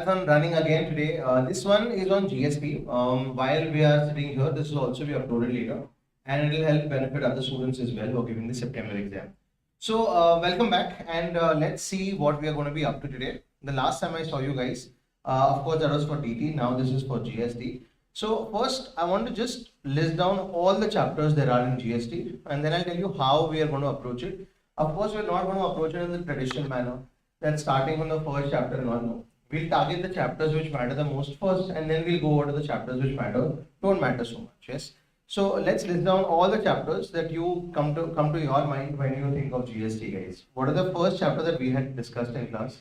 marathon running again today. This one is on GST. While we are sitting here, this will also be uploaded later, and it will help benefit other students as well who are giving the September exam. So welcome back, and let's see what we are going to be up to today. The last time I saw you guys, of course that was for TT. Now this is for GST. So first, I want to just list down all the chapters there are in GST, and then I'll tell you how we are going to approach it. Of course, we're not going to approach it in the traditional manner. Then starting from the first chapter and all, no. We'll target the chapters which matter the most first, and then we'll go over to the chapters which don't matter so much. Yes. So let's list down all the chapters that you come to your mind when you think of GST, guys. What are the first chapter that we had discussed in class?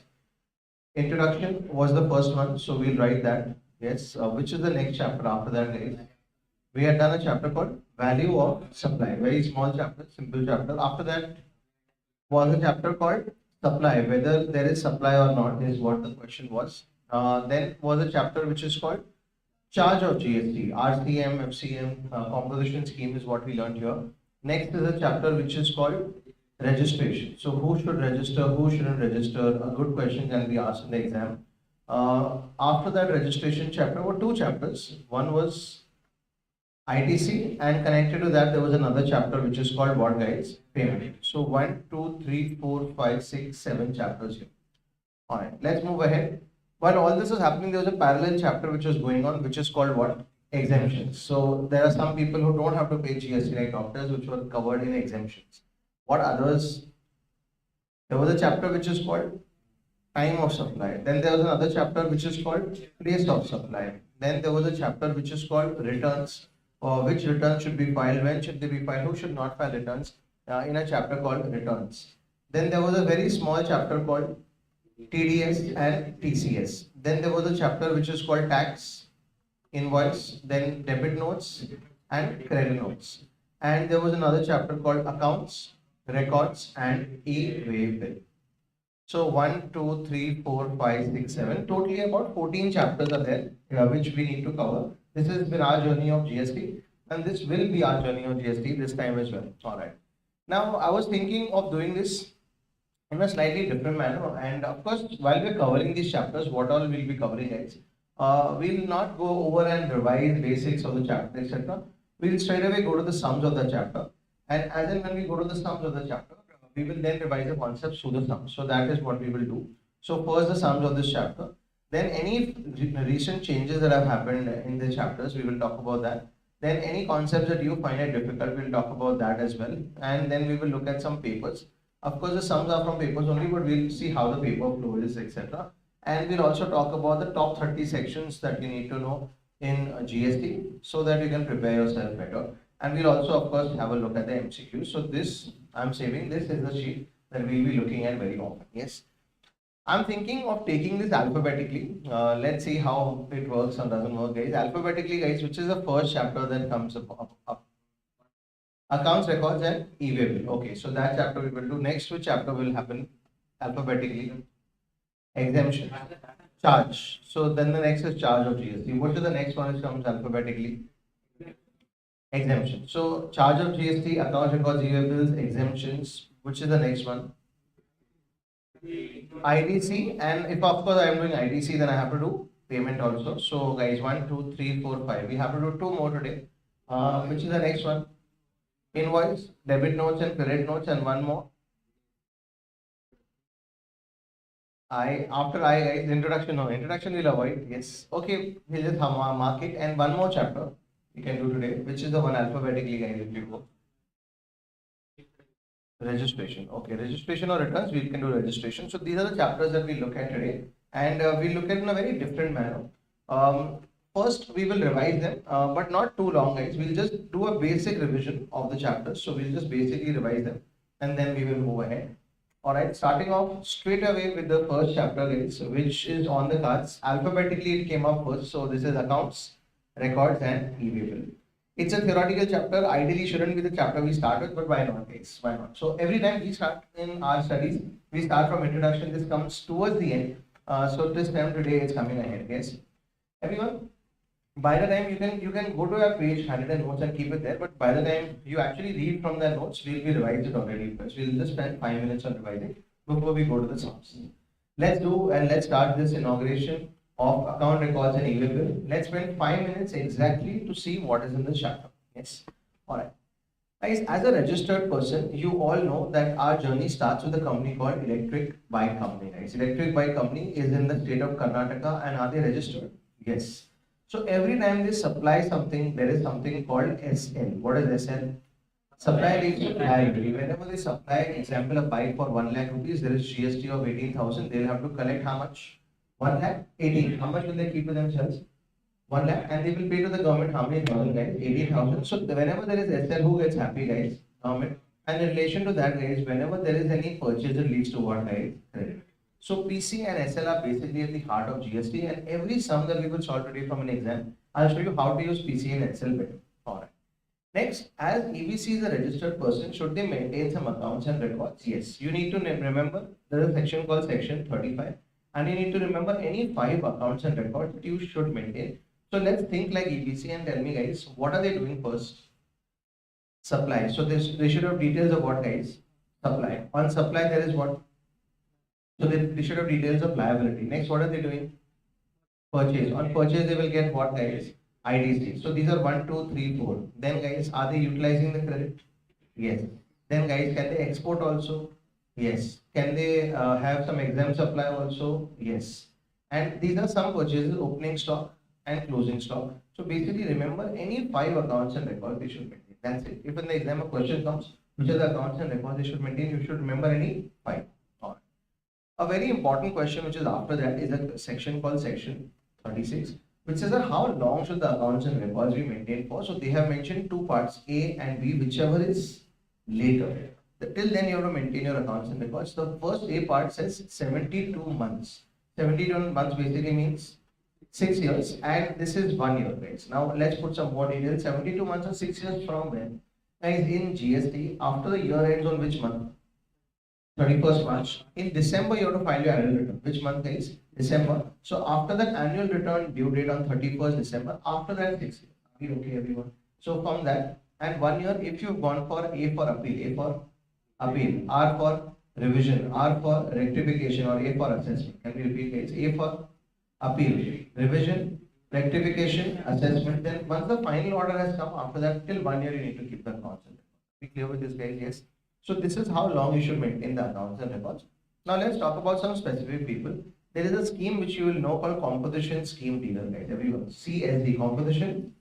Introduction was the first one, so we'll write that. Yes. Which is the next chapter after that, guys? We had done a chapter called Value of Supply. Very small chapter, simple chapter. After that was a chapter called Supply, whether there is supply or not is what the question was. Then was a chapter which is called Charge of GST, RCM, FCM, composition scheme is what we learned here. Next is a chapter which is called Registration. So who should register, who shouldn't register? A good question can be asked in the exam. After that registration chapter were two chapters. One was ITC, and connected to that there was another chapter which is called what, guys? Payment. So 1, 2, 3, 4, 5, 6, 7 chapters here. Alright, let's move ahead. While all this is happening, there was a parallel chapter which was going on, which is called what? Exemptions. So there are some people who don't have to pay GST like doctors, which were covered in exemptions. What others? There was a chapter which is called Time of Supply. Then there was another chapter which is called Place of Supply. Then there was a chapter which is called Returns. Which returns should be filed, when should they be filed, who should not file returns, in a chapter called Returns. Then there was a very small chapter called TDS and TCS. Then there was a chapter which is called Tax, Invoice, then Debit Notes and Credit Notes. And there was another chapter called Accounts, Records and E-Way Bill. So 1, 2, 3, 4, 5, 6, 7. Totally about 14 chapters are there which we need to cover. This has been our journey of GST, and this will be our journey of GST this time as well. Alright. Now I was thinking of doing this in a slightly different manner, and of course while we're covering these chapters, what all we'll be covering, guys, we'll not go over and revise basics of the chapter, etc. We'll straight away go to the sums of the chapter, and as and when we go to the sums of the chapter, we will then revise the concepts through the sums. So that is what we will do. So first the sums of this chapter, then any recent changes that have happened in the chapters, we will talk about that. Then any concepts that you find it difficult, we'll talk about that as well. And then we will look at some papers. Of course, the sums are from papers only, but we'll see how the paper flow is, etc. And we'll also talk about the top 30 sections that you need to know in GST so that you can prepare yourself better. And we'll also, of course, have a look at the MCQs. So this, I'm saving, this is the sheet that we'll be looking at very often. Yes. I'm thinking of taking this alphabetically. Let's see how it works or doesn't work, guys. Alphabetically, guys, which is the first chapter that comes up. Accounts, Records and E-Way Bill. Okay, so that chapter we will do. Next, which chapter will happen alphabetically? Exemption. Charge. So then the next is charge of GST. What is the next one which comes alphabetically? Exemption. So charge of GST, accounts, records, E-Way Bills, exemptions. Which is the next one? IDC, and if of course I am doing IDC, then I have to do payment also. So guys, 1, 2, 3, 4, 5. We have to do 2 more today. Which is the next one? Invoice, debit notes and credit notes, and one more. After I, guys, introduction. No, introduction we'll avoid. Yes. Okay, we'll just mark it, and one more chapter we can do today, which is the one alphabetically, guys, if you go. Registration. Okay, registration or returns, we can do registration. So these are the chapters that we look at today, and we look at in a very different manner. First, we will revise them, but not too long, guys. We'll just do a basic revision of the chapters. So we'll just basically revise them, and then we will move ahead. Alright, starting off straight away with the first chapter, guys, which is on the cards. Alphabetically, it came up first. So this is accounts, records, and E-Way Bill. It's a theoretical chapter. Ideally shouldn't be the chapter we start with, but why not, guys? Why not? So every time we start in our studies, we start from introduction. This comes towards the end. So this time today it's coming ahead, guys. Everyone, by the time you can go to your page, handwritten notes and keep it there. But by the time you actually read from the notes, we'll be revised it already. Because we'll just spend 5 minutes on revising before we go to the sums. Let's start this inauguration of account records and e-way bill. Let's spend 5 minutes exactly to see what is in the chapter. Yes. All right. Guys, as a registered person, you all know that our journey starts with a company called Electric Bike Company. Guys, Electric Bike Company is in the state of Karnataka, and are they registered? Yes. So every time they supply something, there is something called SL. What is SL? Supply leads liability. Whenever they supply, example, a bike for 1 lakh rupees, there is GST of 18,000. They'll have to collect how much? 1 lakh 18. How much will they keep to themselves? 1 lakh, and they will pay to the government how many thousand, guys? 18,000. So whenever there is SL, who gets happy, guys? Government. And in relation to that, guys, whenever there is any purchase, it leads to what, guys? Credit. So PC and SL are basically at the heart of GST, and every sum that we will solve today from an exam, I'll show you how to use PC and SL better. Alright. Next, as EBC is a registered person, should they maintain some accounts and records? Yes. You need to remember there is a section called section 35, and you need to remember any 5 accounts and records that you should maintain. So let's think like EBC and tell me, guys, what are they doing first? Supply. So they should have details of what, guys? Supply. On supply there is what? So they should have details of liability. Next, what are they doing? Purchase. On purchase they will get what, guys? IDC. So these are 1, 2, 3, 4. Then, guys, are they utilizing the credit? Yes. Then, guys, can they export also? Yes. Can they have some exempt supply also? Yes. And these are some purchases: opening stock and closing stock. So basically, remember any 5 accounts and records they should maintain. That's it. If in the exam a question comes, which are the accounts and records they should maintain, you should remember any 5. Alright. A very important question which is after that is a section called section 36, which says that how long should the accounts and records be maintained for. So they have mentioned 2 parts, A and B, whichever is later. Till then you have to maintain your accounts and records. The first A part says 72 months. 72 months basically means 6 years, and this is 1 year, guys. Now let's put some more details. 72 months or 6 years from when? Guys, in GST, after the year ends on which month? 31st March. In December, you have to file your annual return. Which month, guys? December. So after that annual return due date on 31st December, after that 6 years. Are we okay, everyone? So from that, and 1 year, if you've gone for A for appeal, R for revision, R for rectification, or A for assessment. Can we repeat, guys? A for appeal, revision, rectification, assessment. Then once the final order has come, after that till 1 year you need to keep the accounts and records. Be clear with this, guys? Yes. So this is how long you should maintain the accounts and records. Now let's talk about some specific people. There is a scheme which you will know called composition scheme dealer, guys. Everyone, CSD, composition.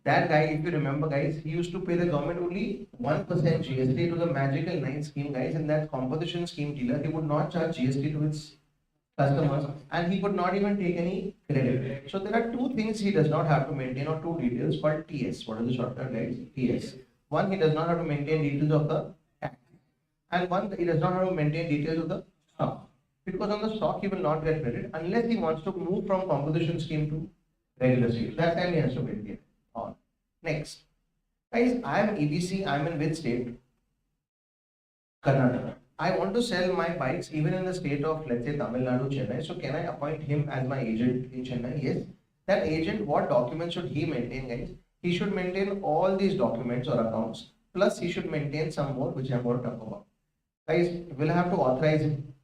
That guy, if you remember, guys, he used to pay the government only 1% GST. It was a magical 9 scheme, guys. In that composition scheme dealer, he would not charge GST to its customers, and he could not even take any credit. So there are 2 things he does not have to maintain, or 2 details called TS. What is the shortcut, guys? TS. One, he does not have to maintain details of the tax, and one, he does not have to maintain details of the stock, because on the stock he will not get credit unless he wants to move from composition scheme to regular scheme. That time he has to maintain. On next, guys, I am EBC. I am in which state? Karnataka. I want to sell my bikes even in the state of, let's say, Tamil Nadu, Chennai. So can I appoint him as my agent in Chennai? Yes. That agent, what documents should he maintain, guys? He should maintain all these documents or accounts, plus he should maintain some more, which I'm going to talk about. Guys, we'll have to authorize him.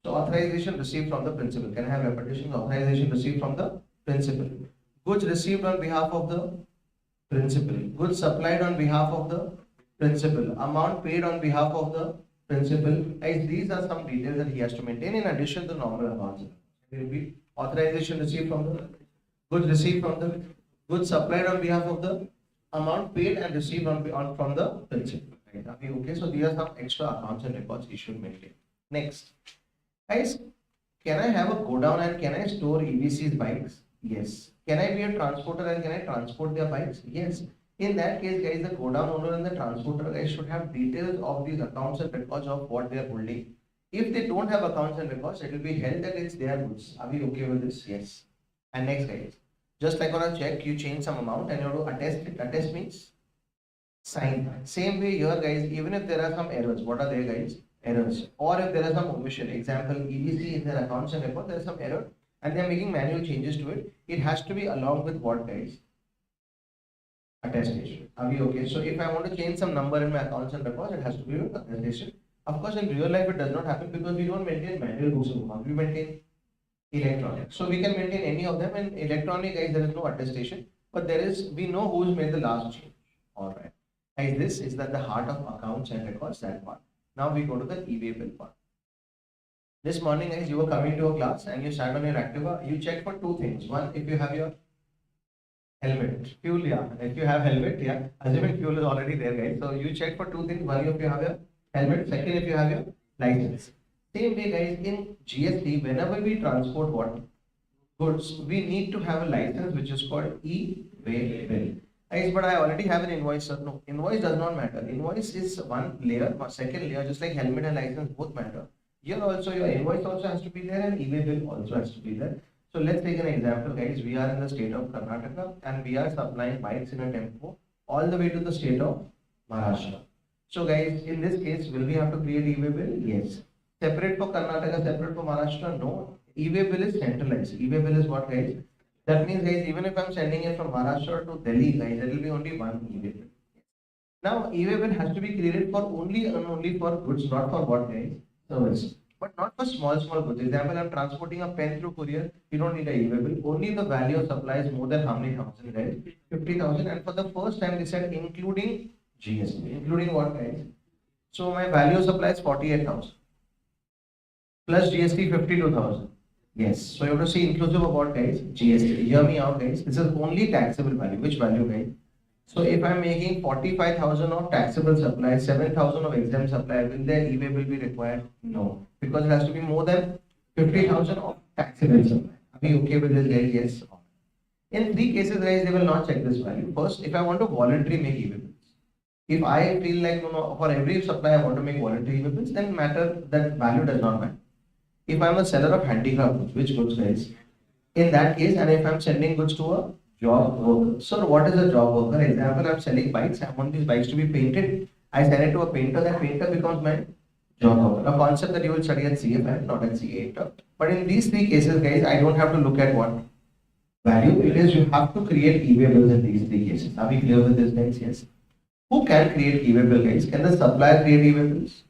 So authorization received from the principal. Can I have repetition? Authorization received from the principal. Goods received on behalf of the principal. Goods supplied on behalf of the principal. Amount paid on behalf of the principal. Guys, these are some details that he has to maintain in addition to normal amounts. It will be authorization received from the goods received from the goods supplied on behalf of the amount paid and received from the principal. Right? Okay, so these are some extra accounts and records he should maintain. Next, guys, can I have a go down and can I store EBC's bikes? Yes. Can I be a transporter and can I transport their bikes? Yes. In that case, guys, the go down owner and the transporter, guys, should have details of these accounts and records of what they are holding. If they don't have accounts and records, it will be held that it's their goods. Are we okay with this? Yes. And next, guys, just like on a check, you change some amount and you have to attest it. Attest means sign. Same way here, guys, even if there are some errors, what are they, guys? Errors. Or if there is some omission, example, EBC in their accounts and records, there is some error and they are making manual changes to it. It has to be along with what, guys? Attestation. Are we okay? So if I want to change some number in my accounts and records, it has to be with attestation. Of course, in real life, it does not happen because we don't maintain manual books of accounts. We maintain Electronic. So we can maintain any of them. And electronic, guys, there is no attestation, but we know who's made the last change. All right. Guys, this is the heart of accounts and records, that part. Now we go to the e-way bill part. This morning, guys, you were coming to a class and you sat on your Activa. You check for two things. One, if you have your helmet, fuel, yeah. If you have helmet, yeah. Assuming fuel is already there, guys. So you check for two things. One, if you have your helmet. Second, if you have your license. Same way, guys, in GST, whenever we transport what goods, we need to have a license which is called e-way bill. Guys, but I already have an invoice, sir. No, invoice does not matter. Invoice is one layer, or second layer, just like helmet and license both matter. Here also your invoice also has to be there and e-way bill also has to be there. So let's take an example, guys. We are in the state of Karnataka and we are supplying bikes in a tempo all the way to the state of Maharashtra. So guys, in this case, will we have to create e-way bill? Yes. Separate for Karnataka, separate for Maharashtra? No. E-way bill is centralized. E-way bill is what, guys? That means, guys, even if I'm sending it from Maharashtra to Delhi, guys, there will be only one e-way bill. Now, e-way bill has to be created for only and only for goods, not for what, guys? Service. But not for small goods. Example, I'm transporting a pen through courier. You don't need a e-way bill. Only the value of supply is more than how many thousand, guys? 50,000. And for the first time, they said including GST. Including what, guys? So my value of supply is 48,000. Plus GST 52,000. Yes. So you have to see inclusive of what, guys? GST. Hear me out, guys. This is only taxable value. Which value, guys? So if I'm making 45,000 of taxable supply, 7,000 of exempt supply, will their e-way bill be required? No. Because it has to be more than 50,000 of taxable supply. Are we okay with this, guys? Yes. In three cases, guys, they will not check this value. First, if I want to voluntarily make e-way bills. If I feel like, for every supply I want to make voluntary e-way bills, then that value does not matter. If I'm a seller of handicraft goods, which goods, guys? In that case, and if I'm sending goods to a job worker. So what is a job worker? Example, I'm selling bikes. I want these bikes to be painted. I send it to a painter. That painter becomes my job worker. A concept that you will study at CA, not at CA. But in these three cases, guys, I don't have to look at what value it is. You have to create e-way bills in these three cases. Are we clear with this, guys? Yes. Who can create e-way bill, guys? Can the supplier create e-way bills?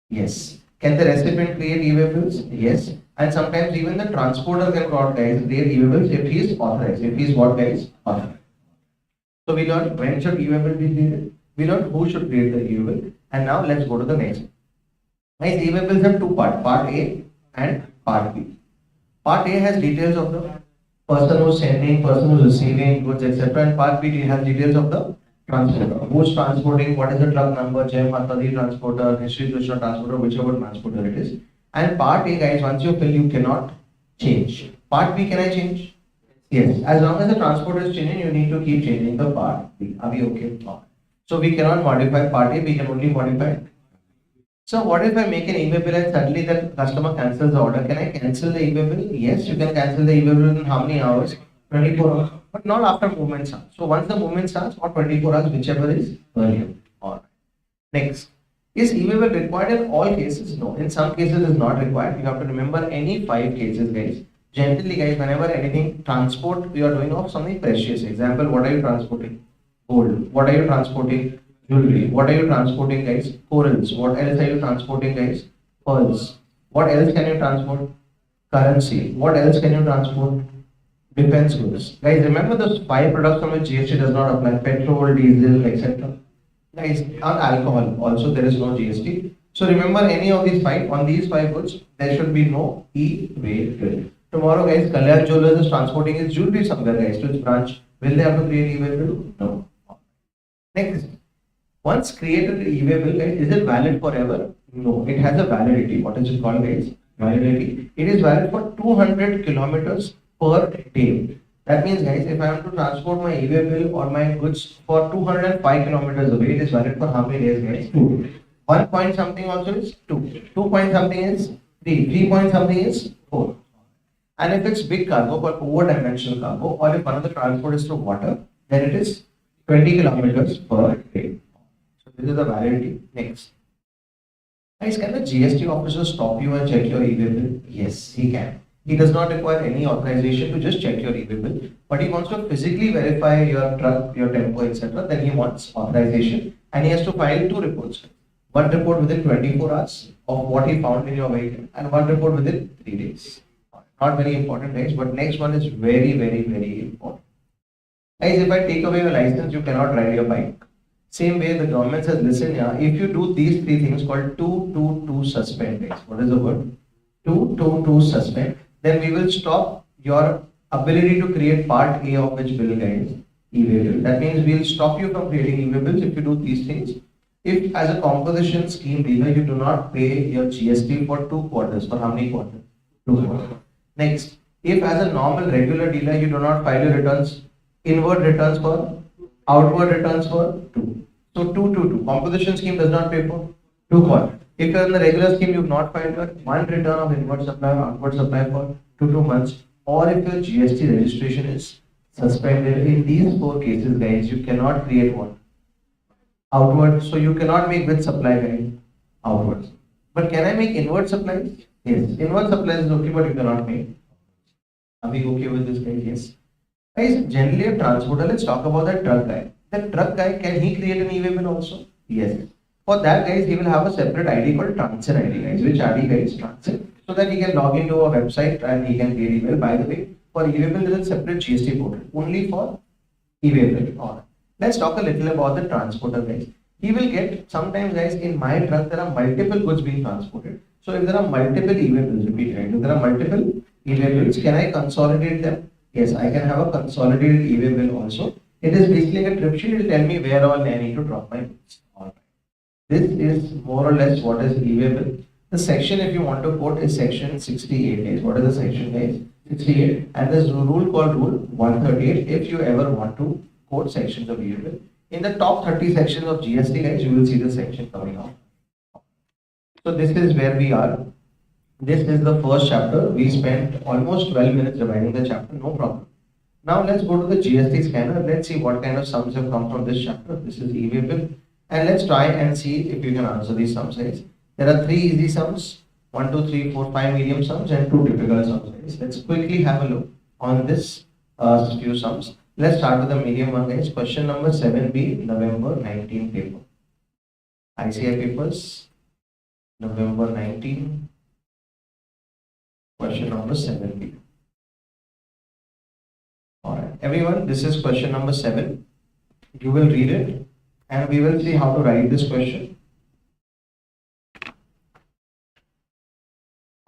Yes. Can the recipient create e-way bills? Yes. And sometimes even the transporter can create e-way bills if he is authorized. If he is what, guys? Authorized. So we learned when should e-way bill be created. We learned who should create the e-way bill. And now let's go to the next. Guys, e-way bills have two parts, part A and part B. Part A has details of the person who's sending, person who's receiving goods, etc. And part B has details of the transporter. Who's transporting, what is the truck number, Jai Matadi transporter, History Krishna transporter, whichever transporter it is. And part A, guys, once you fill, you cannot change. Part B, can I change? Yes. As long as the transporter is changing, you need to keep changing the part B. Are we okay? So we cannot modify part A, we can only modify. So what if I make an e-way bill and suddenly the customer cancels the order? Can I cancel the e-way bill? Yes, you can cancel the e-way bill in how many hours? 24 hours. But not after movement starts. So once the movement starts, or 24 hours, whichever is earlier. Alright. Next. Is e-way bill required in all cases? No. In some cases it is not required. You have to remember any 5 cases, guys. Generally, guys, whenever anything transport you are doing of something precious. Example, what are you transporting? Gold. What are you transporting? Jewelry. What are you transporting, guys? Corals. What else are you transporting, guys? Pearls. What else can you transport? Currency. What else can you transport? Defense goods. Guys, remember those 5 products on which GST does not apply: petrol, diesel, etc. Guys, on alcohol also there is no GST. So remember any of these 5, on these 5 goods, there should be no e-way bill. Tomorrow, guys, Kalyan Jewelers is transporting his jewelry somewhere, guys, to its branch. Will they have to create e-way bill? No. Next, once created e-way bill, guys, is it valid forever? No, it has a validity. What is it called, guys? Validity. It is valid for 200 kilometers per day. That means, guys, if I am to transport my e-way bill or my goods for 205 kilometers away, it is valid for how many days, guys? 2. 1 point something also is 2. 2 point something is 3. 3 point something is 4. And if it's big cargo or over-dimensional cargo, or if one of the transport is through water, then it is 20 kilometers per day. So this is the validity. Next. Guys, can the GST officer stop you and check your e-way bill? Yes, he can. He does not require any authorization to just check your e-way bill, but he wants to physically verify your truck, your tempo, etc. Then he wants authorization, and he has to file 2 reports. 1 report within 24 hours of what he found in your vehicle, and 1 report within 3 days. Not very important, guys, but next one is very, very, very important. Guys, if I take away your license, you cannot ride your bike. Same way, the government says, listen, yeah, if you do these three things called 222 suspend, guys. What is the word? 222 suspend. Then we will stop your ability to create part A of which bill, guys, e-way bill. That means we'll stop you from creating e-way bills if you do these things. If as a composition scheme dealer, you do not pay your GST for 2 quarters, for how many quarters? 2 quarters. Next, if as a normal regular dealer, you do not file your returns, inward returns for, outward returns for 2. So 222. Composition scheme does not pay for 2 quarters. If you are in the regular scheme, you have not filed your 1 return of inward supply or outward supply for 2 months, or if your GST registration is suspended, in these 4 cases, guys, you cannot create what? Outward. So you cannot make with supply, guys, outwards. But can I make inward supplies? Yes. Inward supplies is okay, but you cannot make. Are we okay with this, guys? Yes. Guys, generally a transporter, let's talk about that truck guy. That truck guy, can he create an e-way bill also? Yes. For that, guys, he will have a separate ID called transit ID, guys. Which ID, guys? Transit. So that he can log into a website and he can create e-way. By the way, for e-way bill, there is a separate GST portal only for e-way bill. Alright. Let's talk a little about the transporter, guys. He will get, sometimes, guys, in my truck there are multiple goods being transported. So if there are multiple e-way bills, repeat, right? If there are multiple e-way bills, can I consolidate them? Yes, I can have a consolidated e-way bill also. It is basically like a trip sheet. It will tell me where all I need to drop my goods. Alright. This is more or less what is e-way bill. The section, if you want to quote, is section 68, guys. What is the section, guys? 68. And there's a rule called rule 138. If you ever want to quote sections of e-way bill, in the top 30 sections of GST, guys, you will see the section coming out. So this is where we are. This is the first chapter. We spent almost 12 minutes revising the chapter, no problem. Now let's go to the GST scanner. Let's see what kind of sums have come from this chapter. This is e-way bill. And let's try and see if you can answer these sums, guys. There are 3 easy sums, 1, 2, 3, 4, 5 medium sums and 2 difficult sums, guys. Let's quickly have a look on this few sums. Let's start with the medium one, guys. Question number 7B, November 19 paper. ICI papers, November 19. Question number 7B. Alright, everyone, this is question number 7. You will read it and we will see how to write this question.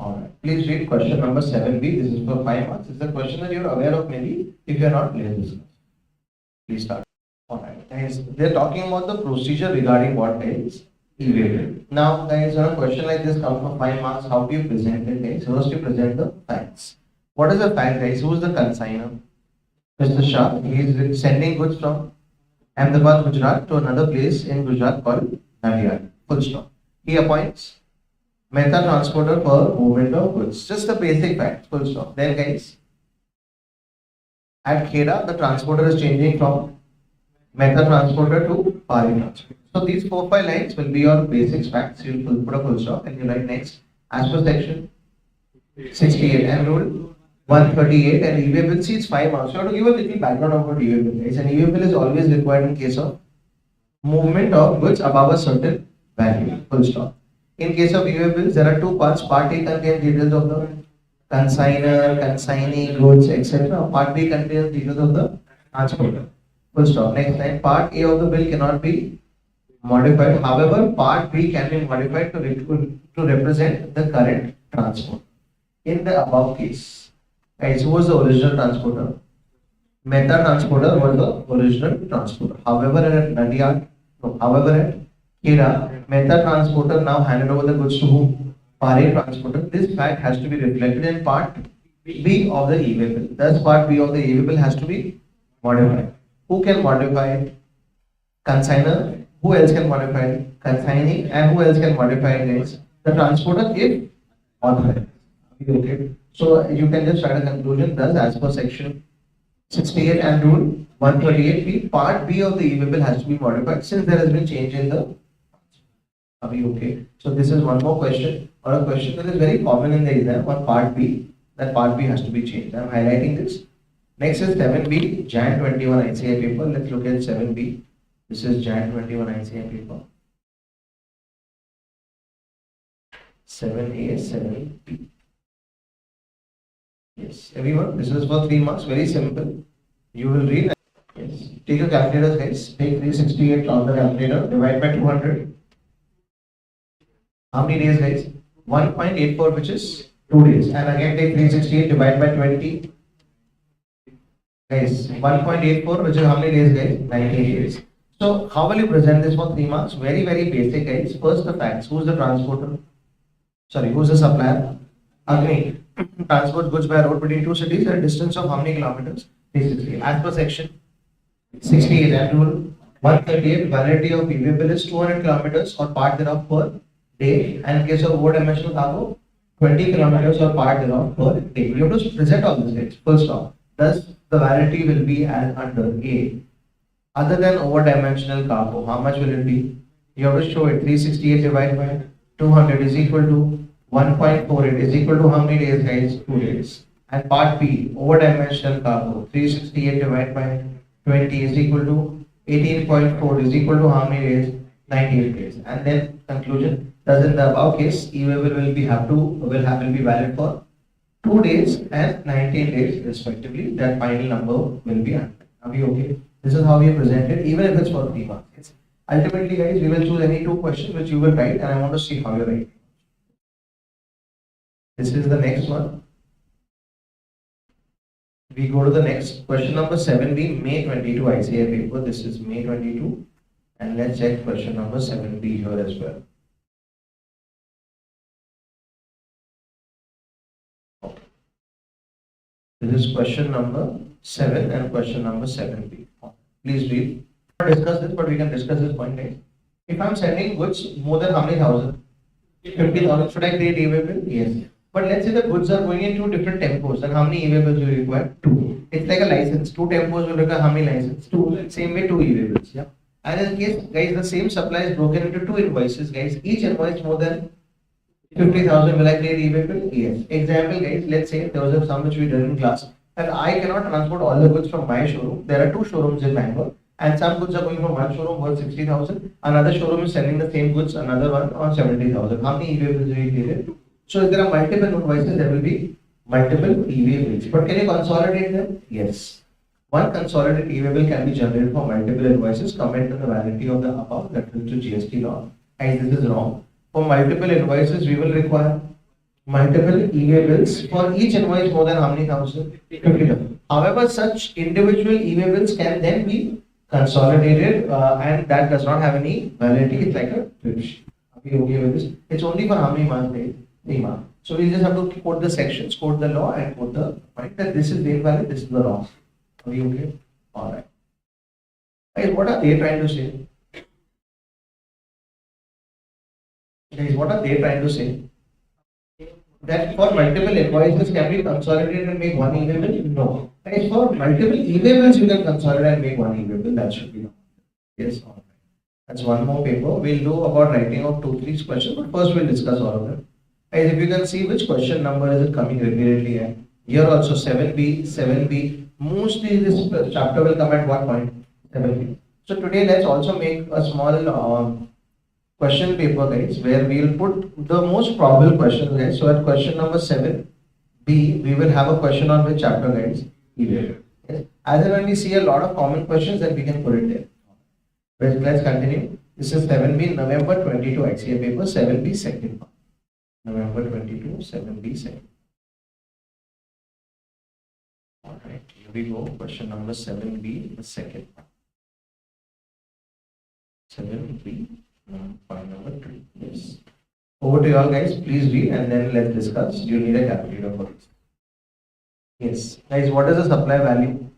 Alright, please read question number 7B. This is for 5 marks. It's a question that you are aware of, maybe. If you are not, please start. Alright, guys, they are talking about the procedure regarding what, guys? E-way bill. Now, guys, when a question like this comes for 5 marks, how do you present it, guys? First, you present the facts. What is the fact, guys? Who is the consignor? Mr. Shah. He is sending goods from Ahmedabad, Gujarat to another place in Gujarat called Nadia. Full stop. He appoints Mehta transporter for movement of goods. Just the basic fact. Full stop. Then, guys, at Kheda, the transporter is changing from Mehta transporter to Pari transporter. So these 4-5 lines will be your basic facts. You will put a full stop and you write next. As per section 68 and rule 138 and e-way bill, see, it's 5 marks. You have to give a little background about e-way bill, guys. And e-way bill is always required in case of movement of goods above a certain value. Full stop. In case of e-way bills, there are 2 parts. Part A contains details of the consignor, consignee, goods, etc. Part B contains details of the transporter. Full stop. Next line. Part A of the bill cannot be modified. However, Part B can be modified to represent the current transport. In the above case, guys, who was the original transporter? Mehta transporter was the original transporter. However, at Kheda, Mehta transporter now handed over the goods to whom? Pare transporter. This fact has to be reflected in Part B of the e-way bill. Thus, Part B of the e-way bill has to be modified. Who can modify it? Consignor. Who else can modify it? Consignee. And who else can modify it, guys? The transporter if authorized. Okay. So you can just write a conclusion. Thus, as per section 68 and rule 138B, Part B of the e-way bill has to be modified since there has been change in the. Are we okay? So this is one more question, or a question that is very common in the exam on Part B. That Part B has to be changed. I am highlighting this. Next is 7B, Jan 21 ICI paper. Let's look at 7B. This is Jan 21 ICI paper. 7A, 7B. Yes, everyone, this is for 3 marks, very simple. You will read. Yes. Take a calculator, guys. Take 368 on the calculator, divide by 200. How many days, guys? 1.84, which is 2 days. And again, take 368, divide by 20. Guys, 1.84, which is how many days, guys? 19 days. So, how will you present this for 3 marks? Very, very basic, guys. First, the facts. Who's the transporter? Sorry, who's the supplier? Agni. Transport goods by road between two cities at a distance of how many kilometers? 360. As per section 68 and rule 138, validity of EV bill is 200 kilometers or part thereof per day. And in case of over-dimensional cargo, 20 kilometers or part thereof per day. You have to present all this, guys. Full stop. Thus, the validity will be as under A. Other than over-dimensional cargo, how much will it be? You have to show it. 368 divided by 200 is equal to 1.48 is equal to how many days, guys? 2 days. And part B, over-dimensional cargo, 368 divided by 20 is equal to 18.4 is equal to how many days? 98 days. And then conclusion, thus in the above case, e-waiver will be valid for 2 days and 19 days respectively. That final number will be 100. Are we okay? This is how we present it, even if it's for 3 marks. Ultimately, guys, we will choose any 2 questions which you will write, and I want to see how you write. This is the next one. We go to the next question number 7B, May 22 ICA paper. This is May 22, and let's check question number 7B here as well. Okay. This is question number 7 and question number 7B. Please read. We will discuss this, but we can discuss this point, guys. If I'm sending goods more than how many thousand? 50,000. Should I create e-way bill? Yes. But let's say the goods are going into different tempos. Then how many e-way bills will you require? 2. It's like a license. 2 tempos will require how many licenses? 2. Same way 2 e-way bills. Yeah. And in case, guys, the same supply is broken into 2 invoices, guys. Each invoice more than 50,000. Will I create e-way bill? Yes. Example, guys. Let's say there was a sum which we did in class, and I cannot transport all the goods from my showroom. There are 2 showrooms in Bangalore, and some goods are going from one showroom worth 60,000. Another showroom is selling the same goods, another one on 70,000. How many e-way bills will we create? So if there are multiple invoices, there will be multiple e-way bills. But can you consolidate them? Yes. One consolidated e-way bill can be generated for multiple invoices. Comment on the validity of the above reference to GST law. Guys, this is wrong. For multiple invoices, we will require multiple e-way bills for each invoice more than how many thousand? 50,000. However, such individual e-way bills can then be consolidated and that does not have any validity. It's like a fish. Are we okay with this? It's only for how many months, guys? 3 months. So we just have to quote the sections, quote the law, and quote the point that this is the invalid, this is the wrong. Are we okay? Alright. Guys, what are they trying to say? Guys, what are they trying to say? That for multiple invoices can be consolidated and make one e-way bill? No. Guys, for multiple e-way bills you can consolidate and make one e-way bill. That should be. Yes, alright. That's one more paper. We'll do about writing of 2-3 questions, but first we'll discuss all of them. Guys, if you can see which question number is it coming repeatedly at. Here also 7B. Mostly this chapter will come at what point? 7B. So today let's also make a small question paper, guys, where we will put the most probable questions, guys. So at question number 7B, we will have a question on which chapter, guys? Yes. As and when we see a lot of common questions, then we can put it there. Let's continue. This is 7B, November 22 ICA paper, 7B second part. November 22, 7B second. Alright, here we go. Question number 7B, the second part. 7B, point number 2. Yes. Over to you all, guys. Please read and then let's discuss. You need a calculator for this. Yes. Guys, what is the supply value?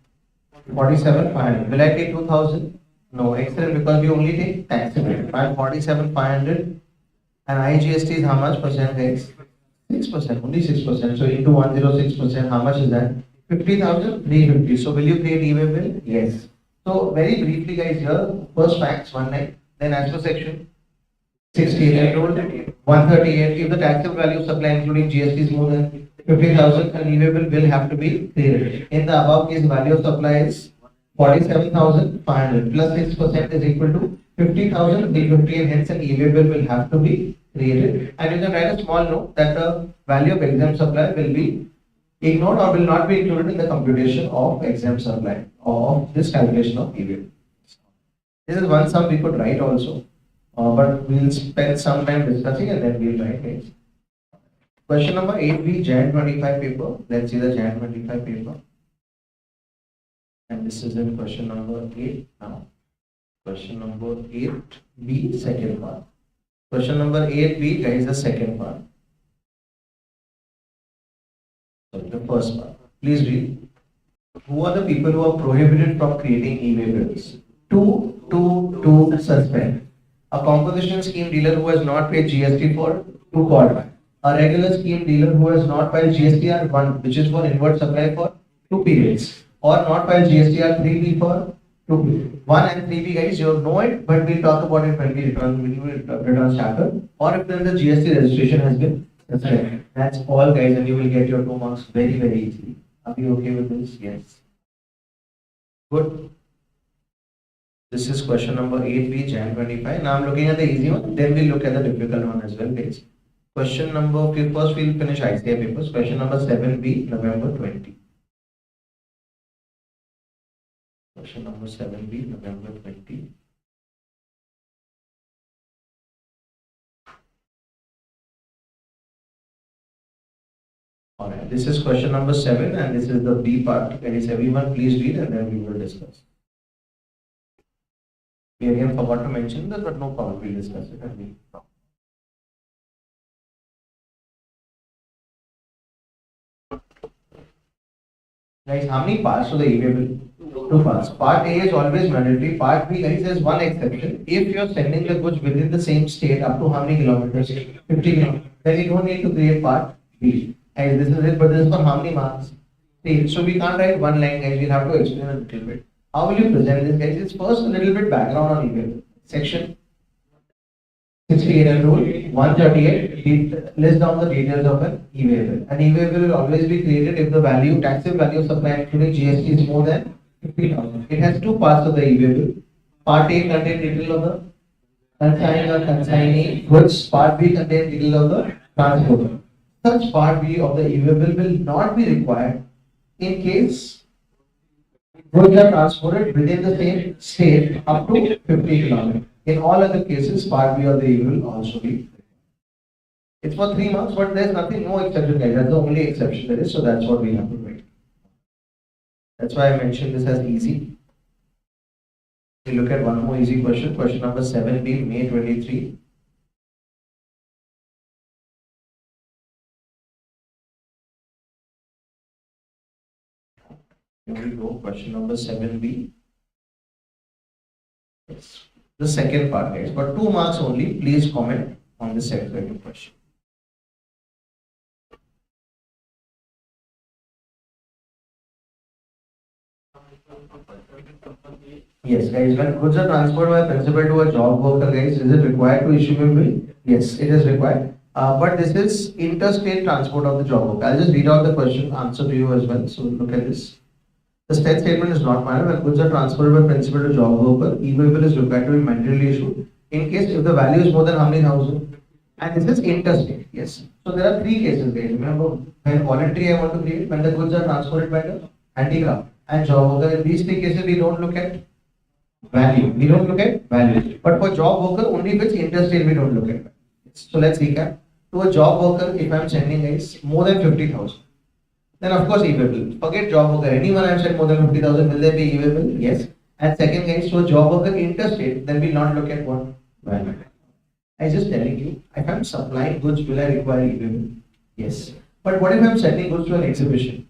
47,500. Will I take 2,000? No. Excellent, because we only take taxable. 47,500. And IGST is how much percent, guys? 6%, only 6%. So into 106%, how much is that? 50,350. So will you create e-way bill? Yes. So very briefly, guys, here first facts 19. Then as per section 68 and told 138. If the taxable value of supply including GST is more than 50,000, an e-way bill will have to be created. In the above case, value of supply is 47,500 plus 6% is equal to 50,350, and hence an e-way bill will have to be created. And you can write a small note that the value of exempt supply will be ignored or will not be included in the computation of exempt supply of this calculation of e-way. This is one sum we could write also, but we'll spend some time discussing and then we'll write it. Question number 8B, Jan 25 paper. Let's see the Jan 25 paper. And this is in question number 8 now. Question number 8B, second part. Question number 8B, guys, the second part. Sorry, the first part. Please read. Who are the people who are prohibited from creating e-way bills? To suspend. A composition scheme dealer who has not paid GST for 2 quarters. A regular scheme dealer who has not filed GSTR 1, which is for inward supply for 2 periods, or not filed GSTR 3B for 2 periods. 1 and 3B, guys, you know it, but we'll talk about it when we return chapter, or if then the GST registration has been suspended. That's all, guys, and you will get your 2 marks very, very easily. Are you okay with this? Yes. Good. This is question number 8B, Jan 25. Now I'm looking at the easy one, then we'll look at the difficult one as well, guys. Question number, first we'll finish ICA papers. Question number 7B, November 20. Question number 7B, November 20. Alright, this is question number 7 and this is the B part. Guys, everyone please read and then we will discuss. We again forgot to mention this, but no problem, we'll discuss it and we'll talk. Guys, how many parts to the e-way bill? 2 parts. Part A is always mandatory. Part B, guys, has one exception. If you are sending the goods within the same state up to how many kilometers? 50 kilometers. Then you don't need to create part B. Guys, this is it, but this is for how many marks? 3. So we can't write one line, guys. We'll have to explain a little bit. How will you present this, guys? It's first a little bit background on e-way bill. Section 68 and rule 138 lists down the details of an e-way bill. An e-way bill will always be created if the value, taxable value of supply including GST is more than 50,000. It has 2 parts of the e-way bill. Part A contains detail of the consignee or consignee goods. Part B contains detail of the transporter. Such part B of the e-way bill will not be required in case goods are transported within the same state up to 50 kilometers. In all other cases, part B of the e-way will also be. It's for 3 marks, but there's nothing, no exception, guys. That's the only exception there is, so that's what we have to write. That's why I mentioned this as easy. We look at one more easy question. Question number 7B, May 23. Here we go. Question number 7B. Yes. The second part, guys, but 2 marks only. Please comment on the second question. Yes, guys, when goods are transferred by principal to a job worker, guys, is it required to issue a bill? Yes, it is required. But this is interstate transport of the job worker. I'll just read out the question, answer to you as well. So look at this. The state statement is not final. When goods are transferred by principal to job worker, e-way bill is required to be manually issued in case if the value is more than how many thousand. And this is interstate. Yes. So there are 3 cases, guys. Remember, when voluntary I want to create, when the goods are transported by the handicraft and job worker. In these 3 cases, we don't look at value. We don't look at value. But for job worker, only if it's interstate, we don't look at value. So let's recap. To a job worker, if I'm sending guys more than 50,000. Then of course e-way bill. Forget job worker. Anyone I've said more than 50,000, will there be e-way bill? Yes. And second, guys, to a job worker interstate, then we'll not look at what value. I just telling you, if I'm supplying goods, will I require e-way bill? Yes. But what if I'm sending goods to an exhibition?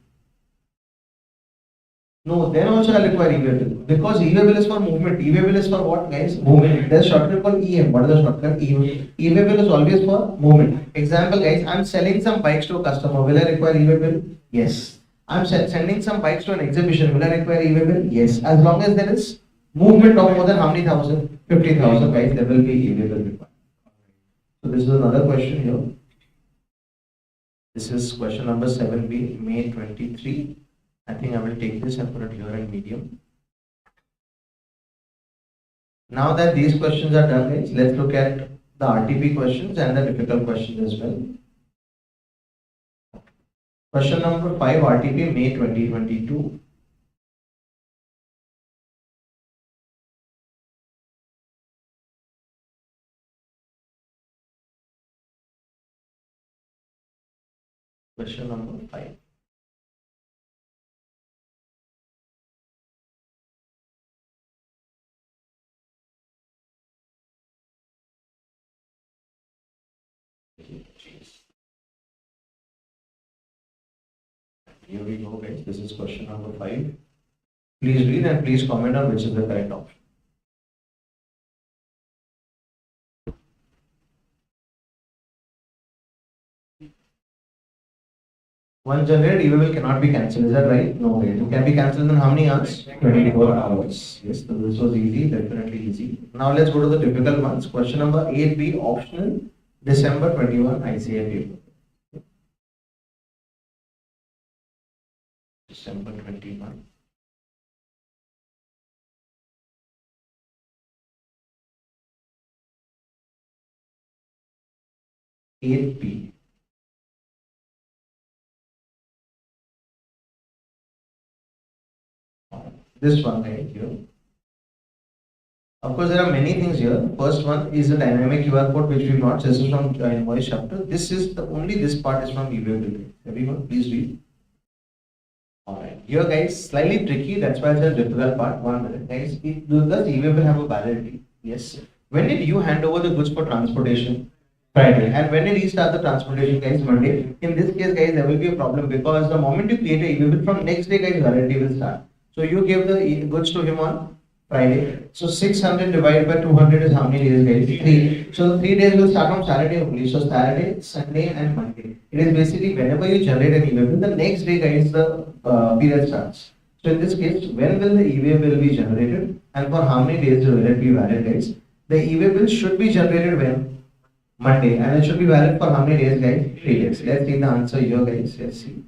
No, then also I require e-way bill. Because e-way bill is for movement. E-way bill is for what, guys? Movement. There's shortcut called EM. What is the shortcut? E-way. E-way bill is always for movement. Example, guys, I'm selling some bikes to a customer. Will I require e-way bill? Yes. I'm sending some bikes to an exhibition. Will I require e-way bill? Yes. As long as there is movement of more than how many thousand? 50,000, guys, there will be e-way bill required. So this is another question here. This is question number 7B, May 23. I think I will take this and put it here in medium. Now that these questions are done, guys, let's look at the RTP questions and the difficult questions as well. Question number 5, RTP May 2022. Question number 5. Here we go, guys. This is question number 5. Please read and please comment on which is the correct option. One generated e-bill cannot be cancelled. Is that right? No way. It can be cancelled in how many hours? 24 hours. Yes, so this was easy, definitely easy. Now let's go to the difficult ones. Question number 8B, optional, December 21 ICA paper. December 21. Eight B. This one right here. Of course, there are many things here. First one is a dynamic QR code which we not. This is from Invoice chapter. This is the only this part is from e-bill. Everyone, please read. Alright, here guys, slightly tricky. That's why it's a difficult part. 1 minute, guys. Does e-bill have a validity? Yes. When did you hand over the goods for transportation? Friday. And when did he start the transportation, guys? Monday. In this case, guys, there will be a problem because the moment you create a e-bill, from next day, guys, validity will start. So you gave the goods to him on Friday. So 600 divided by 200 is how many days, guys? 3. So the 3 days will start on Saturday only. So Saturday, Sunday, and Monday. It is basically whenever you generate an e-bill, the next day, guys, the period starts. So in this case, when will the e-bill be generated, and for how many days will it be valid, guys? The e-bill should be generated when? Monday, and it should be valid for how many days, guys? 3 days. Let's see the answer here, guys. Let's see.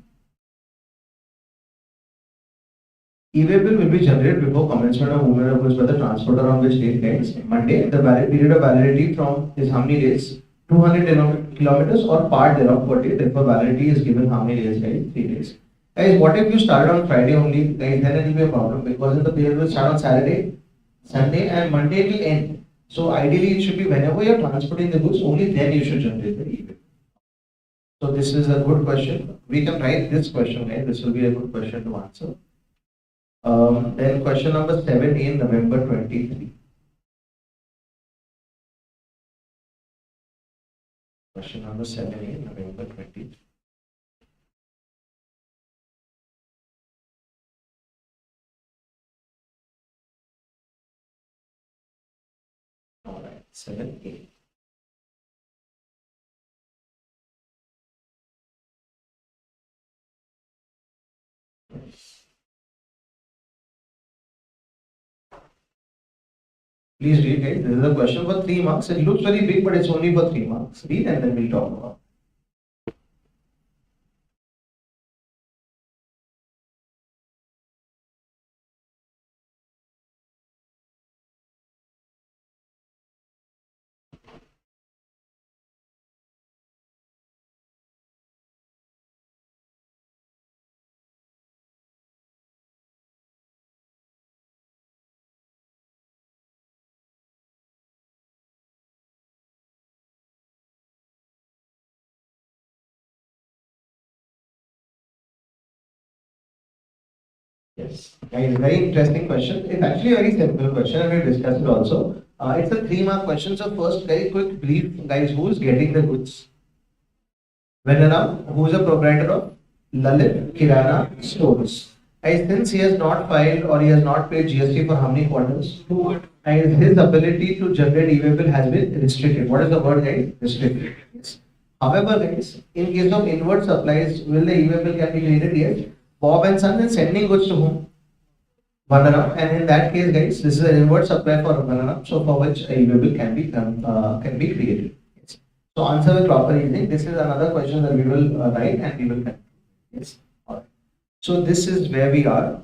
E-bill will be generated before commencement of movement of goods by the transporter on which date, guys? Monday. The valid period of validity from is how many days? 200 kilometers or part thereof per day. Therefore, validity is given how many days, guys? 3 days. Guys, what if you start on Friday only? Guys, then it will be a problem because in the period will start on Saturday, Sunday, and Monday it will end. So ideally, it should be whenever you are transporting the goods, only then you should generate the e-bill. So this is a good question. We can write this question, guys. This will be a good question to answer. Then question number 7 in November 23. Question number 7 in November 23. Alright, 7A. Please read, guys. This is a question for 3 marks. It looks very big, but it's only for 3 marks. Read and then we'll talk about. Yes, guys, very interesting question. It's actually a very simple question and we discussed it also. It's a 3-mark question. So first, very quick brief, guys, who's getting the goods? Veneram, who is a proprietor of Lalit Kirana Stores. Guys, since he has not filed or he has not paid GST for how many quarters? 2. And his ability to generate e-bill has been restricted. What is the word, guys? Restricted. Yes. However, guys, in case of inward supplies, will the e-bill can be created? Yes. Bob and Son is sending goods to whom? Vandaram, and in that case, guys, this is an inward supply for Vandaram, so for which a e-bill can be created. Yes. So answer with proper reasoning. This is another question that we will write and we will continue. Yes. Alright. So this is where we are.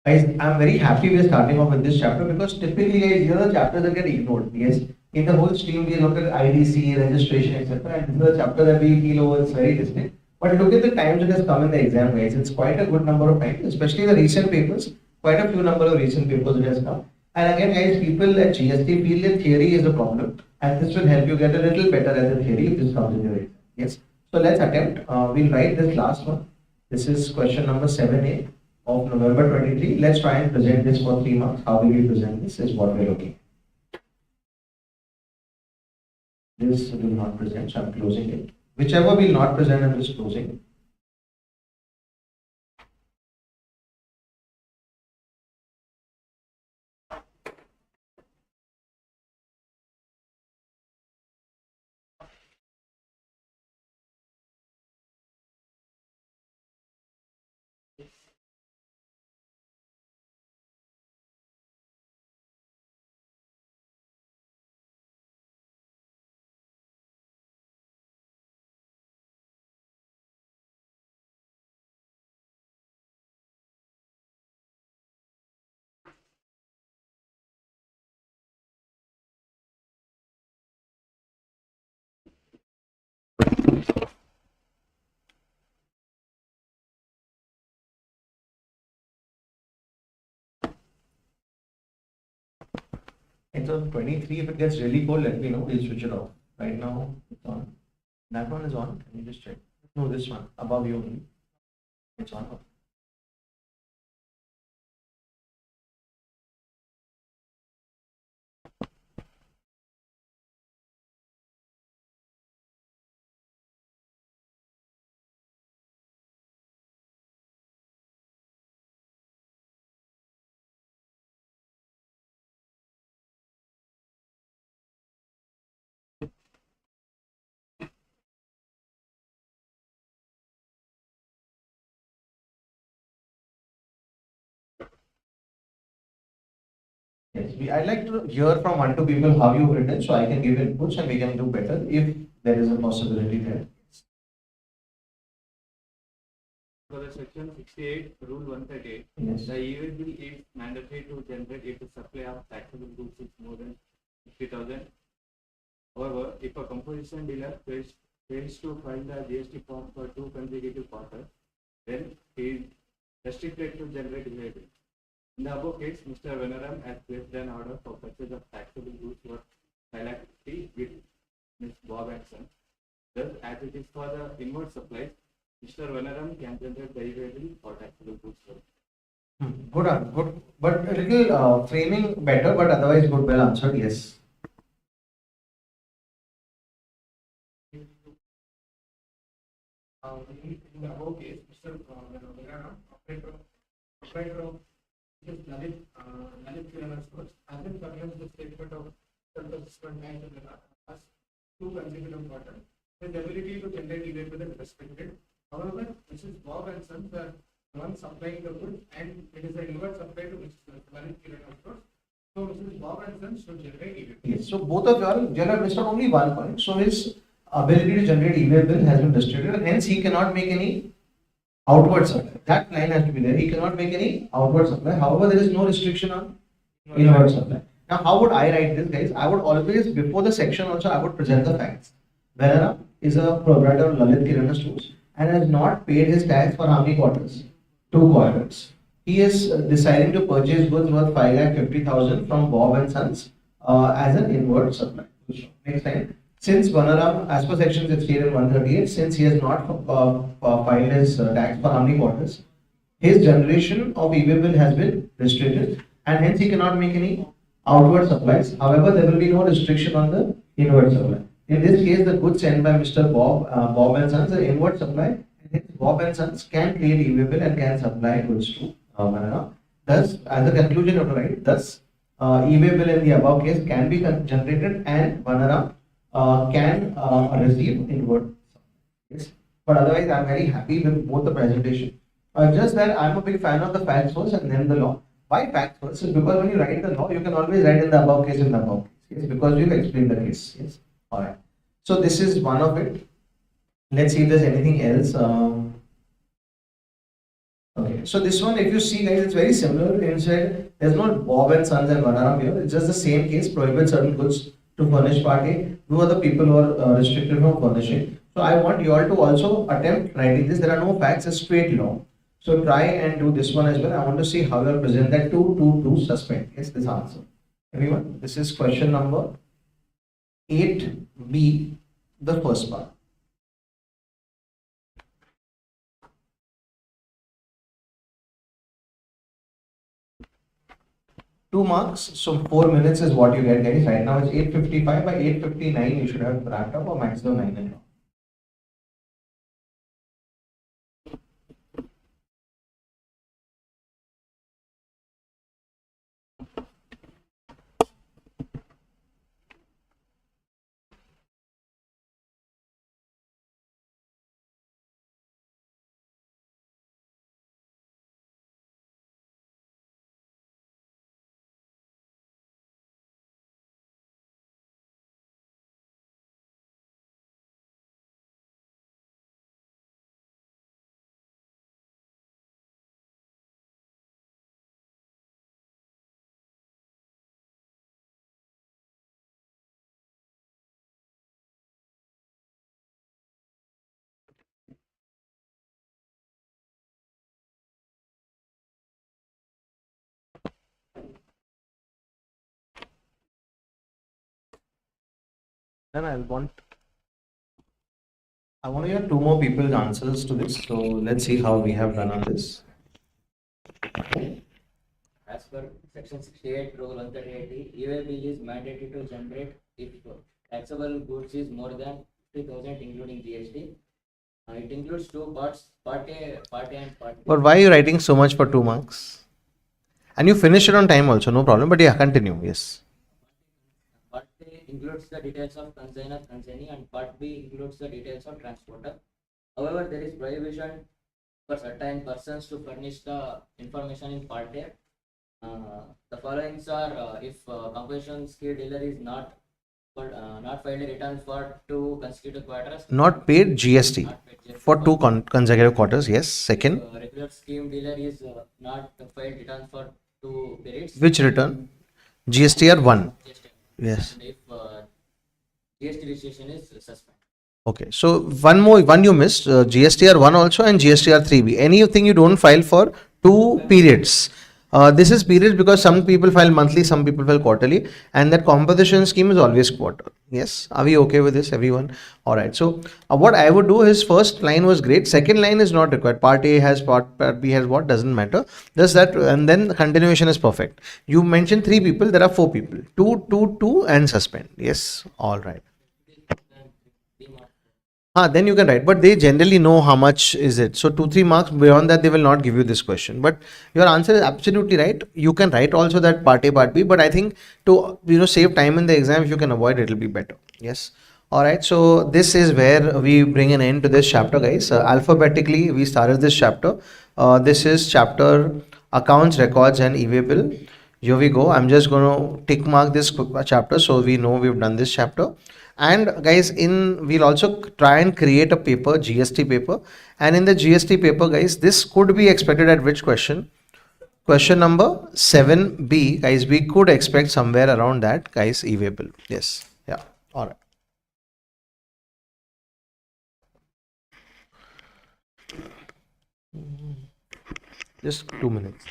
Guys, I'm very happy we're starting off with this chapter because typically, guys, here are the chapters that get ignored. Yes. In the whole stream, we look at IDC, registration, etc. And this is a chapter that we feel it's very distinct. But look at the times it has come in the exam, guys. It's quite a good number of times, especially the recent papers. Quite a few number of recent papers it has come. And again, guys, people at GST feel that theory is a problem, and this will help you get a little better at the theory if this comes in your exam. Yes. So let's attempt. We'll write this last one. This is question number 7A of November 23. Let's try and present this for 3 marks. How will we present this is what we're looking at. This will not present, so I'm closing it. Whichever will not present, I'm just closing. It's on 23. If it gets really cold, let me know. We'll switch it off. Right now, it's on. That one is on. Can you just check? No, this one above you only. It's on. Yes, I'd like to hear from 1 to people how you've written, so I can give inputs and we can do better if there is a possibility there. For the section 68, rule 138, yes. The e-way bill is mandatory to generate if the supply of taxable goods is more than 50,000. However, if a composition dealer fails to file the GST form for 2 consecutive quarters, then he is restricted to generate e-way bill. In the above case, Mr. Veneram has placed an order for purchase of taxable goods worth 5,50,000 with Ms. Bob and Son. Thus, as it is for the inward supplies, Mr. Veneram can generate the e-way bill for taxable goods worth. Good, but a little framing better, but otherwise good, well answered, yes. In the above case, Mr. Veneram, operator of Lalit Kirana stores, has been furnished the statement of self-assessment and in the last 2 consecutive quarters. His ability to generate e-way bill is respected. However, Mrs. Bob and Sons are the one supplying the goods, and it is an inward supply to Mrs. Lalit Kirana stores. So Mrs. Bob and Sons should generate e-way bill. Yes, so both of you all have missed out only one point. So his ability to generate e-way bill has been restricted, and hence he cannot make any outward supply. That line has to be there. He cannot make any outward supply. However, there is no restriction on inward supply. Now, how would I write this, guys? I would always, before the section also, I would present the facts. Veneram is a proprietor of Lalit Kirana stores and has not paid his tax for how many quarters? 2 quarters. He is deciding to purchase goods worth 5,50,000 from Bob and Sons as an inward supply. Next time. Since Veneram, as per section 68 and 138, since he has not filed his tax for how many quarters, his generation of e-way bill has been restricted and hence he cannot make any outward supplies. However, there will be no restriction on the inward supply. In this case, the goods sent by Mr. Bob and Sons are inward supply, and hence Bob and Sons can create e-way bill and can supply goods to Veneram. Thus, as a conclusion of the right, thus e-way bill in the above case can be generated and Veneram can receive inward. Yes. But otherwise, I'm very happy with both the presentation. Just that I'm a big fan of the facts first and then the law. Why facts first? Is because when you write the law, you can always write in the above case in the above case. Yes, because you explain the case. Yes. All right. So this is one of it. Let's see if there's anything else. Okay. So this one, if you see, guys, it's very similar. Inside, there's not Bob and Sons and Veneram here. It's just the same case. Prohibit certain goods to furnish party. Who are the people who are restricted from furnishing? So I want you all to also attempt writing this. There are no facts, it's straight law. So try and do this one as well. I want to see how you will present that to suspend. Yes, this answer. Everyone, this is question number 8B, the first part. 2 marks, so 4 minutes is what you get, guys. Right now it's 8:55. By 8:59 you should have wrapped up, or maximum 9 o'clock. Then I want to hear 2 more people's answers to this. So let's see how we have done on this. As per section 68 rule 138, EVA bill is mandated to generate if taxable goods is more than 50,000 including GST. It includes two parts, part A and part B. But why are you writing so much for 2 marks? And you finish it on time also, no problem. But yeah, continue. Yes. Part A includes the details of consignor, consignee, and part B includes the details of transporter. However, there is prohibition for certain persons to furnish the information in part A. The following are if composition skill dealer is not filed a return for 2 consecutive quarters. Not paid GST Not paid GST for 2 consecutive quarters. Yes. Second, regular scheme dealer is not filed return for 2 periods. which return? GSTR 1. GST. Yes. And if GST registration is suspended. Okay, so one you missed, GSTR 1 also and GSTR 3B. Anything you don't file for 2 periods. This is periods because some people file monthly, some people file quarterly, and that composition scheme is always quarter. Yes, are we okay with this, everyone? All right. So what I would do is first line was great. Second line is not required. Part A has part B has what, doesn't matter. Just that, and then the continuation is perfect. You mentioned 3 people. There are 4 people. 2, and suspend. Yes. All right. Then you can write, but they generally know how much is it. So 2-3 marks beyond that, they will not give you this question. But your answer is absolutely right. You can write also that part A, part B. But I think to save time in the exam, if you can avoid, it will be better. Yes. All right. So this is where we bring an end to this chapter, guys. Alphabetically, we started this chapter. This is chapter accounts, records, and e-way bill. Here we go. I'm just going to tick mark this chapter so we know we've done this chapter. And guys, we'll also try and create a paper, GST paper. And in the GST paper, guys, this could be expected at which question? Question number 7B, guys. We could expect somewhere around that, guys, e-way bill. Yes. Yeah. All right. Just 2 minutes.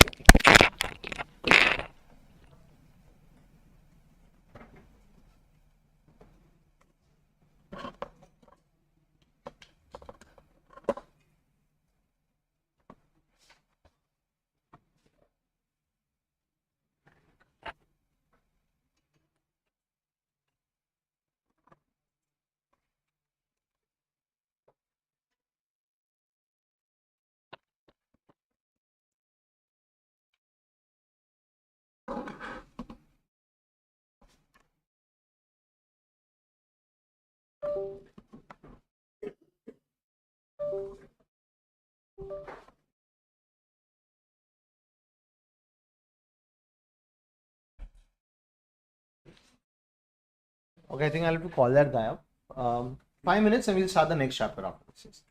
Okay, I think I'll have to call that guy up. 5 minutes and we'll start the next chapter after this.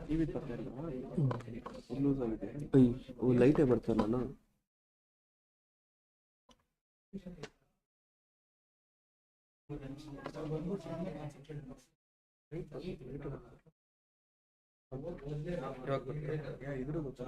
TV ಬರ್ತಾ ಇಲ್ಲ loose ಆಗಿದೆ ಅಯ್ಯೋ ಲೈಟೇ ಬರ್ತಾ ಇಲ್ಲ ಇದ್ರ ಗೊತ್ತಾ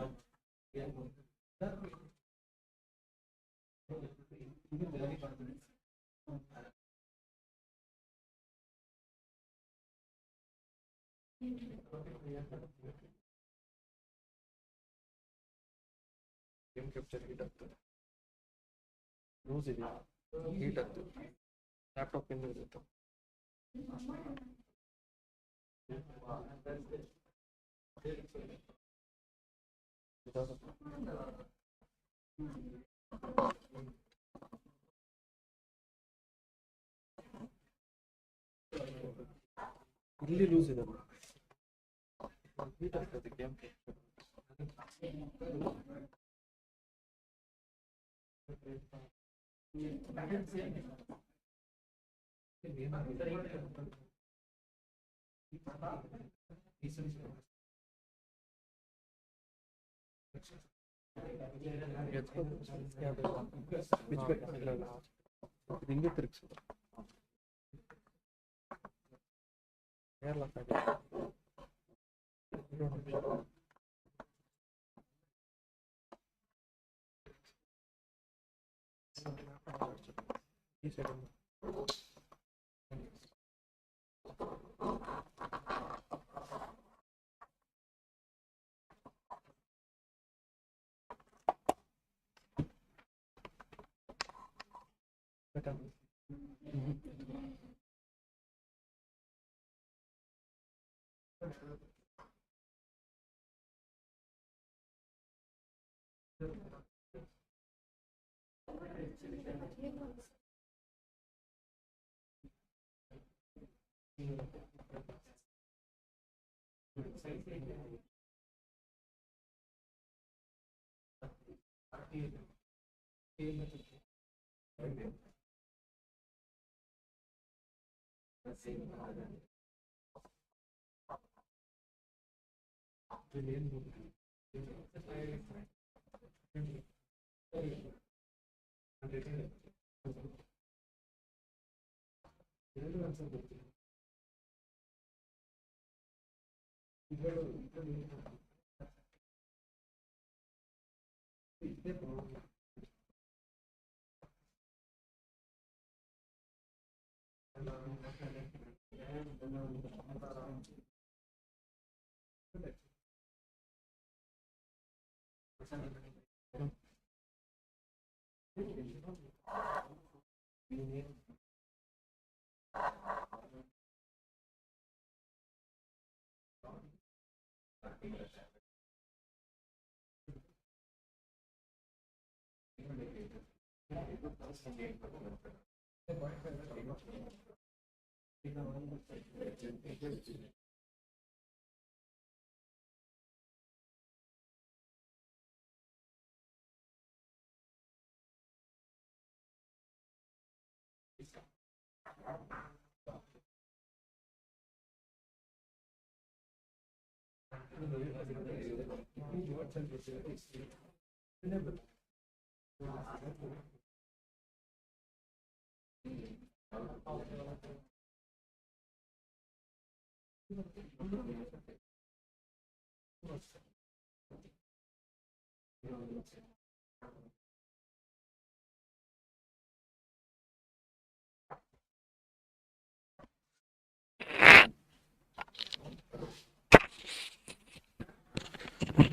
game capture heat ಆಗ್ತದೆ loose ಇದೆಯಾ ಹೀಟ್ ಆಗ್ತದೆ ಲ್ಯಾಪ್ಟಾಪ್ ಇಂದ ಇರುತ್ತೆ ಇಲ್ಲಿ ಲೂಸ್ ಇದೆ ಹೀಟ್ ಆಗ್ತದೆ ಗೇಮ್ ಹಿಂಗೆ ತಿರುಗಿಸೋದು ಈ side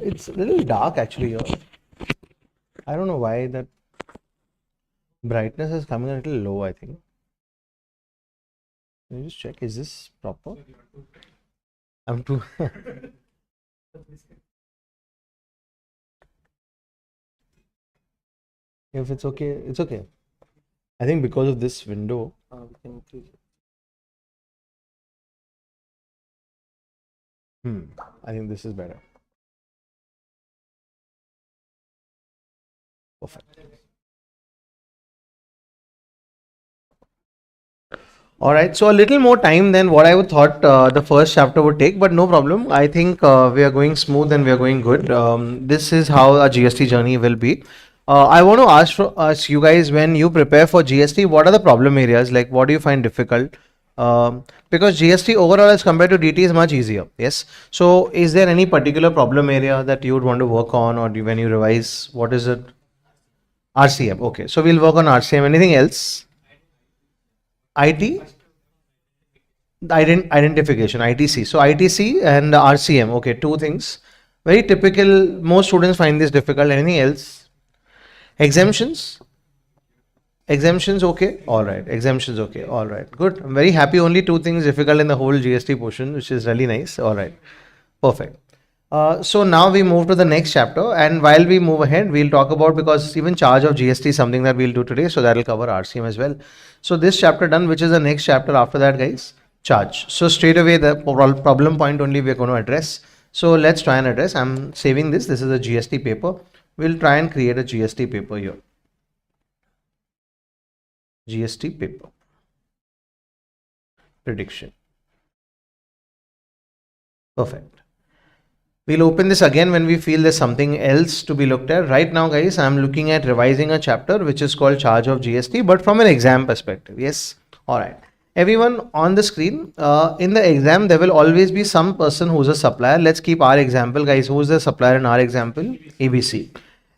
It's a little dark actually here. I don't know why that brightness is coming a little low, I think. Can you just check, is this proper? I'm too. If it's okay, it's okay. I think because of this window, We can increase it. I think this is better. Perfect. All right, so a little more time than what I would thought the first chapter would take, but no problem. I think we are going smooth and we are going good. This is how our GST journey will be. I want to ask you guys, when you prepare for GST, what are the problem areas? Like, what do you find difficult? Because GST overall as compared to DT is much easier. Yes. So, is there any particular problem area that you would want to work on, or when you revise, what is it? RCM. Okay. So, we'll work on RCM. Anything else? IT? Identification, ITC. So ITC and RCM. Okay, two things. Very typical. Most students find this difficult. Anything else? Exemptions? Exemptions okay? All right. Exemptions okay. All right. Good. I'm very happy. Only two things difficult in the whole GST portion, which is really nice. All right. Perfect. So now we move to the next chapter, and while we move ahead, we'll talk about, because even charge of GST is something that we'll do today, so that will cover RCM as well. So this chapter done, which is the next chapter after that, guys? Charge. So straight away the problem point only we're going to address. So let's try and address. I'm saving this. This is a GST paper. We'll try and create a GST paper here. GST paper. Prediction. Perfect. We'll open this again when we feel there's something else to be looked at. Right now, guys, I'm looking at revising a chapter which is called Charge of GST, but from an exam perspective. Yes. All right. Everyone on the screen, in the exam, there will always be some person who's a supplier. Let's keep our example, guys. Who's the supplier in our example? ABC.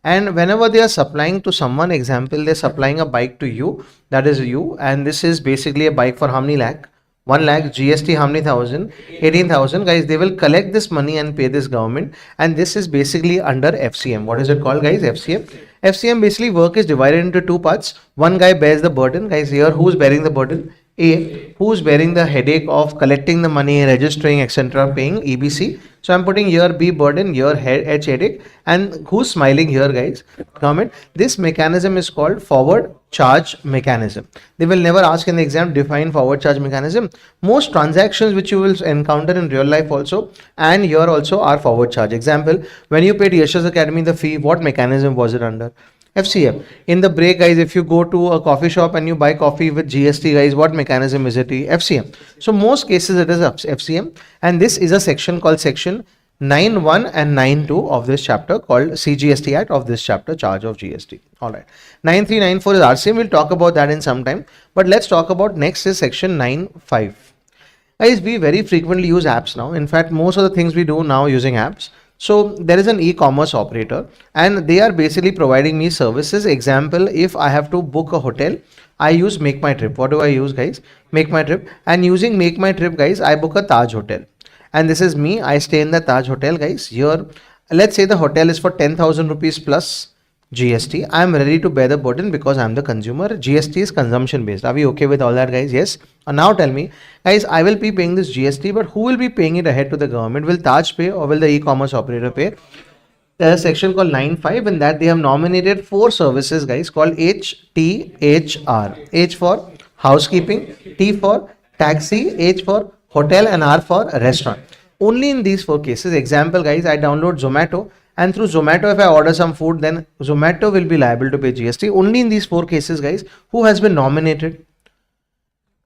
And whenever they are supplying to someone, example, they're supplying a bike to you, that is you. And this is basically a bike for how many lakh? 1 lakh, GST how many thousand? 18,000. Guys, they will collect this money and pay this government. And this is basically under FCM. What is it called, guys? FCM. FCM basically work is divided into two parts. One guy bears the burden. Guys, here who's bearing the burden? A. Who's bearing the headache of collecting the money, registering, etc., paying? EBC. So I'm putting here B burden, here H headache, and who's smiling here, guys? Comment. This mechanism is called forward charge mechanism. They will never ask in the exam, define forward charge mechanism. Most transactions which you will encounter in real life also and here also are forward charge. Example, when you paid Yeshas Academy the fee, what mechanism was it under? FCM. In the break, guys, if you go to a coffee shop and you buy coffee with GST, guys, what mechanism is it? FCM. So most cases it is FCM, and this is a section called section 9.1 and 9.2 of this chapter called CGST Act of this chapter, charge of GST. All right. 9.3, 9.4 is RCM. We'll talk about that in some time. But let's talk about next is section 9.5. Guys, we very frequently use apps now. In fact, most of the things we do now using apps. So there is an e-commerce operator and they are basically providing me services. Example, if I have to book a hotel, I use Make My Trip. What do I use, guys? Make My Trip. And using Make My Trip, guys, I book a Taj hotel. And this is me. I stay in the Taj hotel, guys. Here, let's say the hotel is for 10,000 rupees plus GST. I am ready to bear the burden because I am the consumer. GST is consumption based. Are we okay with all that, guys? Yes. And now tell me, guys, I will be paying this GST, but who will be paying it ahead to the government? Will Taj pay or will the e-commerce operator pay? There's a section called 9.5 in that they have nominated 4 services, guys, called HTHR. H for housekeeping, T for taxi, H for hotel, and R for restaurant. Only in these 4 cases, example, guys, I download Zomato. And through Zomato, if I order some food, then Zomato will be liable to pay GST. Only in these 4 cases, guys, who has been nominated?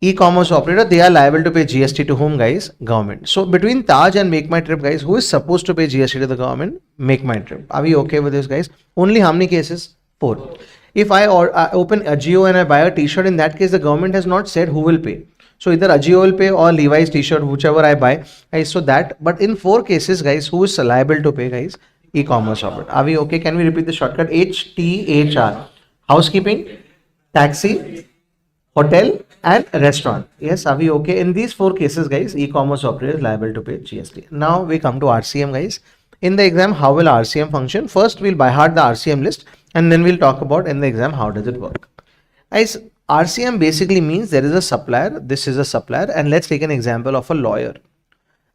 E-commerce operator, they are liable to pay GST to whom, guys? Government. So between Taj and Make My Trip, guys, who is supposed to pay GST to the government? Make My Trip. Are we okay with this, guys? Only how many cases? 4. If I open Ajio and I buy a t-shirt, in that case, the government has not said who will pay. So either Ajio will pay or Levi's t-shirt, whichever I buy. Guys, so that, but in 4 cases, guys, who is liable to pay, guys? E-commerce operator. Are we okay? Can we repeat the shortcut? HTHR. Housekeeping, taxi, hotel, and restaurant. Yes, are we okay? In these 4 cases, guys, e-commerce operator is liable to pay GST. Now we come to RCM, guys. In the exam, how will RCM function? First, we'll by heart the RCM list, and then we'll talk about in the exam how does it work. Guys, RCM basically means there is a supplier. This is a supplier, and let's take an example of a lawyer.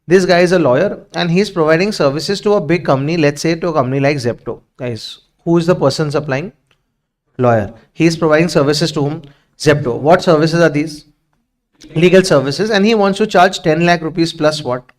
This guy is a lawyer and he's providing services to a big company, let's say to a company like Zepto. Guys, who is the person supplying? Lawyer. He is providing services to whom? Zepto. What services are these? Legal services, and he wants to charge 10 lakh rupees plus what?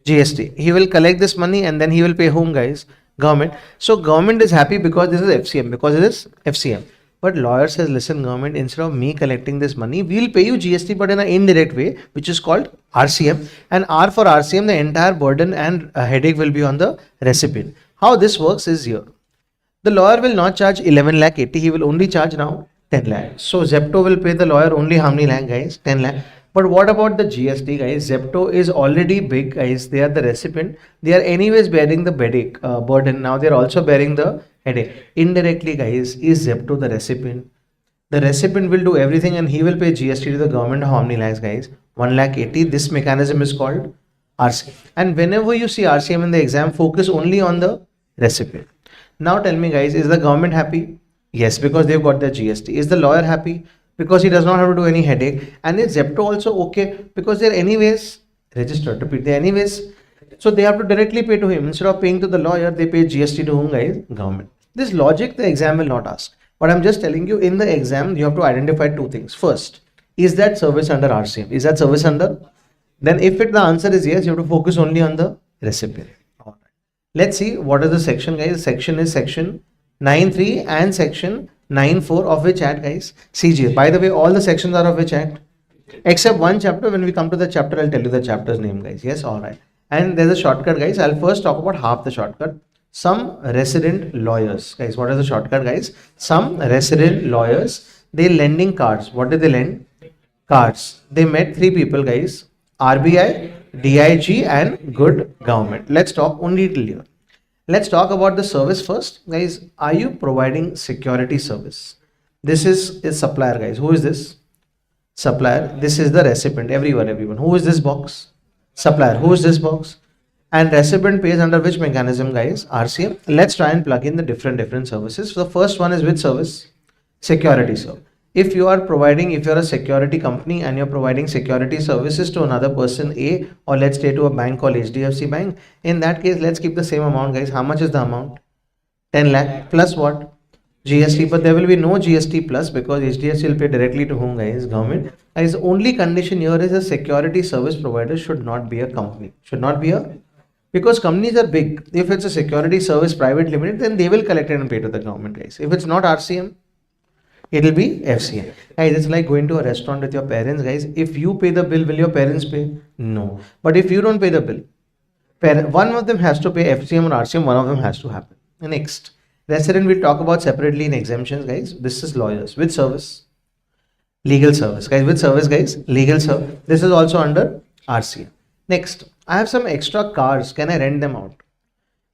GST. He will collect this money and then he will pay whom, guys? Government. So government is happy because this is FCM, because it is FCM. But lawyer says, listen, government, instead of me collecting this money, we'll pay you GST, but in an indirect way, which is called RCM. And R for RCM, the entire burden and headache will be on the recipient. How this works is here. The lawyer will not charge 11 lakh 80, he will only charge now 10 lakh. So Zepto will pay the lawyer only how many lakh, guys? 10 lakh. But what about the GST, guys? Zepto is already big, guys. They are the recipient. They are anyways bearing the burden. Now they are also bearing the headache. Indirectly, guys, is Zepto the recipient? The recipient will do everything and he will pay GST to the government. How many lakhs, guys? 1 lakh 80. This mechanism is called RCM. And whenever you see RCM in the exam, focus only on the recipient. Now tell me, guys, is the government happy? Yes, because they've got their GST. Is the lawyer happy? Because he does not have to do any headache. And is Zepto also okay? Because they're anyways registered to pay. They're anyways, so they have to directly pay to him. Instead of paying to the lawyer, they pay GST to whom, guys? Government. This logic the exam will not ask. But I'm just telling you, in the exam, you have to identify 2 things. First, is that service under RCM? Is that service under? Then if the answer is yes, you have to focus only on the recipient. All right. Let's see what is the section, guys. Section is section 9.3 and section 9.4 of which act, guys? CGS. By the way, all the sections are of which act? Except one chapter. When we come to the chapter, I'll tell you the chapter's name, guys. Yes, all right. And there's a shortcut, guys. I'll first talk about half the shortcut. Some resident lawyers, guys. What is the shortcut, guys? Some resident lawyers, they lending cards. What did they lend? Cards. They met 3 people, guys. RBI, DIG, and good government. Let's talk only till here. Let's talk about the service first, guys. Are you providing security service? This is supplier, guys. Who is this? Supplier. This is the recipient. Everyone. Who is this box? Supplier. Who is this box? And recipient pays under which mechanism, guys? RCM. Let's try and plug in the different services. So the first one is which service? Security service. If you are a security company and you're providing security services to another person A, or let's say to a bank called HDFC Bank, in that case, let's keep the same amount, guys. How much is the amount? 10 lakh plus what? GST, but there will be no GST plus because HDFC will pay directly to whom, guys? Government. The only condition here is a security service provider should not be a company. Should not be a Because companies are big. If it's a security service private limited, then they will collect it and pay to the government, guys. If it's not RCM, it will be FCM. Guys, it's like going to a restaurant with your parents, guys. If you pay the bill, will your parents pay? No. But if you don't pay the bill, one of them has to pay FCM or RCM, one of them has to happen. Next, resident we'll talk about separately in exemptions, guys. This is lawyers with service, legal service, guys. With service, guys, legal service. This is also under RCM. Next, I have some extra cars. Can I rent them out?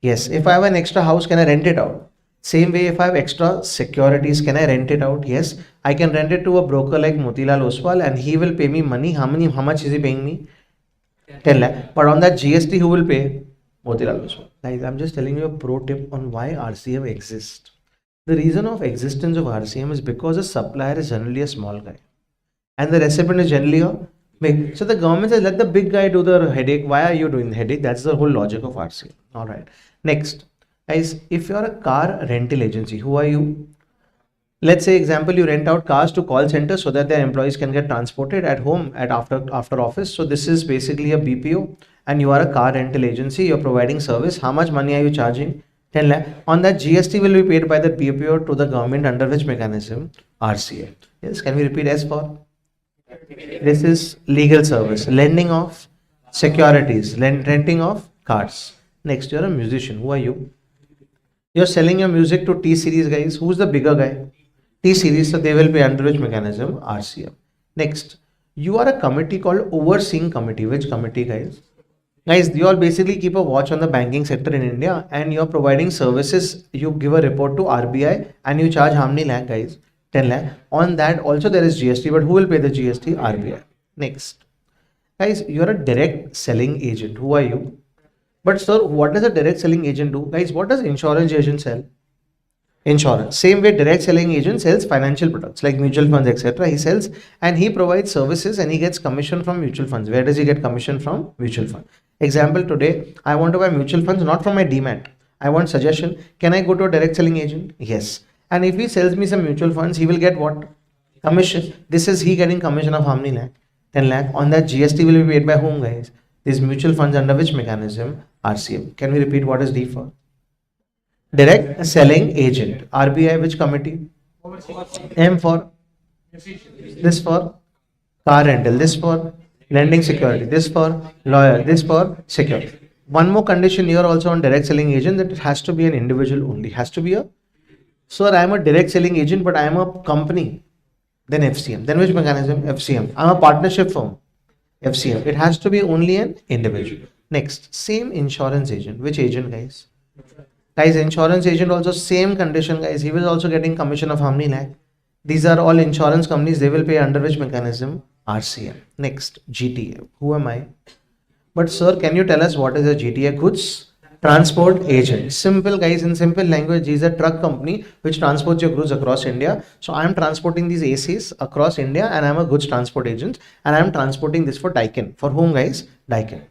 Yes. If I have an extra house, can I rent it out? Same way, if I have extra securities, can I rent it out? Yes, I can rent it to a broker like Motilal Oswal and he will pay me money. How much is he paying me? 10 lakh. But on that GST, who will pay? Motilal Oswal. Guys, I'm just telling you a pro tip on why RCM exists. The reason of existence of RCM is because a supplier is generally a small guy and the recipient is generally a big. So the government says, let the big guy do the headache. Why are you doing the headache? That's the whole logic of RCM. All right. Next. Guys, if you're a car rental agency, who are you? Let's say example, you rent out cars to call centers so that their employees can get transported at home at after office. So this is basically a BPO and you are a car rental agency. You're providing service. How much money are you charging? 10 lakh. On that GST will be paid by the BPO to the government under which mechanism? RCA. Yes, can we repeat as for? This is legal service, lending of securities, renting of cars. Next, you're a musician. Who are you? You're selling your music to T series, guys. Who's the bigger guy? T series, so they will pay under which mechanism? RCM. Next, you are a committee called overseeing committee. Which committee, guys? Guys, you all basically keep a watch on the banking sector in India and you're providing services. You give a report to RBI and you charge how many lakh, guys? 10 lakh. On that also there is GST, but who will pay the GST? RBI. Next, guys, you're a direct selling agent. Who are you? But sir, what does a direct selling agent do? Guys, what does insurance agent sell? Insurance. Same way direct selling agent sells financial products like mutual funds, etc. He sells and he provides services and he gets commission from mutual funds. Where does he get commission from? Mutual fund. Example, today I want to buy mutual funds not from my demat. I want suggestion. Can I go to a direct selling agent? Yes. And if he sells me some mutual funds, he will get what? Commission. This is he getting commission of how many lakh? 10 lakh. On that GST will be paid by whom, guys? These mutual funds under which mechanism? RCM. Can we repeat what is D for? Direct selling agent. RBI which committee? M for? This for car rental. This for lending security. This for lawyer. This for security. One more condition here also on direct selling agent, that it has to be an individual only. Has to be a, sir, I am a direct selling agent but I am a company. Then FCM. Then which mechanism? FCM. I am a partnership firm. FCM. It has to be only an individual. Next, same insurance agent. Which agent, guys? Guys, insurance agent also same condition, guys. He was also getting commission of how many lakh? These are all insurance companies. They will pay under which mechanism? RCM. Next, GTA. Who am I? But sir, can you tell us what is a GTA? Goods transport agent. Simple, guys. In simple language, he is a truck company which transports your goods across India. So I am transporting these ACs across India and I am a goods transport agent and I am transporting this for Daikin. For whom, guys? Daikin.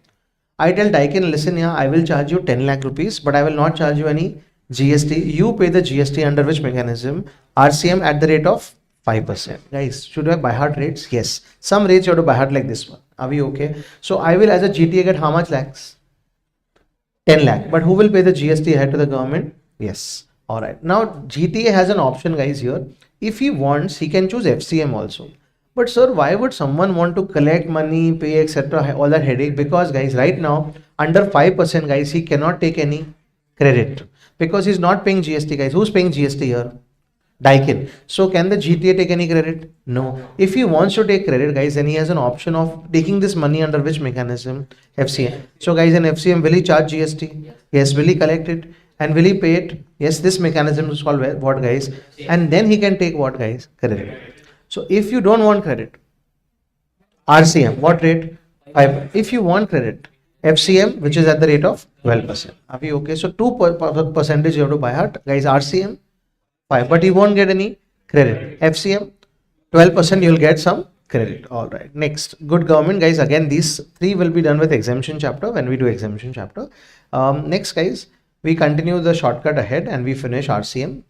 I tell Daikin, listen here, I will charge you 10 lakh rupees, but I will not charge you any GST. You pay the GST under which mechanism? RCM at the rate of 5%. Guys, should I by heart rates? Yes. Some rates you have to by heart like this one. Are we okay? So I will as a GTA get how much lakhs? 10 lakh. But who will pay the GST ahead to the government? Yes. All right. Now GTA has an option, guys, here. If he wants, he can choose FCM also. But sir, why would someone want to collect money, pay, etc., all that headache? Because guys, right now, under 5%, guys, he cannot take any credit because he's not paying GST, guys. Who's paying GST here? Daikin. So can the GTA take any credit? No. If he wants to take credit, guys, then he has an option of taking this money under which mechanism? FCM. So guys, in FCM, will he charge GST? Yes. Will he collect it? And will he pay it? Yes. This mechanism is called what, guys? And then he can take what, guys? Credit. So if you don't want credit, RCM, what rate? 5. If you want credit, FCM, which is at the rate of 12%. Are we okay? So 2% you have to buy heart, guys. RCM 5, but you won't get any credit. FCM 12% you'll get some credit. All right. Next, good government, guys. Again, these 3 will be done with exemption chapter when we do exemption chapter. Next, guys, we continue the shortcut ahead and we finish RCM.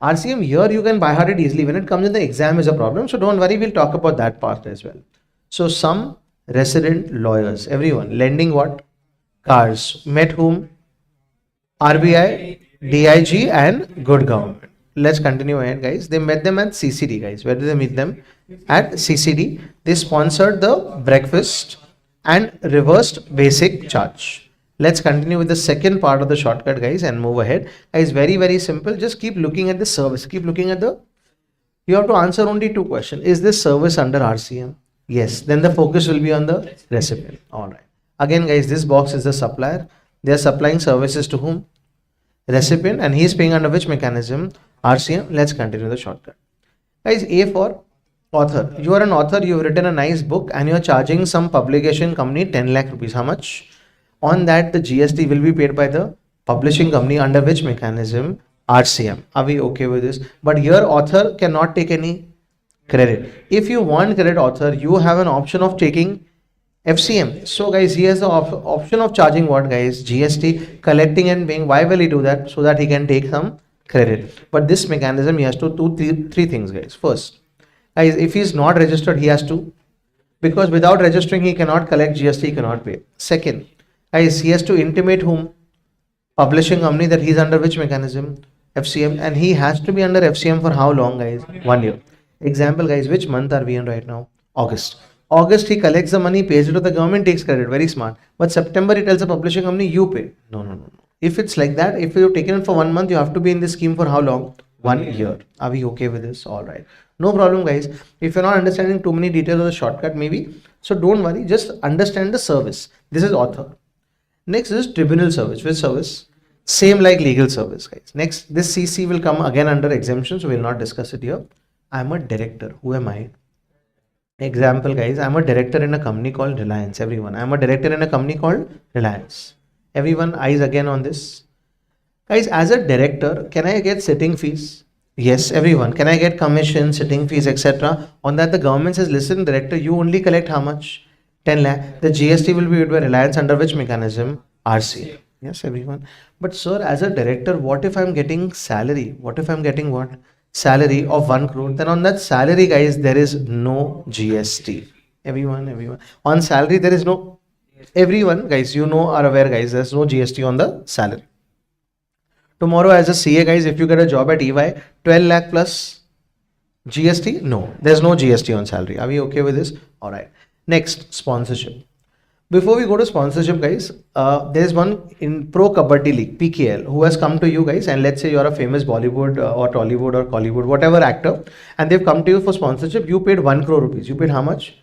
RCM here you can by heart it easily. When it comes in the exam is a problem. So don't worry, we'll talk about that part as well. So some resident lawyers, everyone lending what? cars. Met whom? RBI, DIG and good government. Let's continue ahead, guys. They met them at CCD, guys. Where did they meet them? At CCD. They sponsored the breakfast and reversed basic charge. Let's continue with the second part of the shortcut, guys, and move ahead. Guys, very, very simple. Just keep looking at the service. Keep looking at the... You have to answer only two questions. Is this service under RCM? Yes. Then the focus will be on the recipient. All right. Again, guys, this box is the supplier. They are supplying services to whom? Recipient, and he is paying under which mechanism? RCM. Let's continue the shortcut. Guys, A for author. You are an author, you have written a nice book and you are charging some publication company 10 lakh rupees. How much? On that, the GST will be paid by the publishing company under which mechanism? RCM. Are we okay with this? But here author cannot take any credit. If you want credit author, you have an option of taking FCM. So guys, he has the option of charging what, guys? GST, collecting and paying. Why will he do that? So that he can take some credit. But this mechanism, he has to do three things, guys. First, guys, if he is not registered, he has to, because without registering, he cannot collect GST, he cannot pay. Second, guys, he has to intimate whom? Publishing company, that he is under which mechanism? FCM. And he has to be under FCM for how long, guys? 1 year. Example, guys, which month are we in right now? August. August, he collects the money, pays it to the government, takes credit. Very smart. But September, he tells the publishing company, you pay. No. If it's like that, if you've taken it for 1 month, you have to be in this scheme for how long? 1 year. Are we okay with this? All right. No problem, guys. If you're not understanding too many details of the shortcut, maybe, so don't worry. Just understand the service. This is author. Next is tribunal service. Which service? Same like legal service, guys. Next, this CC will come again under exemption, so we'll not discuss it here. I'm a director. Who am I? Example, guys, I'm a director in a company called Reliance. Everyone, I'm a director in a company called Reliance. Everyone, eyes again on this. Guys, as a director, can I get sitting fees? Yes, everyone. Can I get commission, sitting fees, etc.? On that, the government says, listen, director, you only collect how much? 10 lakh. The GST will be paid by Reliance under which mechanism? RC. Yes, everyone. But sir, as a director, what if I'm getting salary? What if I'm getting what? Salary of 1 crore. Then on that salary, guys, there is no GST. Everyone. On salary, there is no... Everyone, guys, you know, are aware, guys, there's no GST on the salary. Tomorrow as a CA, guys, if you get a job at EY, 12 lakh plus GST? No, there's no GST on salary. Are we okay with this? All right. Next, sponsorship. Before we go to sponsorship, guys, there's one in Pro Kabaddi League, PKL, who has come to you guys, and let's say you're a famous Bollywood or Tollywood or Collywood, whatever actor, and they've come to you for sponsorship. You paid 1 crore rupees. You paid how much?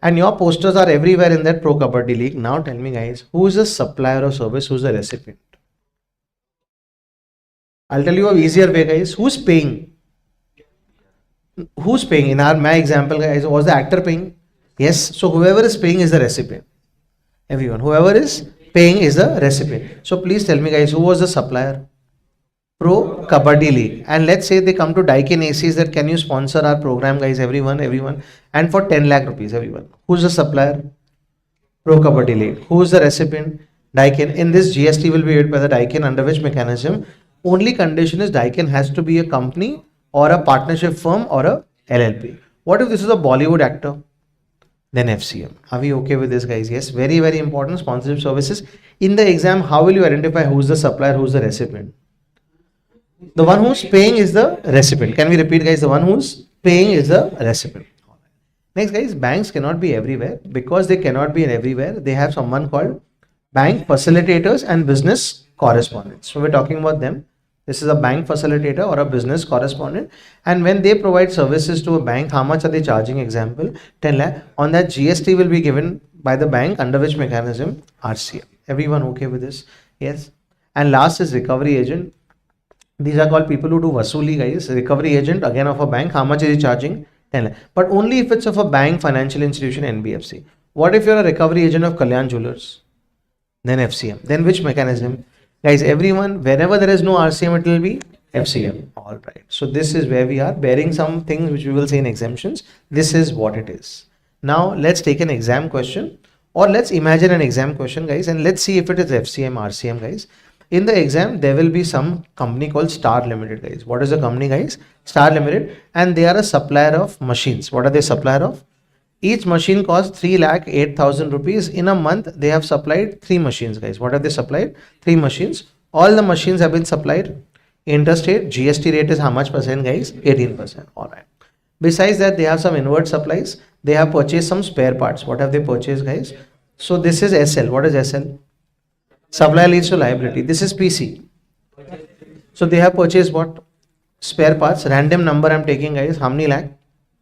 And your posters are everywhere in that Pro Kabaddi League. Now tell me, guys, who is the supplier of service? Who's the recipient? I'll tell you an easier way, guys. Who's paying? Who's paying? In my example, guys, was the actor paying? Yes. So whoever is paying is the recipient. Everyone. Whoever is paying is the recipient. So please tell me, guys, who was the supplier? Pro Kabaddi League. And let's say they come to Daikin ACs that can you sponsor our program, guys? Everyone. And for 10 lakh rupees, everyone. Who's the supplier? Pro Kabaddi League. Who's the recipient? Daikin. In this, GST will be paid by the Daikin under which mechanism? Only condition is Daikin has to be a company or a partnership firm or a LLP. What if this is a Bollywood actor? Then FCM. Are we okay with this, guys? Yes, very, very important. Sponsorship services. In the exam, how will you identify who's the supplier, who's the recipient? The one who's paying is the recipient. Can we repeat, guys? The one who's paying is the recipient. Next, guys, banks cannot be everywhere. Because they cannot be everywhere, they have someone called bank facilitators and business correspondents. So we're talking about them. This is a bank facilitator or a business correspondent. And when they provide services to a bank, how much are they charging? Example, 10 lakh. On that, GST will be given by the bank under which mechanism? RCM. Everyone okay with this? Yes. And last is recovery agent. These are called people who do vasuli, guys. Recovery agent, again of a bank. How much is he charging? 10 lakh. But only if it's of a bank, financial institution, NBFC. What if you're a recovery agent of Kalyan Jewelers? Then FCM. Then which mechanism? Guys, everyone, whenever there is no RCM, it will be FCM. All right. So this is where we are bearing some things which we will say in exemptions. This is what it is. Now let's take an exam question, or let's imagine an exam question, guys, and let's see if it is FCM, RCM, guys. In the exam, there will be some company called Star Limited, guys. What is the company, guys? Star Limited, and they are a supplier of machines. What are they supplier of? Each machine costs 3,08,000 rupees. In a month, they have supplied 3 machines, guys. What have they supplied? 3 machines. All the machines have been supplied. Interstate GST rate is how much percent, guys? 18%. All right. Besides that, they have some inward supplies. They have purchased some spare parts. What have they purchased, guys? So this is SL. What is SL? Supply leads to liability. This is PC. So they have purchased what? Spare parts. Random number I'm taking, guys. How many lakh?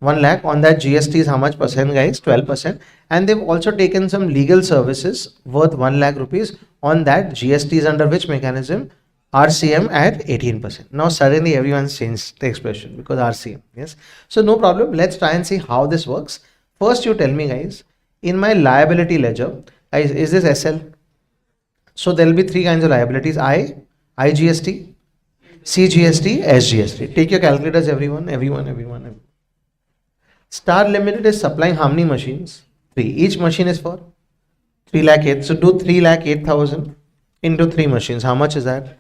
1 lakh. On that GST is how much percent, guys? 12%. And they've also taken some legal services worth 1 lakh rupees. On that GST is under which mechanism? RCM at 18%. Now suddenly everyone's changed the expression because RCM. Yes. So no problem. Let's try and see how this works. First you tell me, guys, in my liability ledger, guys, is this SL? So there will be 3 kinds of liabilities: IGST, CGST, SGST. Take your calculators, everyone. Star Limited is supplying how many machines? 3. Each machine is for 3 lakh 8. So do 3 lakh 8,000 into 3 machines. How much is that?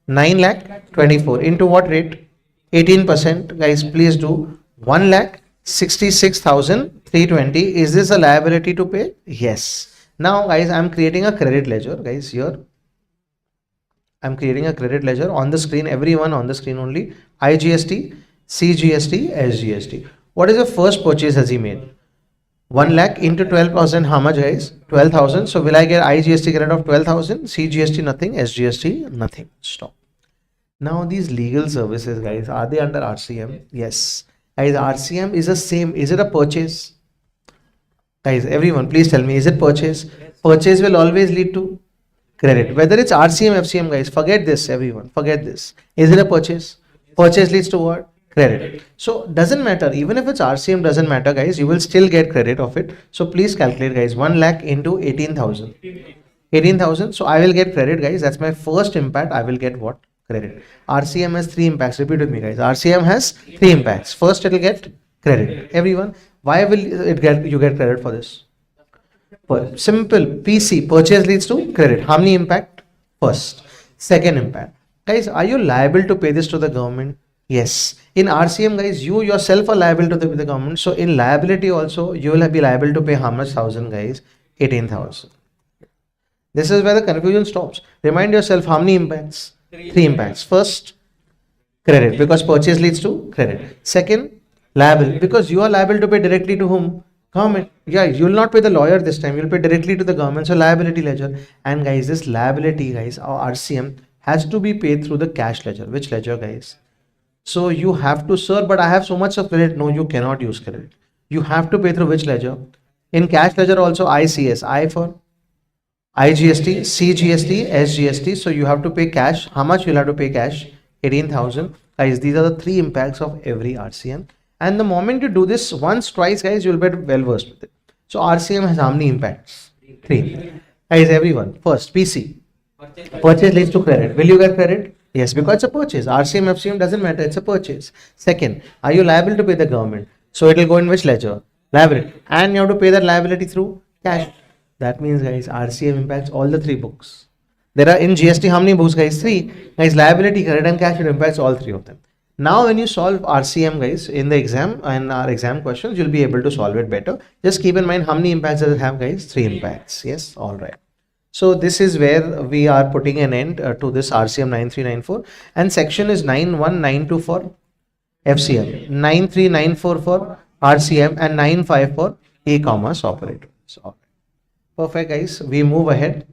9 lakh 24. Into what rate? 18%. Guys, please do 1 lakh 66,320. Is this a liability to pay? Yes. Now, guys, I'm creating a credit ledger. Guys, here I'm creating a credit ledger on the screen. Everyone on the screen only. IGST, CGST, SGST. What is the first purchase has he made? 1 lakh into 12,000. How much, guys? 12,000. So will I get IGST credit of 12,000? CGST nothing. SGST nothing. Stop. Now these legal services, guys, are they under RCM? Yes. Guys, RCM is the same. Is it a purchase? Guys, everyone, please tell me, is it purchase? Purchase will always lead to credit. Whether it's RCM, FCM, guys, forget this, everyone. Forget this. Is it a purchase? Purchase leads to what? Credit. So doesn't matter. Even if it's RCM, doesn't matter, guys. You will still get credit of it. So please calculate, guys. 1 lakh into 18,000. 18,000. So I will get credit, guys. That's my first impact. I will get what? Credit. RCM has 3 impacts. Repeat with me, guys. RCM has 3 impacts. First, it will get credit. Everyone, why will it get you get credit for this? Simple. PC. Purchase leads to credit. How many impact? First. Second impact. Guys, are you liable to pay this to the government? Yes. In RCM, guys, you yourself are liable to the government. So in liability also, you will be liable to pay how much thousand, guys? 18,000. This is where the confusion stops. Remind yourself how many impacts? 3 impacts. First, credit, because purchase leads to credit. Second, liable, because you are liable to pay directly to whom? Government. Yeah, you will not pay the lawyer this time. You will pay directly to the government. So liability ledger. And guys, this liability, guys, or RCM has to be paid through the cash ledger. Which ledger, guys? So you have to, sir, but I have so much of credit. No, you cannot use credit. You have to pay through which ledger? In cash ledger also, ICS. I for IGST, CGST, SGST. So you have to pay cash. How much you'll have to pay cash? 18,000. Guys, these are the 3 impacts of every RCM. And the moment you do this once, twice, guys, you'll get well versed with it. So RCM has how many impacts? 3. Guys, everyone. First, PC. Purchase leads to credit. Will you get credit? Yes, because it's a purchase. RCM, FCM doesn't matter. It's a purchase. Second, are you liable to pay the government? So it will go in which ledger? Liability. And you have to pay that liability through cash. That means, guys, RCM impacts all the 3 books. There are in GST how many books, guys? 3. Guys, liability, credit and cash, it impacts all 3 of them. Now when you solve RCM, guys, in the exam and our exam questions, you'll be able to solve it better. Just keep in mind how many impacts does it have, guys? 3 impacts. Yes, all right. So this is where we are putting an end to this RCM 9394, and section is 9192 for FCM, 9394 for RCM, and 95 for e-commerce operator. So, perfect, guys. We move ahead.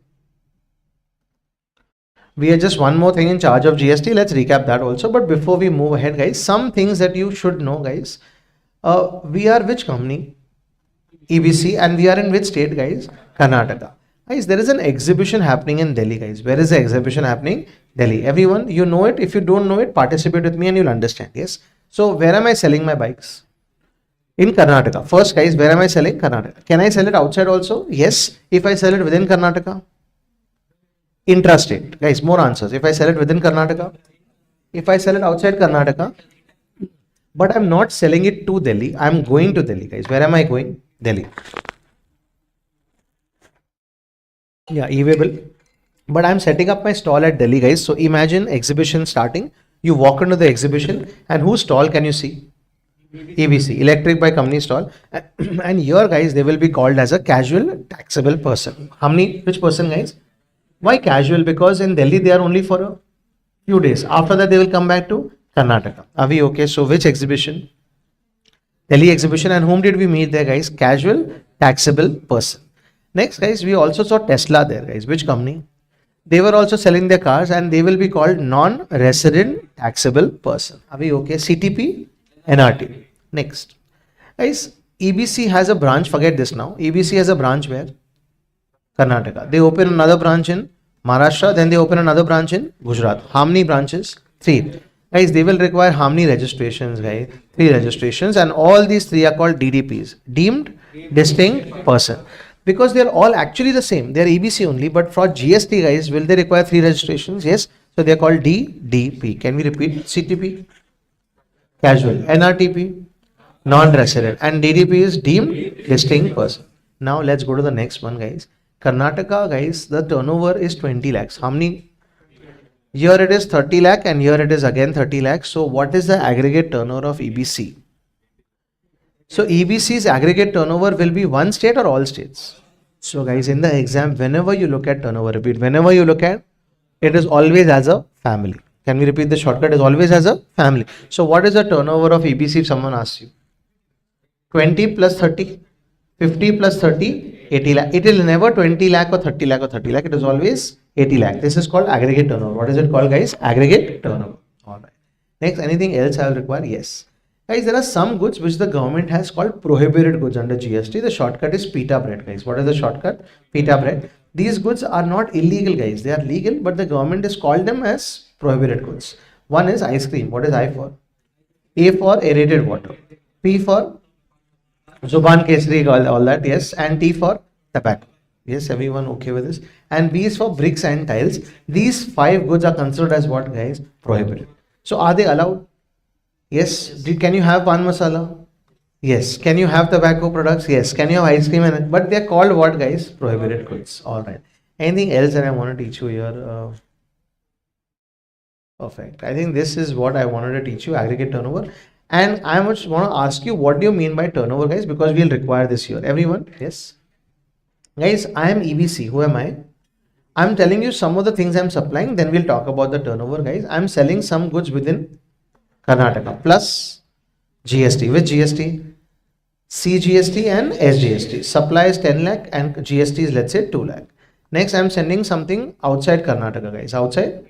We are just one more thing in charge of GST. Let's recap that also. But before we move ahead, guys, some things that you should know, guys. We are which company? EBC, and we are in which state, guys? Karnataka. Guys, there is an exhibition happening in Delhi, guys. Where is the exhibition happening? Delhi. Everyone, you know it. If you don't know it, participate with me and you'll understand. Yes. So where am I selling my bikes? In Karnataka. First, guys, where am I selling? Karnataka. Can I sell it outside also? Yes. If I sell it within Karnataka? Intrastate. Guys, more answers. If I sell it within Karnataka? If I sell it outside Karnataka? But I'm not selling it to Delhi. I'm going to Delhi, guys. Where am I going? Delhi. Yeah, e-waybill. But I'm setting up my stall at Delhi, guys. So imagine exhibition starting. You walk into the exhibition and whose stall can you see? EBC, electric by company stall. And here guys, they will be called as a casual taxable person. How many, which person guys? Why casual? Because in Delhi they are only for a few days. After that they will come back to Karnataka. Are we okay? So which exhibition? Delhi exhibition. And whom did we meet there guys? Casual taxable person. Next guys, we also saw Tesla there guys. Which company? They were also selling their cars and they will be called non-resident taxable person. Are we okay? CTP, NRT. Next. Guys, EBC has a branch, forget this now. EBC has a branch where? Karnataka. They open another branch in Maharashtra, then they open another branch in Gujarat. How many branches? 3. Guys, they will require how many registrations, guys? 3 registrations, and all these 3 are called DDPs, deemed distinct person. Because they are all actually the same. They are EBC only, but for GST, guys, will they require 3 registrations? Yes. So they are called DDP. Can we repeat? CTP, casual, NRTP, non-resident, and DDP is deemed distinct person. Now let's go to the next one, guys. Karnataka, guys, the turnover is 20 lakhs. How many? Here it is 30 lakh and here it is again 30 lakhs. So what is the aggregate turnover of EBC? So EBC's aggregate turnover will be one state or all states. So guys, in the exam, whenever you look at turnover, repeat, whenever you look at, it is always as a family. Can we repeat the shortcut? Is always as a family. So what is the turnover of EBC if someone asks you? 20 plus 30, 50 plus 30, 80 lakh. It will never 20 lakh or 30 lakh or 30 lakh. It is always 80 lakh. This is called aggregate turnover. What is it called guys? Aggregate turnover. Alright. Next, anything else I will require? Yes. Guys, there are some goods which the government has called prohibited goods under GST. The shortcut is pita bread, guys. What is the shortcut? Pita bread. These goods are not illegal, guys. They are legal, but the government has called them as prohibited goods. One is ice cream. What is I for? A for aerated water. P for Zuban Kesri, all that, yes. And T for tobacco. Yes, everyone okay with this? And B is for bricks and tiles. These 5 goods are considered as what, guys? Prohibited. So are they allowed? Yes. Can you have pan masala? Yes. Can you have tobacco products? Yes. Can you have ice cream? But they are called what, guys? Prohibited goods. Alright. Anything else that I want to teach you here? Perfect. I think this is what I wanted to teach you, aggregate turnover. And I just want to ask you, what do you mean by turnover, guys? Because we'll require this here. Everyone? Yes. Guys, I am EBC. Who am I? I'm telling you some of the things I'm supplying. Then we'll talk about the turnover, guys. I'm selling some goods within Karnataka plus GST. With GST? CGST and SGST. Supply is 10 lakh and GST is, let's say, 2 lakh. Next, I'm sending something outside Karnataka, guys. Outside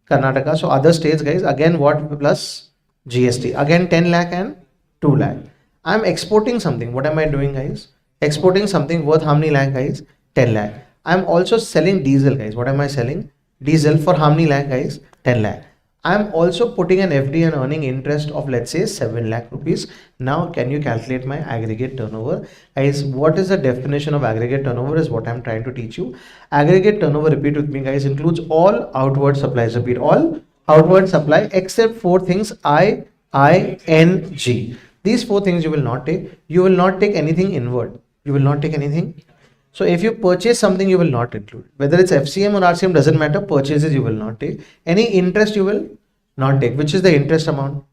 Karnataka. So other states, guys, again what plus GST? Again 10 lakh and 2 lakh. I'm exporting something. What am I doing, guys? Exporting something worth how many lakh, guys? 10 lakh. I'm also selling diesel, guys. What am I selling? Diesel for how many lakh, guys? 10 lakh. I'm also putting an FD and earning interest of, let's say, 7 lakh rupees. Now, can you calculate my aggregate turnover? Guys, what is the definition of aggregate turnover is what I'm trying to teach you. Aggregate turnover, repeat with me, guys, includes all outward supplies. Repeat, all outward supply except 4 things, I, N, G. These 4 things you will not take. You will not take anything inward. You will not take anything. So if you purchase something, you will not include. Whether it's FCM or RCM, doesn't matter. Purchases you will not take. Any interest you will not take. Which is the interest amount?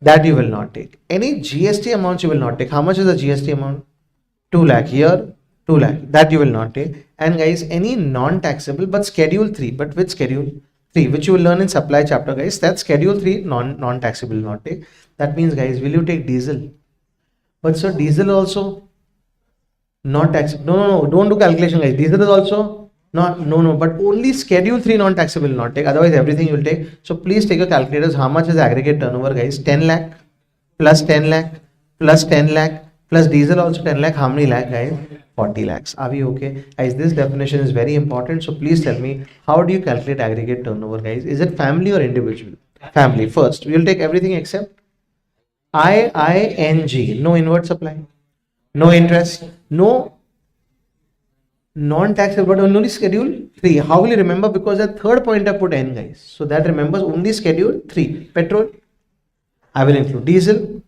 That you will not take. Any GST amounts you will not take. How much is the GST amount? 2 lakh. Here, 2 lakh. That you will not take. And guys, any non-taxable, but schedule 3. But which schedule 3? Which you will learn in supply chapter, guys. That schedule 3 non-taxable will not take. That means, guys, will you take diesel? But sir, diesel also not taxable. No, don't do calculation, guys. Diesel is also not, but only schedule 3 non-taxable will not take. Otherwise, everything you will take. So please take your calculators. How much is the aggregate turnover, guys? 10 lakh plus 10 lakh plus 10 lakh plus diesel also 10 lakh. How many lakh, guys? 40 lakhs. Are we okay? Guys, this definition is very important. So please tell me, how do you calculate aggregate turnover, guys? Is it family or individual? Family. First, we will take everything except ING. No inward supply. No interest, no non-taxable, but only schedule 3. How will you remember? Because the third point I put N, guys. So that remembers only schedule 3. Petrol, I will include diesel.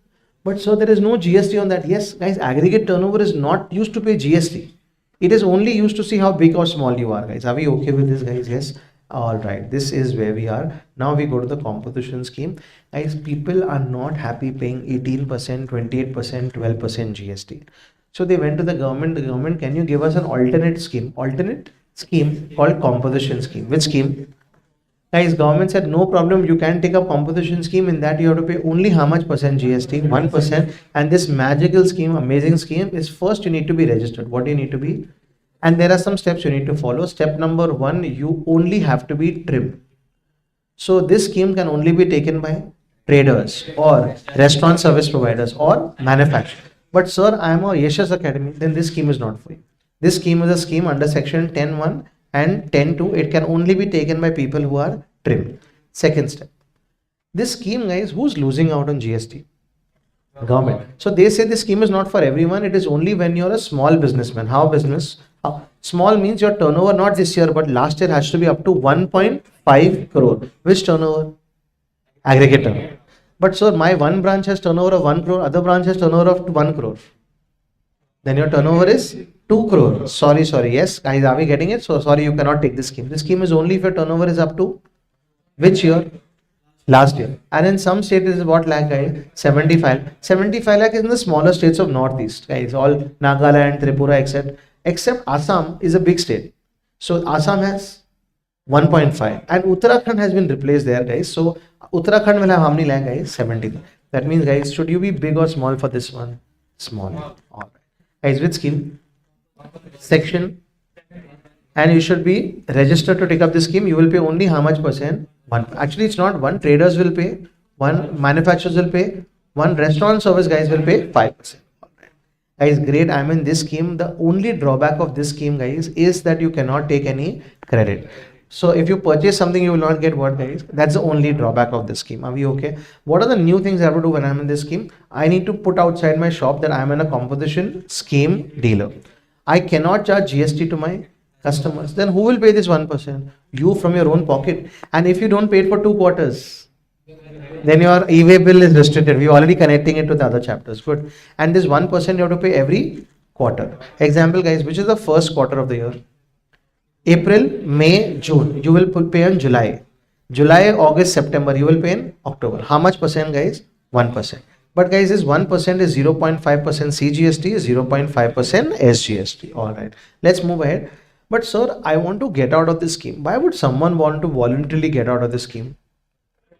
But so there is no GST on that. Yes, guys, aggregate turnover is not used to pay GST. It is only used to see how big or small you are, guys. Are we okay with this, guys? Yes. All right, this is where we are. Now we go to the composition scheme. Guys, people are not happy paying 18%, 28%, 12% GST. So they went to the government. The government, can you give us an alternate scheme? Alternate scheme called composition scheme. Which scheme? Guys, government said no problem. You can take a composition scheme. In that you have to pay only how much percent GST? 1%. And this magical scheme, amazing scheme, is first you need to be registered. What do you need to be? And there are some steps you need to follow. Step number 1, you only have to be trim. So this scheme can only be taken by traders or restaurant service providers or manufacturers. But sir, I am a Yeshas Academy, then this scheme is not for you. This scheme is a scheme under section 10.1 and 10.2. It can only be taken by people who are trim. Second step. This scheme, guys, who's losing out on GST? Government. So they say this scheme is not for everyone. It is only when you're a small businessman. How business? Small means your turnover not this year but last year has to be up to 1.5 crore. Which turnover? Aggregate turnover. But sir, my one branch has turnover of 1 crore, other branch has turnover of 1 crore. Then your turnover is 2 crore. Sorry. Yes, guys, are we getting it? So sorry, you cannot take this scheme. This scheme is only if your turnover is up to which year? Last year. And in some states it is what lakh, guys? 75. 75 lakh is in the smaller states of Northeast, guys. All Nagaland, Tripura, etc. Except Assam is a big state. So Assam has 1.5 and Uttarakhand has been replaced there, guys. So Uttarakhand will have how many lakh, guys? 70. That means, guys, should you be big or small for this one? Small. All right. Guys, which scheme? Section. And you should be registered to take up this scheme. You will pay only how much percent? 1. Actually, it's not 1. Traders will pay 1. Manufacturers will pay 1. Restaurant service guys will pay 5%. Guys, great. I'm in this scheme. The only drawback of this scheme, guys, is that you cannot take any credit. So if you purchase something, you will not get what, guys? That's the only drawback of this scheme. Are we okay? What are the new things I have to do when I'm in this scheme? I need to put outside my shop that I'm in a composition scheme dealer. I cannot charge GST to my customers. Then who will pay this 1%? You from your own pocket. And if you don't pay it for 2 quarters, then your e-way bill is restricted. We're already connecting it to the other chapters. Good. And this 1% you have to pay every quarter. Example, guys, which is the first quarter of the year? April, May, June. You will pay in July. July, August, September. You will pay in October. How much percent, guys? 1%. But guys, this 1% is 0.5% CGST, 0.5% SGST. All right. Let's move ahead. But sir, I want to get out of this scheme. Why would someone want to voluntarily get out of this scheme?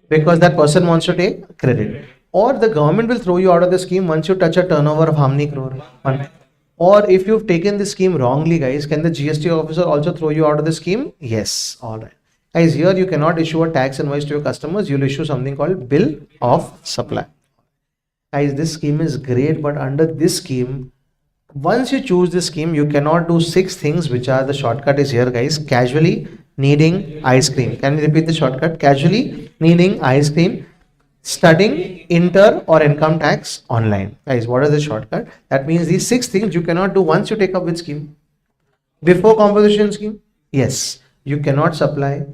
Because that person wants to take credit. Or the government will throw you out of the scheme once you touch a turnover of how many crore? 1. Or if you've taken the scheme wrongly, guys, can the GST officer also throw you out of the scheme? Yes. All right. Guys, here you cannot issue a tax invoice to your customers. You'll issue something called bill of supply. Guys, this scheme is great, but under this scheme, once you choose this scheme, you cannot do 6 things, which are the shortcut is here, guys. Casually needing ice cream. Can we repeat the shortcut? Casually needing ice cream, studying inter or income tax online. Guys, what is the shortcut? That means these 6 things you cannot do once you take up which scheme? Before composition scheme? Yes, you cannot supply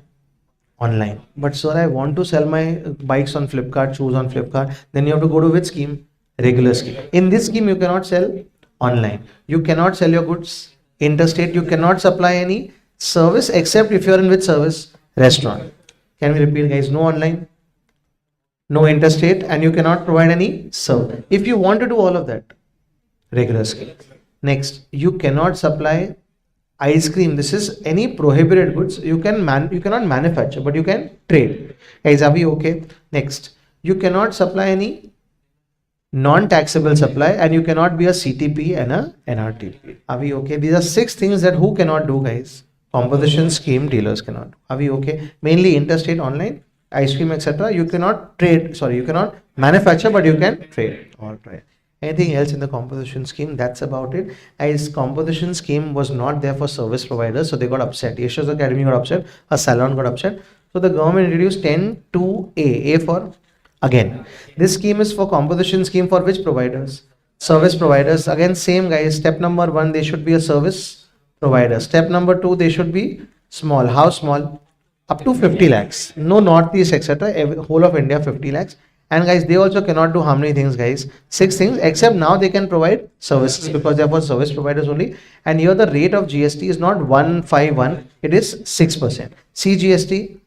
online. But sir, I want to sell my bikes on Flipkart, shoes on Flipkart. Then you have to go to which scheme? Regular scheme. In this scheme, you cannot sell online. You cannot sell your goods interstate. You cannot supply any service except if you're in which service? Restaurant. Can we repeat, guys? No online, no interstate, and you cannot provide any service. If you want to do all of that, regular scheme. Next, you cannot supply ice cream. This is any prohibited goods. You cannot manufacture, but you can trade. Guys, are we okay? Next, you cannot supply any non-taxable supply, and you cannot be a CTP and a NRTP. Are we okay? These are 6 things that who cannot do, guys? Composition scheme dealers cannot do. Are we okay? Mainly interstate, online, ice cream, etc. You cannot trade. Sorry, you cannot manufacture, but you can trade. All right. Anything else in the composition scheme? That's about it. As composition scheme was not there for service providers, so they got upset. Yeshas Academy got upset. A salon got upset. So the government introduced 10(2)(a). A for again. This scheme is for composition scheme for which providers? Service providers. Again, same, guys. Step number 1, they should be a service provider. Step number 2, they should be small. How small? Up to 50 lakhs. No Northeast, etc. Whole of India, 50 lakhs. And guys, they also cannot do how many things, guys? 6 things, except now they can provide services because they are for service providers only. And here the rate of GST is not 151, it is 6%. CGST,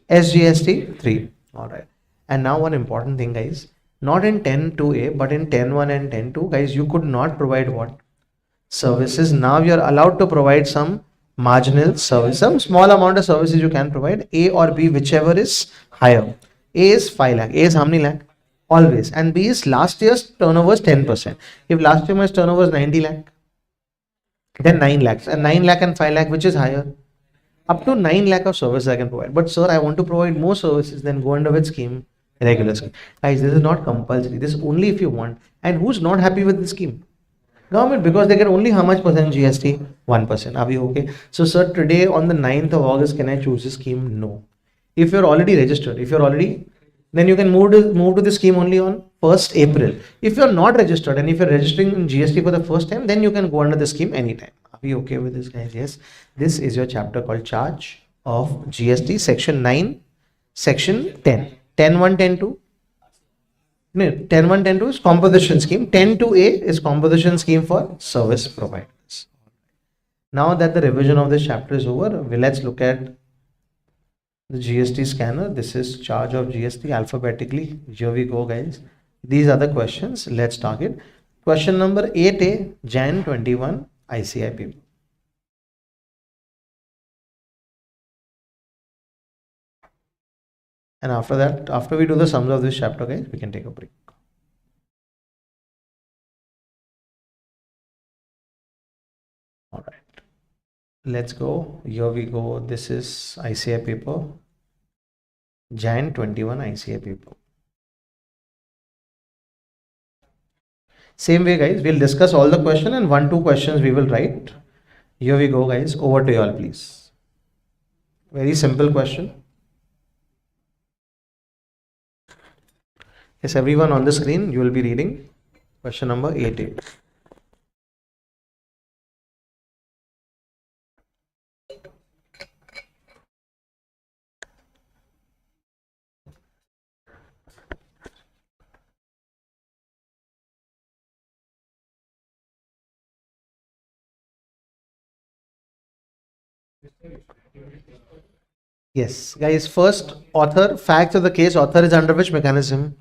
SGST 3. All right. And now one important thing, guys. Not in 10.2a, but in 10.1 and 10.2, guys, you could not provide what? Services. Now you're allowed to provide some marginal service, some small amount of services you can provide, A or B, whichever is higher. A is 5 lakh. A is how many lakh? Always. And B is last year's turnover is 10%. If last year's turnover is 90 lakh, then 9 lakhs. And 9 lakh and 5 lakh, which is higher? Up to 9 lakh of services I can provide. But sir, I want to provide more services, then go under which scheme? Regular scheme. Guys, this is not compulsory. This is only if you want. And who's not happy with the scheme? Government, because they get only how much percent GST? 1%. Are we okay? So sir, today on the 9th of August, can I choose a scheme? No. If you're already registered, then you can move to the scheme only on 1st April. If you're not registered and if you're registering in GST for the first time, then you can go under the scheme anytime. Are we okay with this, guys? Yes. This is your chapter called Charge of GST, section 9, section 10. 10.1, 10.2. No, 10.1, 10.2 is composition scheme. 10.2a is composition scheme for service providers. Now that the revision of this chapter is over, let's look at the GST scanner. This is charge of GST alphabetically. Here we go, guys. These are the questions. Let's target. Question number 8A, Jan 21, ICI paper. And after that, after we do the sums of this chapter, guys, we can take a break. All right. Let's go. Here we go. This is ICI paper. Jan 21 ICI paper. Same way, guys, we'll discuss all the question and 1-2 questions we will write. Here we go, guys. Over to you all, please. Very simple question. Yes, everyone on the screen, you will be reading question number 8A. Yes, guys, first author, facts of the case, author is under which mechanism?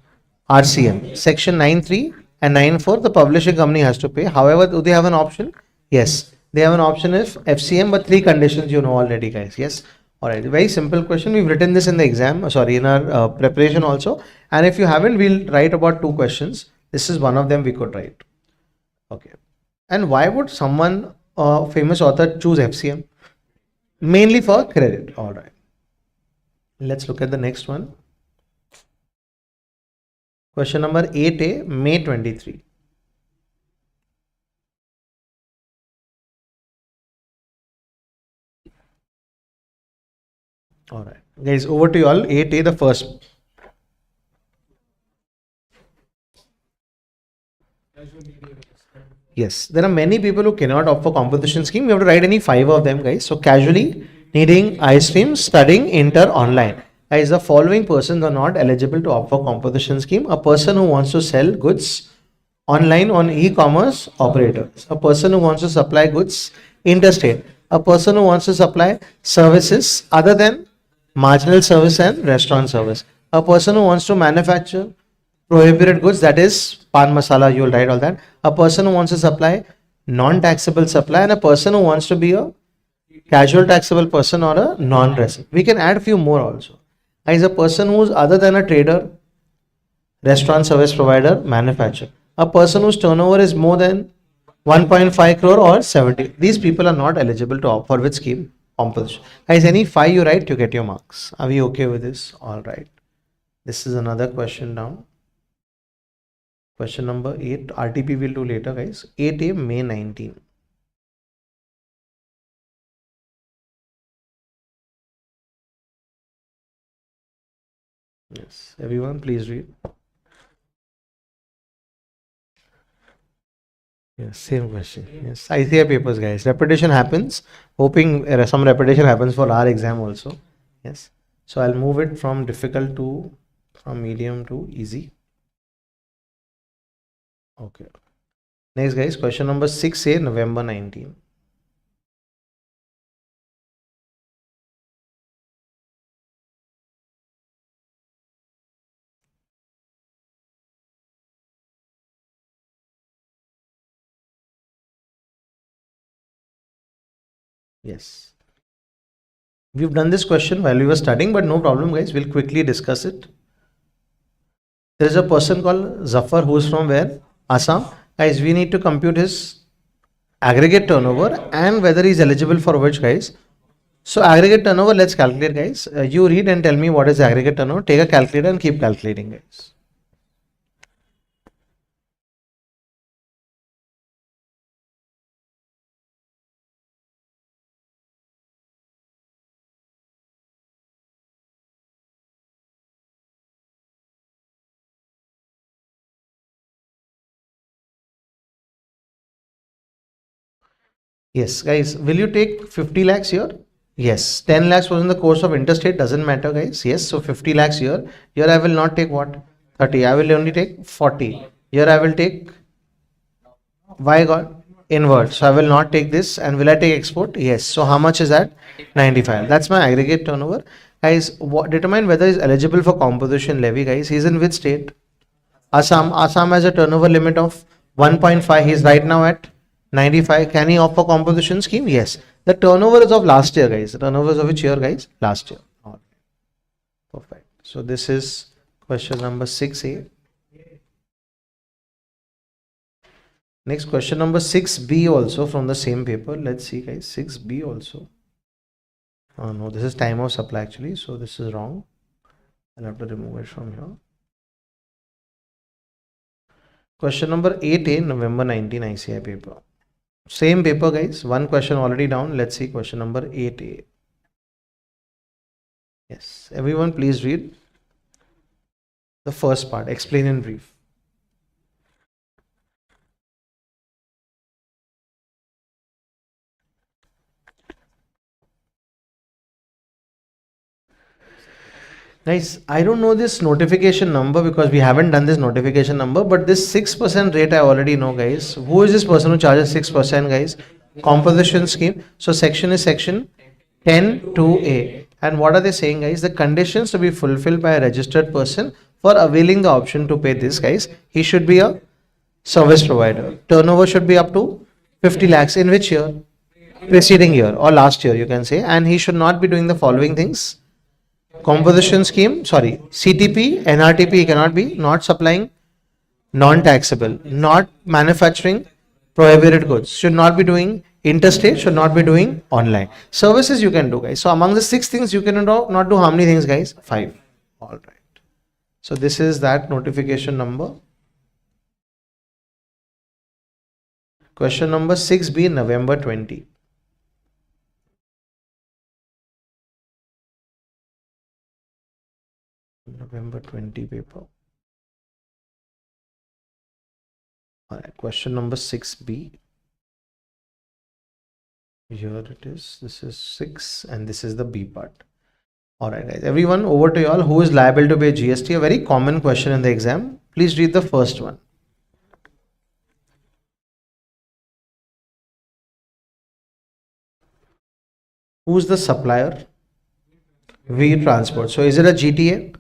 RCM, section 9.3 and 9.4, the publishing company has to pay. However, do they have an option? Yes, they have an option if FCM, but 3 conditions you know already, guys. Yes. All right, very simple question. We've written this in the exam, in our preparation also. And if you haven't, we'll write about 2 questions. This is one of them we could write. Okay. And why would someone, famous author, choose FCM? Mainly for credit. All right. Let's look at the next one. Question number 8A, May 23. All right, guys, over to you all. 8A, the first. Yes, there are many people who cannot opt for composition scheme. You have to write any 5 of them, guys. So casually needing ice cream, studying, inter, online. Guys, the following persons are not eligible to opt for composition scheme. A person who wants to sell goods online on e-commerce operators. A person who wants to supply goods interstate. A person who wants to supply services other than marginal service and restaurant service. A person who wants to manufacture prohibited goods, that is pan masala, you will write all that. A person who wants to supply non-taxable supply, and a person who wants to be a casual taxable person or a non-resident. We can add a few more also. As a person who's other than a trader, restaurant service provider, manufacturer. A person whose turnover is more than 1.5 crore or 70. These people are not eligible to opt for which scheme? Composition. Guys, any 5 you write, you get your marks. Are we okay with this? All right. This is another question now. Question number 8. RTP we'll do later, guys. 8A, May 19. Yes, everyone, please read. Yes, same question. Yes, ICI papers, guys. Repetition happens. Hoping some repetition happens for our exam also. Yes. So I'll move it from difficult to, from medium to easy. Okay. Next, guys, question number 6A, November 19. Yes. We've done this question while we were studying, but no problem, guys. We'll quickly discuss it. There is a person called Zafar who is from where? Assam. Guys, we need to compute his aggregate turnover and whether he is eligible for which, guys. So aggregate turnover, let's calculate, guys. You read and tell me what is aggregate turnover. Take a calculator and keep calculating, guys. Yes, guys, will you take 50 lakhs here? Yes, 10 lakhs was in the course of interstate, doesn't matter, guys. Yes, so 50 lakhs here. Here I will not take what? 30. I will only take 40. Here I will take, why God? Inward. So I will not take this. And will I take export? Yes. So how much is that? 95. That's my aggregate turnover. Guys, determine whether he is eligible for composition levy, guys. He is in which state? Assam. Assam has a turnover limit of 1.5. He is right now at 95. Can he opt for composition scheme? Yes. The turnover is of last year, guys. The turnover is of which year, guys? Last year. All right. Perfect. So this is question number 6A. Next question number 6B also from the same paper. Let's see, guys. 6B also. Oh no, this is time of supply actually. So this is wrong. I'll have to remove it from here. Question number 8A, November 19 ICI paper. Same paper, guys. One question already down. Let's see question number 8A. Yes. Everyone please read the first part. Explain in brief. Guys, I don't know this notification number because we haven't done this notification number, but this 6% rate I already know, guys. Who is this person who charges 6%, guys? Composition scheme. So section is section 10(2)(a). And what are they saying, guys? The conditions to be fulfilled by a registered person for availing the option to pay this, guys. He should be a service provider. Turnover should be up to 50 lakhs. In which year? Preceding year or last year, you can say. And he should not be doing the following things. Composition scheme, sorry, CTP, NRTP cannot be, not supplying non-taxable, not manufacturing prohibited goods, should not be doing interstate, should not be doing online. Services you can do, guys. So among the 6 things you can not do how many things, guys? 5. All right. So this is that notification number. Question number 6B, November 20. November 20 paper. Alright, question number 6B. Here it is. This is 6 and this is the B part. Alright, guys. Everyone, over to you all. Who is liable to pay GST? A very common question in the exam. Please read the first one. Who is the supplier? V Transport. So is it a GTA?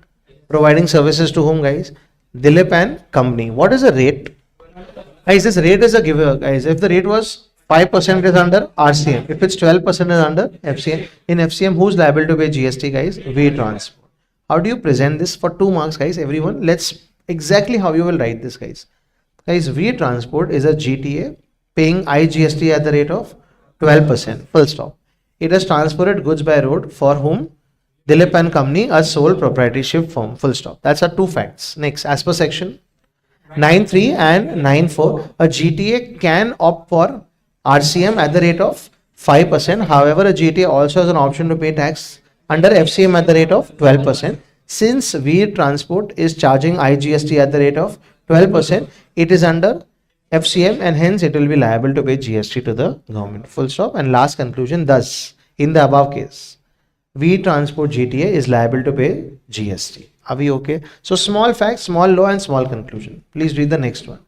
Providing services to whom, guys? Dilip and company. What is the rate? Guys, this rate is a giver, guys. If the rate was 5% is under RCM. If it's 12% is under FCM. In FCM, who's liable to pay GST, guys? V Transport. How do you present this for 2 marks, guys? Everyone, let's exactly how you will write this, guys. Guys, V Transport is a GTA paying IGST at the rate of 12%. Full stop. It has transported goods by road for whom? Dilip and company, a sole proprietorship firm. Full stop. That's our 2 facts. Next, as per section 9.3 and 9.4, a GTA can opt for RCM at the rate of 5%. However, a GTA also has an option to pay tax under FCM at the rate of 12%. Since V Transport is charging IGST at the rate of 12%, it is under FCM and hence it will be liable to pay GST to the government. Full stop. And last conclusion, thus, in the above case, V Transport GTA is liable to pay GST. Are we okay? So small facts, small law and small conclusion. Please read the next one.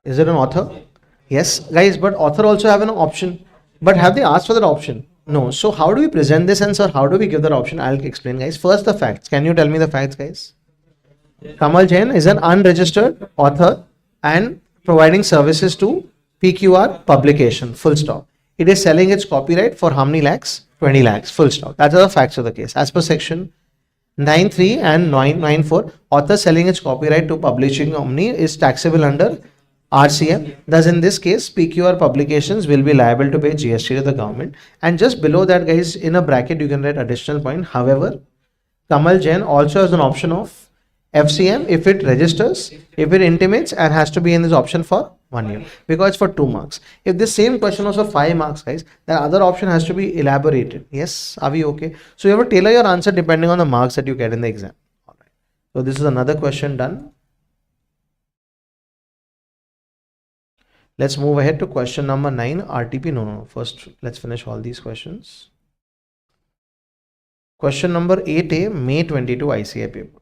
Is it an author? Yes, guys, but author also have an option. But have they asked for that option? No. So how do we present this and sir, how do we give that option? I'll explain, guys. First, the facts. Can you tell me the facts, guys? Kamal Jain is an unregistered author and providing services to PQR publication, full stop. It is selling its copyright for how many lakhs? 20 lakhs, full stop. That's the facts of the case. As per section 9.3 and 9.4, author selling its copyright to publishing company is taxable under RCM. Thus, in this case, PQR publications will be liable to pay GST to the government. And just below that, guys, in a bracket, you can write additional point. However, Kamal Jain also has an option of FCM if it registers, if it intimates, and has to be in this option for 1 year because it's for 2 marks. If this same question was for 5 marks, guys, the other option has to be elaborated. Yes, are we okay? So you have to tailor your answer depending on the marks that you get in the exam. All right. So this is another question done. Let's move ahead to question number 9, RTP. No. First, let's finish all these questions. Question number 8A, May 22 ICA paper.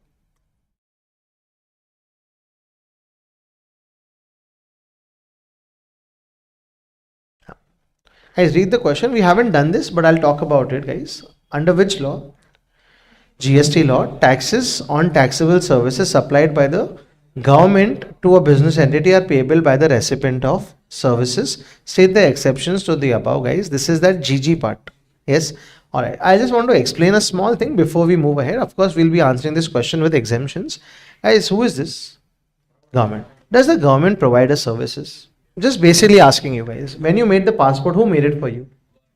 Guys, read the question. We haven't done this, but I'll talk about it, guys. Under which law? GST law, taxes on taxable services supplied by the government to a business entity are payable by the recipient of services. State the exceptions to the above, guys. This is that GG part. Yes. All right. I just want to explain a small thing before we move ahead. Of course, we'll be answering this question with exemptions. Guys, who is this? Government. Does the government provide us services? Just basically asking you guys. When you made the passport, who made it for you?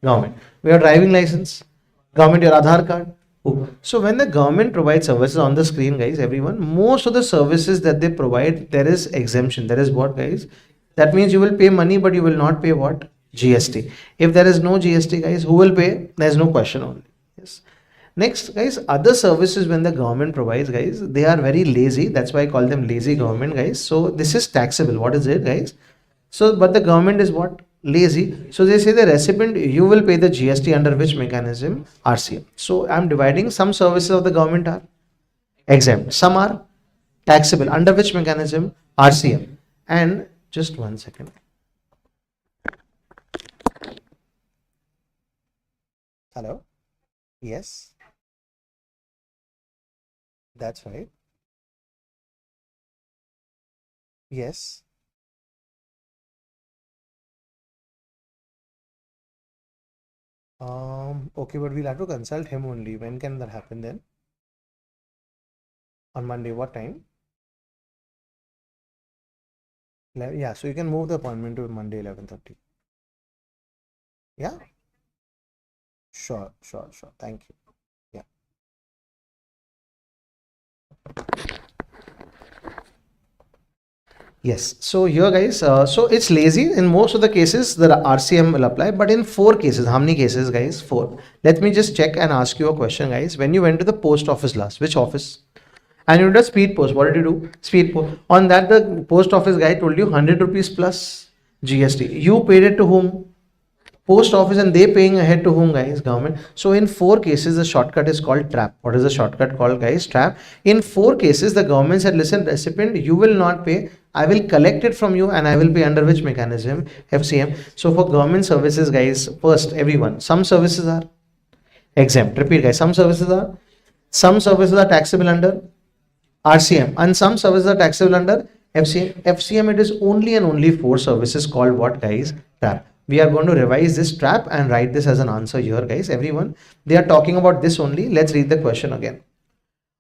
Government. Your driving license? Government. Your Aadhaar card? So when the government provides services on the screen, guys, everyone, most of the services that they provide, there is exemption. There is what, guys? That means you will pay money, but you will not pay what? GST. If there is no GST, guys, who will pay? There is no question only. Yes. Next, guys, other services when the government provides, guys, they are very lazy. That's why I call them lazy government, guys. So this is taxable. What is it, guys? So, but the government is what? Lazy. So they say the recipient, you will pay the GST under which mechanism? RCM. So I'm dividing some services of the government are exempt. Some are taxable. Under which mechanism? RCM. And just 1 second. Hello? Yes. That's right. Yes. Okay, but we'll have to consult him only. When can that happen then? On Monday, what time? Yeah, so you can move the appointment to Monday 11:30. Yeah? Sure. Thank you. Yeah. Yes. So here, guys, so it's lazy. In most of the cases, the RCM will apply, but in 4 cases, how many cases, guys? 4. Let me just check and ask you a question, guys. When you went to the post office last, which office? And you did a speed post. What did you do? Speed post. On that, the post office guy told you 100 rupees plus GST. You paid it to whom? Post office, and they paying ahead to whom, guys? Government. So in 4 cases, the shortcut is called trap. What is the shortcut called, guys? Trap. In 4 cases, the government said, listen, recipient, you will not pay. I will collect it from you and I will pay under which mechanism? FCM. So for government services, guys, first, everyone, some services are exempt. Repeat, guys, some services are taxable under RCM and some services are taxable under FCM. FCM, it is only and only 4 services called what, guys? Trap. We are going to revise this trap and write this as an answer here, guys. Everyone, they are talking about this only. Let's read the question again.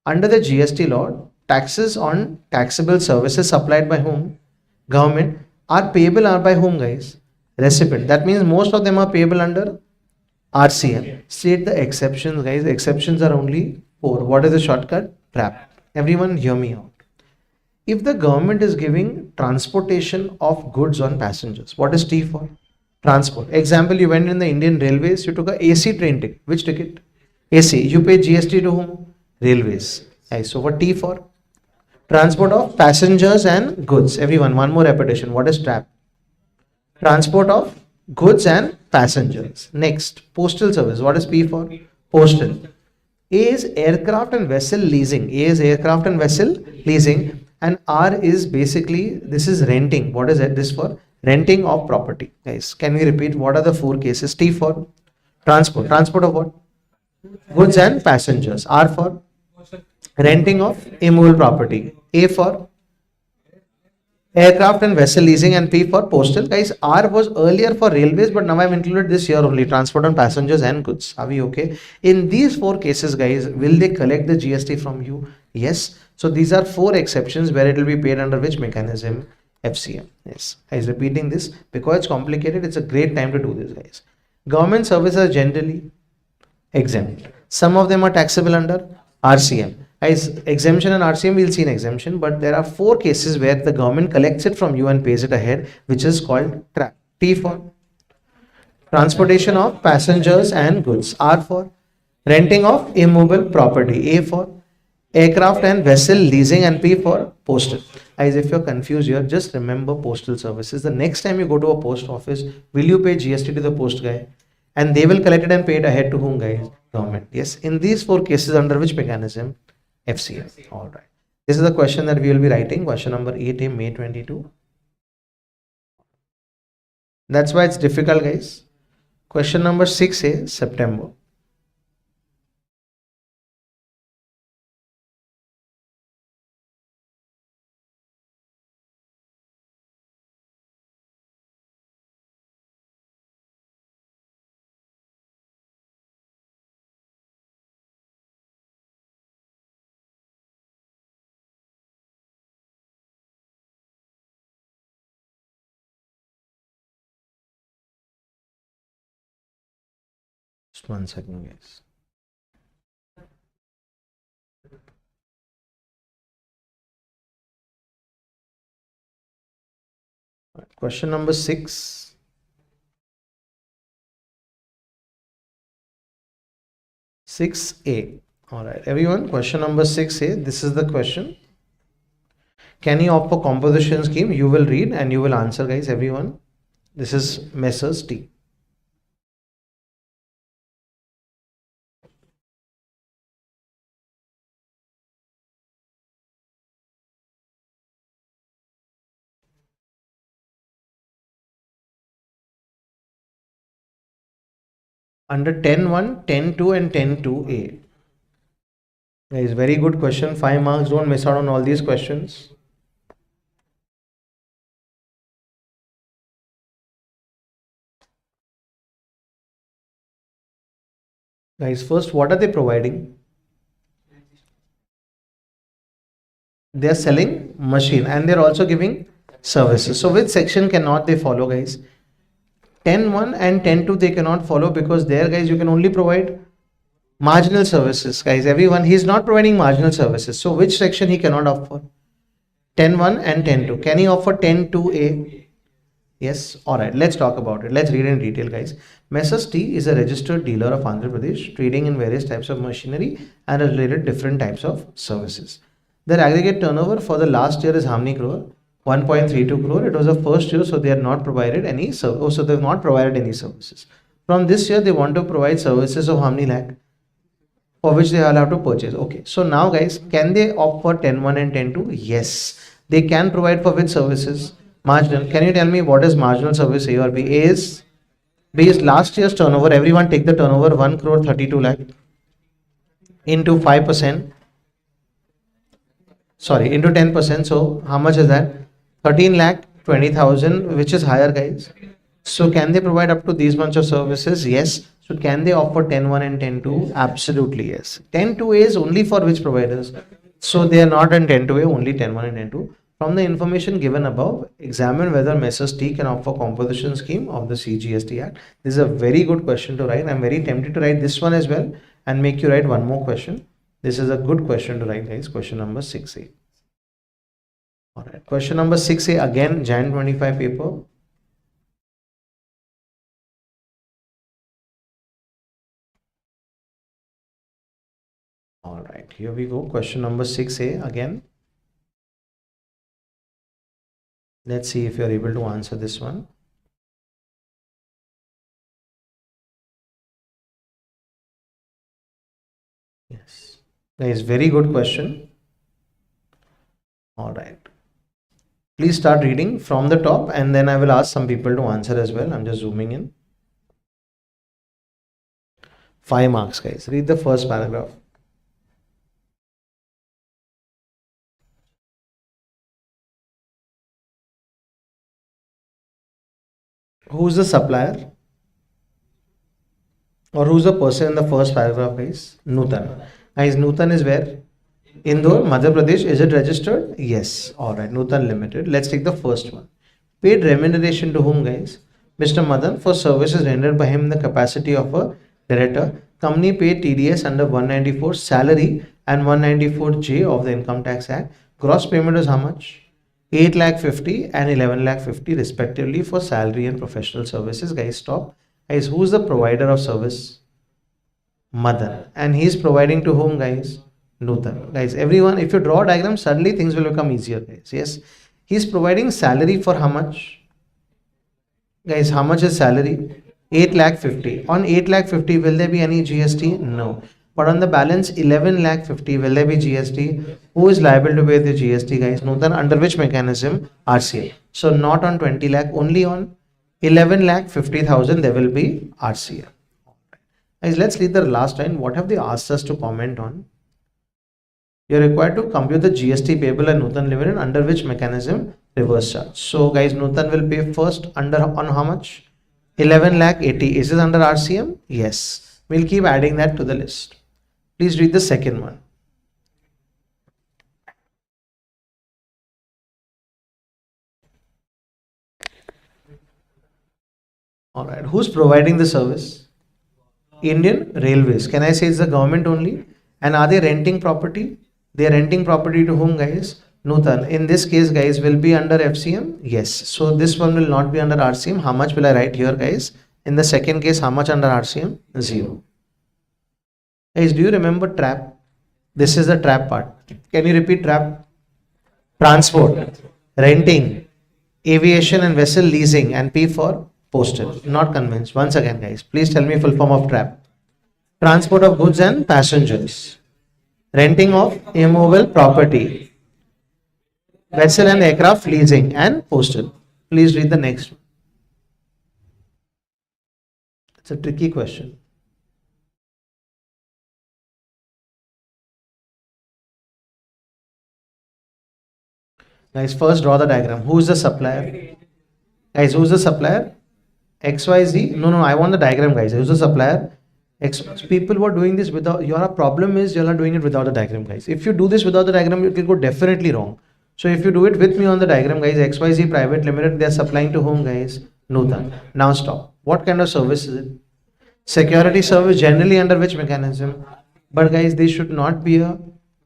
Under the GST law, taxes on taxable services supplied by whom? Government. Are payable are by whom, guys? Recipient. That means most of them are payable under RCM. State the exceptions, guys. Exceptions are only 4. What is the shortcut? Trap. Everyone hear me out. If the government is giving transportation of goods on passengers, what is T for? Transport. Example, you went in the Indian Railways, you took a AC train ticket. Which ticket? AC. You pay GST to whom? Railways. So what T for? Transport of passengers and goods. Everyone, one more repetition. What is TRAP? Transport of goods and passengers. Next, postal service. What is P for? Postal. A is aircraft and vessel leasing. A is aircraft and vessel leasing. And R is basically, this is renting. What is this for? Renting of property. Guys, can we repeat? What are the 4 cases? T for transport. Transport of what? Goods and passengers. R for renting of immovable property. A for aircraft and vessel leasing, and P for postal. Guys, R was earlier for railways, but now I've included this here only, transport on passengers and goods. Are we okay? In these four cases, guys, will they collect the GST from you? Yes. So these are four exceptions where it will be paid under which mechanism? FCM. Yes. I is repeating this because it's complicated. It's a great time to do this, guys. Government services are generally exempt. Some of them are taxable under RCM. As exemption and RCM, we'll see an exemption, but there are four cases where the government collects it from you and pays it ahead, which is called TRAP. T for transportation of passengers and goods. R for renting of immovable property. A for aircraft and vessel leasing, and P for postal. As if you're confused here, just remember postal services. The next time you go to a post office, will you pay GST to the post guy? And they will collect it and pay it ahead to whom, guys? Government. Yes. In these four cases, under which mechanism? FCM. All right. This is the question that we will be writing. Question number 8A, May 22. That's why it's difficult, guys. Question number 6A, September. Just 1 second, guys. Question number 6. A. All right, everyone. Question number 6A. This is the question. Can you opt for composition scheme? You will read and you will answer, guys. Everyone. This is Messrs T. Under 10.1, 10.2 and 10.2A. Guys, very good question. 5 marks. Don't miss out on all these questions. Guys, first, what are they providing? They are selling machine and they're also giving services. So which section cannot they follow, guys? 10.1 and 10.2 they cannot follow because there, guys, you can only provide marginal services. Guys, everyone, he's not providing marginal services. So which section he cannot offer? 10.1 and 10.2. Can he offer 10.2A? Yes. All right. Let's talk about it. Let's read in detail, guys. Messrs T is a registered dealer of Andhra Pradesh, trading in various types of machinery and related different types of services. Their aggregate turnover for the last year is how many crore? 1.32 crore. It was the first year, so they are not provided any so they have not provided any services. From this year, they want to provide services of how many lakh? For which they all have to purchase. Okay. So now, guys, can they opt for 10.1 and 10.2? Yes. They can provide for which services? Marginal. Can you tell me what is marginal service A or B? A is B is last year's turnover. Everyone take the turnover 1 crore 32 lakh into 5%. Sorry, into 10%. So how much is that? 13 lakh 20,000, which is higher, guys. So can they provide up to these bunch of services? Yes. So can they offer 10.1 and 10.2? Absolutely yes. 10.2A is only for which providers? So they are not in 10.2A, only 10.1 and 10.2. From the information given above, examine whether Messrs T can offer composition scheme of the CGST Act. This is a very good question to write. I'm very tempted to write this one as well and make you write one more question. This is a good question to write, guys. Question number 6A. All right. Question number 6A, again, Jan 25 paper. All right. Here we go. Question number 6A again. Let's see if you're able to answer this one. Yes. Guys, very good question. All right. Please start reading from the top and then I will ask some people to answer as well. I'm just zooming in. 5 marks, guys. Read the first paragraph. Who's the supplier? Or who's the person in the first paragraph, guys? Nutan. Guys, Nutan is where? Indore, Madhya Pradesh. Is it registered? Yes. Alright, Nutan Limited. Let's take the first one. Paid remuneration to whom, guys? Mr. Madan for services rendered by him in the capacity of a director. Company paid TDS under 194 salary and 194J of the Income Tax Act. Gross payment is how much? 8 lakh 50 and 11 lakh 50 respectively for salary and professional services. Guys, stop. Guys, who's the provider of service? Madan. And he's providing to whom, guys? Nutan. Guys, everyone, if you draw a diagram, suddenly things will become easier, guys. Yes. He's providing salary for how much? Guys, how much is salary? 8 lakh 50. On 8 lakh 50, will there be any GST? No. But on the balance 11 lakh 50, will there be GST? Who is liable to pay the GST, guys? Nutan, under which mechanism? RCA. So not on 20 lakh, only on 11 lakh 50,000, there will be RCA. Guys, let's read the last line. What have they asked us to comment on? You're required to compute the GST payable and Nutan Limited under which mechanism? Reverse charge. So guys, Nutan will pay first under on how much? 11 lakh 80. Is it under RCM? Yes. We'll keep adding that to the list. Please read the second one. Alright, who's providing the service? Indian Railways. Can I say it's the government only? And are they renting property? They are renting property to whom, guys? Nutan. In this case, guys, will be under FCM? Yes. So this one will not be under RCM. How much will I write here, guys? In the second case, how much under RCM? 0. Guys, do you remember trap? This is the trap part. Can you repeat trap? Transport, renting, aviation and vessel leasing, and P for postal. Not convinced. Once again, guys, please tell me full form of trap. Transport of goods and passengers, renting of immobile property, vessel and aircraft leasing, and postal. Please read the next one. It's a tricky question. Guys, first draw the diagram. Who is the supplier? Guys, who's the supplier? XYZ? No, I want the diagram, guys. Who's the supplier? X. People who are doing this without, your problem is you are doing it without the diagram, guys. If you do this without the diagram, it will go definitely wrong. So if you do it with me on the diagram, guys, XYZ Private Limited, they are supplying to whom, guys? Nutan. Now stop. What kind of service is it? Security service, generally under which mechanism? But guys, they should not be a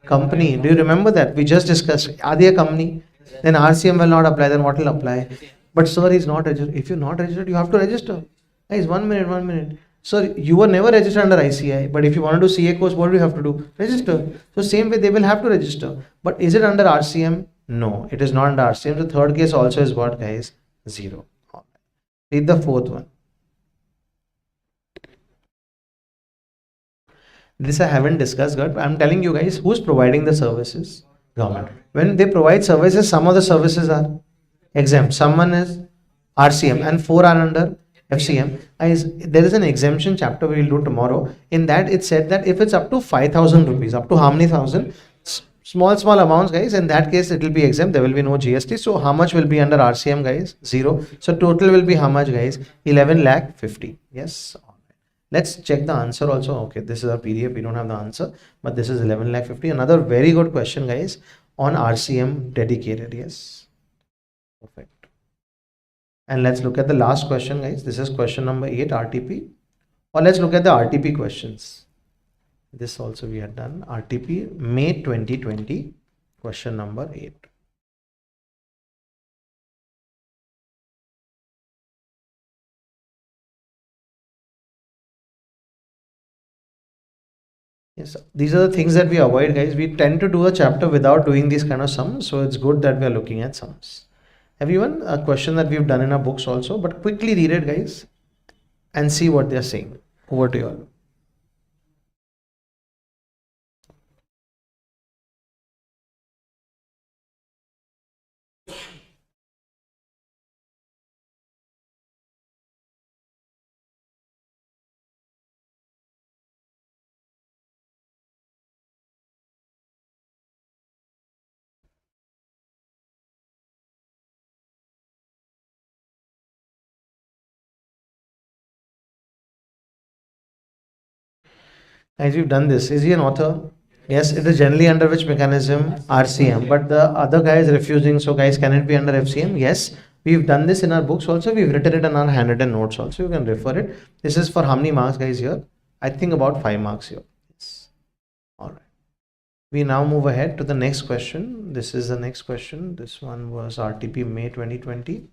company. Do you remember that? We just discussed. Are they a company? Then RCM will not apply. Then what will apply? But sir, is not registered. If you're not registered, you have to register. Guys, 1 minute. Sir, you were never registered under ICI, but if you want to do CA course, what do you have to do? Register. So same way, they will have to register. But is it under RCM? No, it is not under RCM. The third case also is what, guys? 0. Read the fourth one. This I haven't discussed, but I'm telling you guys, who's providing the services? Government. When they provide services, some of the services are exempt. Someone is RCM and 4 are under FCM. There is an exemption chapter we will do tomorrow. In that it said that if it's up to 5,000 rupees, up to how many thousand? Small amounts, guys. In that case, it will be exempt. There will be no GST. So how much will be under RCM, guys? 0. So total will be how much, guys? 11 lakh 50. Yes. Let's check the answer also. Okay, this is our PDF. We don't have the answer, but this is 11 lakh 50. Another very good question, guys, on RCM dedicated. Yes. Perfect. And let's look at the last question, guys. This is question number 8, RTP. Or let's look at the RTP questions. This also we had done. RTP May 2020, question number 8. Yes, these are the things that we avoid, guys. We tend to do a chapter without doing these kind of sums. So it's good that we are looking at sums. Everyone, a question that we've done in our books also, but quickly read it, guys, and see what they're saying. Over to you all. Guys, we've done this. Is he an author? Yes, it is generally under which mechanism? RCM. But the other guy is refusing. So, guys, can it be under FCM? Yes. We've done this in our books also. We've written it in our handwritten notes also. You can refer it. This is for how many marks, guys, here? I think about 5 marks here. Yes. All right. We now move ahead to the next question. This is the next question. This one was RTP May 2020.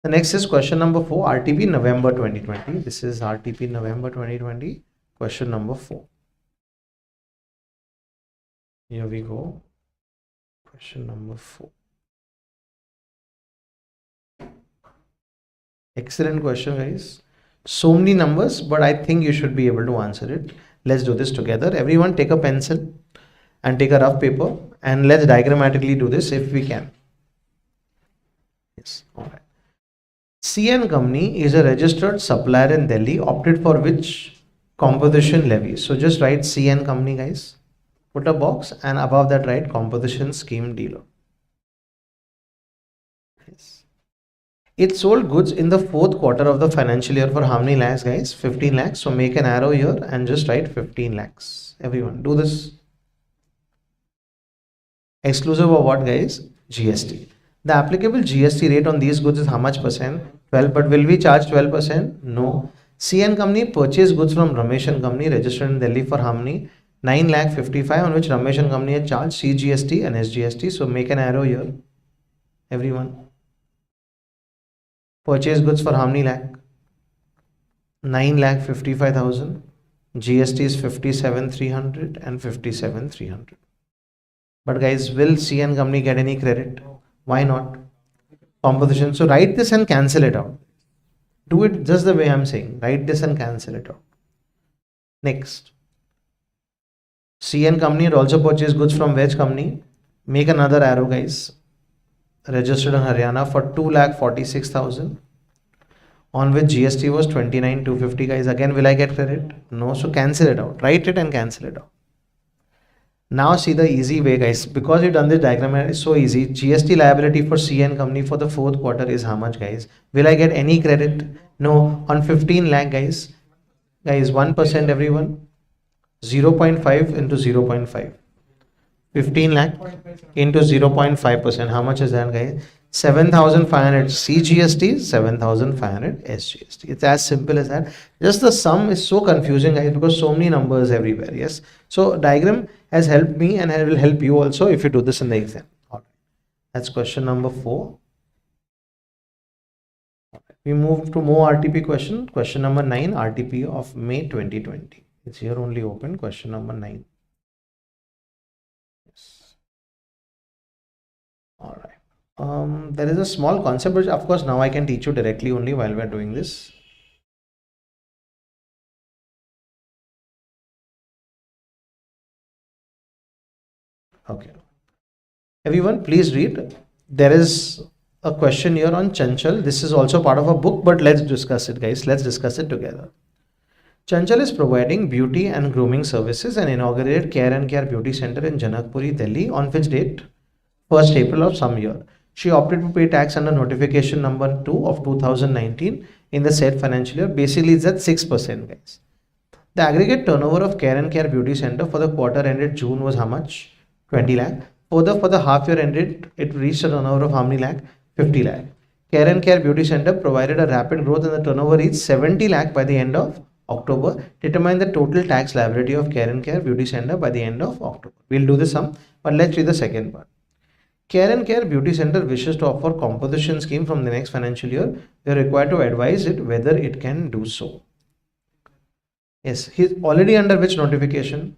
The next is question number 4, RTP November 2020. This is RTP November 2020, question number 4. Here we go. Question number 4. Excellent question, guys. So many numbers, but I think you should be able to answer it. Let's do this together. Everyone take a pencil and take a rough paper and let's diagrammatically do this if we can. Yes, all right. CA Company is a registered supplier in Delhi, opted for which composition levy? So just write CA Company, guys. Put a box and above that write composition scheme dealer. Yes. It sold goods in the 4th quarter of the financial year for how many lakhs, guys? 15 lakhs. So make an arrow here and just write 15 lakhs. Everyone do this. Exclusive of what, guys? GST. The applicable GST rate on these goods is how much percent? 12. But will we charge 12%? No. CA Company purchased goods from Ramesh and Company registered in Delhi for how many? 9,55,000, on which Ramesh and Company had charged CGST and SGST. So make an arrow here. Everyone. Purchase goods for how many lakh? 9,55,000. GST is 57,300 and 57,300. But guys, will CA Company get any credit? Why not? Composition. So write this and cancel it out. Do it just the way I'm saying. Write this and cancel it out. Next. CA Company had also purchased goods from which company? Make another arrow, guys. Registered in Haryana for 2,46,000. On which GST was 29,250, guys. Again, will I get credit? No. So cancel it out. Write it and cancel it out. Now see the easy way, guys. Because you've done this diagram, it's so easy. GST liability for CA Company for the 4th quarter is how much, guys? Will I get any credit? No. On 15 lakh, guys. Guys, 1% everyone. 0.5 into 0.5. 15 lakh into 0.5%. How much is that, guys? 7,500 CGST, 7,500 SGST. It's as simple as that. Just the sum is so confusing, guys, because so many numbers everywhere. Yes. So diagram has helped me and will help you also if you do this in the exam. All right. That's question number 4. We move to more RTP question. Question number 9, RTP of May 2020. It's here only open. Question number 9. Yes. All right. There is a small concept, which of course now I can teach you directly only while we are doing this. Okay. Everyone, please read. There is a question here on Chanchal. This is also part of a book, but let's discuss it, guys. Let's discuss it together. Chanchal is providing beauty and grooming services and inaugurated Care and Care Beauty Center in Janakpuri, Delhi on which date? 1st April of some year. She opted to pay tax under notification number 2 of 2019 in the said financial year. Basically, it's at 6%, guys. The aggregate turnover of Care and Care Beauty Center for the quarter ended June was how much? 20 lakh. Further, for the half year ended, it reached a turnover of how many lakh? 50 lakh. Care and Care Beauty Center provided a rapid growth and the turnover reached 70 lakh by the end of October. Determine the total tax liability of Care and Care Beauty Center by the end of October. We'll do the sum, but let's read the second part. Care and Care Beauty Center wishes to offer composition scheme from the next financial year. We are required to advise it whether it can do so. Yes, he's already under which notification?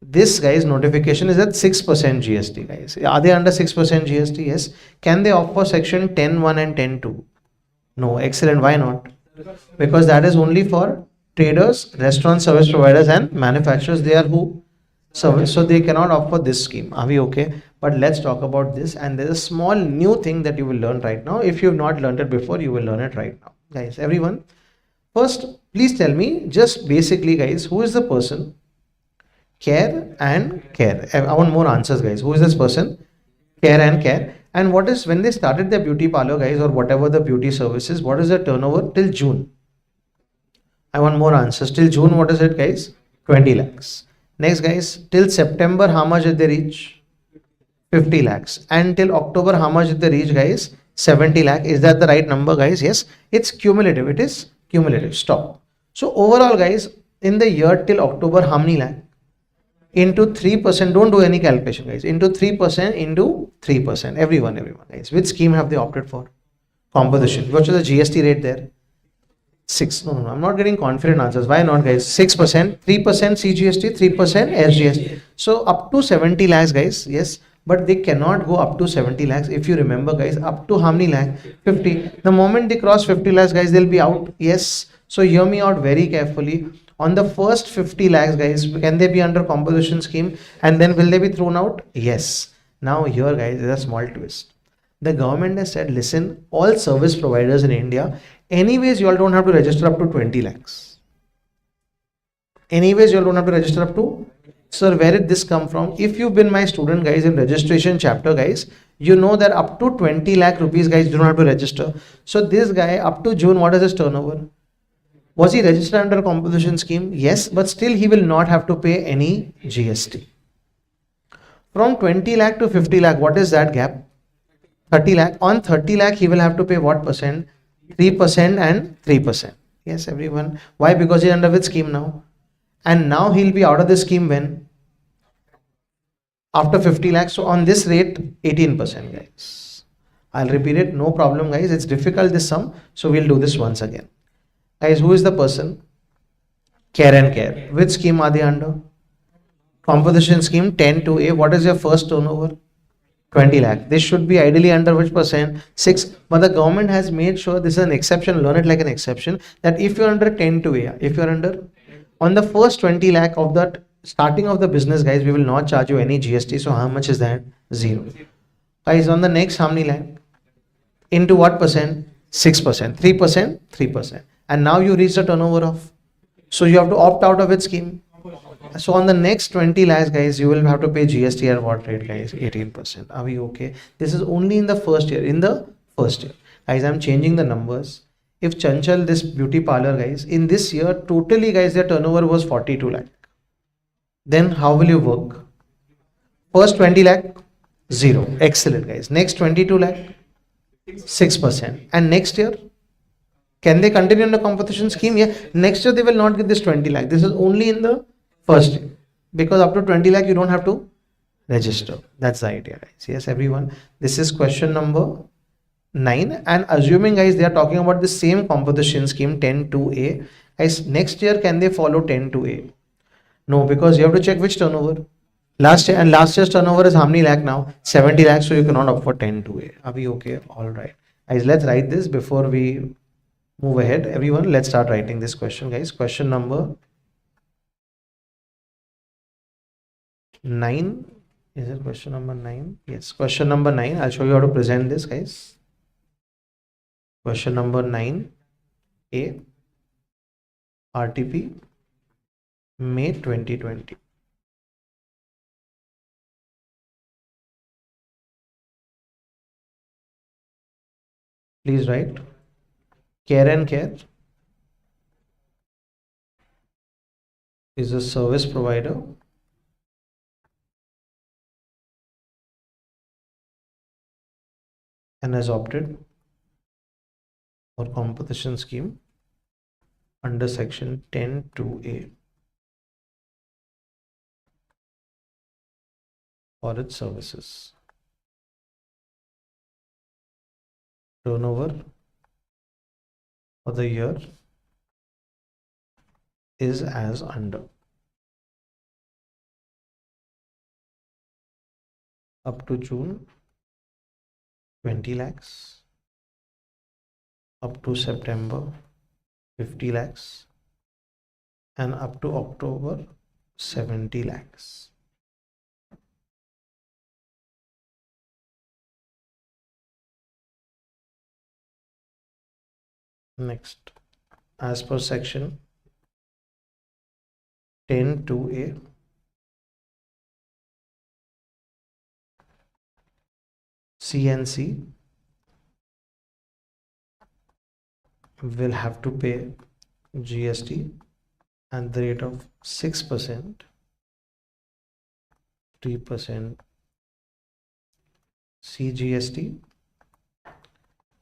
This guy's notification is at 6% GST, guys. Are they under 6% GST? Yes. Can they offer section 10(1) and 10(2)? No. Excellent. Why not? Because that is only for traders, restaurant service providers and manufacturers. They are who? Service. So they cannot offer this scheme. Are we okay? But let's talk about this, and there's a small new thing that you will learn right now. If you have not learned it before, you will learn it right now, guys. Everyone, first please tell me just basically, guys, who is the person? Care and Care. I want more answers, guys. Who is this person? Care and Care. And what is, when they started their beauty parlor, guys, or whatever the beauty services, what is the turnover till June? I want more answers. Till June, what is it, guys? 20 lakhs. Next guys, till September how much did they reach? 50 lakhs. And till October how much did they reach guys? 70 lakh. Is that the right number guys? Yes, it's cumulative. It is cumulative. Stop. So overall guys, in the year till October how many lakh? Into 3%, don't do any calculation guys, into 3% into 3%, everyone guys. Which scheme have they opted for? Composition. What is the GST rate there? 6. No, I'm not getting confident answers. Why not guys? 6%, 3% CGST, 3% SGST. So up to 70 lakhs guys, yes, but they cannot go up to 70 lakhs. If you remember guys, up to how many lakh? 50. The moment they cross 50 lakhs guys, they'll be out. Yes. So hear me out very carefully. On the first 50 lakhs guys, can they be under composition scheme, and then will they be thrown out? Yes. Now here guys, there's a small twist. The government has said, listen, all service providers in India, anyways you all don't have to register up to 20 lakhs. Anyways you all don't have to register up to. Sir, where did this come from? If you've been my student guys in registration chapter guys, you know that up to 20 lakh rupees guys you don't have to register. So this guy up to June, what is his turnover? Was he registered under a composition scheme? Yes, but still he will not have to pay any GST. From 20 lakh to 50 lakh, what is that gap? 30 lakh. On 30 lakh, he will have to pay what percent? 3% and 3%. Yes, everyone. Why? Because he's under which scheme now? And now he'll be out of the scheme when? After 50 lakhs. So on this rate, 18% guys. I'll repeat it. No problem guys. It's difficult this sum. So we'll do this once again. Guys, who is the person? Care and Care. Which scheme are they under? Composition scheme 10-2A. What is your first turnover? 20 lakh. This should be ideally under which percent? 6. But the government has made sure this is an exception. Learn it like an exception. That if you're under 10-2A, if you're under, on the first 20 lakh of that starting of the business guys, we will not charge you any GST. So how much is that? 0. Guys, on the next how many lakh? Into what percent? 6%. 3%? 3%. And now you reach the turnover of. So you have to opt out of its scheme. So on the next 20 lakhs guys, you will have to pay GST at what rate guys? 18%. Are we okay? This is only in the first year. In the first year. Guys, I'm changing the numbers. If Chanchal, this beauty parlor guys, in this year, totally guys, their turnover was 42 lakh. Then how will you work? First 20 lakh, 0. Excellent guys. Next 22 lakh, 6%. And next year, can they continue in the competition scheme? Yeah. Next year they will not get this 20 lakh. This is only in the first year. Because up to 20 lakh you don't have to register. That's the idea guys. Yes everyone. This is question number 9. And assuming guys they are talking about the same competition scheme 10-2A. Guys, next year can they follow 10-2A? No, because you have to check which turnover. Last year, and last year's turnover is how many lakh now? 70 lakhs. So you cannot opt for 10-2A. Are we okay? All right. Guys, let's write this before we move ahead. Everyone, let's start writing this question guys. Question number 9. Is it question number 9? Yes, question number 9. I'll show you how to present this guys. Question number 9A. RTP May 2020. Please write. Care and Care is a service provider and has opted for competition scheme under section 10-2A for its services. Turnover for the year is as under. Up to June 20 lakhs, up to September 50 lakhs, and up to October 70 lakhs. Next, as per section 10-2A, CNC will have to pay GST at the rate of 6%, 3% CGST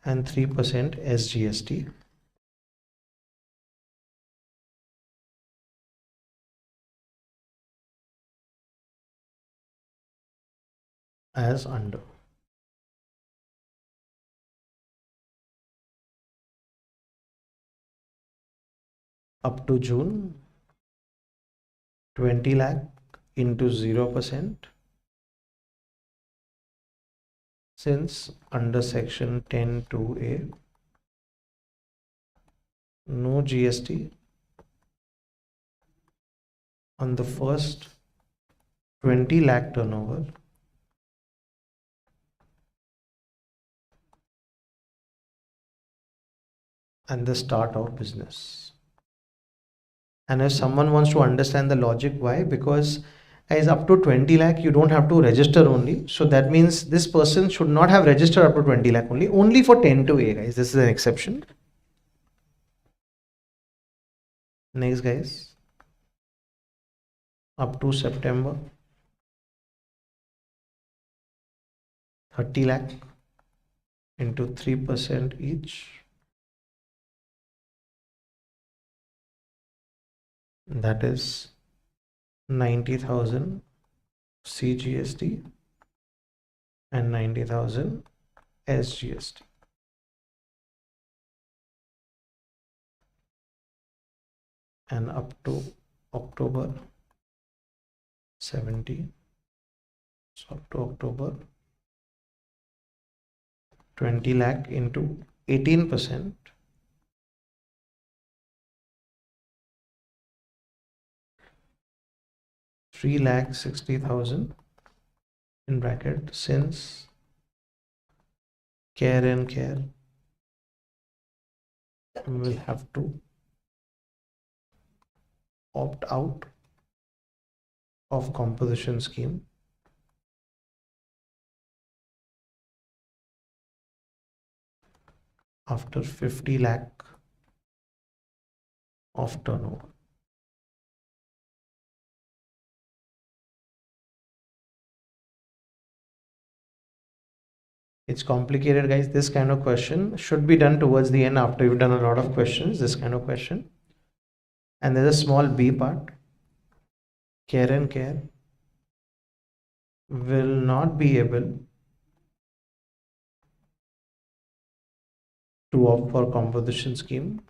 and 3% SGST. As under. Up to June, 20 lakh into 0%. Since under section 10(2)(a), no GST on the first 20 lakh turnover and the start of business. And if someone wants to understand the logic, why? Because as up to 20 lakh, you don't have to register only. So that means this person should not have registered up to 20 lakh only for 10(2)(a, guys. This is an exception. Next, guys, up to September, 30 lakh into 3% each. That is 90,000 CGST and 90,000 SGST. And up to October 70. So up to October, 20 lakh into 18%. 3,60,000 in bracket, since care and care will have to opt out of composition scheme after 50 lakh of turnover. It's complicated, guys. This kind of question should be done towards the end after you've done a lot of questions, this kind of question. And there's a small B part. Care and care will not be able to opt for composition scheme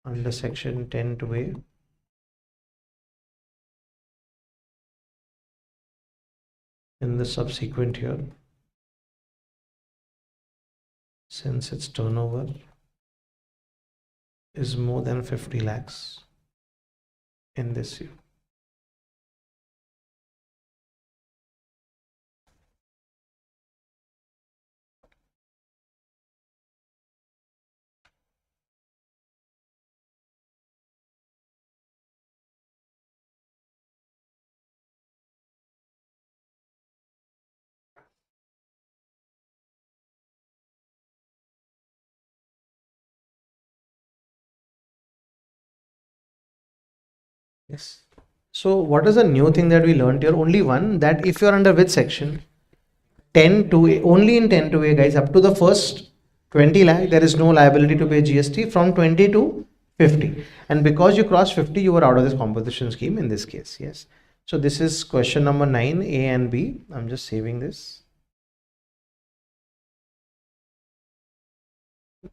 under section 10(2)(a) in the subsequent year, since its turnover is more than 50 lakhs in this year. Yes. So what is the new thing that we learned here? Only one, that if you're under which section? 10(2)(a), only in 10(2)(a, guys, up to the first 20 lakh, there is no liability to pay GST from 20 to 50. And because you crossed 50, you were out of this composition scheme in this case. Yes. So this is question number 9, A and B. I'm just saving this.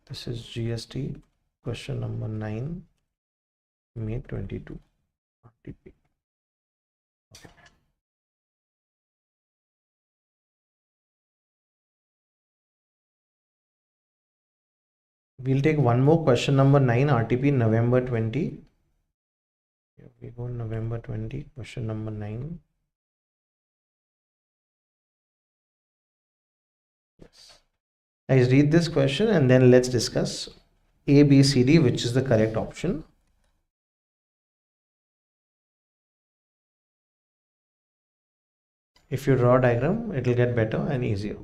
This is GST, question number 9, May 22. RTP. Okay. We'll take one more question number 9, RTP November 20. Here we go, November 20, question number 9. Yes. Guys, read this question and then let's discuss A, B, C, D, which is the correct option. If you draw a diagram, it will get better and easier.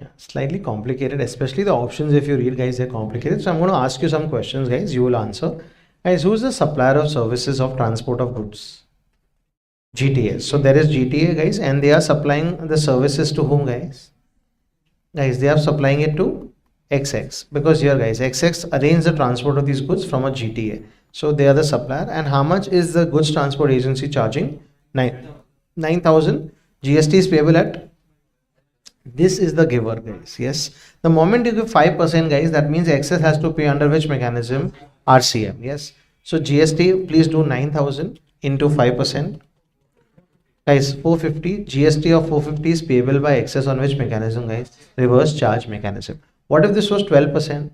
Yeah, slightly complicated, especially the options. If you read, guys, they're complicated. So I'm going to ask you some questions, guys. You will answer. Guys, who's the supplier of services of transport of goods? GTA. So there is GTA, guys, and they are supplying the services to whom, guys? Guys, they are supplying it to XX, because here, guys, XX arrange the transport of these goods from a GTA. So they are the supplier. And how much is the goods transport agency charging? 9,000. GST is payable at, this is the giver, guys. Yes, the moment you give 5%, guys, that means excess has to pay under which mechanism? RCM. Yes, so GST, please do 9,000 into 5%, guys. 450. GST of 450 is payable by excess on which mechanism, guys? Reverse charge mechanism. What if this was 12%?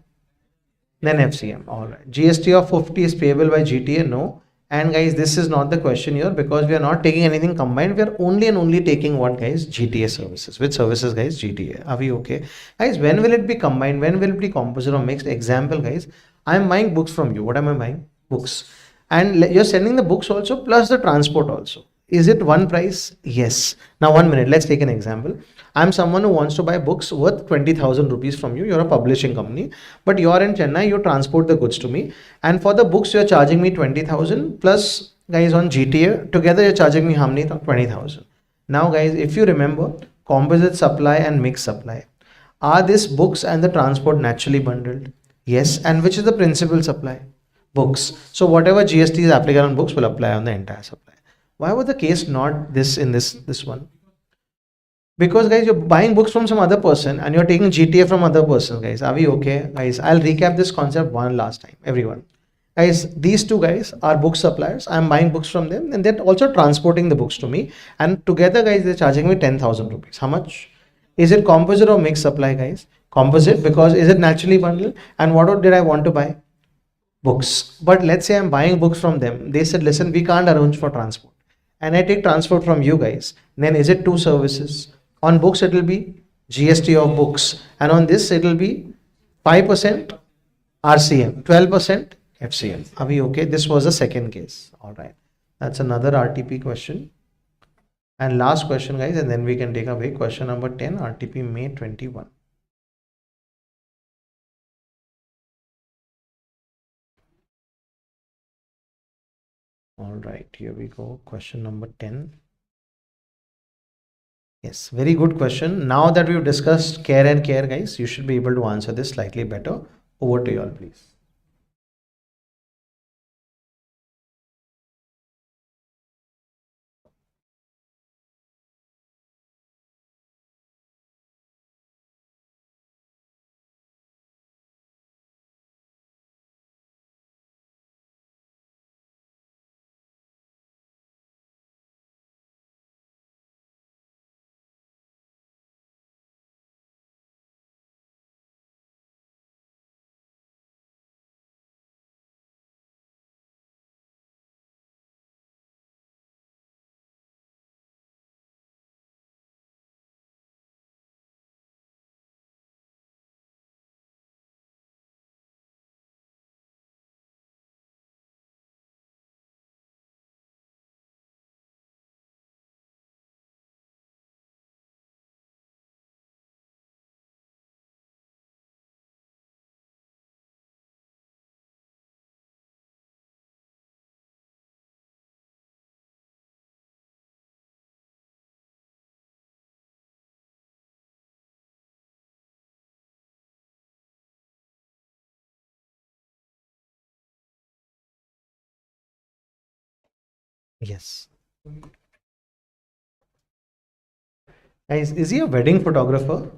Then FCM. All right, GST of 50 is payable by GTA? No. And guys, this is not the question here, because we are not taking anything combined. We are only and only taking what, guys? GTA services. Which services, guys? GTA. Are we okay? Guys, when will it be combined? When will it be composite or mixed? Example, guys, I am buying books from you. What am I buying? Books. And you're sending the books also plus the transport also. Is it one price? Yes. Now, 1 minute. Let's take an example. I'm someone who wants to buy books worth 20,000 rupees from you. You're a publishing company, but you're in Chennai. You transport the goods to me, and for the books you're charging me 20,000 plus, guys, on GTA. Together you're charging me how many? 20,000. Now, guys, if you remember, composite supply and mixed supply. Are these books and the transport naturally bundled? Yes. And which is the principal supply? Books. So whatever GST is applicable on books will apply on the entire supply. Why was the case not this in this one? Because, guys, you're buying books from some other person and you're taking GTA from other person, guys. Are we okay, guys? I'll recap this concept one last time, everyone. Guys, these two guys are book suppliers. I'm buying books from them and they're also transporting the books to me. And together, guys, they're charging me 10,000 rupees. How much? Is it composite or mixed supply, guys? Composite, because is it naturally bundled? And what did I want to buy? Books. But let's say I'm buying books from them. They said, listen, we can't arrange for transport. And I take transport from you guys. Then is it two services? On books, it will be GST of books. And on this, it will be 5% RCM, 12% FCM. Are we okay? This was the second case. All right. That's another RTP question. And last question, guys, and then we can take away question number 10, RTP May 21. All right, here we go. Question number 10. Yes, very good question. Now that we've discussed care and care, guys, you should be able to answer this slightly better. Over to you all, please. Yes. Guys, is he a wedding photographer?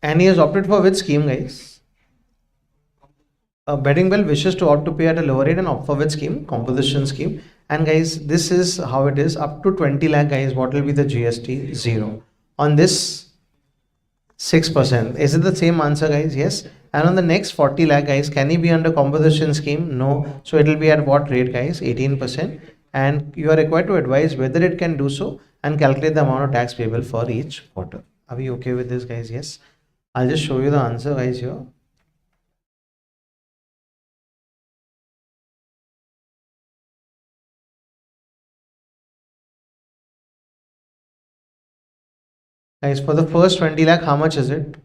And he has opted for which scheme, guys? A wedding bell wishes to opt to pay at a lower rate and opt for which scheme? Composition scheme. And guys, this is how it is. Up to 20 lakh, guys, what will be the GST? 0. On this, 6%. Is it the same answer, guys? Yes. And on the next 40 lakh, guys, can he be under composition scheme? No. So it will be at what rate, guys? 18%. And you are required to advise whether it can do so and calculate the amount of tax payable for each quarter. Are we okay with this, guys? Yes. I'll just show you the answer, guys, here. Guys, for the first 20 lakh, how much is it?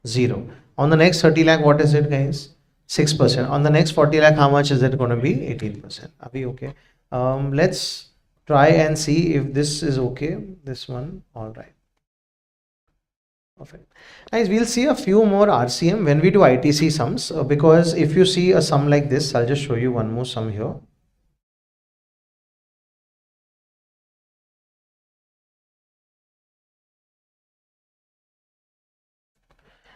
0. On the next 30 lakh, what is it, guys? 6%. On the next 40 lakh, how much is it going to be? 18%. Are we okay? Let's try and see if this is okay. This one, all right. Perfect. Guys, we'll see a few more RCM when we do ITC sums, because if you see a sum like this, I'll just show you one more sum here.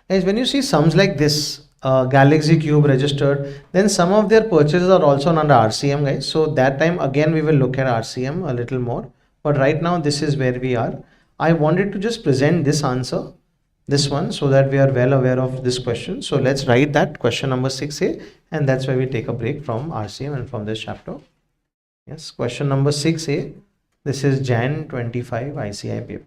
Guys, when you see sums like this, Galaxy Cube registered, then some of their purchases are also under RCM, guys. So that time again we will look at RCM a little more. But right now this is where we are. I wanted to just present this answer, this one, so that we are well aware of this question. So let's write that question number 6A, and that's why we take a break from RCM and from this chapter. Yes, question number 6A. This is Jan 25 ICI paper.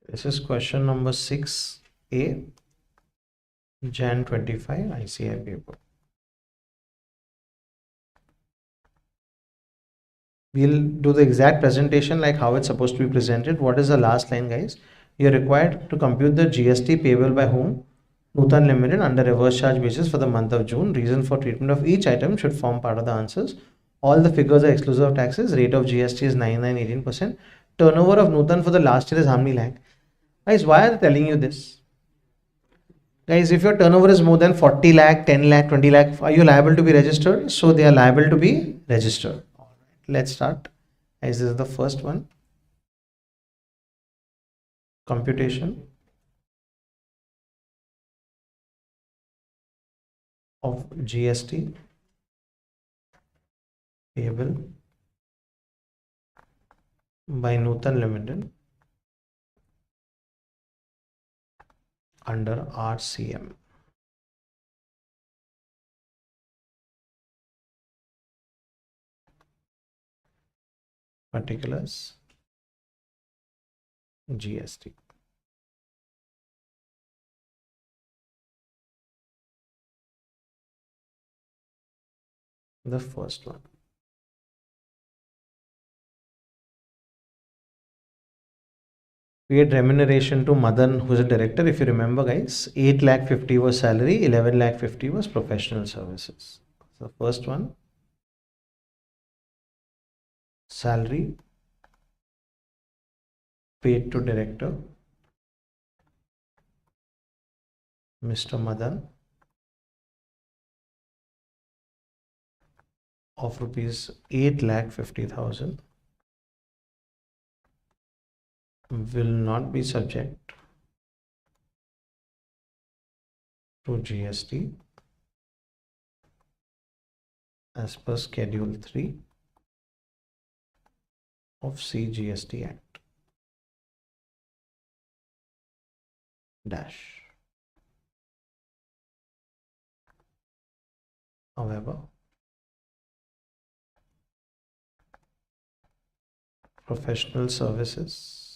This is question number 6A, Jan 25 ICI paper. We'll do the exact presentation like how it's supposed to be presented. What is the last line, guys? You're required to compute the GST payable by whom? Mutha Limited under reverse charge basis for the month of June. Reason for treatment of each item should form part of the answers. All the figures are exclusive of taxes. Rate of GST is 9918%. Turnover of Nutan for the last year is how many lakh? Guys, why are they telling you this? Guys, if your turnover is more than 40 lakh, 10 lakh, 20 lakh, are you liable to be registered? So they are liable to be registered. All right, let's start. Guys, this is the first one. Computation of GST payable by Nutan Limited under RCM. Particulars GST. The first one. Paid remuneration to Madan, who is a director. If you remember, guys, 8 lakh 50 was salary, 11 lakh 50 was professional services. So first one, salary paid to director Mr. Madan of rupees 8 lakh 50,000 will not be subject to GST as per Schedule 3 of CGST Act dash. However, professional services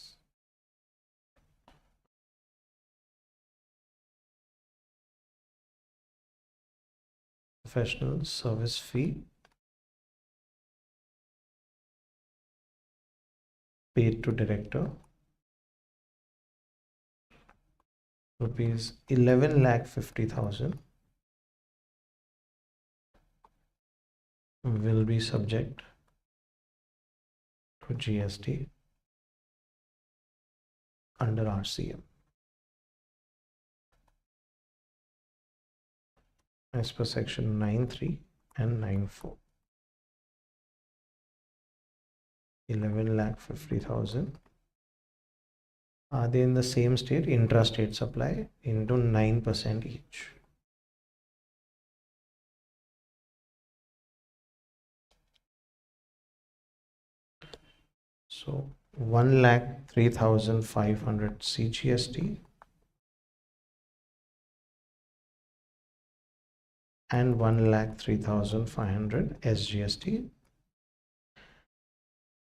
professional service fee paid to director rupees 11 lakh 50,000 will be subject to GST under RCM as per section 9.3 and 9.4. 11 lakh 50,000. Are they in the same state? Intrastate supply into 9% each. So 1 lakh 3,500 CGST and 1,03,500 SGST.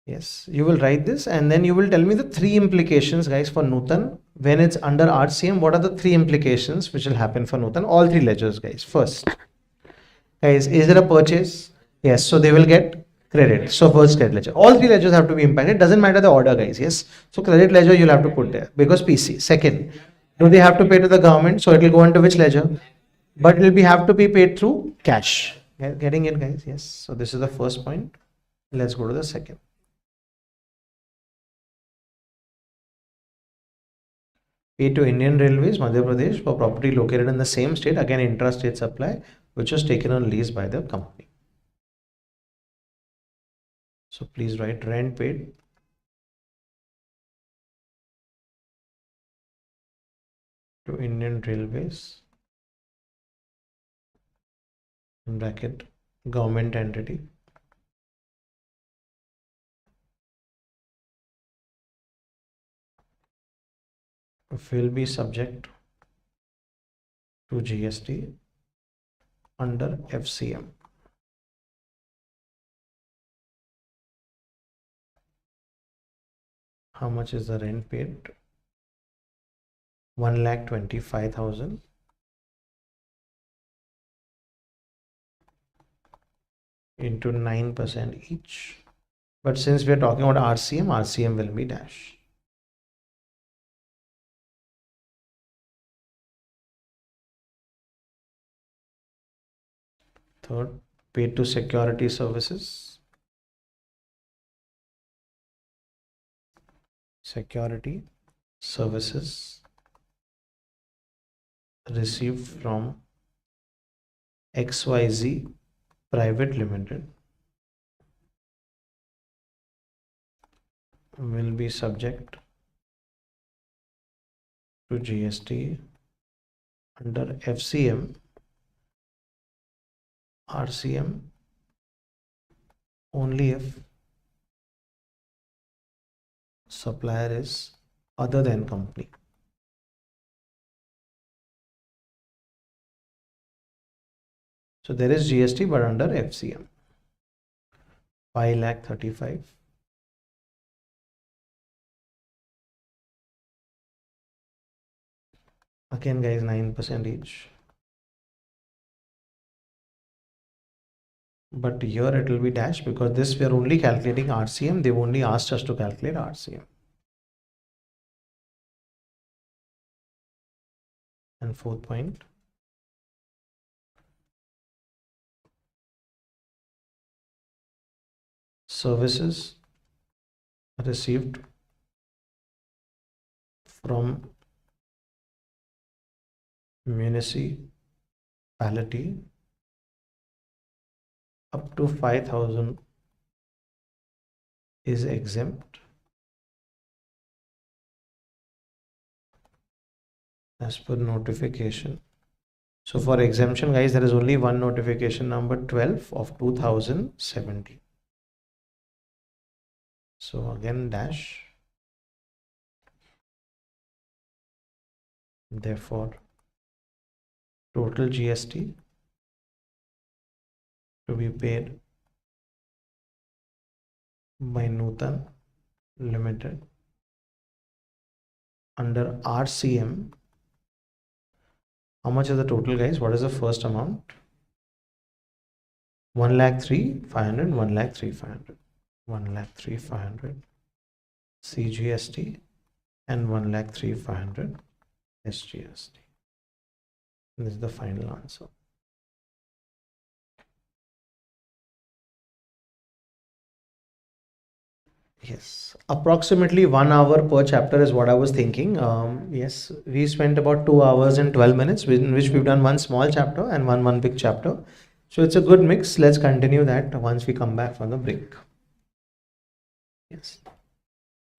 Yes, you will write this and then you will tell me the three implications, guys, for Nutan. When it's under RCM, what are the three implications which will happen for Nutan? All three ledgers, guys. First, guys, is there a purchase? Yes, so they will get credit. So first credit ledger. All three ledgers have to be impacted. Doesn't matter the order, guys. Yes. So credit ledger you'll have to put there because PC. Second, do they have to pay to the government? So it will go into which ledger? But it will have to be paid through cash. Getting it, guys? Yes. So this is the first point. Let's go to the second. Paid to Indian Railways, Madhya Pradesh for property located in the same state, again intrastate supply, which was taken on lease by the company. So please write rent paid to Indian Railways in bracket government entity will be subject to GST under FCM. How much is the rent paid? 1,25,000 into 9% each. But since we are talking about RCM will be dash. Third, paid to security services. Security services received from XYZ Private Limited will be subject to GST under FCM, RCM only if supplier is other than company. So there is GST but under FCM. 5,35,000. Again, guys, 9% each. But here it will be dash because this we are only calculating RCM. They've only asked us to calculate RCM. And fourth point. Services received from municipality up to 5,000 is exempt as per notification. So for exemption, guys, there is only one notification, number 12 of 2017. So again dash. Therefore, total GST to be paid by Nutan Limited under RCM. How much is the total, guys? What is the first amount? 1,03,500, 1,03,500, 1,03,500 CGST and 1,03,500 SGST. This is the final answer. Yes, approximately 1 hour per chapter is what I was thinking. Yes, we spent about 2 hours and 12 minutes in which we've done one small chapter and one big chapter. So it's a good mix. Let's continue that once we come back from the break. Yes.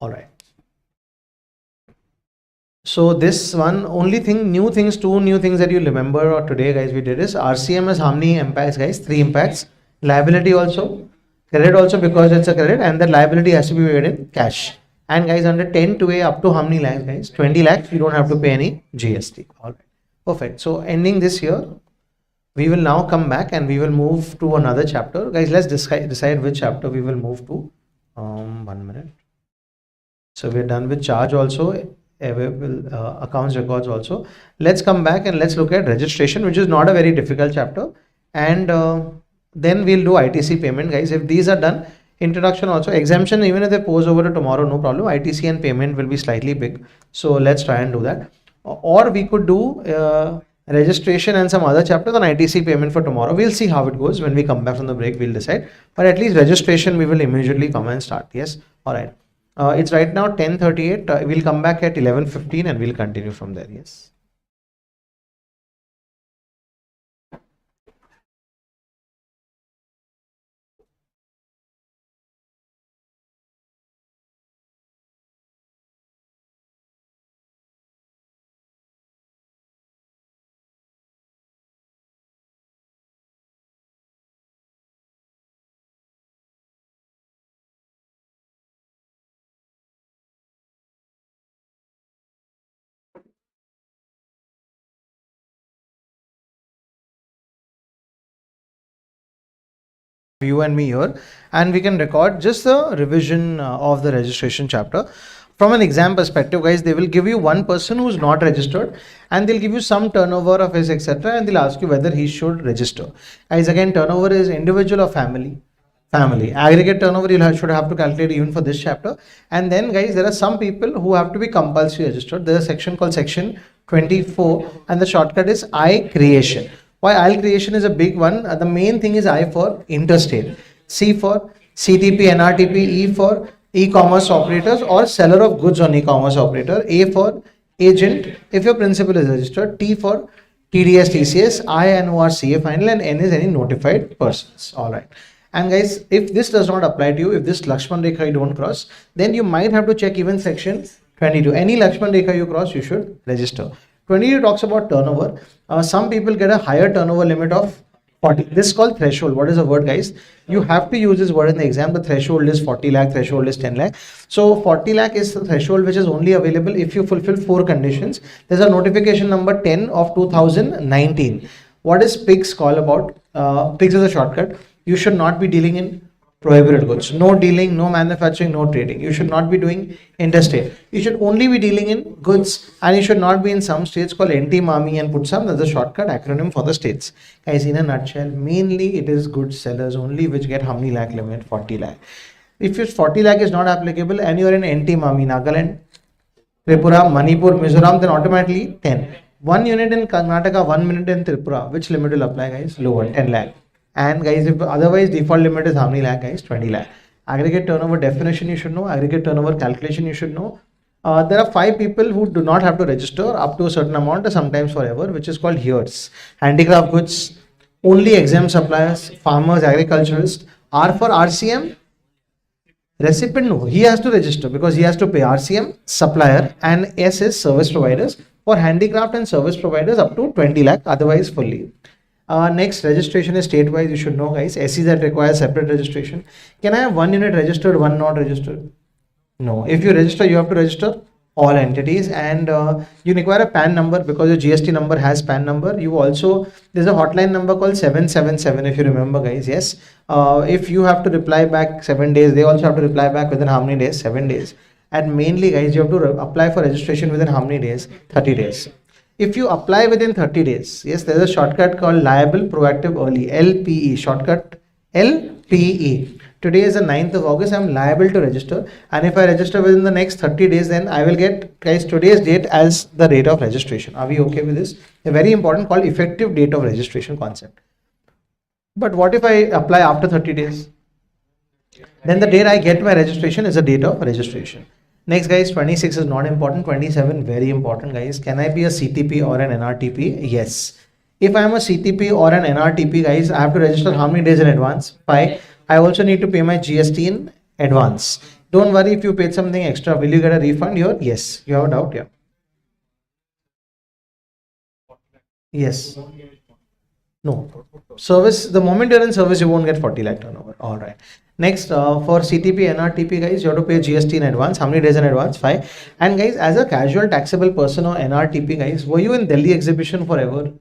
All right. So this one, only thing, two new things that you remember or today, guys, we did is RCM has how many impacts, guys? 3 impacts. Liability also, credit also because it's a credit, and the liability has to be paid in cash. And guys, under 10 to A up to how many lakhs, guys? 20 lakhs, you don't have to pay any GST. All right. Perfect. So ending this here, We will now come back and we will move to another chapter. Guys, let's decide which chapter we will move to. 1 minute. So we're done with charge also, available accounts records also. Let's come back and let's look at registration, which is not a very difficult chapter. And then we'll do ITC payment, guys. If these are done, introduction also, exemption, even if they pose over to tomorrow, no problem. ITC and payment will be slightly big. So let's try and do that. Or we could do registration and some other chapters on ITC payment for tomorrow. We'll see how it goes. When we come back from the break, we'll decide. But at least registration, we will immediately come and start. Yes. All right. It's right now 10:38. We'll come back at 11:15 and we'll continue from there. Yes. You and me here, and we can record just the revision of the registration chapter. From an exam perspective, guys, they will give you one person who's not registered and they'll give you some turnover of his, etc. and they'll ask you whether he should register. Guys, again, turnover is individual or family. Family. Aggregate turnover you should have to calculate even for this chapter. And then, guys, there are some people who have to be compulsory registered. There's a section called section 24 and the shortcut is I creation. Why IL creation is a big one. The main thing is I for interstate, C for CTP, NRTP, E for e-commerce operators or seller of goods on e-commerce operator, A for agent if your principal is registered, T for TDS, TCS, I and O are CA final, and N is any notified persons. All right. And guys, if this does not apply to you, if this Lakshman Rekha you don't cross, then you might have to check even section 22. Any Lakshman Rekha you cross, you should register. 22 talks about turnover. Some people get a higher turnover limit of 40. This is called threshold. What is the word, guys? You have to use this word in the exam. The threshold is 40 lakh, threshold is 10 lakh. So 40 lakh is the threshold which is only available if you fulfill 4 conditions. There's a notification number 10 of 2019. What is PIGS call about? PIGS is a shortcut. You should not be dealing in prohibited goods. No dealing, no manufacturing, no trading. You should not be doing interstate. You should only be dealing in goods and you should not be in some states called NT Mami and put some. That's a shortcut acronym for the states. Guys, in a nutshell, mainly it is goods sellers only which get how many lakh limit? 40 lakh. If your 40 lakh is not applicable and you are in NT Mami, Nagaland, Tripura, Manipur, Mizoram, then automatically 10. 1 unit in Karnataka, 1 minute in Tripura. Which limit will apply, guys? Lower, 10 lakh. And guys, if otherwise default limit is how many lakh, guys? 20 lakh. Aggregate turnover definition you should know. Aggregate turnover calculation you should know. There are 5 people who do not have to register up to a certain amount, or sometimes forever, which is called HEREs. Handicraft goods, only exempt suppliers, farmers, agriculturists. R for RCM. Recipient, no, he has to register because he has to pay RCM, supplier, and S is service providers. For handicraft and service providers up to 20 lakh, otherwise fully. Next, registration is state-wise, you should know, guys. SE that requires separate registration. Can I have 1 unit registered, 1 not registered? No. If you register, you have to register all entities, and you require a PAN number because your GST number has PAN number. You also, there's a hotline number called 777 if you remember, guys. Yes. If you have to reply back 7 days, they also have to reply back within how many days? 7 days. And mainly, guys, you have to apply for registration within how many days? 30 days. If you apply within 30 days, yes, there's a shortcut called liable proactive early, LPE, shortcut LPE. Today is the 9th of August, I'm liable to register, and if I register within the next 30 days, then I will get, guys, today's date as the date of registration. Are we okay with this? A very important called effective date of registration concept. But what if I apply after 30 days? Then the date I get my registration is the date of registration. Next, guys, 26 is not important. 27 very important, guys. Can I be a CTP or an NRTP? Yes. If I am a CTP or an NRTP, guys, I have to register how many days in advance? 5. I also need to pay my GST in advance. Don't worry if you paid something extra. Will you get a refund here? Yes. You have a doubt? Yeah. Yes. No. Service, the moment you're in service, you won't get 40 lakh turnover. All right. Next, for CTP, NRTP, guys, you have to pay GST in advance. How many days in advance? 5. And guys, as a casual taxable person or NRTP, guys, were you in Delhi exhibition forever?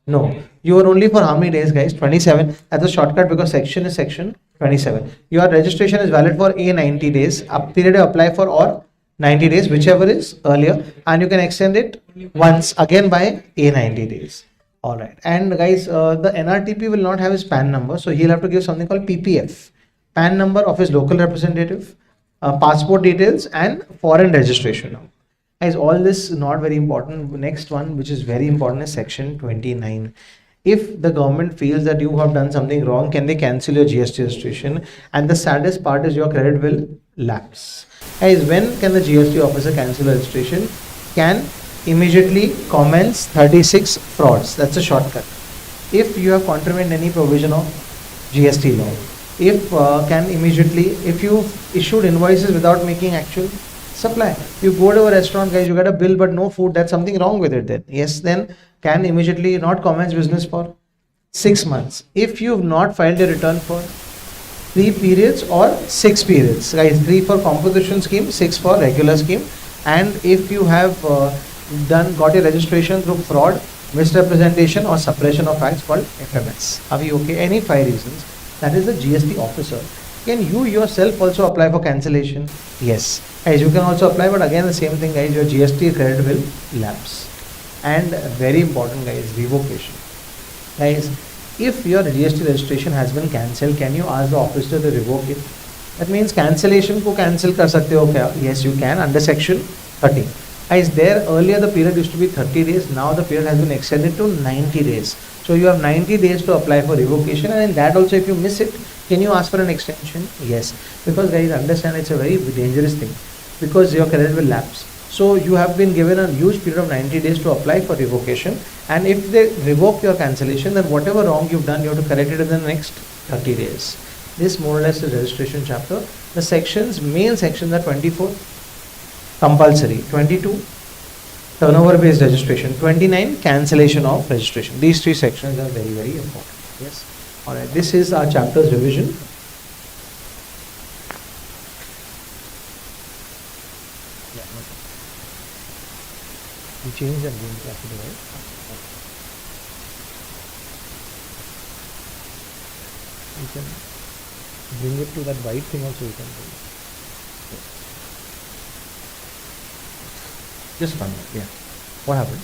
No, you are only for how many days, guys? 27. That's a shortcut because section is section 27. Your registration is valid for a 90 days. Up period you apply for or 90 days, whichever is earlier, and you can extend it once again by a 90 days. All right. And guys, the NRTP will not have his PAN number, so he'll have to give something called PPF, PAN number of his local representative, passport details, and foreign registration number. Guys, all this not very important. Next one, which is very important, is section 29. If the government feels that you have done something wrong, can they cancel your GST registration? And the saddest part is your credit will lapse. Guys, when can the GST officer cancel registration? Can immediately commence 36 frauds. That's a shortcut. If you have contravened any provision of GST law, if can immediately, if you issued invoices without making actual supply, you go to a restaurant, guys, you get a bill but no food, that's something wrong with it then. Yes, then can immediately not commence business for 6 months. If you've not filed a return for 3 periods or 6 periods, guys, 3 for composition scheme, 6 for regular scheme, and if you have got a registration through fraud, misrepresentation or suppression of facts called FMS. Are we okay? Any 5 reasons, that is the GST officer. Can you yourself also apply for cancellation? Yes, guys, you can also apply, but again the same thing, guys, your GST credit will lapse. And very important, guys, revocation. Guys, if your GST registration has been cancelled, can you ask the officer to revoke it? That means cancellation को cancel कर सकते हो क्या? Yes, you can under section 30. Guys, there earlier the period used to be 30 days. Now the period has been extended to 90 days. So you have 90 days to apply for revocation, and in that also, if you miss it, can you ask for an extension? Yes, because guys, understand it's a very dangerous thing because your credit will lapse. So you have been given a huge period of 90 days to apply for revocation, and if they revoke your cancellation, then whatever wrong you've done, you have to correct it in the next 30 days. This more or less is registration chapter. The sections, main sections are 24, compulsory, 22, turnover based registration, 29, cancellation of registration. These 3 sections are very, very important. Yes. Alright, this is our chapter's revision. We change the name capital, right? You can bring it to that white thing also, you can do it. Just 1 minute, yeah. What happened?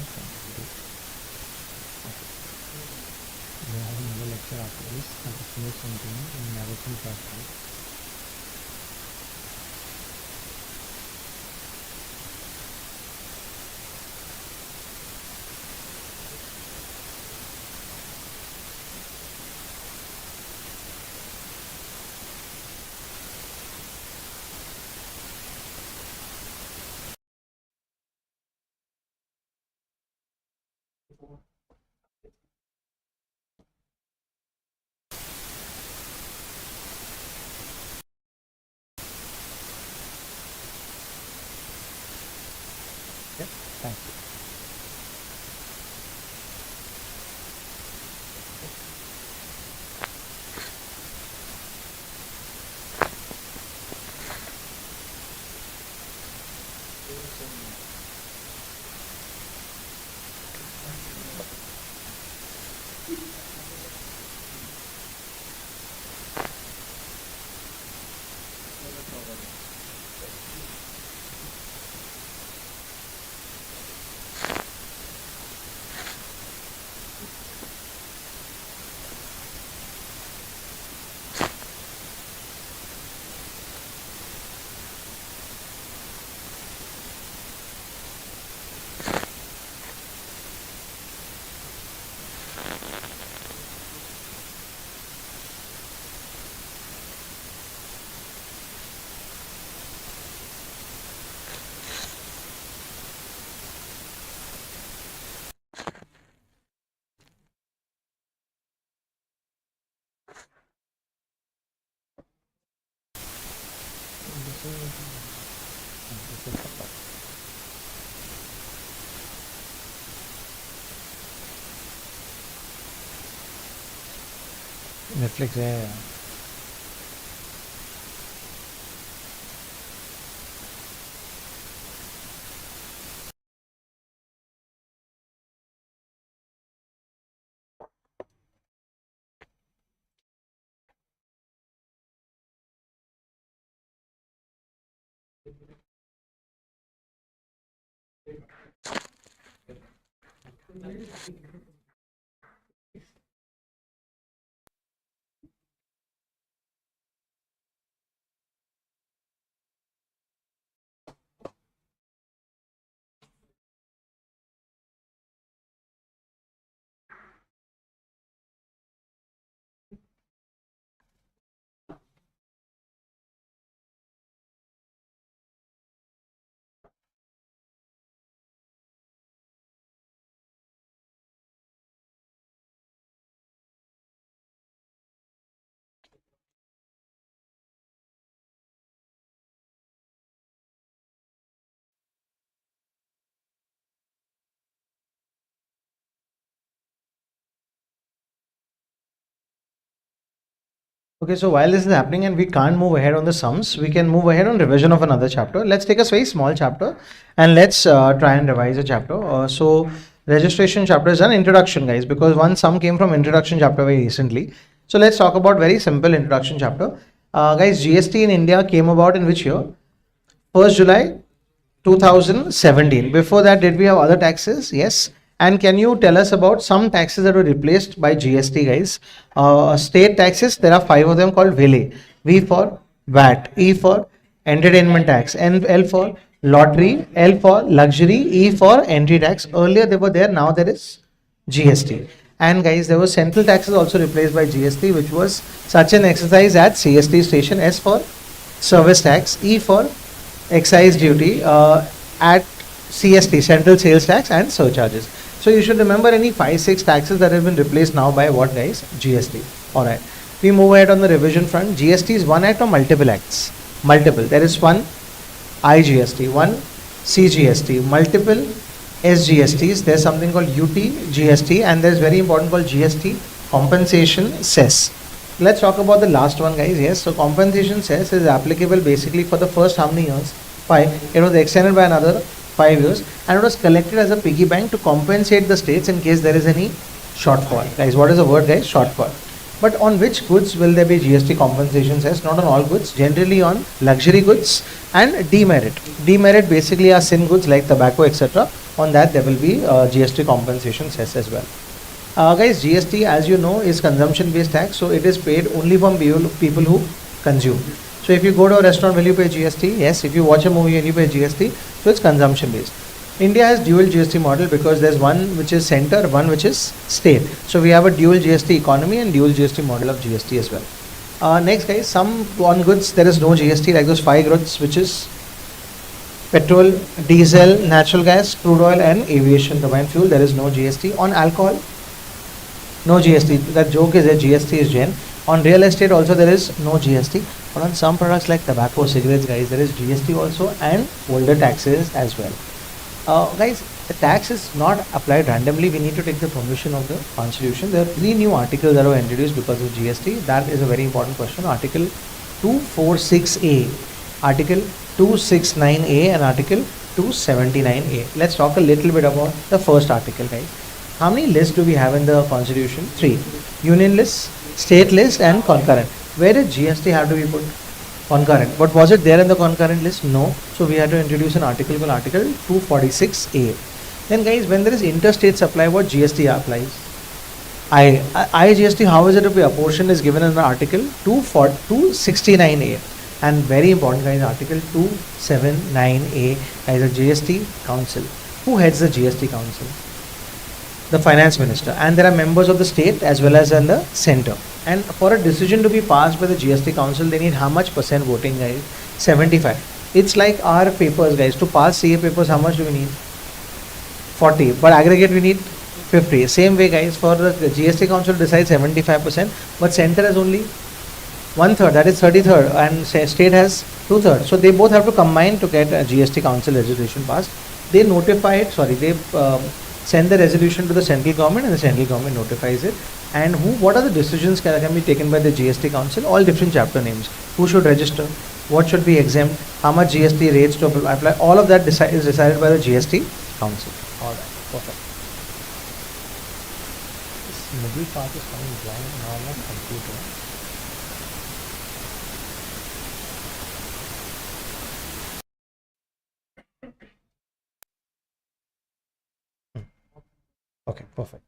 We have another lecture after this. I have to finish something in narration practice. Thank you. Netflix है Okay, so while this is happening and we can't move ahead on the sums, we can move ahead on revision of another chapter. Let's take a very small chapter and let's try and revise a chapter. So registration chapter is an introduction, guys, because one sum came from introduction chapter very recently. So let's talk about very simple introduction chapter. Guys, GST in India came about in which year? 1st July 2017. Before that, did we have other taxes? Yes. And can you tell us about some taxes that were replaced by GST, guys? State taxes, there are 5 of them called VLE. V for VAT, E for entertainment tax, L for lottery, L for luxury, E for entry tax. Earlier they were there, now there is GST. And guys, there was central taxes also replaced by GST, which was such an exercise at CST station. S for service tax, E for excise duty, at CST, central sales tax, and surcharges. So you should remember any 5-6 taxes that have been replaced now by what, guys? GST. Alright. We move ahead on the revision front. GST is one act or multiple acts? Multiple. There is one IGST, one CGST, multiple SGSTs. There's something called UT GST, and there's very important called GST compensation cess. Let's talk about the last one, guys. Yes, so compensation cess is applicable basically for the first how many years? 5. It was extended by another 5 years, and it was collected as a piggy bank to compensate the states in case there is any shortfall. Guys, what is the word, guys? Shortfall. But on which goods will there be GST compensation cess? Not on all goods, generally on luxury goods and demerit. Demerit basically are sin goods like tobacco, etc. On that there will be GST compensation cess as well. Guys, GST, as you know, is consumption based tax, so it is paid only from people who consume. So if you go to a restaurant, will you pay GST? Yes. If you watch a movie and you pay GST, so it's consumption based. India has dual GST model because there's one which is center, one which is state. So we have a dual GST economy and dual GST model of GST as well. Next, guys, some on goods there is no GST, like those 5 goods, which is petrol, diesel, natural gas, crude oil, and aviation turbine fuel. There is no GST. On alcohol, no GST. The joke is that GST is gen. On real estate also there is no GST. But on some products like tobacco, cigarettes, guys, there is GST also and older taxes as well. Guys, the tax is not applied randomly. We need to take the permission of the constitution. There are 3 new articles that were introduced because of GST. That is a very important question. Article 246A, Article 269A and Article 279A. Let's talk a little bit about the first article, guys. How many lists do we have in the constitution? 3. Union list, state list and concurrent. Where did GST have to be put? Concurrent. But was it there in the concurrent list? No. So we had to introduce an article called Article 246A. Then guys, when there is interstate supply, what GST applies? IGST, how is it to be apportioned, is given in the Article 269A. And very important, guys, Article 279A is a GST Council. Who heads the GST Council? The Finance Minister. And there are members of the state as well as in the center. And for a decision to be passed by the GST Council, they need how much percent voting, guys? 75. It's like our papers, guys. To pass CA papers, how much do we need? 40. But aggregate, we need 50. Same way, guys, for the GST Council decide 75%, but center has only 1/3, that is 33rd, and state has 2/3. So they both have to combine to get a GST Council legislation passed. They notify it, they send the resolution to the central government and the central government notifies it. And what are the decisions can be taken by the GST Council? All different chapter names. Who should register? What should be exempt? How much GST rates to apply? All of that is decided by the GST Council. Alright, perfect. This middle part is coming blind and all not computer. Okay, perfect.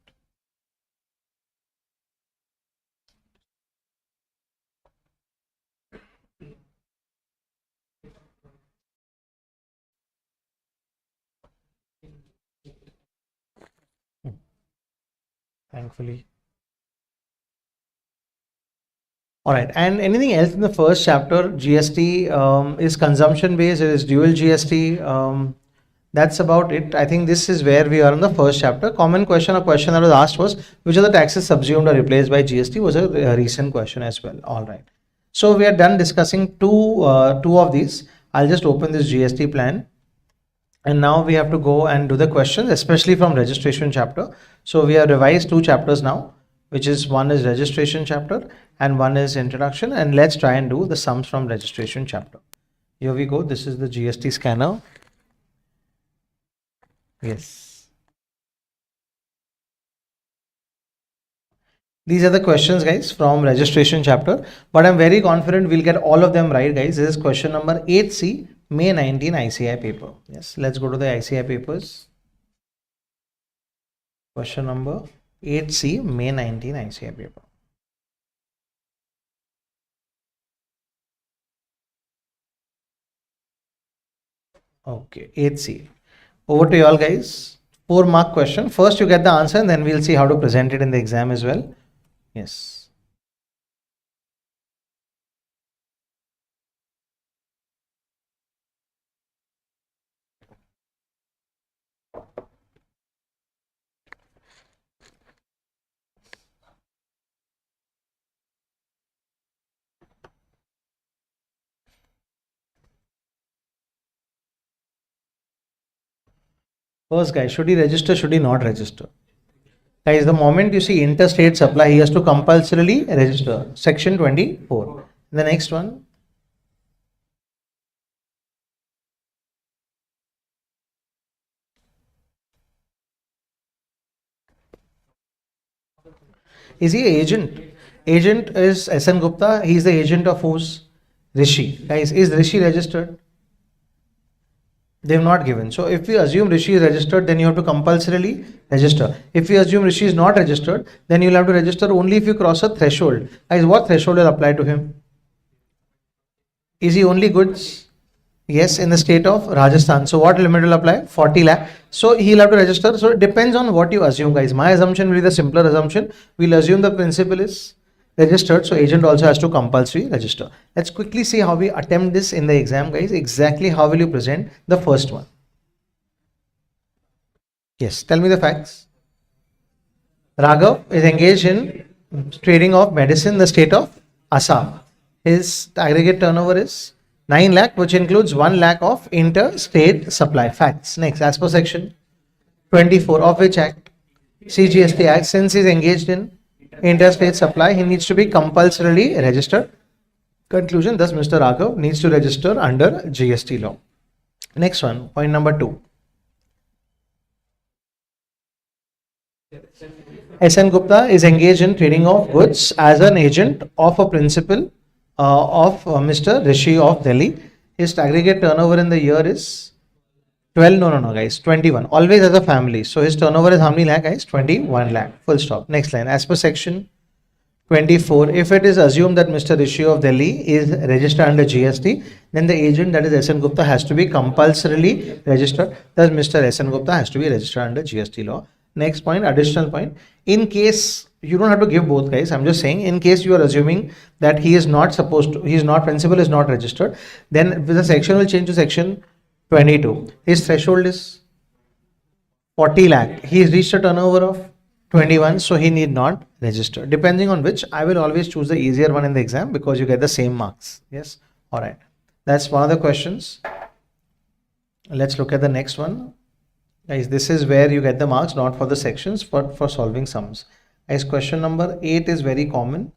Thankfully. All right, and anything else in the first chapter? GST is consumption based, it is dual GST. That's about it. I think this is where we are in the first chapter. Common question, a question that was asked was, which of the taxes subsumed or replaced by GST, was a recent question as well. All right. So we are done discussing two of these. I'll just open this GST plan. And now we have to go and do the questions, especially from registration chapter. So we have revised 2 chapters now, which is one is registration chapter and one is introduction. And let's try and do the sums from registration chapter. Here we go. This is the GST scanner. Yes. These are the questions, guys, from registration chapter, but I'm very confident we'll get all of them right, guys. This is question number 8C, May 19 ICI paper. Yes, let's go to the ICI papers. Question number 8C, May 19 ICI paper. Okay, 8C. Over to you all, guys. 4-mark question. First you get the answer and then we'll see how to present it in the exam as well. Yes. First, guys, should he register, should he not register? Guys, the moment you see interstate supply, he has to compulsorily register. Section 24. The next one. Is he an agent? Agent is SN Gupta. He is the agent of whose? Rishi. Guys, is Rishi registered? They've not given. So if we assume Rishi is registered, then you have to compulsorily register. If we assume Rishi is not registered, then you'll have to register only if you cross a threshold. Guys, what threshold will apply to him? Is he only goods? Yes, in the state of Rajasthan. So what limit will apply? 40 lakh. So he'll have to register. So it depends on what you assume, guys. My assumption will be the simpler assumption. We'll assume the principal is registered. So agent also has to compulsory register. Let's quickly see how we attempt this in the exam, guys. Exactly how will you present the first one? Yes, tell me the facts. Raghav is engaged in trading of medicine in the state of Assam. His aggregate turnover is 9 lakh, which includes 1 lakh of interstate supply. Facts. Next, as per section 24 of which act? CGST Act. Since he is engaged in interstate supply, he needs to be compulsorily registered. Conclusion, thus Mr. Raghav needs to register under GST law. Next one, point number 2. SN Gupta is engaged in trading of goods as an agent of a principal of Mr. Rishi of Delhi. His aggregate turnover in the year is 12, no guys, 21, always as a family. So his turnover is how many lakh, guys? 21 lakh, full stop. Next line, as per section 24, if it is assumed that Mr. Rishi of Delhi is registered under GST, then the agent, that is SN Gupta, has to be compulsorily registered. Thus Mr. SN Gupta has to be registered under GST law. Next point, additional point, in case you don't have to give both, guys, I'm just saying, in case you are assuming that he is not supposed to, he is not, principal is not registered, then the section will change to section 22. His threshold is 40 lakh. He has reached a turnover of 21, so he need not register. Depending on which, I will always choose the easier one in the exam because you get the same marks. Yes, all right. That's one of the questions. Let's look at the next one. Guys, this is where you get the marks, not for the sections, but for solving sums. Guys, question number 8 is very common.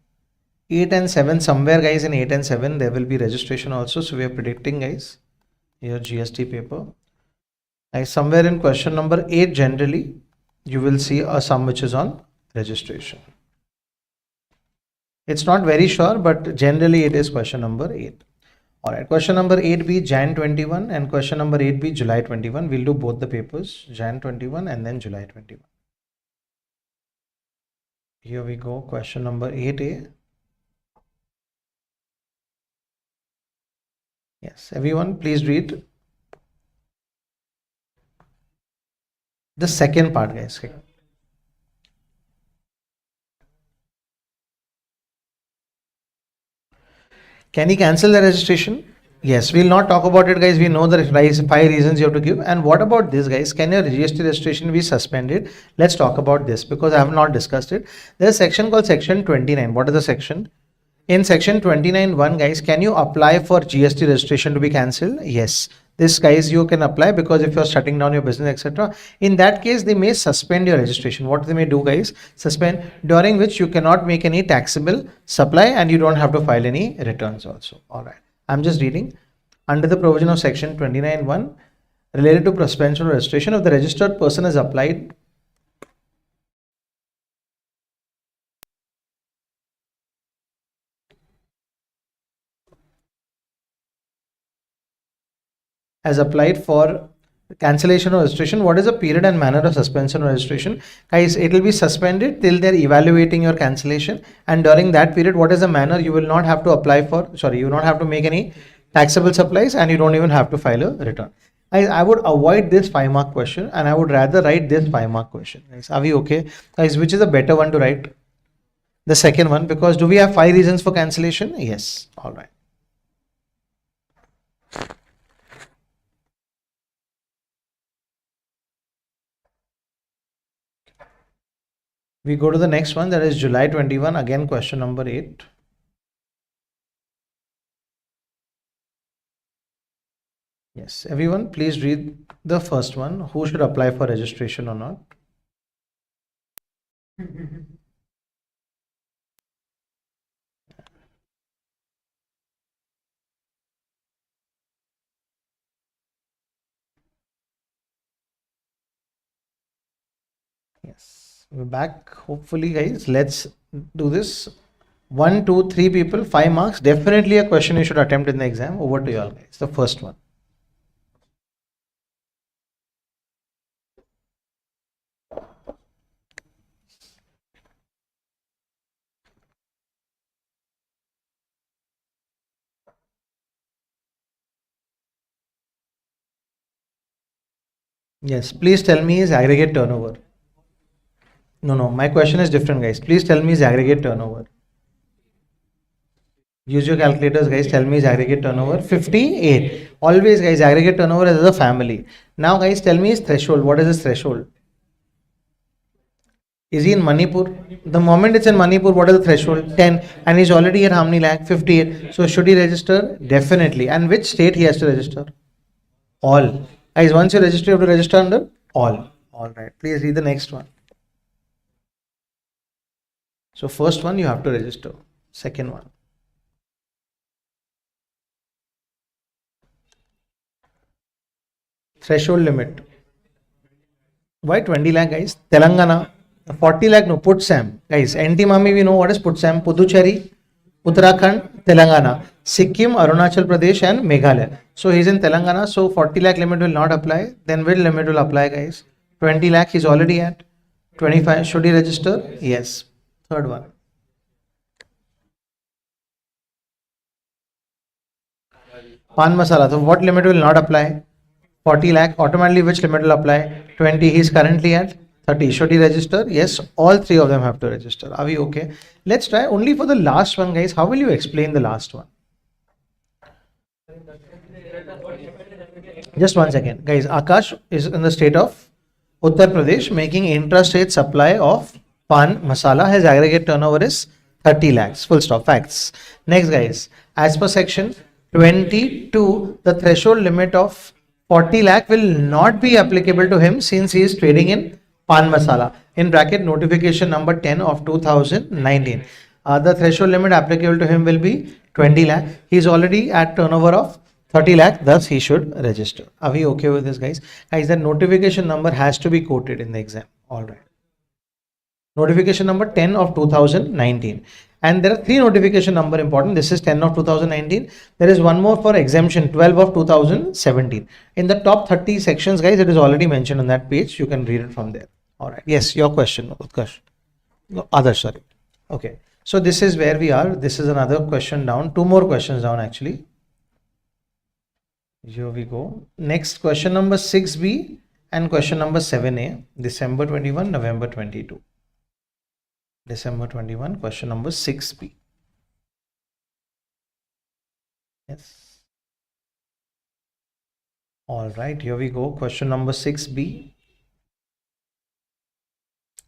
8 and 7, somewhere, guys, in 8 and 7, there will be registration also. So we are predicting, guys, your GST paper. Guys, somewhere in question number 8, generally, you will see a sum which is on registration. It's not very sure, but generally it is question number 8. All right, question number 8B, Jan 21, and question number 8B, July 21. We'll do both the papers, Jan 21 and then July 21. Here we go, question number 8A. Yes, everyone, please read the second part, guys. Can he cancel the registration? Yes, we'll not talk about it, guys. We know the 5 reasons you have to give. And what about this, guys? Can your GST registration be suspended? Let's talk about this because I have not discussed it. There's a section called section 29. What is the section? In section 29(1), guys, can you apply for GST registration to be cancelled? Yes. This, guys, you can apply because if you're shutting down your business, etc. In that case, they may suspend your registration. What they may do, guys, suspend, during which you cannot make any taxable supply and you don't have to file any returns also. All right. I'm just reading. Under the provision of section 29(1) related to suspension or registration, if the registered person has applied for cancellation or registration, what is the period and manner of suspension or registration? Guys, it will be suspended till they're evaluating your cancellation, and during that period, what is the manner? You will not have to apply for, you will not have to make any taxable supplies and you don't even have to file a return. I would avoid this 5-mark question and I would rather write this 5-mark question. Guys, are we okay? Guys, which is a better one to write? The second one, because do we have 5 reasons for cancellation? Yes. All right. We go to the next one, that is July 21, again question number 8. Yes, everyone, please read the first one. Who should apply for registration or not? Yes, we're back. Hopefully, guys, let's do this. 1, 2, 3 people, 5 marks. Definitely a question you should attempt in the exam. Over to you all, guys. The first one. Yes, please tell me his aggregate turnover. No, my question is different, guys. Please tell me his aggregate turnover. Use your calculators, guys. Tell me his aggregate turnover. 58. Always, guys, aggregate turnover as a family. Now, guys, tell me his threshold. What is his threshold? Is he in Manipur? The moment it's in Manipur, what is the threshold? 10. And he's already at how many lakh? 58. So, should he register? Definitely. And which state he has to register? All. Guys, once you register, you have to register under all. All right. Please read the next one. So, first one you have to register. Second one. Threshold limit. Why 20 lakh, guys? Telangana. 40 lakh, no, Putsam. Guys, Antimami, we know what is Putsam. Puducherry, Uttarakhand, Telangana, Sikkim, Arunachal Pradesh, and Meghalaya. So he's in Telangana, so 40 lakh limit will not apply. Then which limit will apply, guys? 20 lakh, he's already at. 25, should he register? Yes. Third one. Pan masala, so what limit will not apply? 40 lakh, automatically which limit will apply? 20, he's currently at 30. Should he register? Yes, all three of them have to register. Are we okay? Let's try only for the last one, guys. How will you explain the last one? Just 1 second. Guys, Akash is in the state of Uttar Pradesh making intrastate supply of pan masala. His aggregate turnover is 30 lakhs. Full stop. Facts. Next, guys, as per section 22, the threshold limit of 40 lakh will not be applicable to him since he is trading in pan masala. In bracket, notification number 10 of 2019. The threshold limit applicable to him will be 20 lakh. He is already at turnover of 30 lakh, thus he should register. Are we okay with this, guys? Guys, the notification number has to be quoted in the exam. All right. Notification number 10 of 2019. And there are three notification number important. This is 10 of 2019. There is one more for exemption, 12 of 2017. In the top 30 sections, guys, it is already mentioned on that page. You can read it from there. All right. Yes, your question, Utkarsh. No, others, sorry. Okay. So this is where we are. This is another question down. Two more questions down, actually. Here we go. Next, question number 6B and question number 7A. December 21, November 22. December 21, question number 6B. Yes. All right, here we go. Question number 6B.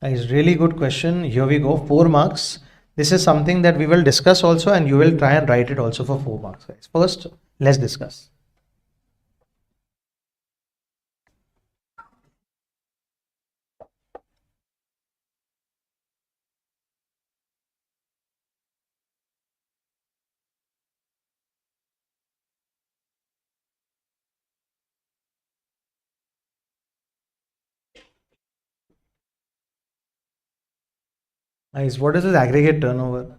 Is really good question. Here we go. 4 marks. This is something that we will discuss also, and you will try and write it also for 4 marks, guys. First, let's discuss. Guys, what is his aggregate turnover?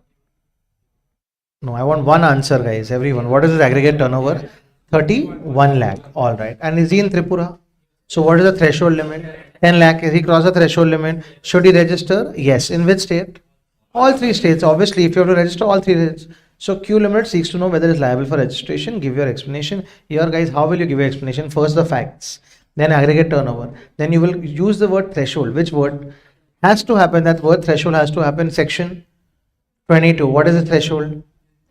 No, I want one answer, guys. Everyone, what is his aggregate turnover? 31 lakh. All right. And is he in Tripura? So what is the threshold limit? 10 lakh. Is he cross the threshold limit? Should he register? Yes. In which state? All 3 states. Obviously, if you have to register all 3 states. So Q limit seeks to know whether it's liable for registration. Give your explanation. Here, guys, how will you give your explanation? First, the facts. Then aggregate turnover. Then you will use the word threshold. Which word? Has to happen, that word threshold has to happen. Section 22. What is the threshold?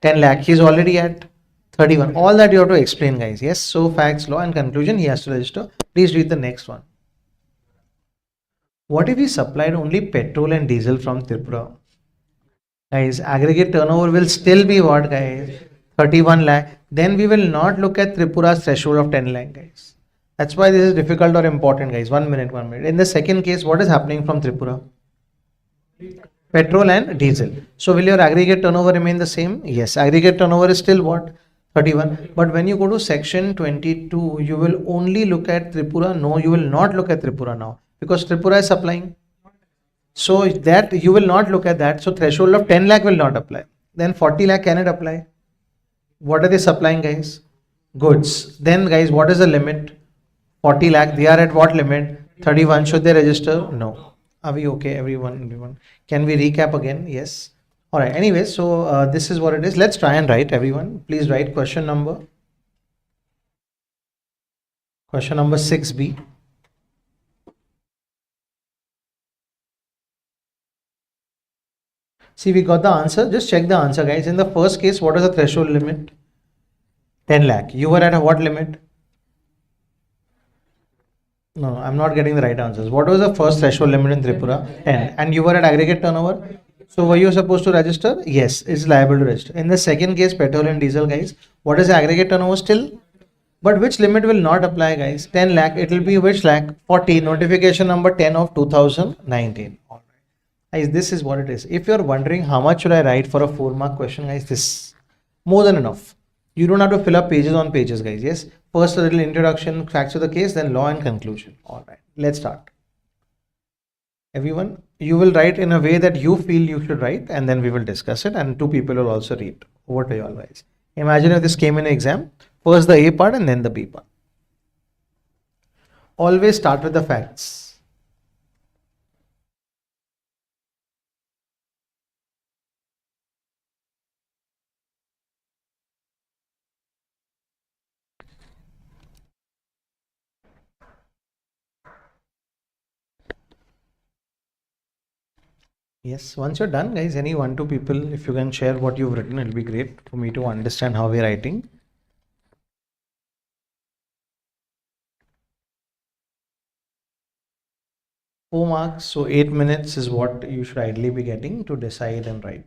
10 lakh. He's already at 31. All that you have to explain, guys. Yes. So facts, law, and conclusion. He has to register. Please read the next one. What if he supplied only petrol and diesel from Tripura? Guys, aggregate turnover will still be what, guys? 31 lakh. Then we will not look at Tripura's threshold of 10 lakh, guys. That's why this is difficult or important, guys. 1 minute. In the second case, what is happening from Tripura? Petrol and diesel. So will your aggregate turnover remain the same? Yes. Aggregate turnover is still what? 31. But when you go to section 22, you will only look at Tripura. No, you will not look at Tripura now, because Tripura is supplying. So that you will not look at that. So threshold of 10 lakh will not apply. Then 40 lakh, can it apply? What are they supplying, guys? Goods. Then, guys, what is the limit? 40 lakh. They are at what limit? 31. Should they register? No. Are we okay, everyone? Can we recap again? Yes. All right. Anyway, so this is what it is. Let's try and write, everyone. Please write question number 6B. See, we got the answer. Just check the answer, guys. In the first case, what is the threshold limit? 10 lakh. You were at what limit? No, I'm not getting the right answers. What was the first threshold limit in Tripura? 10. And you were at aggregate turnover? So were you supposed to register? Yes, it's liable to register. In the second case, petrol and diesel, guys, what is the aggregate turnover still? But which limit will not apply, guys? 10 lakh. It will be which lakh? 40. Notification number 10 of 2019. All right. Guys, this is what it is. If you're wondering how much should I write for a 4-mark question, guys, this more than enough. You don't have to fill up pages on pages, guys. Yes. First, a little introduction, facts of the case, then law and conclusion. All right. Let's start. Everyone, you will write in a way that you feel you should write, and then we will discuss it, and 2 people will also read. Over to you all, guys. Imagine if this came in an exam, first the A part and then the B part. Always start with the facts. Yes, once you're done, guys, any 1-2 people, if you can share what you've written, it'll be great for me to understand how we're writing. Four marks, so 8 minutes is what you should ideally be getting to decide and write.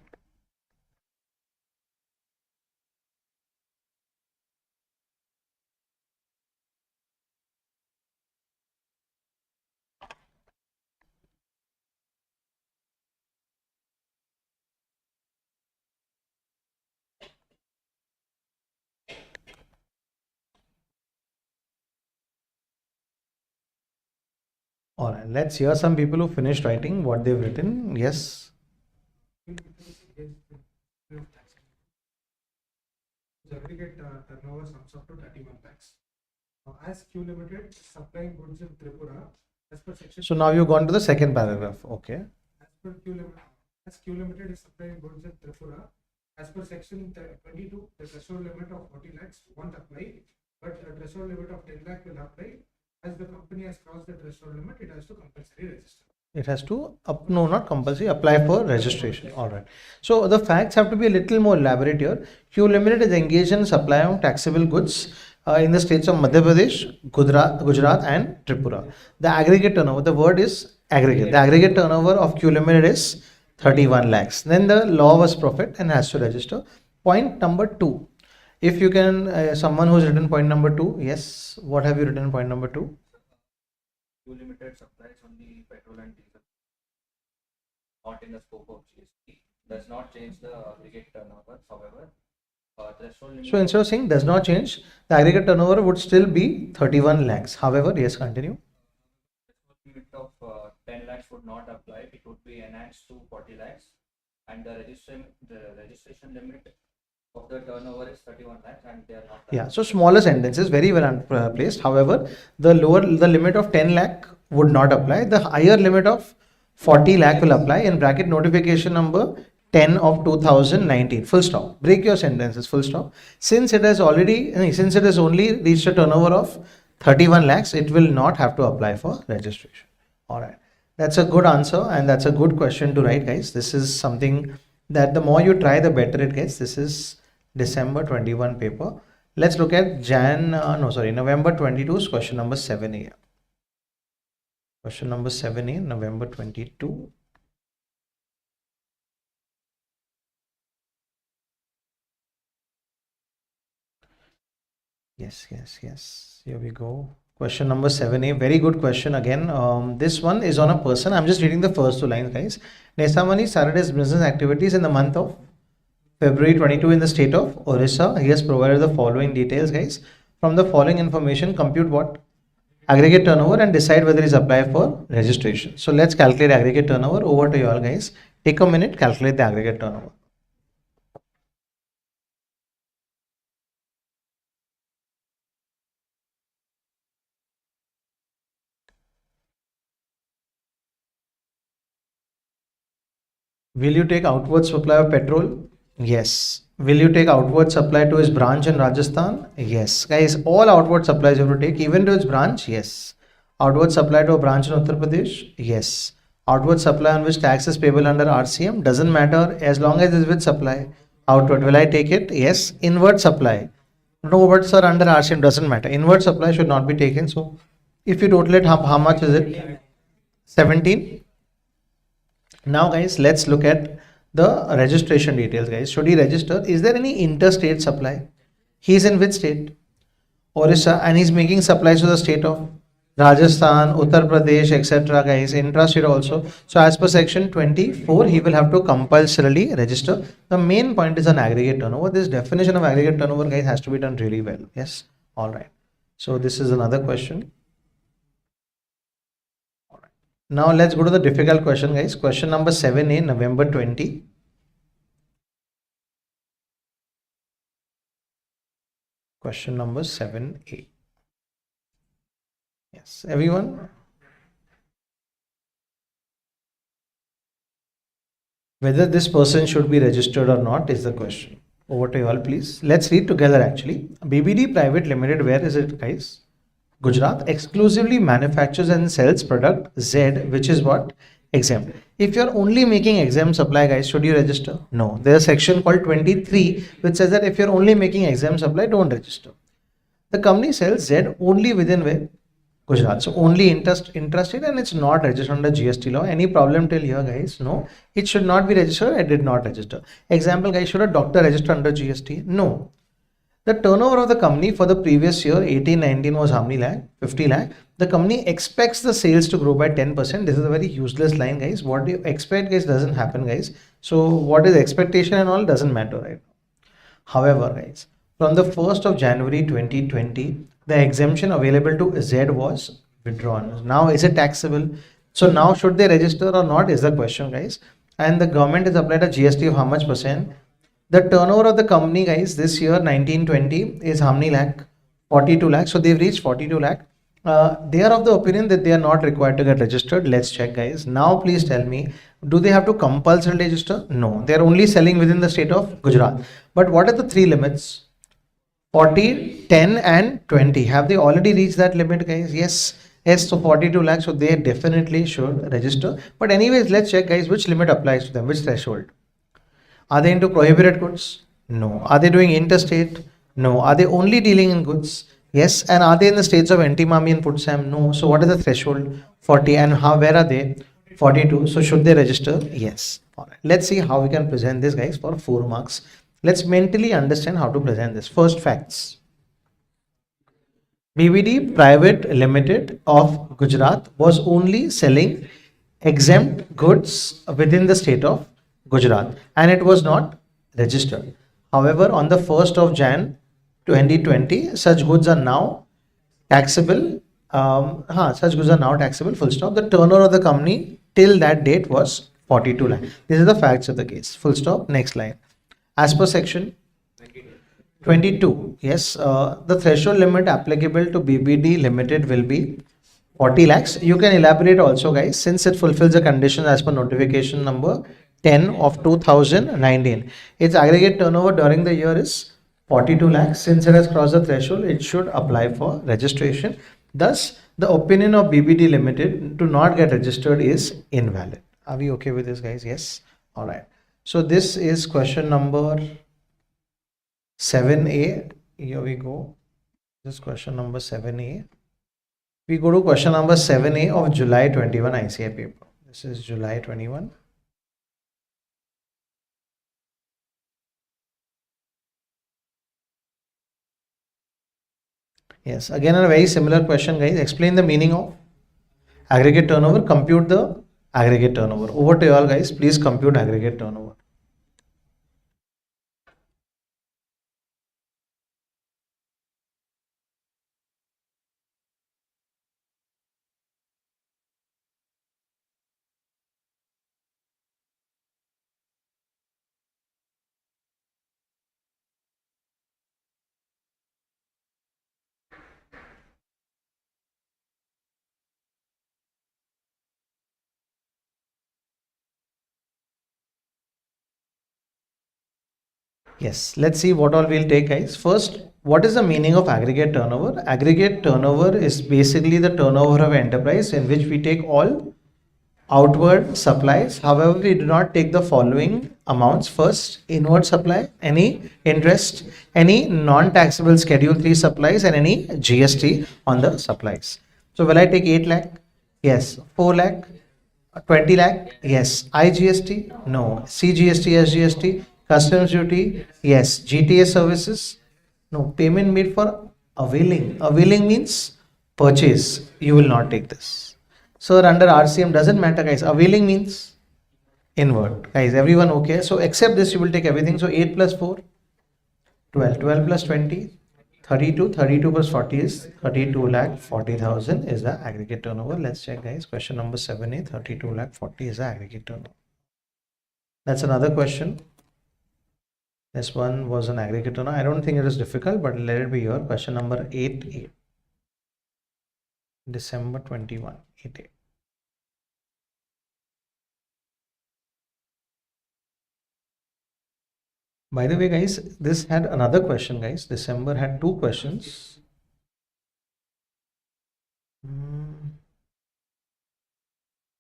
All right, let's hear some people who finished writing what they've written. Yes. Aggregate turnover sums up to 31 lakhs. As Q Limited supplying goods in Tripura, as per section. So now you've gone to the second paragraph. Okay. As Q Limited is supplying goods in Tripura, as per section 22, the threshold limit of 40 lakhs won't apply, but a threshold limit of 10 lakh will apply. As the company has crossed the threshold limit, it has to compulsory register. It has to, no, not compulsory, apply for registration. All right. So the facts have to be a little more elaborate here. Q Limited is engaged in supply of taxable goods in the states of Madhya Pradesh, Gujarat and Tripura. The aggregate turnover, the word is aggregate. The aggregate turnover of Q Limited is 31 lakhs. Then the law was profit and has to register. Point number 2. If you can, someone who's written point number 2, yes, what have you written in point number 2? Q Limited supplies only petrol and diesel, not in the scope of GST. Does not change the aggregate turnover. However, threshold limit. So instead of saying does not change, the aggregate turnover would still be 31 lakhs. However, yes, continue. The limit of 10 lakhs would not apply. It would be enhanced to 40 lakhs, and the registration limit of the turnover is 31 lakhs, and they are not. Yeah, so smaller sentences, very well placed. However, the limit of 10 lakh would not apply. The higher limit of 40 lakh will apply. In bracket, notification number 10 of 2019. Full stop. Break your sentences. Full stop. Since it has only reached a turnover of 31 lakhs, it will not have to apply for registration. All right. That's a good answer, and that's a good question to write, guys. This is something that the more you try, the better it gets. This is December 21 paper. Let's look at November 22's question number 7A. Question number 7A, November 22. Yes. Here we go. Question number 7A. Very good question again. This one is on a person. I'm just reading the first 2 lines, guys. Nesamani started his business activities in the month of February 22 in the state of Orissa. He has provided the following details, guys. From the following information, compute what? Aggregate turnover and decide whether he's applied for registration. So let's calculate aggregate turnover. Over to you all, guys. Take a minute, calculate the aggregate turnover. Will you take outward supply of petrol? Yes. Will you take outward supply to his branch in Rajasthan? Yes. Guys, all outward supplies you have to take, even to his branch? Yes. Outward supply to a branch in Uttar Pradesh? Yes. Outward supply on which tax is payable under RCM doesn't matter as long as it's with supply. Outward, will I take it? Yes. Inward supply. No words are under RCM, doesn't matter. Inward supply should not be taken. So if you total it, how much is it? 17. Now guys, let's look at the registration details guys. Should he register? Is there any interstate supply? He is in which state? Orissa, and he's making supplies to the state of Rajasthan, Uttar Pradesh, etc. guys, intrastate also. So as per section 24, he will have to compulsorily register. The main point is an aggregate turnover. This definition of aggregate turnover guys has to be done really well. Yes. All right. So this is another question. All right. Now let's go to the difficult question guys. Question number 7A, November 20. Question number 7A. Yes, everyone. Whether this person should be registered or not is the question. Over to you all, please. Let's read together actually. BBD Private Limited, where is it, guys? Gujarat, exclusively manufactures and sells product Z, which is what? Exempt. If you're only making exempt supply, guys, should you register? No. There's a section called 23, which says that if you're only making exempt supply, don't register. The company sells Z only within where? Gujarat. So only intrastate, and it's not registered under GST law. Any problem till here, guys? No. It should not be registered. I did not register. Example, guys, should a doctor register under GST? No. The turnover of the company for the previous year, 18-19, was how many lakh? 50 lakh. The company expects the sales to grow by 10%. This is a very useless line, guys. What do you expect, guys, doesn't happen, guys. So what is expectation and all doesn't matter, right? However, guys, from the 1st of January 2020, the exemption available to Z was withdrawn. Now, is it taxable? So now should they register or not is the question, guys. And the government has applied a GST of how much percent? The turnover of the company, guys, this year 1920 is how many lakh? 42 lakh. So they've reached 42 lakh. They are of the opinion that they are not required to get registered. Let's check, guys. Now please tell me, do they have to compulsorily register? No, they are only selling within the state of Gujarat. But what are the three limits? 40, 10 and 20. Have they already reached that limit, guys? Yes. Yes, so 42 lakhs. So they definitely should register. But anyways, let's check, guys, which limit applies to them, which threshold. Are they into prohibited goods? No. Are they doing interstate? No. Are they only dealing in goods? Yes. And are they in the states of Antimony and Putsam? No. So what is the threshold? 40. And where are they? 42. So should they register? Yes. All right. Let's see how we can present this, guys, for 4 marks. Let's mentally understand how to present this. First, facts. BBD Private Limited of Gujarat was only selling exempt goods within the state of Gujarat, and it was not registered. However, on the 1st of Jan 2020, such goods are now taxable. Such goods are now taxable, full stop. The turnover of the company till that date was 42 lakh. These are the facts of the case. Full stop. Next line. As per section 22, yes, the threshold limit applicable to BBD Limited will be 40 lakhs. You can elaborate also, guys, since it fulfills the condition as per notification number 10 of 2019. Its aggregate turnover during the year is 42 lakhs. Since it has crossed the threshold, it should apply for registration. Thus, the opinion of BBD Limited to not get registered is invalid. Are we okay with this, guys? Yes. All right. So this is question number 7A. Here we go. This is question number 7A. We go to question number 7A of July 21 ICI paper. This is July 21. Yes, again a very similar question, guys. Explain the meaning of aggregate turnover, compute the aggregate turnover. Over to you all, guys. Please compute aggregate turnover. Yes, let's see what all we'll take, guys. First, what is the meaning of aggregate turnover? Aggregate turnover is basically the turnover of enterprise in which we take all outward supplies. However, we do not take the following amounts. First, inward supply, any interest, any non-taxable Schedule 3 supplies, and any GST on the supplies. So, will I take 8 lakh? Yes. 4 lakh? 20 lakh? Yes. IGST? No. CGST, SGST? Customs duty? Yes. GTS services? No. Payment made for availing. Availing means purchase. You will not take this. So under RCM doesn't matter, guys. Availing means inward. Guys, everyone okay? So except this, you will take everything. So 8 plus 4, 12. 12 plus 20, 32. 32 plus 40 is 32 lakh 40,000 is the aggregate turnover. Let's check, guys. Question number 7A, 32 lakh 40 is the aggregate turnover. That's another question. This one was an aggregate turnover. I don't think it is difficult, but let it be here. Question number 8A. December 21, 8A. By the way, guys, this had another question, guys. December had 2 questions.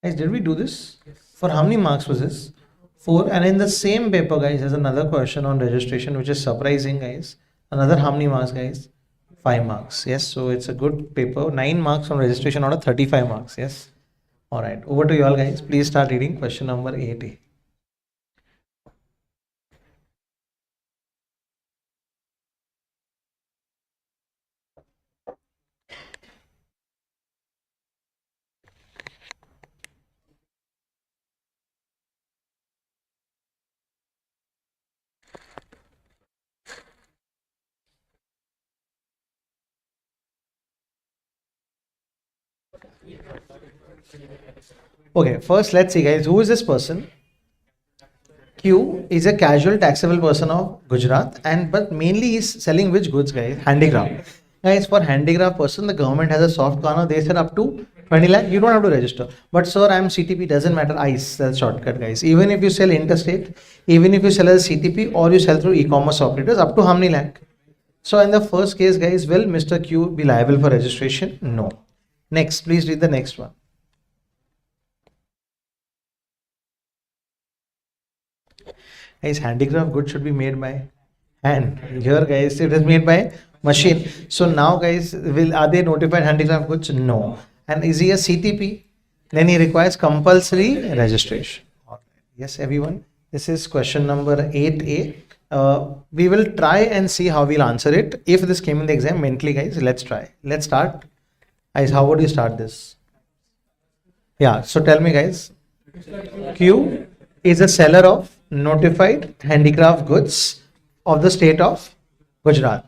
Guys, did we do this? For how many marks was this? 4. And in the same paper, guys, there's another question on registration, which is surprising, guys. Another how many marks, guys? 5 marks. Yes, so it's a good paper. 9 marks on registration out of 35 marks. Yes. All right. Over to you all, guys. Please start reading question number 8A. Okay, first let's see, guys, who is this person? Q is a casual taxable person of Gujarat, and but mainly is selling which goods, guys? Handicraft. Guys, for handicraft person, the government has a soft corner. They said up to 20 lakh, you don't have to register. But sir, I'm CTP, doesn't matter. ICE, that's shortcut, guys. Even if you sell interstate, even if you sell as CTP or you sell through e-commerce operators, up to how many lakh? So in the first case, guys, will Mr. Q be liable for registration? No. Next, please read the next one. Guys, handicraft goods should be made by hand. Here, guys, it is made by machine. So now, guys, are they notified handicraft goods? No. And is he a CTP? Then he requires compulsory registration. Yes, everyone. This is question number 8A. We will try and see how we'll answer it. If this came in the exam mentally, guys, let's try. Let's start. Guys, how would you start this? Yeah, so tell me, guys. Q is a seller of notified handicraft goods of the state of Gujarat.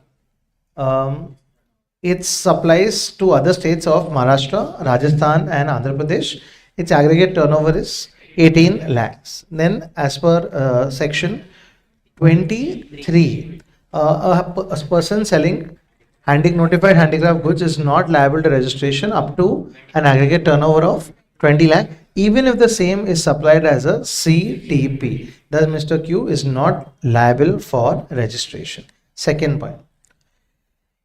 It supplies to other states of Maharashtra, Rajasthan, and Andhra Pradesh. Its aggregate turnover is 18 lakhs. Then, as per section 23, a person selling notified handicraft goods is not liable to registration up to an aggregate turnover of 20 lakh, even if the same is supplied as a CTP. Thus, Mr. Q is not liable for registration. Second point.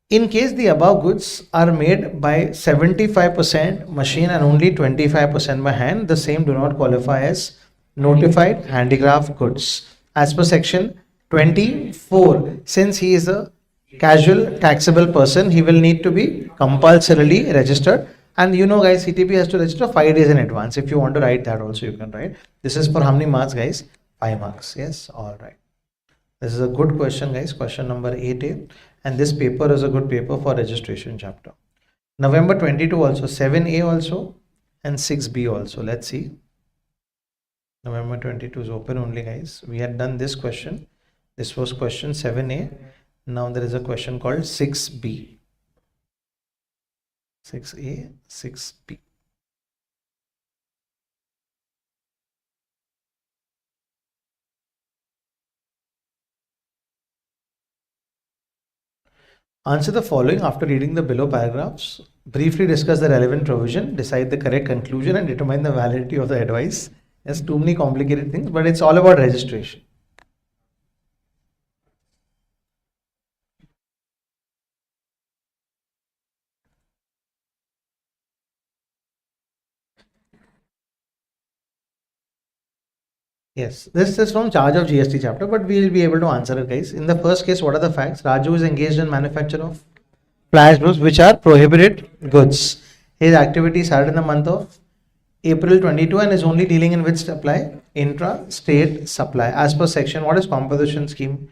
In case the above goods are made by 75% machine and only 25% by hand, the same do not qualify as notified handicraft goods. As per section 24, since he is a casual taxable person, he will need to be compulsorily registered. And you know, guys, CTP has to register 5 days in advance. If you want to write that also, you can write. This is for how many marks, guys? 5 marks. Yes, all right. This is a good question, guys. Question number 8A. And this paper is a good paper for registration chapter. November 22 also, 7A also, and 6B also. Let's see. November 22 is open only, guys. We had done this question. This was question 7A. Now there is a question called 6B. 6A, 6B. Answer the following after reading the below paragraphs. Briefly discuss the relevant provision, decide the correct conclusion, and determine the validity of the advice. There's too many complicated things, but it's all about registration. Yes, this is from charge of GST chapter, but we will be able to answer it, guys. In the first case, what are the facts? Raju is engaged in manufacture of flash books, which are prohibited goods. His activity started in the month of April 22 and is only dealing in which supply? Intra-state supply. As per section, what is composition scheme?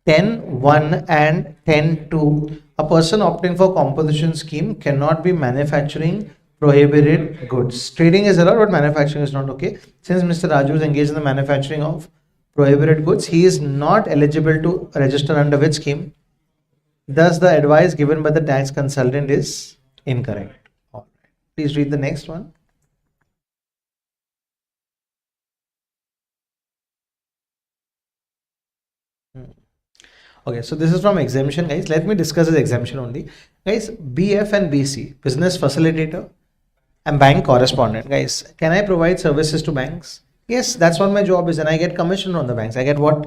10(1) and 10(2). A person opting for composition scheme cannot be manufacturing prohibited goods. Trading is allowed, but manufacturing is not okay. Since Mr. Raju is engaged in the manufacturing of prohibited goods, he is not eligible to register under which scheme? Thus, the advice given by the tax consultant is incorrect. All right. Please read the next one. Okay, so this is from exemption, guys. Let me discuss this exemption only. Guys, BF and BC, business facilitator and bank correspondent. Guys, can I provide services to banks? Yes, that's what my job is, and I get commission on the banks. I get what?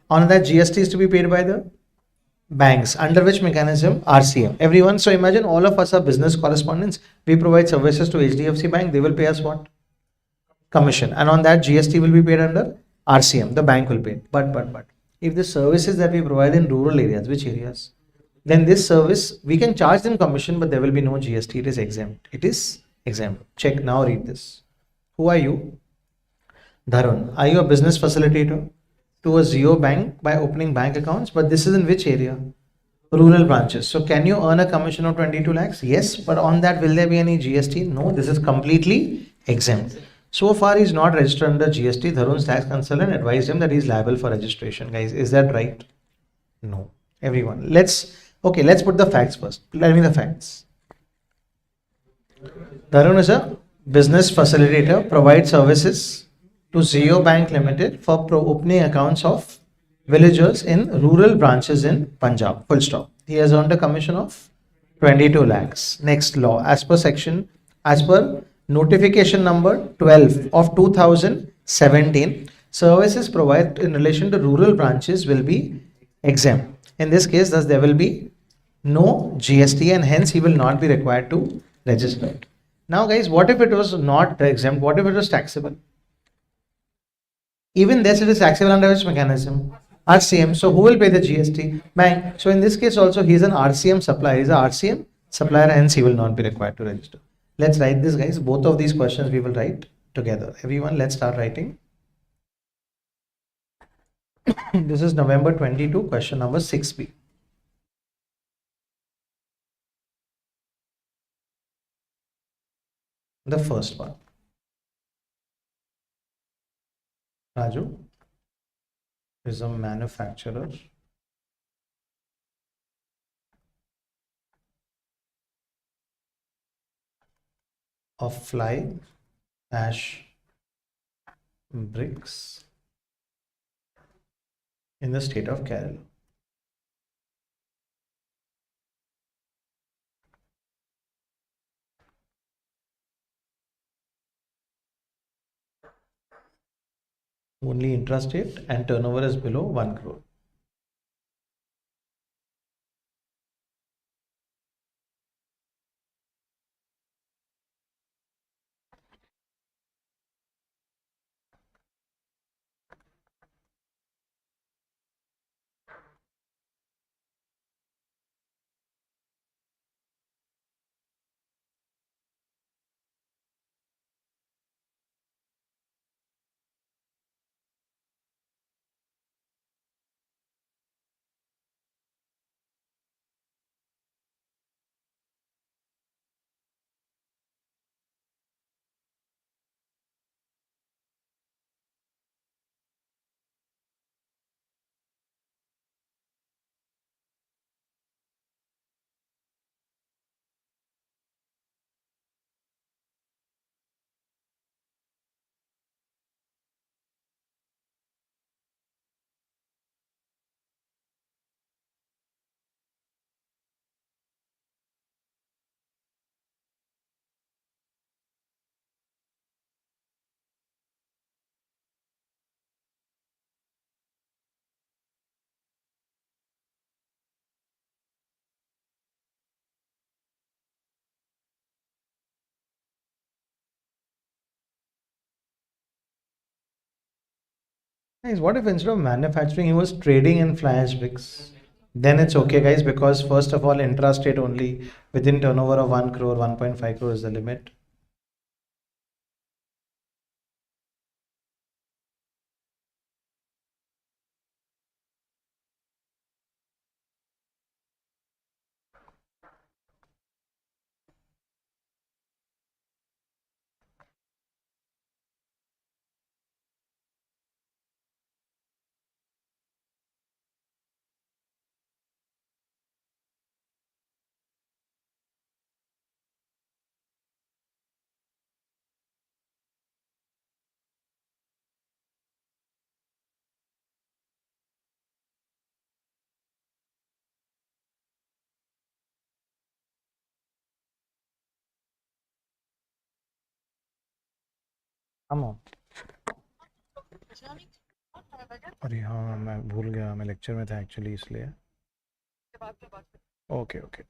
On that, GST is to be paid by the banks. Under which mechanism? RCM. Everyone, so imagine all of us are business correspondents. We provide services to HDFC Bank. They will pay us what? Commission. And on that, GST will be paid under RCM. The bank will pay. But if the services that we provide in rural areas, which areas? Then this service, we can charge them commission, but there will be no GST. It is exempt. It is exempt. Check now, read this. Who are you? Dharun. Are you a business facilitator to a Zero bank by opening bank accounts? But this is in which area? Rural branches. So can you earn a commission of 22 lakhs? Yes, but on that, will there be any GST? No, this is completely exempt. So far, he's not registered under GST. Dharun's tax consultant advised him that he's liable for registration. Guys, is that right? No. Everyone, let's put the facts first. Let me the facts. Dharun is a business facilitator, provides services to Zero Bank Limited for opening accounts of villagers in rural branches in Punjab. Full stop. He has earned a commission of 22 lakhs. Next law, as per notification number 12 of 2017, services provided in relation to rural branches will be exempt. In this case, thus there will be no GST and hence he will not be required to register. Now guys, what if it was not exempt? What if it was taxable? Even this, it is taxable under which mechanism? RCM. So who will pay the GST? Bank. So in this case also, he is an RCM supplier. He is an RCM supplier, hence he will not be required to register. Let's write this, guys. Both of these questions we will write together. Everyone, let's start writing. This is November 22, question number 6B. The first one. Raju is a manufacturer of fly ash bricks in the state of Kerala. Only intrastate and turnover is below 1 crore. Guys, what if instead of manufacturing he was trading in fly ash bricks? Then it's okay, guys, because first of all, intrastate only within turnover of 1 crore, 1.5 crore is the limit. Come on. अरे हाँ मैं भूल गया मैं lecture में था actually इसलिए okay okay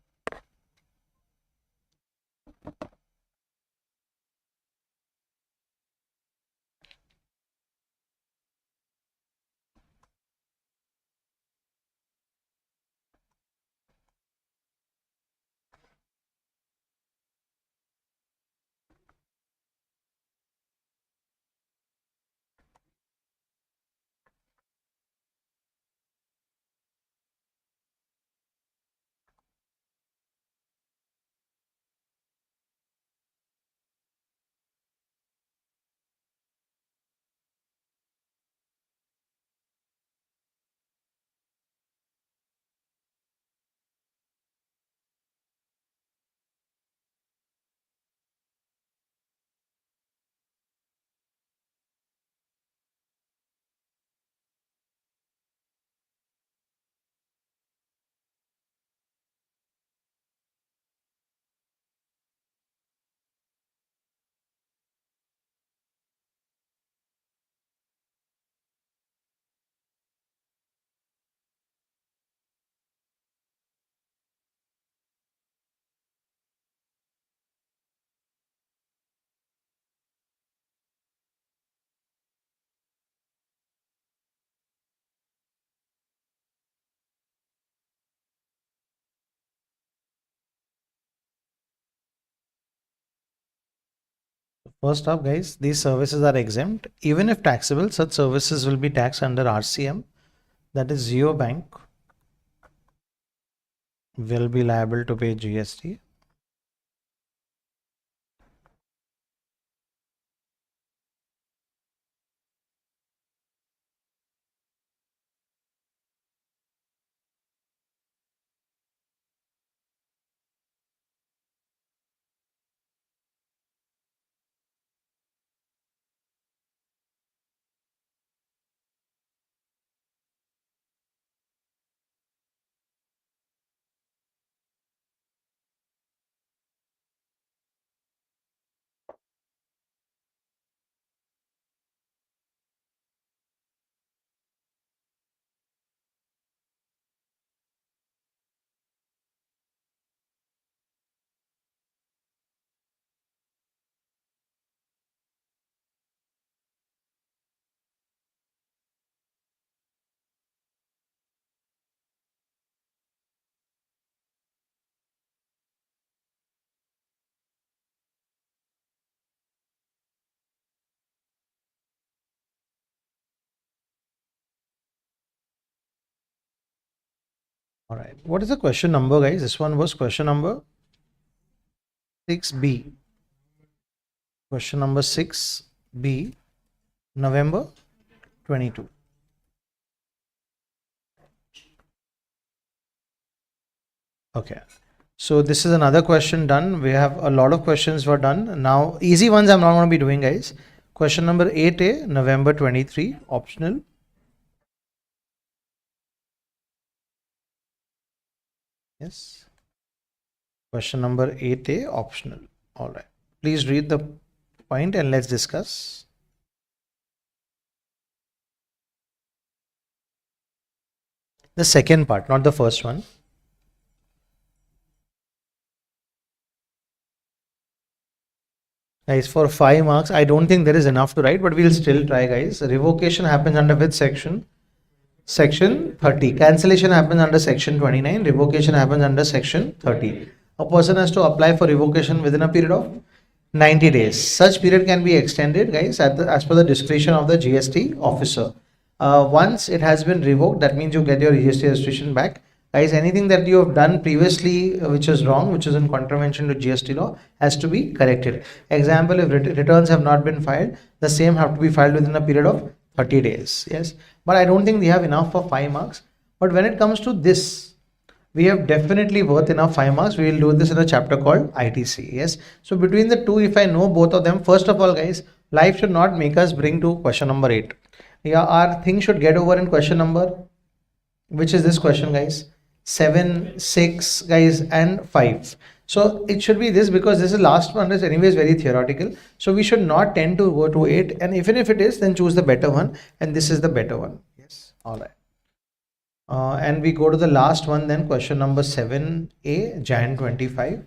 First up, guys, these services are exempt. Even if taxable, such services will be taxed under RCM. That is, Zero Bank will be liable to pay GST. All right. What is the question number, guys? This one was question number 6B. Question number 6B, November 22. Okay. So this is another question done. We have a lot of questions were done. Now, easy ones I'm not going to be doing, guys. Question number 8A, November 23, optional. Yes. Question number 8A, optional. All right. Please read the point and let's discuss. The second part, not the first one. Guys, for 5 marks, I don't think there is enough to write, but we'll still try, guys. Revocation happens under which section? Section 30. Cancellation happens under section 29. Revocation happens under section 30. A person has to apply for revocation within a period of 90 days. Such period can be extended, guys, as per the discretion of the GST officer. Once it has been revoked, that means you get your GST registration back. Guys, anything that you have done previously which is wrong, which is in contravention to GST law, has to be corrected. Example, if returns have not been filed, the same have to be filed within a period of 30 days. Yes, but I don't think we have enough for 5 marks. But when it comes to this, we have definitely worth enough 5 marks. We will do this in a chapter called ITC. Yes, so between the two, if I know both of them, first of all, guys, life should not make us bring to question number 8. Yeah, our thing should get over in question number, which is this question, guys, 7, 6, guys, and 5. So it should be this, because this is last one is anyways very theoretical. So we should not tend to go to 8, and even if it is, then choose the better one, and this is the better one. Yes, all right. And we go to the last one then, question number 7A, Jan 25.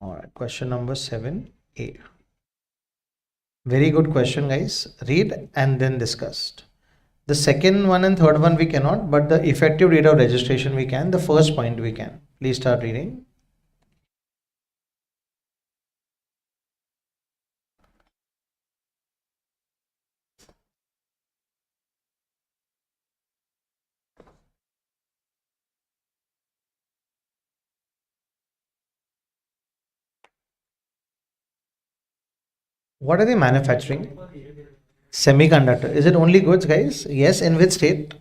All right, question number 7A. Very good question, guys. Read and then discussed. The second one and third one we cannot, but the effective date of registration we can. The first point we can. Please start reading. What are they manufacturing? Semiconductor. Is it only goods, guys? Yes. In which state?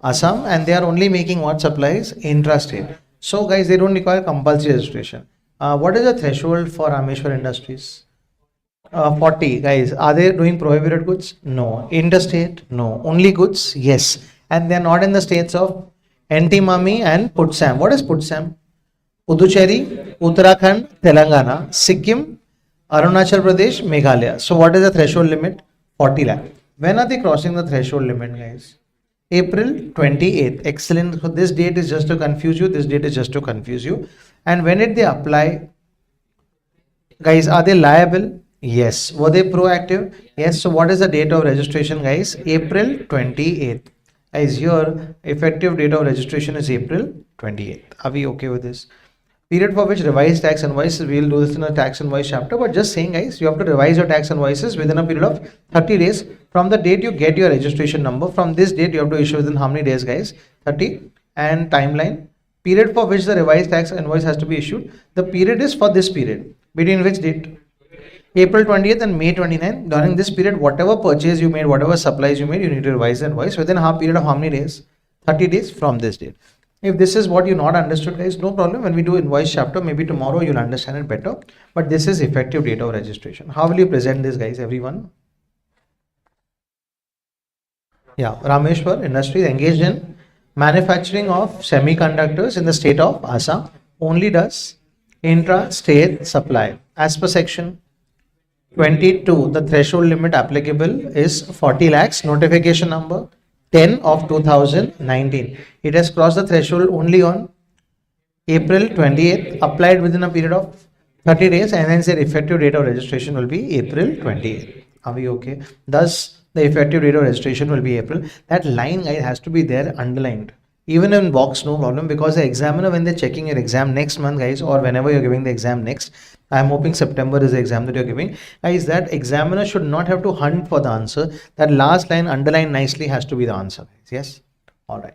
Assam. And they are only making what supplies? Intrastate. So, guys, they don't require compulsory registration. What is the threshold for Rameshwar Industries? 40. Guys, are they doing prohibited goods? No. Interstate? No. Only goods? Yes. And they are not in the states of Antimami and Putsam. What is Putsam? Puducherry, Uttarakhand, Telangana, Sikkim, Arunachal Pradesh, Meghalaya. So what is the threshold limit? 40 lakh. When are they crossing the threshold limit, guys? April 28th. Excellent. So this date is just to confuse you. This date is just to confuse you. And when did they apply? Guys, are they liable? Yes. Were they proactive? Yes. So what is the date of registration, guys? April 28th. Guys, your effective date of registration is April 28th. Are we okay with this? Period for which revised tax invoices, we will do this in a tax invoice chapter, but just saying, guys, you have to revise your tax invoices within a period of 30 days from the date you get your registration number. From this date you have to issue within how many days, guys? 30. And timeline, period for which the revised tax invoice has to be issued. The period is for this period. Between which date? April 20th and May 29th. During this period, whatever purchase you made, whatever supplies you made, you need to revise the invoice within a period of how many days? 30 days from this date. If this is what you not understood, guys, no problem. When we do invoice chapter, maybe tomorrow you'll understand it better. But this is effective date of registration. How will you present this, guys, everyone? Yeah, Rameshwar Industries engaged in manufacturing of semiconductors in the state of Assam only does intra-state supply. As per section 22, the threshold limit applicable is 40 lakhs. Notification number 10 of 2019. It has crossed the threshold only on April 28th, applied within a period of 30 days, and hence their effective date of registration will be April 28th. Are we okay? Thus, the effective date of registration will be April. That line, guys, has to be there underlined. Even in box, no problem, because the examiner, when they're checking your exam next month, guys, or whenever you're giving the exam next, I'm hoping September is the exam that you're giving, guys, that examiner should not have to hunt for the answer. That last line underlined nicely has to be the answer, guys. Yes? All right.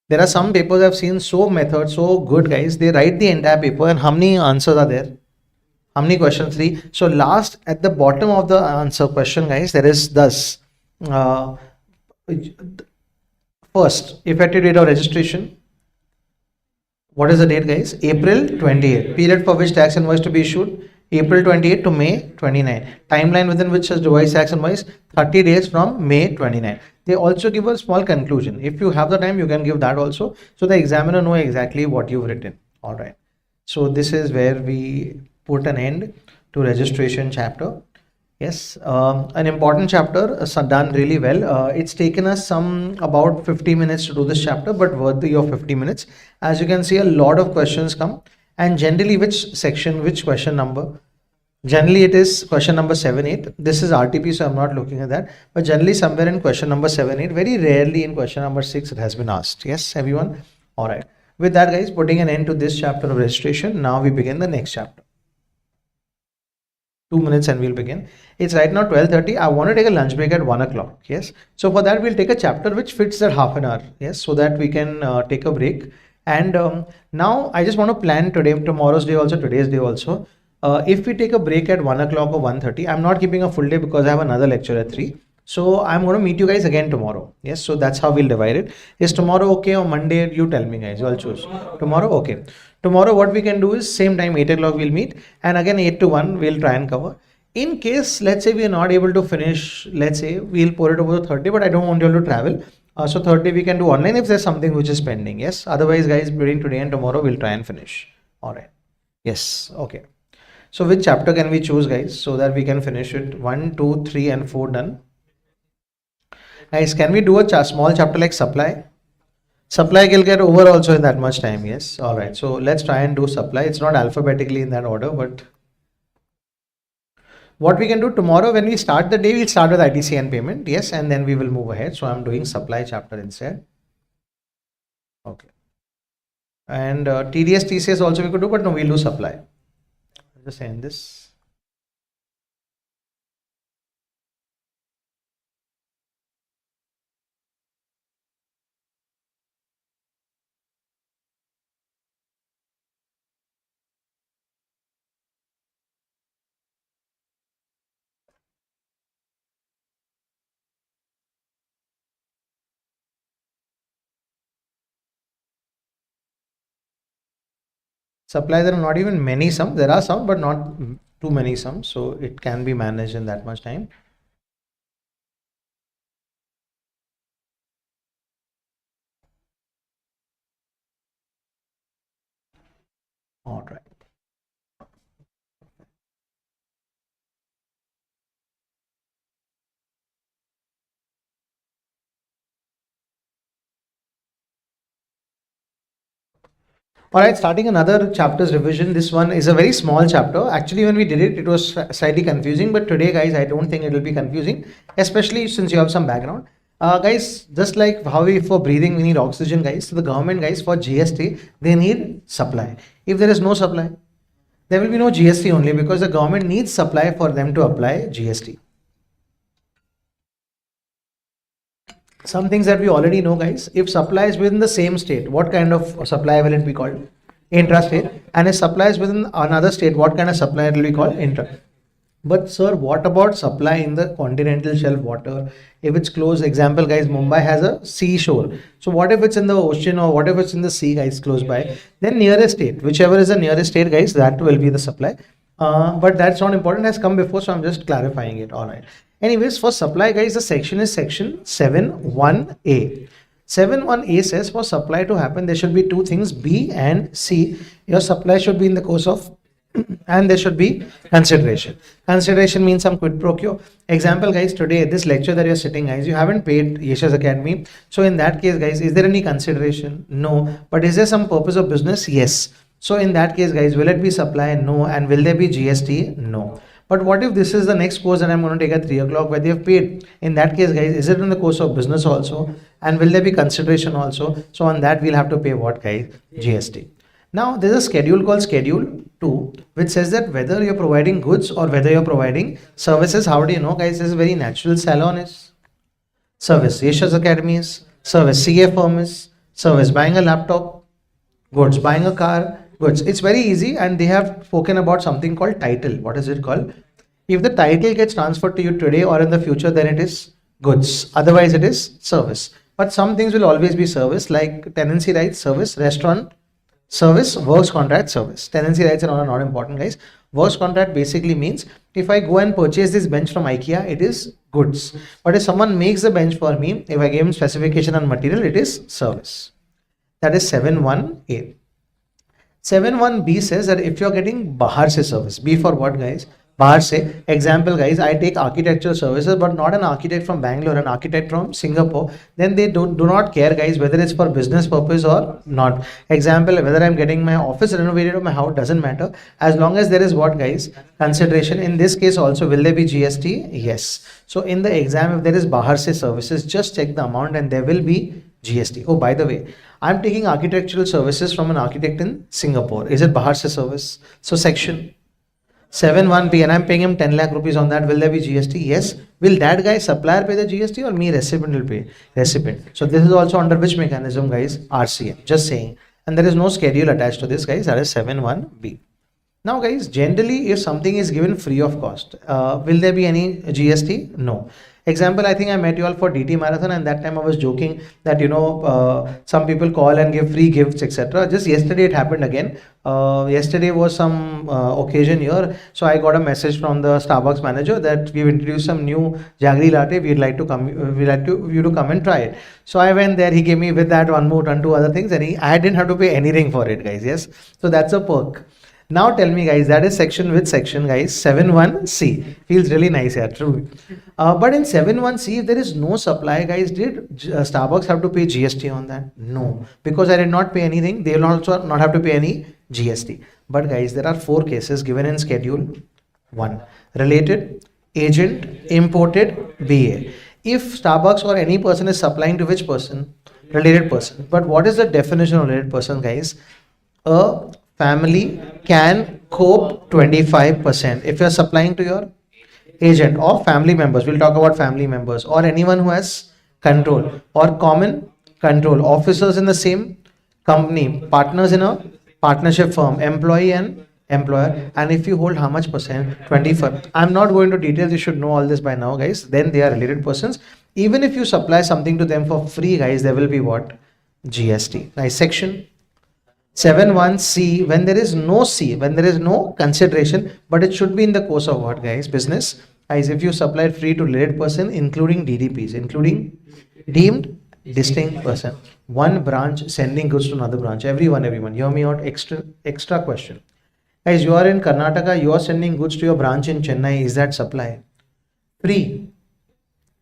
There are some papers I've seen so method, so good, guys. They write the entire paper, and how many answers are there? How many questions? 3. So last at the bottom of the answer question, guys, there is thus. First, effective date of registration. What is the date, guys? April 28th. Period for which tax invoice to be issued? April 28 to May 29. Timeline within which is revised tax invoice? 30 days from May 29. They also give a small conclusion. If you have the time, you can give that also, so the examiner know exactly what you've written. All right. So this is where we put an end to registration chapter. Yes, an important chapter, done really well. It's taken us some about 50 minutes to do this chapter, but worthy of 50 minutes. As you can see, a lot of questions come, and generally, which section, which question number? Generally, it is question number 7, 8. This is RTP, so I'm not looking at that. But generally, somewhere in question number 7, 8, very rarely in question number 6, it has been asked. Yes, everyone? All right. With that, guys, putting an end to this chapter of registration, now we begin the next chapter. 2 minutes and we'll begin. It's right now 12:30. I want to take a lunch break at 1 o'clock. Yes. So for that, we'll take a chapter which fits that half an hour. Yes. So that we can take a break. And now I just want to plan today, tomorrow's day also, today's day also. If we take a break at 1 o'clock or 1:30, I'm not keeping a full day because I have another lecture at 3. So I'm going to meet you guys again tomorrow. Yes. So that's how we'll divide it. Is tomorrow okay or Monday? You tell me, guys. You all choose. Tomorrow, okay. Tomorrow, what we can do is same time, 8 o'clock we'll meet, and again 8 to 1 we'll try and cover. In case, let's say we are not able to finish, let's say we'll pour it over the third day, but I don't want you all to travel. So third day we can do online if there's something which is pending. Yes. Otherwise, guys, between today and tomorrow we'll try and finish. All right. Yes. Okay. So which chapter can we choose, guys, so that we can finish it? 1, 2, 3, and 4 done. Guys, can we do a small chapter like supply? Supply will get over also in that much time. Yes. All right. So let's try and do supply. It's not alphabetically in that order, but what we can do tomorrow when we start the day, we'll start with ITC and payment. Yes. And then we will move ahead. So I'm doing supply chapter instead. Okay. And TDS, TCS also we could do, but no, we'll do supply. I'll just end this. Supply, there are not even many sums. There are some, but not too many sums. So it can be managed in that much time. All right. All right, starting another chapter's revision. This one is a very small chapter. Actually, when we did it, it was slightly confusing. But today, guys, I don't think it will be confusing, especially since you have some background. Guys, just like how we for breathing we need oxygen, guys. So the government, guys, for GST, they need supply. If there is no supply, there will be no GST only because the government needs supply for them to apply GST. Some things that we already know, guys. If supply is within the same state, what kind of supply will it be called? Intrastate. And if supply is within another state, what kind of supply it will be called? Intra. But sir, what about supply in the continental shelf water? If it's close, example, guys, Mumbai has a seashore. So what if it's in the ocean or what if it's in the sea, guys, close by? Then nearest state, whichever is the nearest state, guys, that will be the supply. But that's not important, has come before, so I'm just clarifying it. All right. Anyways, for supply, guys, the section is section 7.1a. 7.1a says for supply to happen, there should be two things, B and C. Your supply should be in the course of and there should be consideration. Consideration means some quid pro quo. Example, guys, today, this lecture that you're sitting, guys, you haven't paid Yeshas Academy. So in that case, guys, is there any consideration? No. But is there some purpose of business? Yes. So in that case, guys, will it be supply? No. And will there be GST? No. But what if this is the next course that I'm going to take at 3 o'clock where they have paid? In that case, guys, is it in the course of business also? And will there be consideration also? So on that, we'll have to pay what, guys? GST. Now, there's a schedule called Schedule 2, which says that whether you're providing goods or whether you're providing services. How do you know, guys? This is very natural. Salon is service. Yeshas Academy is service. CA firm is service. Buying a laptop, goods. Buying a car, goods. It's very easy, and they have spoken about something called title. What is it called? If the title gets transferred to you today or in the future, then it is goods. Otherwise, it is service. But some things will always be service, like tenancy rights, service, restaurant, service, works contract, service. Tenancy rights are not important, guys. Works contract basically means if I go and purchase this bench from IKEA, it is goods. But if someone makes the bench for me, if I give him specification and material, it is service. That is 7.1a. 7.1b says that if you're getting bahar se service, B for what, guys? बाहर से. Example guys, I take architectural services but not an architect from Bangalore, an architect from Singapore. Then they do not care guys whether it's for business purpose or not. Example, whether I'm getting my office renovated or my house, doesn't matter. As long as there is what guys, consideration. In this case also, will there be GST? Yes. So in the exam, if there is bahar se services, just check the amount and there will be GST. Oh, by the way, I'm taking architectural services from an architect in Singapore. Is it bahar se service? So section 7(1)(b) and I'm paying him 10 lakh rupees on that. Will there be GST? Yes. Will that guy supplier pay the GST or me recipient will pay? Recipient. So this is also under which mechanism guys? RCM. Just saying. And there is no schedule attached to this guys. That is 7(1)(b). Now guys, generally if something is given free of cost, will there be any GST? No. Example, I think I met you all for DT marathon and that time I was joking that some people call and give free gifts etc. Just yesterday it happened again. Yesterday was some occasion here, so I got a message from the Starbucks manager that we've introduced some new jaggery latte. We'd like you to come and try it. So I went there. He gave me with that one mood and two other things, and I didn't have to pay anything for it, guys. Yes, so that's a perk. Now tell me guys, that is section which section guys? 7(1)(c). Feels really nice here, true. But in 7(1)(c), if there is no supply guys, did Starbucks have to pay GST on that? No, because I did not pay anything. They will also not have to pay any GST. But guys, there are 4 cases given in schedule 1. Related, agent, imported, BA. If Starbucks or any person is supplying to which person? Related person. But what is the definition of related person guys? A family can cope 25%. If you are supplying to your agent or family members, we'll talk about family members or anyone who has control or common control, officers in the same company, partners in a partnership firm, employee and employer, and if you hold how much percent? 25. I'm not going to details, you should know all this by now guys. Then they are related persons. Even if you supply something to them for free guys, there will be what? GST. Nice. Section 7(1)(c), when there is no C, when there is no consideration, but it should be in the course of what guys? Business. Guys, if you supply free to related person, including DDPs, including deemed distinct person, one branch sending goods to another branch, everyone, hear me out. Extra question. Guys, you are in Karnataka, you are sending goods to your branch in Chennai. Is that supply? Free.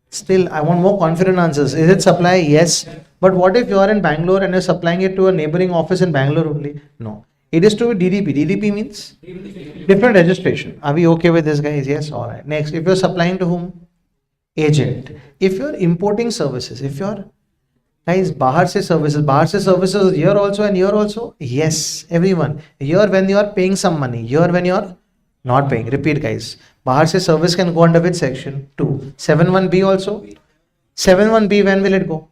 Still, I want more confident answers. Is it supply? Yes. But what if you are in Bangalore and you're supplying it to a neighboring office in Bangalore only? No. It is to DDP. DDP means different registration. Are we okay with this guys? Yes. All right. Next, if you're supplying to whom? Agent. If you're importing services, if you're guys, bahar se services here also and here also? Yes. Everyone. Here when you are paying some money, here when you are not paying. Repeat guys. Bahar se service can go under which section? 2. 7(1)(b) also? 7(1)(b) when will it go?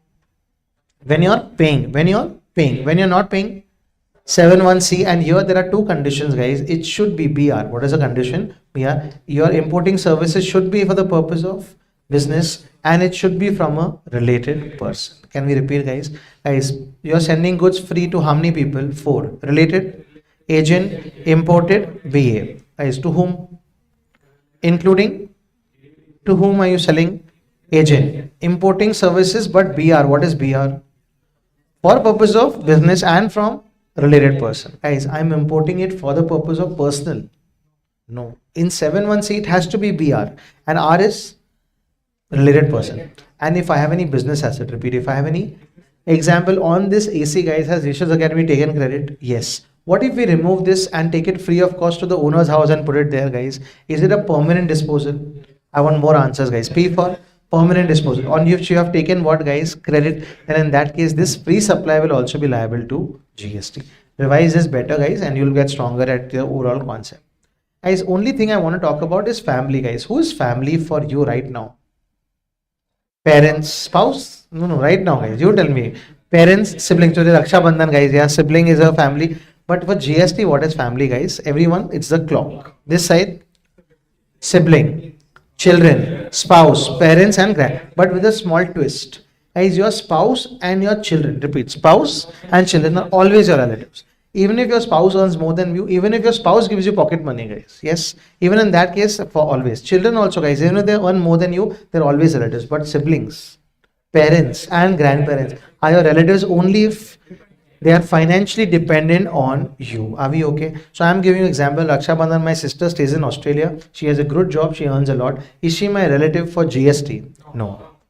When you are paying. When you are paying. When you are not paying? 7(1)(c), and here there are 2 conditions guys. It should be BR. What is the condition? BR. Your importing services should be for the purpose of business and it should be from a related person. Can we repeat guys? Guys, you are sending goods free to how many people? 4. Related, agent, imported, BA. Guys, to whom? Including, to whom are you selling? Agent. Importing services but BR. What is BR? For purpose of business and from related person. Guys, I'm importing it for the purpose of personal. No. In 7(1)(c) it has to be BR and R is related person. And if I have any business asset, repeat, if I have any example on this AC guys, has Yeshas Academy taken credit? Yes. What if we remove this and take it free of cost to the owner's house and put it there guys? Is it a permanent disposal? I want more answers guys. P for permanent disposal. On which you have taken what guys? Credit. And in that case, this free supply will also be liable to GST. Revise this better guys and you'll get stronger at the overall concept. Guys, only thing I want to talk about is family guys. Who is family for you right now? Parents, spouse? No, right now guys, you tell me. Parents, siblings. So the Raksha Bandhan guys, yeah, sibling is a family. But for GST, what is family guys? Everyone, it's the clock. This side, sibling, children, spouse, parents and grand. But with a small twist. Guys, your spouse and your children, repeat, spouse and children are always your relatives. Even if your spouse earns more than you, even if your spouse gives you pocket money guys, yes, even in that case, for always. Children also guys, even if they earn more than you, they're always relatives. But siblings, parents and grandparents are your relatives only if They are financially dependent on you. Are we okay? So I'm giving you example. Raksha Bandhan, my sister stays in Australia. She has a good job. She earns a lot. Is she my relative for GST? No,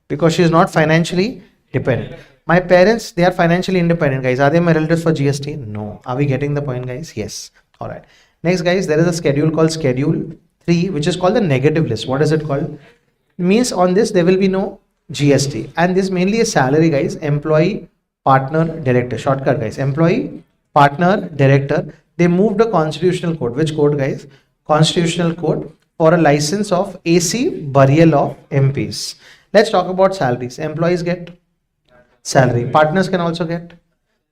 because she is not financially dependent. My parents, they are financially independent, guys. Are they my relatives for GST? No. Are we getting the point, guys? Yes. All right. Next, guys, there is a schedule called Schedule 3, which is called the negative list. What is it called? Means on this there will be no GST, and this mainly a salary, guys. Employee, partner, director. Shortcut, guys. Employee, partner, director. They moved a constitutional code. Which code, guys? Constitutional code for a license of AC burial of MPs. Let's talk about salaries. Employees get salary. Partners can also get.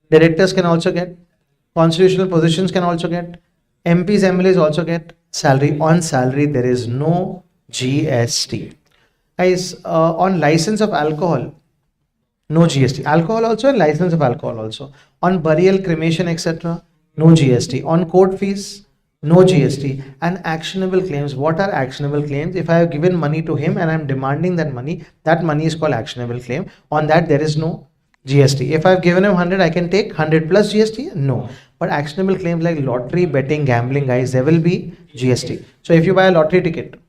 Directors can also get. Constitutional positions can also get. MPs, MLAs also get salary. On salary, there is no GST. Guys, on license of alcohol, no GST. Alcohol also and license of alcohol also. On burial, cremation, etc., no GST. On court fees, no GST. And actionable claims. What are actionable claims? If I have given money to him and I am demanding that money is called actionable claim. On that, there is no GST. If I have given him 100, I can take 100 plus GST? No. But actionable claims like lottery, betting, gambling, guys, there will be GST. So if you buy a lottery ticket,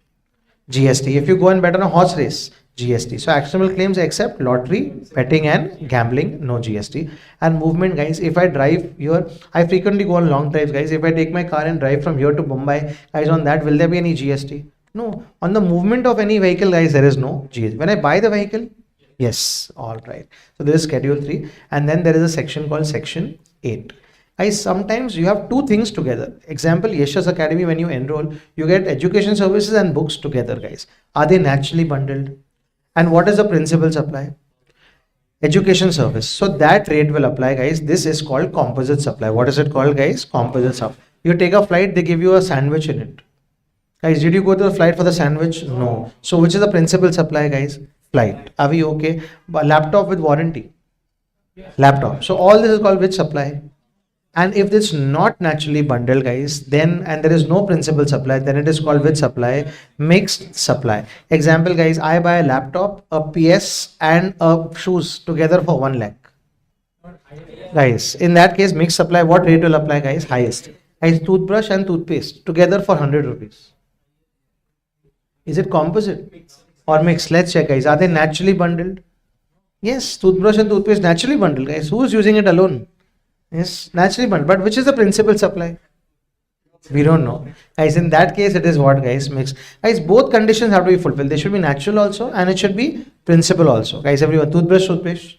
GST. If you go and bet on a horse race, GST. So actionable claims except lottery, betting and gambling, no GST. And movement, guys, if I drive here, I frequently go on long drives, guys. If I take my car and drive from here to Mumbai, guys, on that, will there be any GST? No. On the movement of any vehicle, guys, there is no GST. When I buy the vehicle, yes, all right. So there is schedule 3, and then there is a section called section 8. Guys, sometimes you have two things together. Example, Yeshas Academy, when you enroll, you get education services and books together, guys. Are they naturally bundled? And what is the principal supply? Education service. So that rate will apply, guys. This is called composite supply. What is it called, guys? Composite supply. You take a flight, they give you a sandwich in it. Guys, did you go to the flight for the sandwich? No. So which is the principal supply, guys? Flight. Are we okay? But laptop with warranty. Laptop. So all this is called which supply? And if it's not naturally bundled, guys, then and there is no principal supply, then it is called which supply? Mixed supply. Example, guys, I buy a laptop, a PS and a shoes together for 1 lakh. Guys, in that case, mixed supply, what rate will apply, guys? Highest. Guys, toothbrush and toothpaste together for 100 rupees. Is it composite or mixed? Let's check, guys. Are they naturally bundled? Yes, toothbrush and toothpaste naturally bundled, guys. Who is using it alone? Yes, naturally bundled. But which is the principal supply? We don't know. Guys, in that case, it is what, guys? Mixed. Guys, both conditions have to be fulfilled. They should be natural also and it should be principal also. Guys, everyone, toothbrush, toothpaste?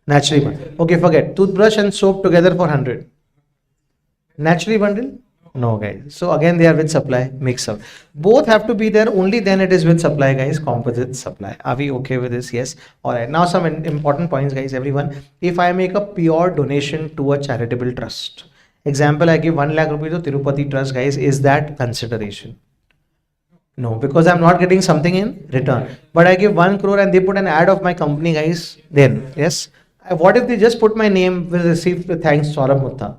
Naturally bundled. Okay, forget. Toothbrush and soap together for 100. Naturally bundled? No, guys. So again, they are with supply, mix up. Both have to be there, only then it is with supply, guys, composite supply. Are we okay with this? Yes. All right. Now some important points, guys, everyone. If I make a pure donation to a charitable trust, example, I give 1 lakh rupees to Tirupati Trust, guys, is that consideration? No, because I'm not getting something in return. But I give 1 crore and they put an ad of my company, guys, then, yes. What if they just put my name, will receive thanks Saurabh Mutha?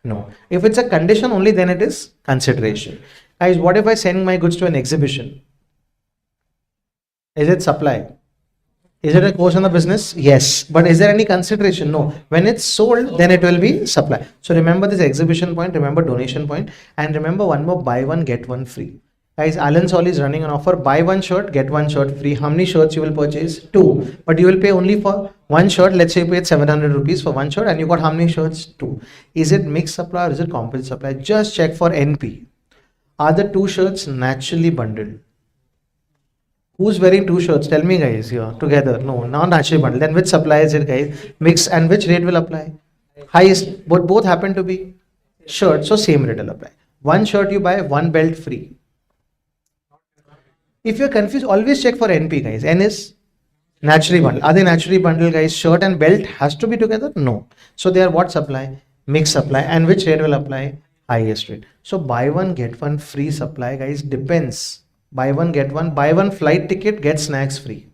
No. If it's a condition only, then it is consideration. Guys, what if I send my goods to an exhibition? Is it supply? Is it a course on the business? Yes. But is there any consideration? No. When it's sold, then it will be supply. So remember this exhibition point, remember donation point, and remember one more, buy one, get one free. Guys, Alan Sol is running an offer, buy 1 shirt, get 1 shirt free. How many shirts you will purchase? 2. But you will pay only for 1 shirt. Let's say you paid 700 rupees for 1 shirt and you got how many shirts? 2. Is it mixed supply or is it composite supply? Just check for NP. Are the 2 shirts naturally bundled? Who's wearing 2 shirts? Tell me, guys, here together. No, not naturally bundled. Then which supply is it, guys? Mix, and which rate will apply? Highest, but both happen to be shirts, so same rate will apply. 1 shirt you buy, 1 belt free. If you're confused, always check for NP, guys. N is naturally bundled. Are they naturally bundled, guys? Shirt and belt has to be together? No. So they are what supply? Mixed supply. And which rate will apply? Highest rate. So buy 1, get 1 free supply, guys, depends. Buy 1, get 1. Buy 1 flight ticket, get snacks free.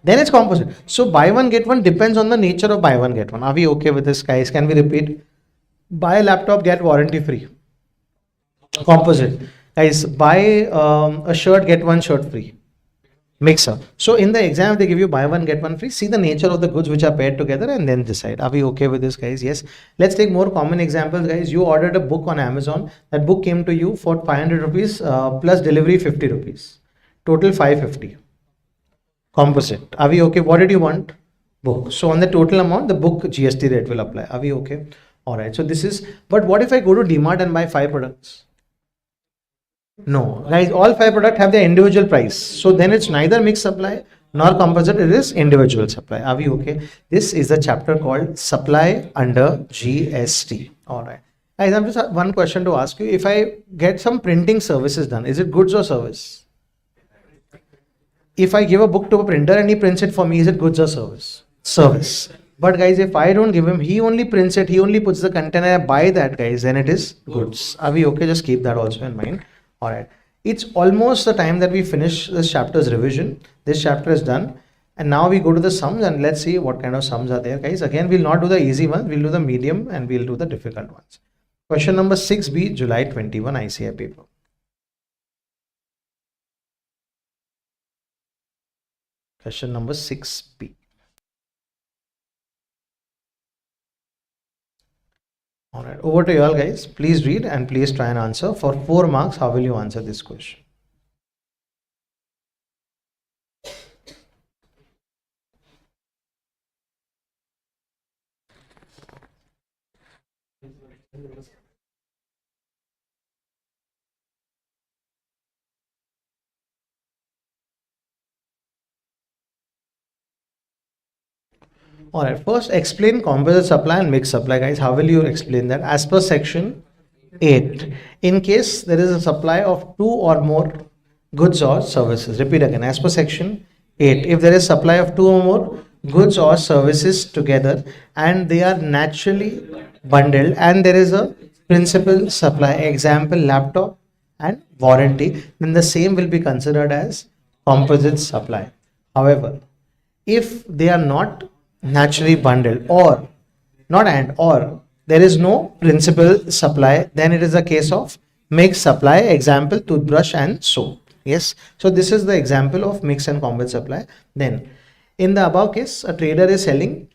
Then it's composite. So buy 1, get 1 depends on the nature of buy 1, get 1. Are we okay with this, guys? Can we repeat? Buy a laptop, get warranty free. Composite. Guys, buy a shirt, get 1 shirt free. Mixer. So in the exam, they give you buy one, get one free. See the nature of the goods which are paired together and then decide. Are we okay with this, guys? Yes. Let's take more common examples, guys. You ordered a book on Amazon. That book came to you for 500 rupees plus delivery 50 rupees. Total 550. Composite. Are we okay? What did you want? Book. So on the total amount, the book GST rate will apply. Are we okay? All right. So this is, but what if I go to DMart and buy 5 products? No, guys, all 5 products have their individual price. So then it's neither mixed supply nor composite, it is individual supply. Are we okay? This is a chapter called supply under GST. All right. Guys, I'm just one question to ask you. If I get some printing services done, is it goods or service? If I give a book to a printer and he prints it for me, is it goods or service? Service. But guys, if I don't give him, he only prints it, he only puts the content and I buy that, guys, then it is goods. Are we okay? Just keep that also in mind. All right. It's almost the time that we finish this chapter's revision. This chapter is done. And now we go to the sums and let's see what kind of sums are there, guys. Again, we'll not do the easy ones. We'll do the medium and we'll do the difficult ones. Question number 6B, July 21 ICI paper. Question number 6B. All right, over to you all, guys. Please read and please try and answer. For 4 marks, how will you answer this question? All right, first explain composite supply and mixed supply, guys. How will you explain that? As per section 8, in case there is a supply of 2 or more goods or services. Repeat again, as per section 8, if there is supply of 2 or more goods or services together and they are naturally bundled and there is a principal supply, example laptop and warranty, then the same will be considered as composite supply. However, if they are not naturally bundled or not and or there is no principal supply, then it is a case of mixed supply, example toothbrush and soap. Yes, so this is the example of mixed and composite supply. Then in the above case, a trader is selling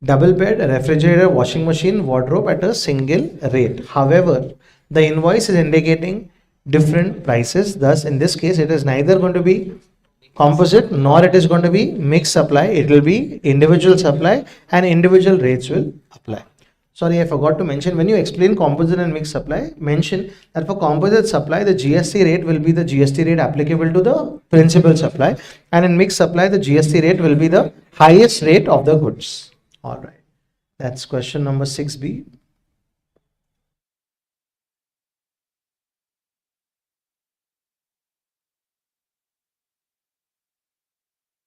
double bed, refrigerator, washing machine, wardrobe at a single rate. However, the invoice is indicating different prices. Thus in this case, it is neither going to be composite nor it is going to be mixed supply. It will be individual supply and individual rates will apply. Sorry, I forgot to mention, when you explain composite and mixed supply, mention that for composite supply the GST rate will be the GST rate applicable to the principal supply, and in mixed supply the GST rate will be the highest rate of the goods. All right, that's question number 6B.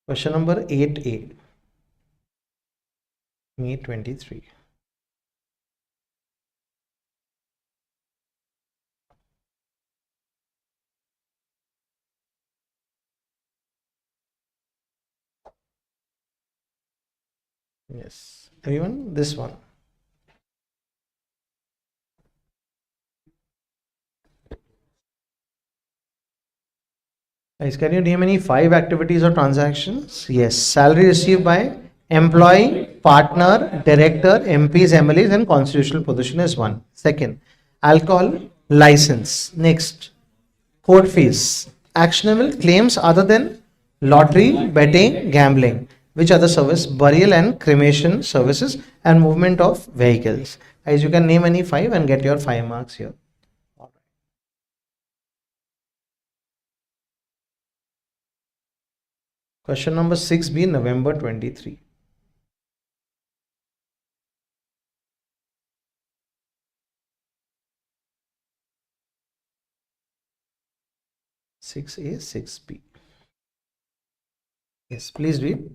Question number 8A, May 23. Yes, everyone, this one. Guys, can you name any 5 activities or transactions? Yes, salary received by employee, partner, director, MPs, MLAs, and constitutional position is 1. Second, alcohol license. Next, court fees. Actionable claims other than lottery, betting, gambling. Which other service? Burial and cremation services and movement of vehicles. Guys, you can name any 5 and get your 5 marks here. Question number 6B, November 23. Six A, 6B. Yes, please read.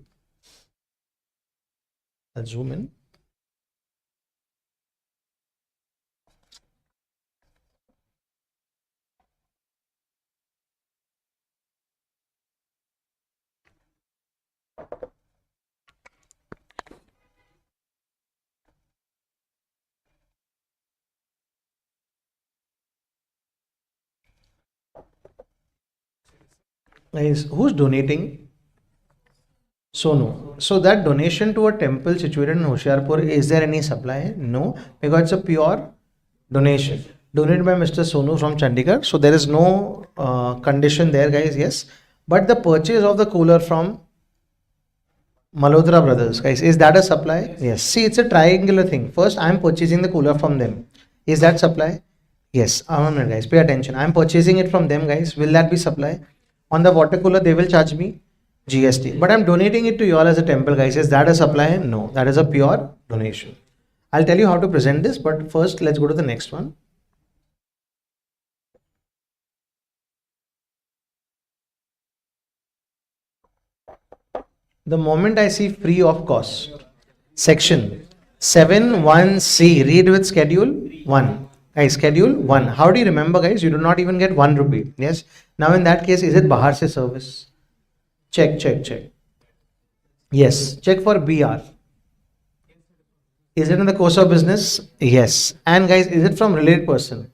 I'll zoom in. Guys, who's donating? Sonu. So that donation to a temple situated in Hoshiarpur, is there any supply? No, because it's a pure donation. Donated by Mr. Sonu from Chandigarh. So there is no condition there, guys. Yes. But the purchase of the cooler from Malhotra Brothers, guys, is that a supply? Yes. See, it's a triangular thing. First, I'm purchasing the cooler from them. Is that supply? Yes. One minute, guys. Pay attention. I'm purchasing it from them, guys. Will that be supply? On the water cooler, they will charge me GST. But I'm donating it to you all as a temple, guys. Is that a supply? No. That is a pure donation. I'll tell you how to present this, but first, let's go to the next one. The moment I see free of cost, section 7(1)(c), read with schedule 1. Guys, schedule 1. How do you remember, guys? You do not even get 1 rupee. Yes. Now, in that case, is it Bahar se service? Check. Yes. Check for BR. Is it in the course of business? Yes. And guys, is it from related person?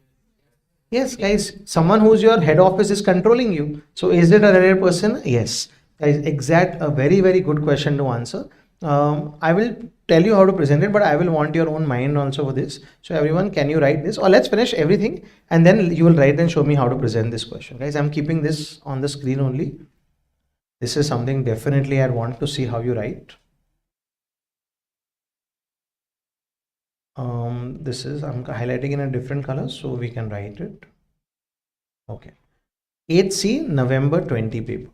Yes, guys. Someone who's your head office is controlling you. So, is it a related person? Yes. Guys, a very, very good question to answer. I will tell you how to present it, but I will want your own mind also for this. So everyone, can you write this? Or let's finish everything and then you will write and show me how to present this question. Guys, I'm keeping this on the screen only. This is something definitely I want to see how you write. I'm highlighting in a different color so we can write it. Okay. 8C, November 20 paper.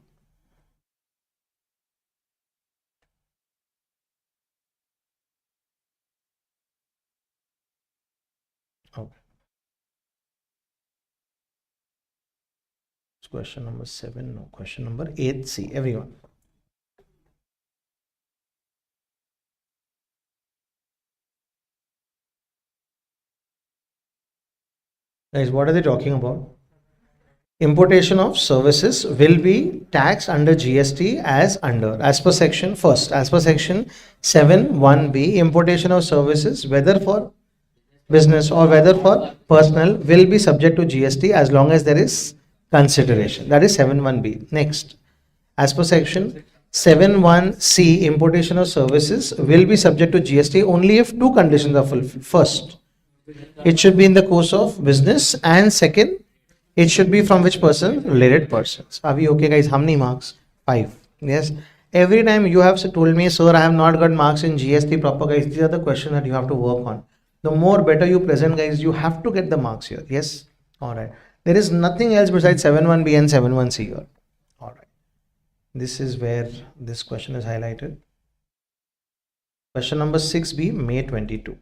Okay. It's question number 7. No, question number 8C. Everyone. Guys, what are they talking about? Importation of services will be taxed under GST as per section 7(1)(b), importation of services, whether for business or whether for personal, will be subject to GST as long as there is consideration. That is 7(1)(b). Next, as per section 7(1)(c), importation of services will be subject to GST only if two conditions are fulfilled. First, it should be in the course of business, and second, it should be from which person? Related persons. Are we okay, guys? How many marks? 5. Yes. Every time you have told me, sir, I have not got marks in GST proper, guys. These are the questions that you have to work on. The more better you present, guys, you have to get the marks here. Yes. All right. There is nothing else besides 7(1)(b) and 7(1)(c) here. All right. This is where this question is highlighted. Question number 6B, May 22.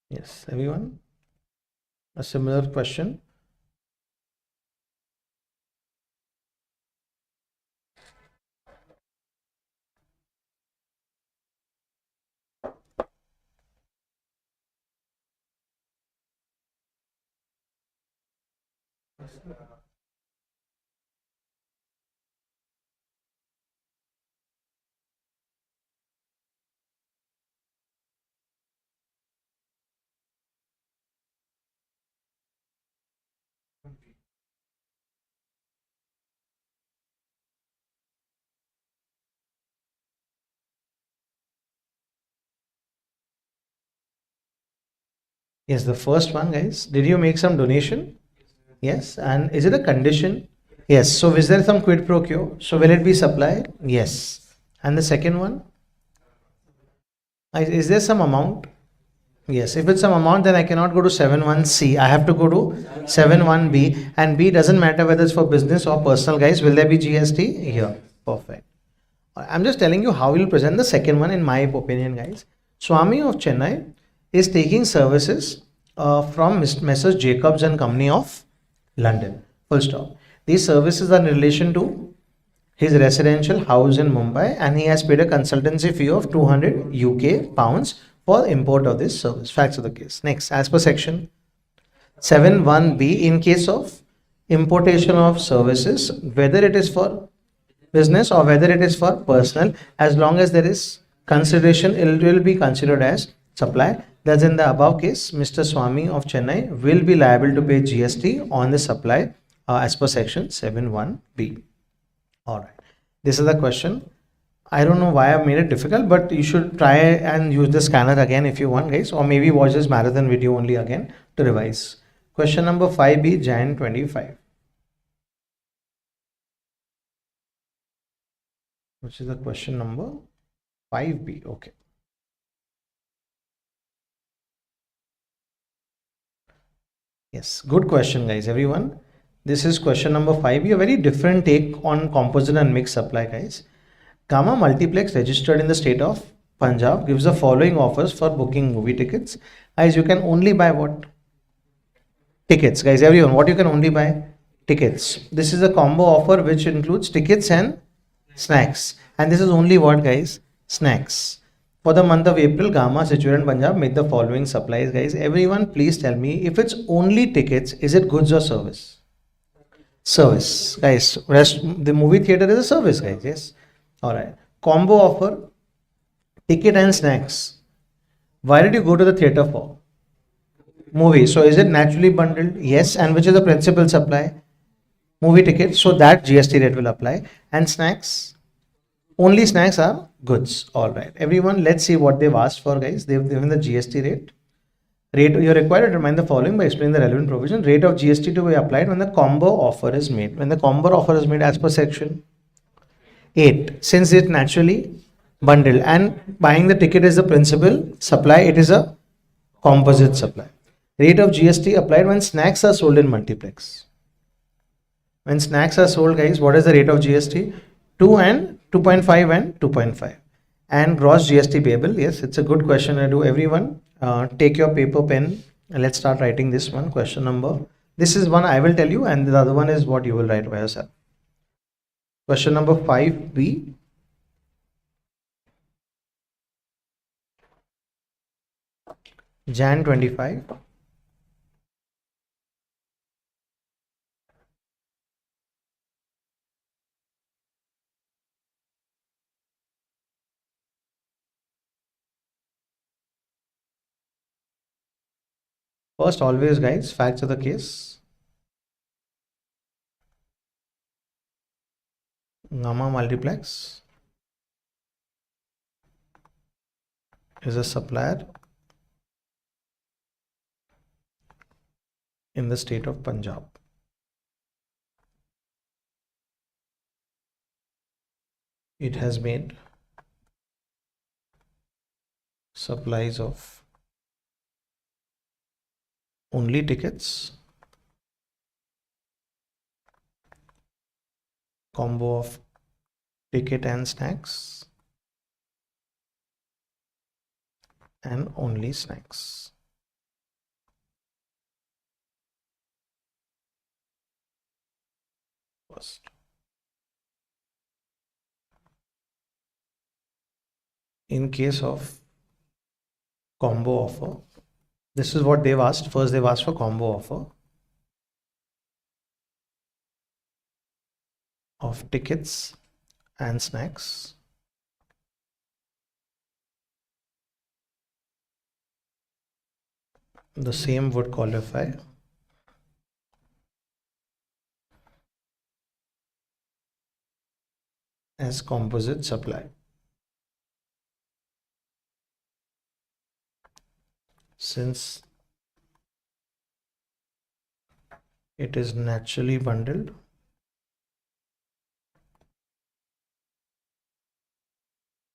Yes, everyone. A similar question. Yes, the first one, guys. Did you make some donation? Yes. And is it a condition? Yes. So is there some quid pro quo? So will it be supply? Yes. And the second one? Is there some amount? Yes. If it's some amount, then I cannot go to 7(1)(c). I have to go to 7(1)(b). And B doesn't matter whether it's for business or personal, guys. Will there be GST? Here. Perfect. I'm just telling you how we'll present the second one in my opinion, guys. Swami of Chennai is taking services from Messrs. Jacobs and Company of London. Full stop. These services are in relation to his residential house in Mumbai, and he has paid a consultancy fee of 200 UK pounds for import of this service. Facts of the case. Next, as per section 7(1)(b), in case of importation of services, whether it is for business or whether it is for personal, as long as there is consideration, it will be considered as supply. Thus, in the above case, Mr. Swami of Chennai will be liable to pay GST on the supply as per section 7(1)(b). All right. This is the question. I don't know why I made it difficult, but you should try and use the scanner again if you want, guys, or maybe watch this marathon video only again to revise. Question number 5B, Jan 25. Which is the question number 5B. Okay. Yes, good question, guys. Everyone, this is question number 5B. A very different take on composite and mixed supply, guys. Gamma Multiplex, registered in the state of Punjab, gives the following offers for booking movie tickets. Guys, you can only buy what? Tickets, guys. Everyone, what you can only buy? Tickets. This is a combo offer which includes tickets and snacks. And this is only what, guys? Snacks. For the month of April, Gamma, situated in Punjab, made the following supplies, guys. Everyone, please tell me, if it's only tickets, is it goods or service? Service, guys. Rest, the movie theater is a service, guys. Yes. All right. Combo offer, ticket and snacks. Why did you go to the theater for? Movie. So is it naturally bundled? Yes. And which is the principal supply? Movie ticket. So that GST rate will apply. And snacks? Only snacks are goods. All right. Everyone, let's see what they've asked for, guys. They've given the GST rate. You're required to determine the following by explaining the relevant provision. Rate of GST to be applied when the combo offer is made. When the combo offer is made as per section 8, since it naturally bundled and buying the ticket is the principal supply, it is a composite supply. Rate of GST applied when snacks are sold in multiplex. When snacks are sold, guys, what is the rate of GST? 2 and 2.5 and 2.5. And gross GST payable. Yes, it's a good question. I do. Everyone, take your paper, pen, and let's start writing this one. Question number. This is one I will tell you, and the other one is what you will write by yourself. Question number 5B. Jan 25. First, always, guys, facts of the case. Gamma Multiplex is a supplier in the state of Punjab. It has made supplies of only tickets, combo of ticket and snacks, and only snacks. First. In case of combo offer, this is what they've asked. First, they've asked for combo offer of tickets and snacks. The same would qualify as composite supply. Since it is naturally bundled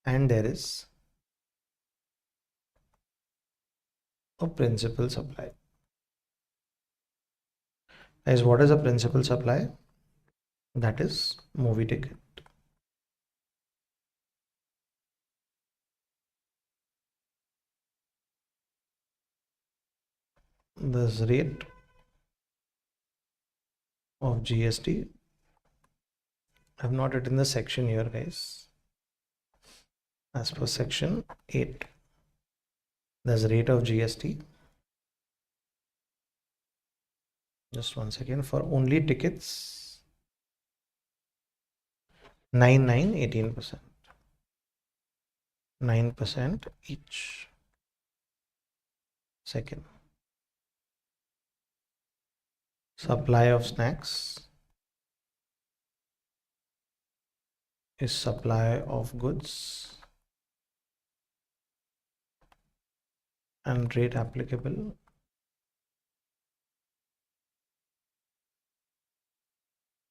and there is a principal supply. As what is a principal supply? That is movie ticket. This rate of GST, I have not written the section here, guys. As per section 8, there's rate of GST. Just one second. For only tickets 9, 9, 18%. 9% each. Second. Supply of snacks is supply of goods and rate applicable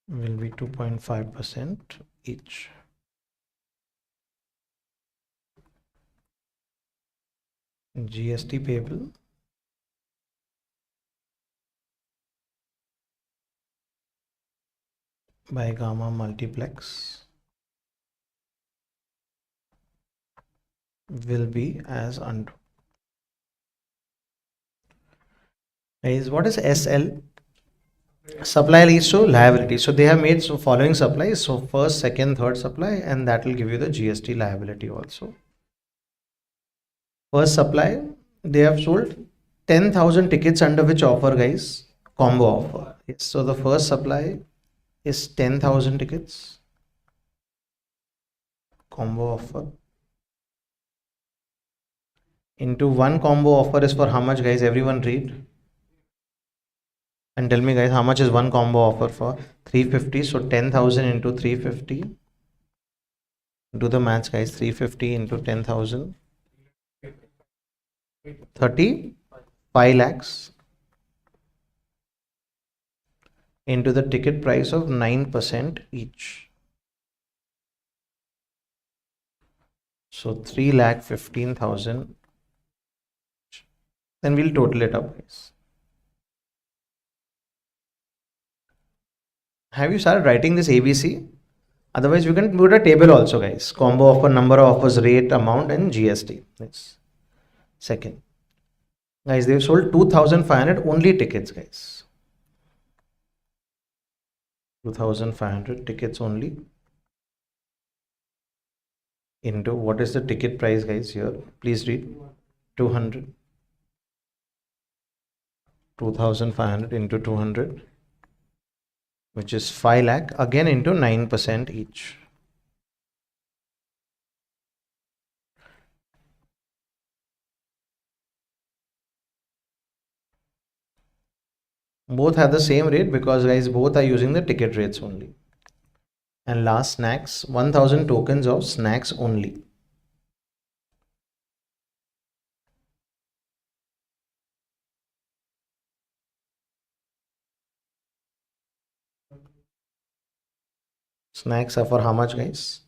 will be 2.5% each. GST payable by gamma multiplex will be as under. Guys, what is SL? Supply leads to liability. So they have made following supplies. So first, second, third supply, and that will give you the GST liability also. First supply, they have sold 10,000 tickets under which offer, guys? Combo offer. Yes. So the first supply is 10,000 tickets. Combo offer. Into one combo offer is for how much, guys? Everyone read. And tell me, guys, how much is one combo offer for? 350. So 10,000 into 350. Do the maths, guys. 350 into 10,000. 35 lakhs into the ticket price of 9% each. So 3,15,000. Then we'll total it up, guys. Have you started writing this ABC? Otherwise, we can put a table also, guys. Combo offer, number of offers, rate, amount, and GST. Yes. Second. Guys, they've sold 2,500 only tickets, guys. 2,500 tickets only. Into what is the ticket price, guys, here? Please read. 200. 2,500 into 200. Which is 5 lakh, again into 9% each. Both have the same rate because, guys, both are using the ticket rates only. And last, snacks, 1,000 tokens of snacks only. Snacks are for how much, guys?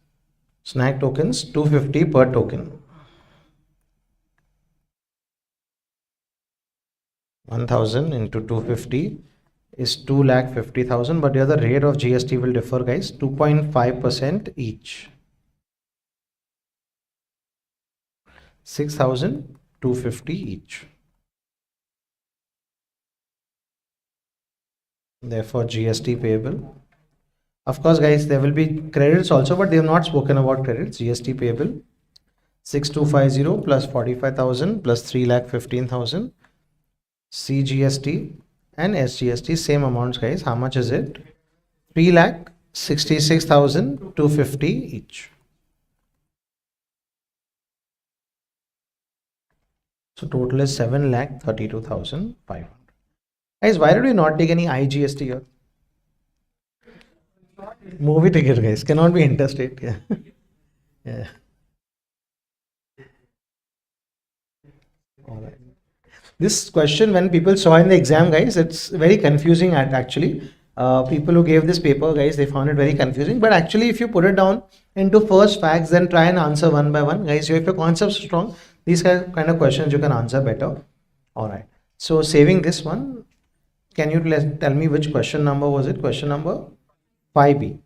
Snack tokens, 250 per token. 1,000 into 250 is 2,50,000, but the other rate of GST will differ, guys. 2.5% each. 6,250 each. Therefore, GST payable. Of course, guys, there will be credits also, but they have not spoken about credits. GST payable 6,250 plus 45,000 plus 3,15,000. CGST and SGST, same amounts, guys. How much is it? 3,66,250 each. So total is 7,32,500. Guys, why did we not take any IGST here? Movie ticket, guys, cannot be interstate. Yeah. Yeah. All right. This question, when people saw in the exam, guys, it's very confusing actually. People who gave this paper, guys, they found it very confusing. But actually, if you put it down into first facts, then try and answer one by one, guys. If your concepts are strong, these kind of questions you can answer better. All right. So saving this one, can you tell me which question number was it? Question number 5B.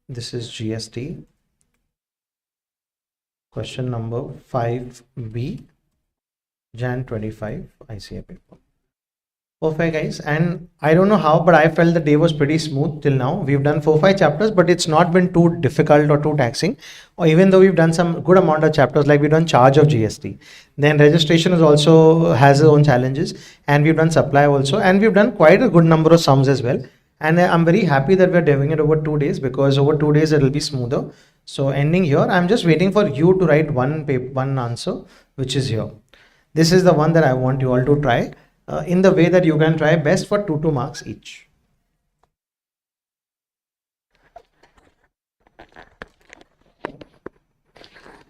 This is GST. Question number 5B. Jan 25 ICA paper. Perfect, guys. And I don't know how, but I felt the day was pretty smooth till now. We've done 4-5 chapters, but it's not been too difficult or too taxing. Or even though we've done some good amount of chapters, like we've done charge of GST. Then registration is also has its own challenges, and we've done supply also, and we've done quite a good number of sums as well. And I'm very happy that we're doing it over 2 days, because over 2 days it will be smoother. So ending here, I'm just waiting for you to write one answer, which is here. This is the one that I want you all to try in the way that you can try best for 2 marks each.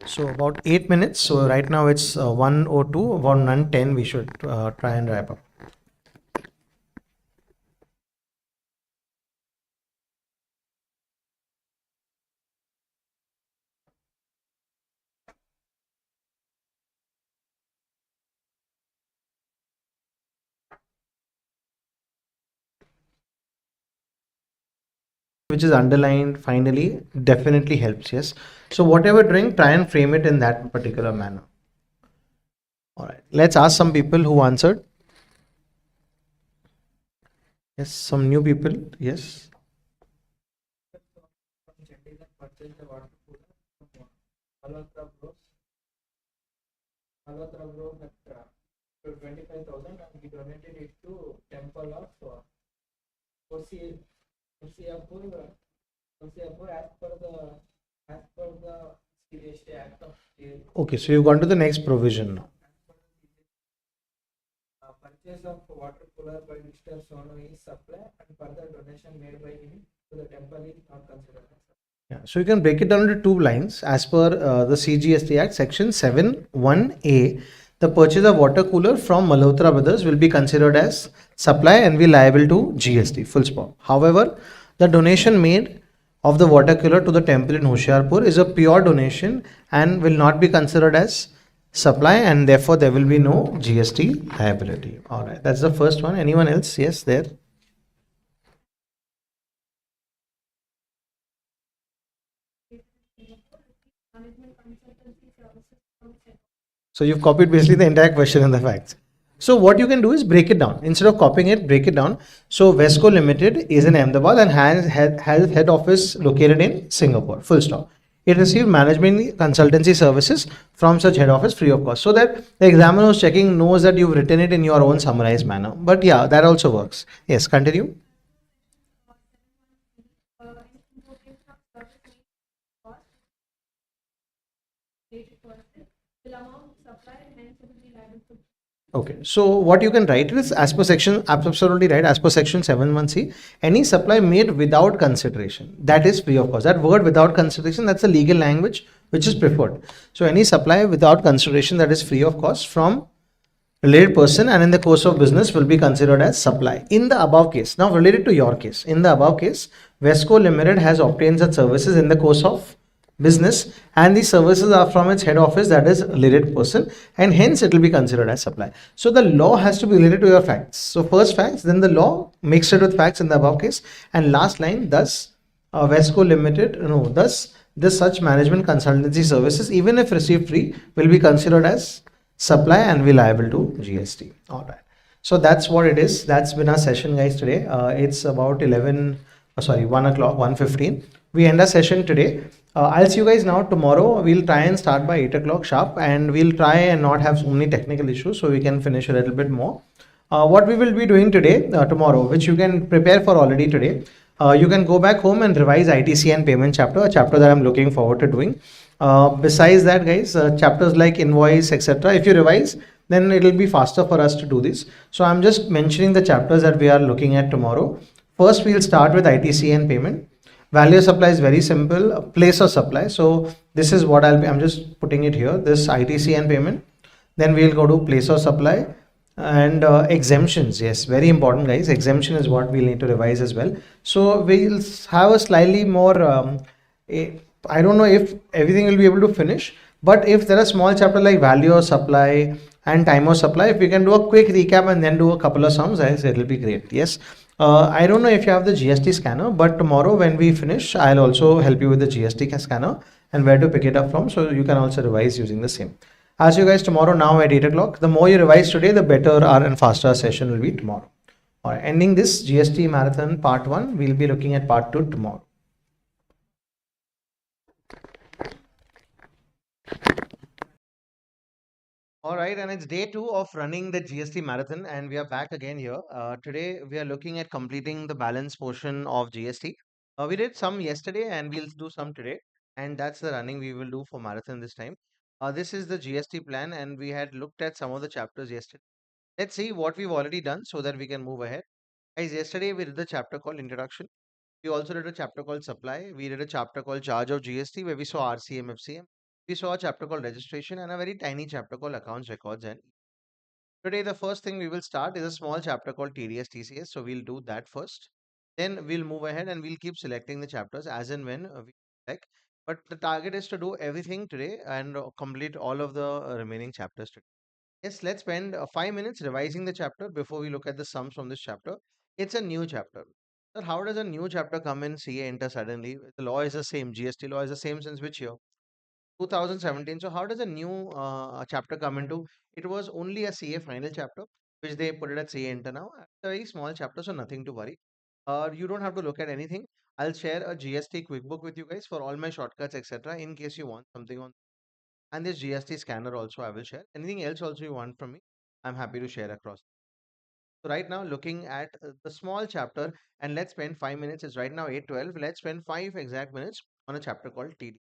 So about 8 minutes. So right now it's 1:02, about 1:10 we should try and wrap up. Which is underlined finally definitely helps. Yes. So whatever doing, try and frame it in that particular manner. All right. Let's ask some people who answered. Yes, some new people. Yes. Malhotra Bros at 25,000 and we donated it to Temple of Osiyapur as per the GST Act of Okay, so you've gone to the next provision now. Purchase of water cooler by Mr. Sonu is supply and further donation made by him to the temple is not considered. Yeah, so you can break it down into 2 lines. As per the CGST Act, Section 7(1)(a), the purchase of water cooler from Malhotra Brothers will be considered as supply and be liable to GST, full stop. However, the donation made of the water cooler to the temple in Hoshiarpur is a pure donation and will not be considered as supply, and therefore there will be no GST liability. All right, that's the first one. Anyone else? Yes, there. So you've copied basically the entire question and the facts. So what you can do is break it down. Instead of copying it, break it down. So Vesco Limited is in Ahmedabad and has head office located in Singapore. Full stop. It received management consultancy services from such head office free of cost. So that the examiner who's checking knows that you've written it in your own summarized manner. But yeah, that also works. Yes, continue. Okay, so what you can write is as per section, absolutely right, as per section 7(1)(c), any supply made without consideration, that is free of cost. That word without consideration, that's a legal language which is preferred. So any supply without consideration that is free of cost from related person and in the course of business will be considered as supply. In the above case, now related to your case, in the above case, Vesco Limited has obtained such services in the course of business and these services are from its head office, that is related person, and hence it will be considered as supply. So the law has to be related to your facts. So first facts, then the law mixed it with facts in the above case, and last line, thus Vesco Limited, thus this such management consultancy services, even if received free, will be considered as supply and be liable to GST. All right. So that's what it is. That's been our session, guys, today. It's about 1 o'clock, 1:15. We end our session today. I'll see you guys now tomorrow. We'll try and start by 8 o'clock sharp, and we'll try and not have so many technical issues so we can finish a little bit more. What we will be doing today, tomorrow, which you can prepare for already today, you can go back home and revise ITC and payment chapter, a chapter that I'm looking forward to doing. Besides that, guys, chapters like invoice, etc., if you revise, then it will be faster for us to do this. So I'm just mentioning the chapters that we are looking at tomorrow. First, we'll start with ITC and payment. Value of supply is very simple. Place of supply. So this is what I'm just putting it here. This ITC and payment. Then we'll go to place of supply and exemptions. Yes, very important, guys. Exemption is what we'll need to revise as well. So we'll have a slightly more. I don't know if everything will be able to finish, but if there are small chapter like value of supply and time of supply, if we can do a quick recap and then do a couple of sums, it will be great. Yes. I don't know if you have the GST scanner, but tomorrow when we finish, I'll also help you with the GST scanner and where to pick it up from. So you can also revise using the same. I'll see you guys tomorrow now at 8 o'clock. The more you revise today, the better and faster our session will be tomorrow. All right, ending this GST marathon part 1, we'll be looking at part 2 tomorrow. All right, and it's day two of running the GST marathon, and we are back again here. Today, we are looking at completing the balance portion of GST. We did some yesterday, and we'll do some today, and that's the running we will do for marathon this time. This is the GST plan, and we had looked at some of the chapters yesterday. Let's see what we've already done so that we can move ahead. Guys, yesterday we did the chapter called Introduction. We also did a chapter called Supply. We did a chapter called Charge of GST, where we saw RCM, FCM. We saw a chapter called Registration and a very tiny chapter called Accounts, Records, and today, the first thing we will start is a small chapter called TDS TCS. So we'll do that first. Then we'll move ahead and we'll keep selecting the chapters as and when we like. But the target is to do everything today and complete all of the remaining chapters today. Yes, let's spend 5 minutes revising the chapter before we look at the sums from this chapter. It's a new chapter. Sir, how does a new chapter come in CA enter suddenly? The law is the same. GST law is the same since which year? 2017. So how does a new chapter come into? It was only a CA final chapter, which they put it at CA Inter now. It's a very small chapter, so nothing to worry. You don't have to look at anything. I'll share a GST quick book with you guys for all my shortcuts, etc. In case you want something on, and this GST scanner also I will share. Anything else also you want from me, I'm happy to share across. So right now, looking at the small chapter, and let's spend 5 minutes. It's right now 8:12. Let's spend 5 exact minutes on a chapter called TD.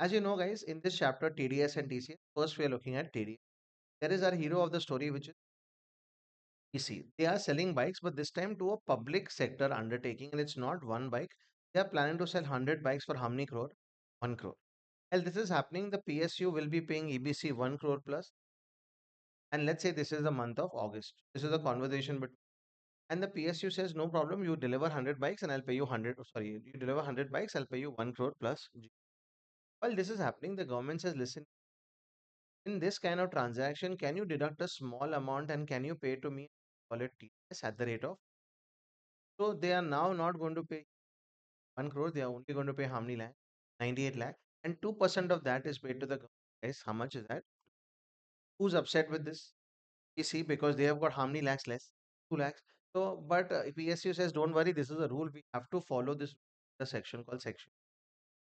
As you know, guys, in this chapter, TDS and TCS, first we are looking at TDS. There is our hero of the story, which is TC. They are selling bikes, but this time to a public sector undertaking, and it's not one bike. They are planning to sell 100 bikes for how many crore? 1 crore. Well, this is happening. The PSU will be paying EBC 1 crore plus, and let's say this is the month of August. This is the conversation, but and the PSU says, no problem, you deliver 100 bikes and I'll pay you 100. Sorry, you deliver 100 bikes, I'll pay you 1 crore plus. While this is happening, the government says, listen, in this kind of transaction, can you deduct a small amount and can you pay to me, call it TDS at the rate of? So they are now not going to pay 1 crore, they are only going to pay how many lakh? 98 lakh. And 2% of that is paid to the government. Guys, how much is that? Who's upset with this? PC, because they have got how many lakhs less? 2 lakhs. So, but PSU says, don't worry, this is a rule. We have to follow this the section called section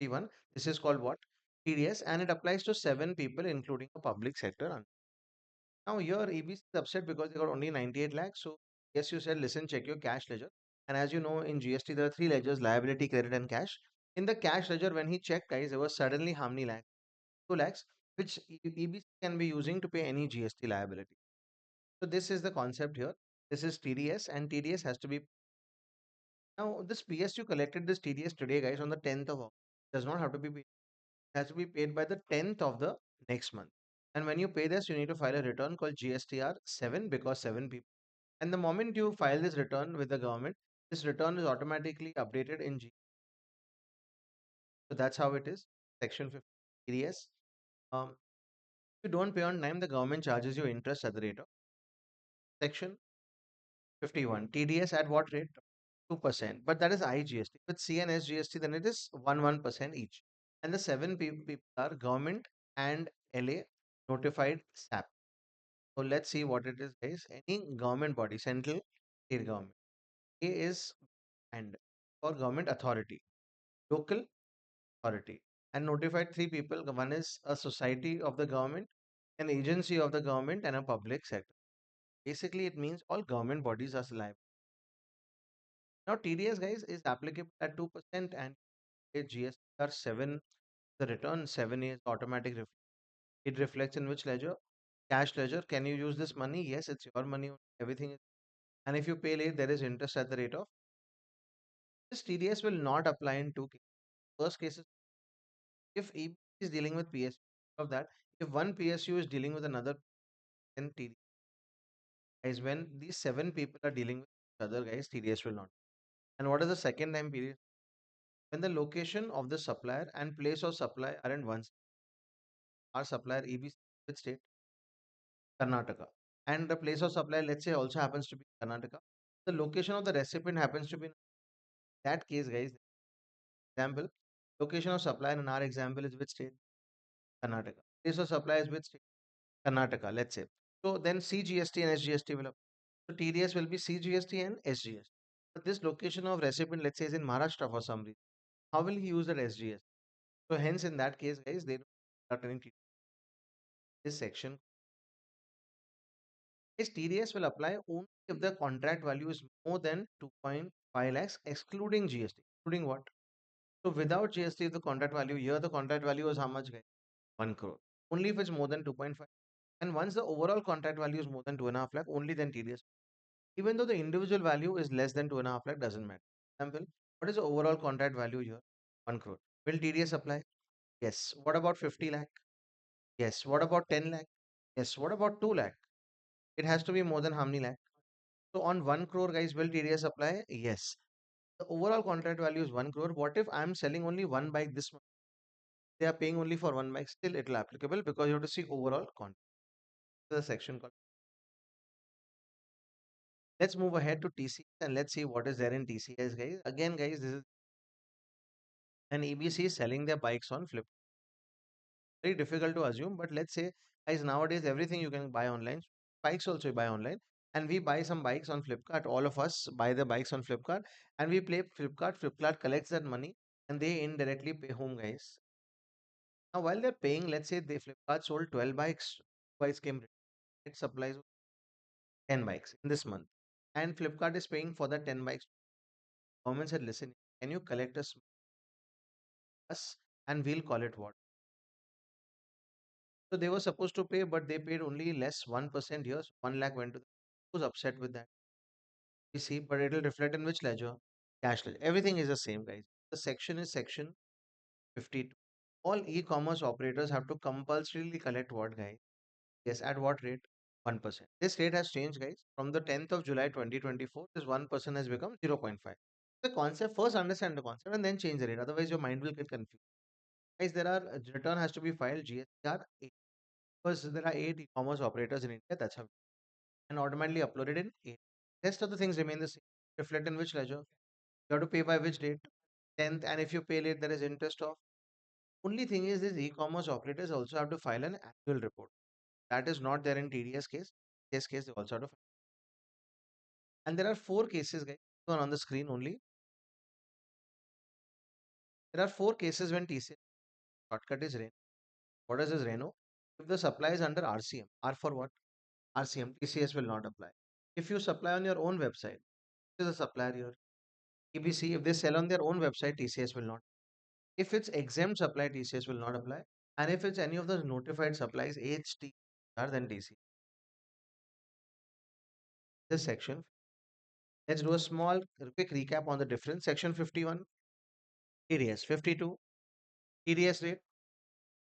51. This is called what? TDS, and it applies to 7 people, including a public sector. Now here EBC is upset because they got only 98 lakhs. So yes, you said, listen, check your cash ledger. And as you know, in GST, there are three ledgers, liability, credit, and cash. In the cash ledger, when he checked, guys, there was suddenly how many lakhs? 2 lakhs, which EBC can be using to pay any GST liability. So this is the concept here. This is TDS, and TDS has to be. Now, this PSU collected this TDS today, guys, on the 10th of August. Does not have to be paid. It has to be paid by the 10th of the next month. And when you pay this, you need to file a return called GSTR 7 because 7 people. And the moment you file this return with the government, this return is automatically updated in G. So that's how it is. Section 50 TDS. If you don't pay on time, the government charges you interest at the rate of Section 51. TDS at what rate? 2%. But that is IGST. With C and SGST, then it is 1% each. And the 7 people are government and LA notified SAP. So let's see what it is, guys. Any government body, central, state government. A is and for government authority, local authority, and notified 3 people. One is a society of the government, an agency of the government, and a public sector. Basically, it means all government bodies are liable. Now, TDS, guys, is applicable at 2% and GSTR 7. The return 7 is automatic. It reflects in which ledger? Cash ledger. Can you use this money? Yes, it's your money. Everything is. And if you pay late, there is interest at the rate of. This TDS will not apply in two cases. First case is if EB is dealing with PSU of that, if one PSU is dealing with another, then TDS is when these 7 people are dealing with each other, guys, TDS will not. And what is the second time period? When the location of the supplier and place of supply are in one state. Our supplier EBC which state? Karnataka. And the place of supply, let's say, also happens to be Karnataka. The location of the recipient happens to be in that case, guys. Example, location of supplier in our example is which state? Karnataka. Place of supply is which state? Karnataka, let's say. So then CGST and SGST will apply. So TDS will be CGST and SGST. But this location of recipient, let's say, is in Maharashtra for some reason. How will he use that SGST? So hence, in that case, guys, they don't start any TDS. This section is TDS will apply only if the contract value is more than 2.5 lakhs, excluding GST. Excluding what? So without GST, the contract value here, the contract value is how much, guys? 1 crore. Only if it's more than 2.5. And once the overall contract value is more than 2.5 lakh, only then TDS. Even though the individual value is less than 2.5 lakh, doesn't matter. Example, what is the overall contract value here? 1 crore. Will TDS apply? Yes. What about 50 lakh? Yes. What about 10 lakh? Yes. What about 2 lakh? It has to be more than how many lakh? So on 1 crore, guys, will TDS apply? Yes. The overall contract value is 1 crore. What if I'm selling only one bike this month? They are paying only for one bike. Still, it will applicable because you have to see overall contract. The section called. Let's move ahead to TCS and let's see what is there in TCS, guys. Again, guys, this is an EBC is selling their bikes on Flip. Very difficult to assume, but let's say, guys, nowadays everything you can buy online. Bikes also you buy online, and we buy some bikes on Flipkart. All of us buy the bikes on Flipkart, and we play Flipkart. Flipkart collects that money, and they indirectly pay home, guys. Now, while they're paying, let's say they Flipkart sold 12 bikes, bikes came, it supplies 10 bikes in this month, and Flipkart is paying for the 10 bikes. Government said, listen, can you collect us, and we'll call it what? So they were supposed to pay, but they paid only less 1% here. So 1 lakh went to them. Who's upset with that? We see, but it will reflect in which ledger? Cash ledger. Everything is the same, guys. The section is section 52. All e-commerce operators have to compulsorily collect what, guys? Yes, at what rate? 1%. This rate has changed, guys. From the 10th of July 2024, this 1% has become 0.5. The concept, first understand the concept and then change the rate. Otherwise, your mind will get confused. Guys, there are return has to be filed GSTR 8 because there are 8 e-commerce operators in India. That's how and automatically uploaded in 8. Rest of the things remain the same. Reflect in which ledger? You have to pay by which date? 10th. And if you pay late, there is interest of. Only thing is, these e-commerce operators also have to file an annual report. That is not there in TDS case. TDS case, they also have to file. And there are 4 cases, guys. One on the screen only. There are 4 cases when TCS shortcut is Reno. What is this Reno? If the supply is under RCM, R for what? RCM, TCS will not apply. If you supply on your own website, is a supplier here. EBC, if they sell on their own website, TCS will not. If it's exempt supply, TCS will not apply. And if it's any of the notified supplies, HT, then TCS. This section, let's do a small, quick recap on the difference. Section 51, TDS, 52, TDS rate,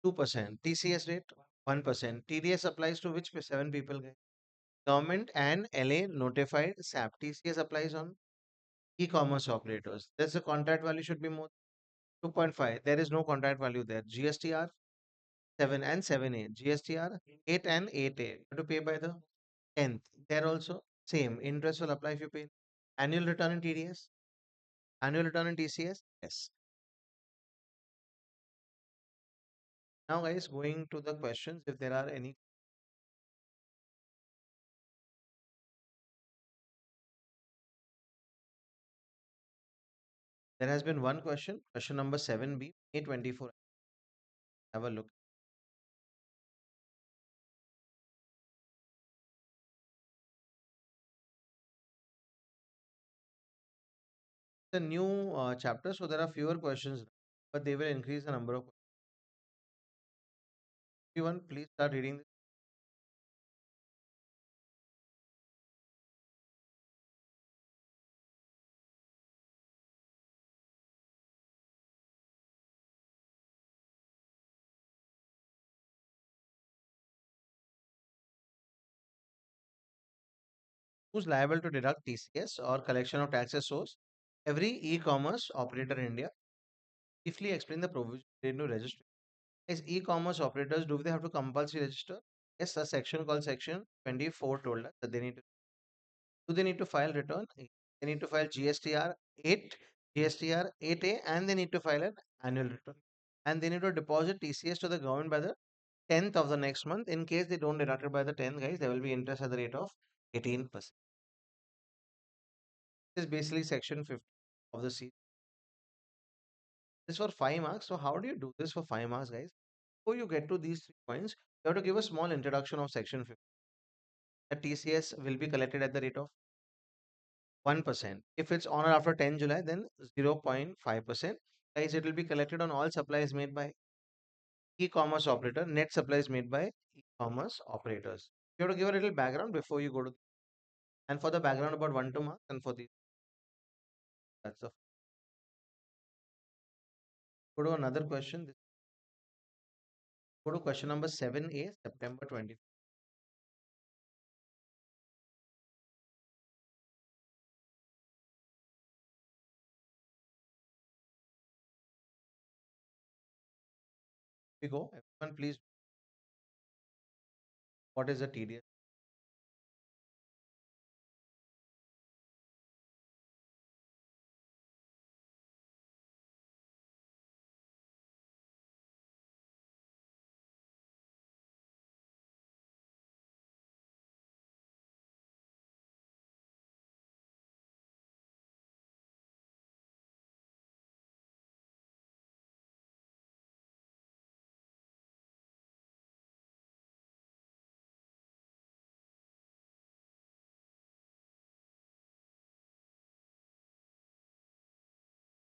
2%, TCS rate, 1%. TDS applies to which 7 people, guys? Government and LA notified SAP. TCS applies on e-commerce operators. There's the contract value should be more 2.5. There is no contract value there. GSTR 7 and 7A. GSTR 8 and 8A. You have to pay by the 10th. There also same. Interest will apply if you pay. Annual return in TDS. Annual return in TCS. Yes. Now guys, going to the questions if there are any. There has been one question. Question number 7B. May 24. Have a look. The new chapter, so there are fewer questions, but they will increase the number of questions. Everyone, please start reading this. Who's liable to deduct TCS or collection of taxes source? Every e-commerce operator in India. Briefly explain the provision related to registration. Is e-commerce operators, do they have to compulsory register? Yes, a section called section 24 told us that they need to. Do they need to file return? They need to file GSTR 8, GSTR 8A, and they need to file an annual return. And they need to deposit TCS to the government by the 10th of the next month. In case they don't deduct it by the 10th, guys, there will be interest at the rate of 18%. This is basically section 50 of the C. This for 5 marks. So how do you do this for 5 marks, guys? Before you get to these 3 points, You have to give a small introduction of section 50. The TCS will be collected at the rate of 1%. If it's on or after 10 July, then 0.5%. Guys, it will be collected on all supplies made by e-commerce operator, net supplies made by e-commerce operators. You have to give a little background before you go to, and for the background about 1 2 marks, and for the, that's the, go to another question. Go to question number 7A, September 20. We go. Everyone, please. What is the TDS?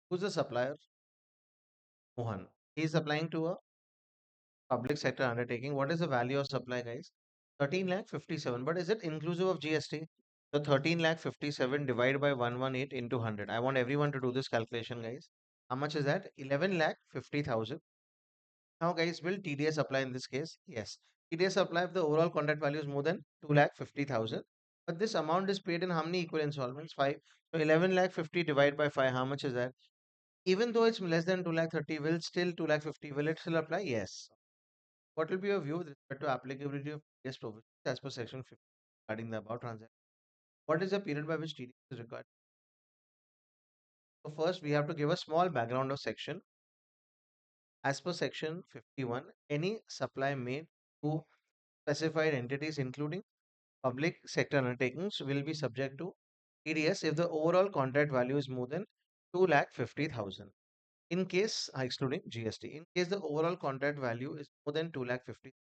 Who's the supplier? Mohan. He is supplying to a public sector undertaking. What is the value of supply, guys? 13 lakh 57. But is it inclusive of GST? So 13 lakh 57 divided by 118 into 100. I want everyone to do this calculation, guys. How much is that? 11 lakh 50,000. Now, guys, will TDS apply in this case? Yes. TDS apply if the overall contract value is more than 2 lakh 50,000. But this amount is paid in how many equal installments? 5. So 11 lakh 50 divided by 5. How much is that? Even though it's less than 2 lakh 30, will still 2 lakh 50, will it still apply? Yes. What will be your view with respect to applicability of TDS provisions as per section 50 regarding the above transaction? What is the period by which TDS is required? So first, we have to give a small background of section. As per section 51, any supply made to specified entities, including public sector undertakings, will be subject to TDS if the overall contract value is more than 2 lakh 50,000. In case, excluding GST, in case the overall contract value is more than 2 lakh 50,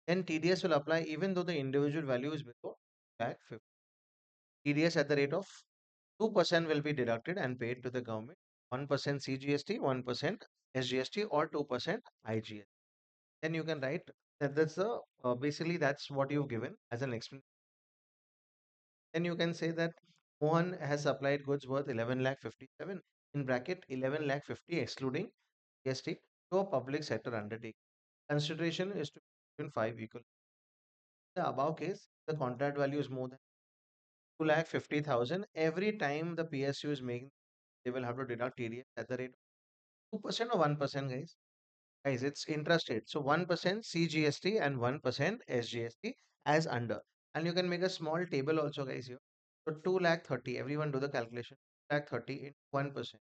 then TDS will apply even though the individual value is below 2 lakh 50. TDS at the rate of 2% will be deducted and paid to the government. 1% CGST, 1% SGST, or 2% IGST. Then you can write that that's the basically that's what you've given as an explanation. Then you can say that Mohan has supplied goods worth 11 lakh 57 in bracket 11 lakh 50 excluding GST to a public sector undertaking. Consideration is to be 5 equal. In the above case, the contract value is more than 2 lakh 50,000. Every time the PSU is making, they will have to deduct TDS at the rate of 2% or 1%, guys. Guys, it's interest rate. So 1% CGST and 1% SGST as under. And you can make a small table also, guys, here. So 2 lakh 30. Everyone do the calculation. 2 lakh 30 into 1%.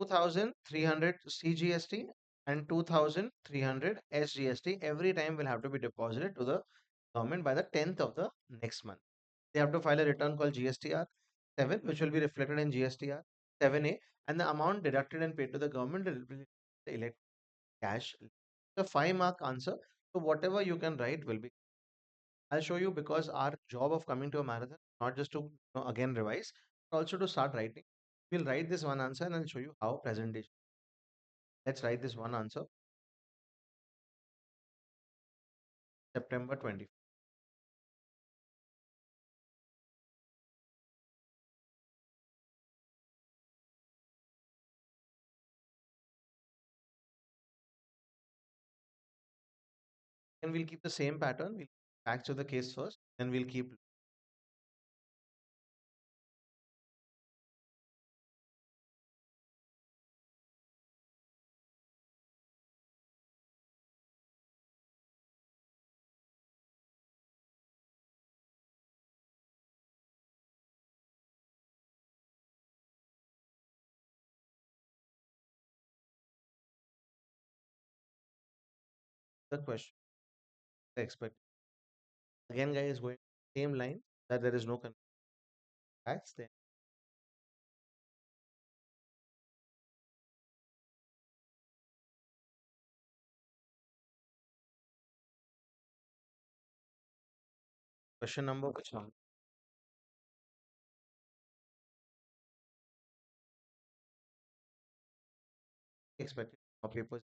2,300 CGST and 2,300 SGST every time will have to be deposited to the government by the 10th of the next month. They have to file a return called GSTR 7, which will be reflected in GSTR 7A, and the amount deducted and paid to the government will be the elect cash. The 5 mark answer. So whatever you can write will be. I'll show you because our job of coming to a marathon, not just to again revise, but also to start writing. We'll write this one answer and I'll show you how presentation. Let's write this one answer. September 20. And we'll keep the same pattern. We'll back to the case first, then we'll keep the question, the expect. Again, guys, going same line that there is no facts there. Question number which one? Expected more papers.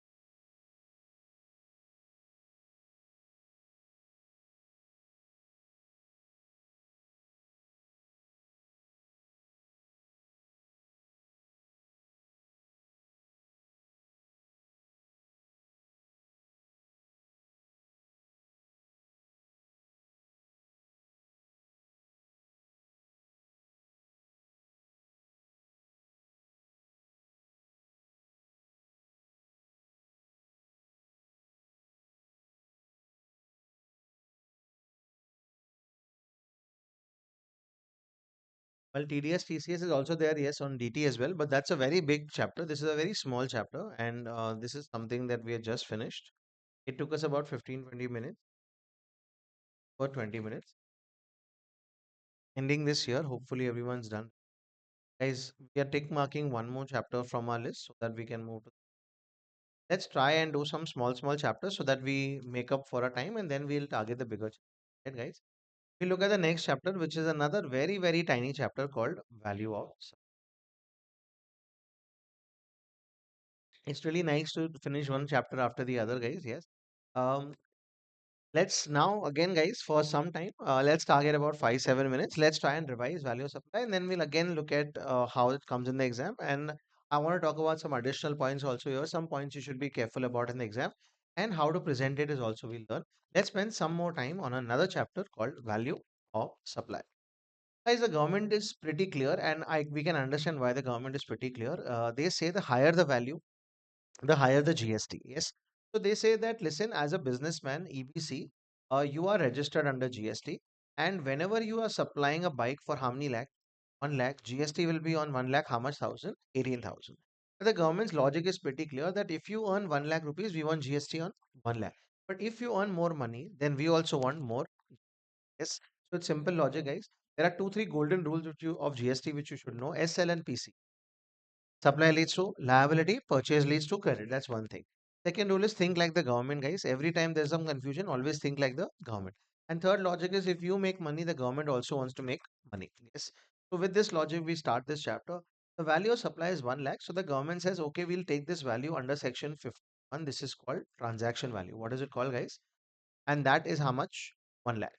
Well, TDS, TCS is also there, yes, on DT as well, but that's a very big chapter. This is a very small chapter, and this is something that we have just finished. It took us about 15-20 minutes or 20 minutes. Ending this year, hopefully everyone's done. Guys, we are tick marking one more chapter from our list so that we can move to. Let's try and do some small chapters so that we make up for our time and then we'll target the bigger chapter. Right, guys? We look at the next chapter, which is another very tiny chapter called value of. It's really nice to finish one chapter after the other, guys. Yes. Um, let's now again, guys, for some time, let's target about 5-7 minutes. Let's try and revise value of supply, and then we'll again look at how it comes in the exam. And I want to talk about some additional points also here. Some points you should be careful about in the exam, and how to present it is also we'll learn. Let's spend some more time on another chapter called value of supply. Guys, the government is pretty clear, and we can understand why the government is pretty clear. They say the higher the value, the higher the GST. Yes. So they say that, listen, as a businessman, EBC, you are registered under GST. And whenever you are supplying a bike for how many lakh? 1 lakh, GST will be on 1 lakh, how much thousand? 18,000. The government's logic is pretty clear that if you earn 1 lakh rupees, we want GST on 1 lakh. But if you earn more money, then we also want more. Yes. So it's simple logic, guys. There are two, three golden rules of GST which you should know. SL and PC. Supply leads to liability, purchase leads to credit. That's one thing. Second rule is think like the government, guys. Every time there's some confusion, always think like the government. And third logic is if you make money, the government also wants to make money. Yes. So with this logic, we start this chapter. The value of supply is 1 lakh. So the government says, okay, we'll take this value under section 51. This is called transaction value. What is it called, guys? And that is how much? 1 lakh.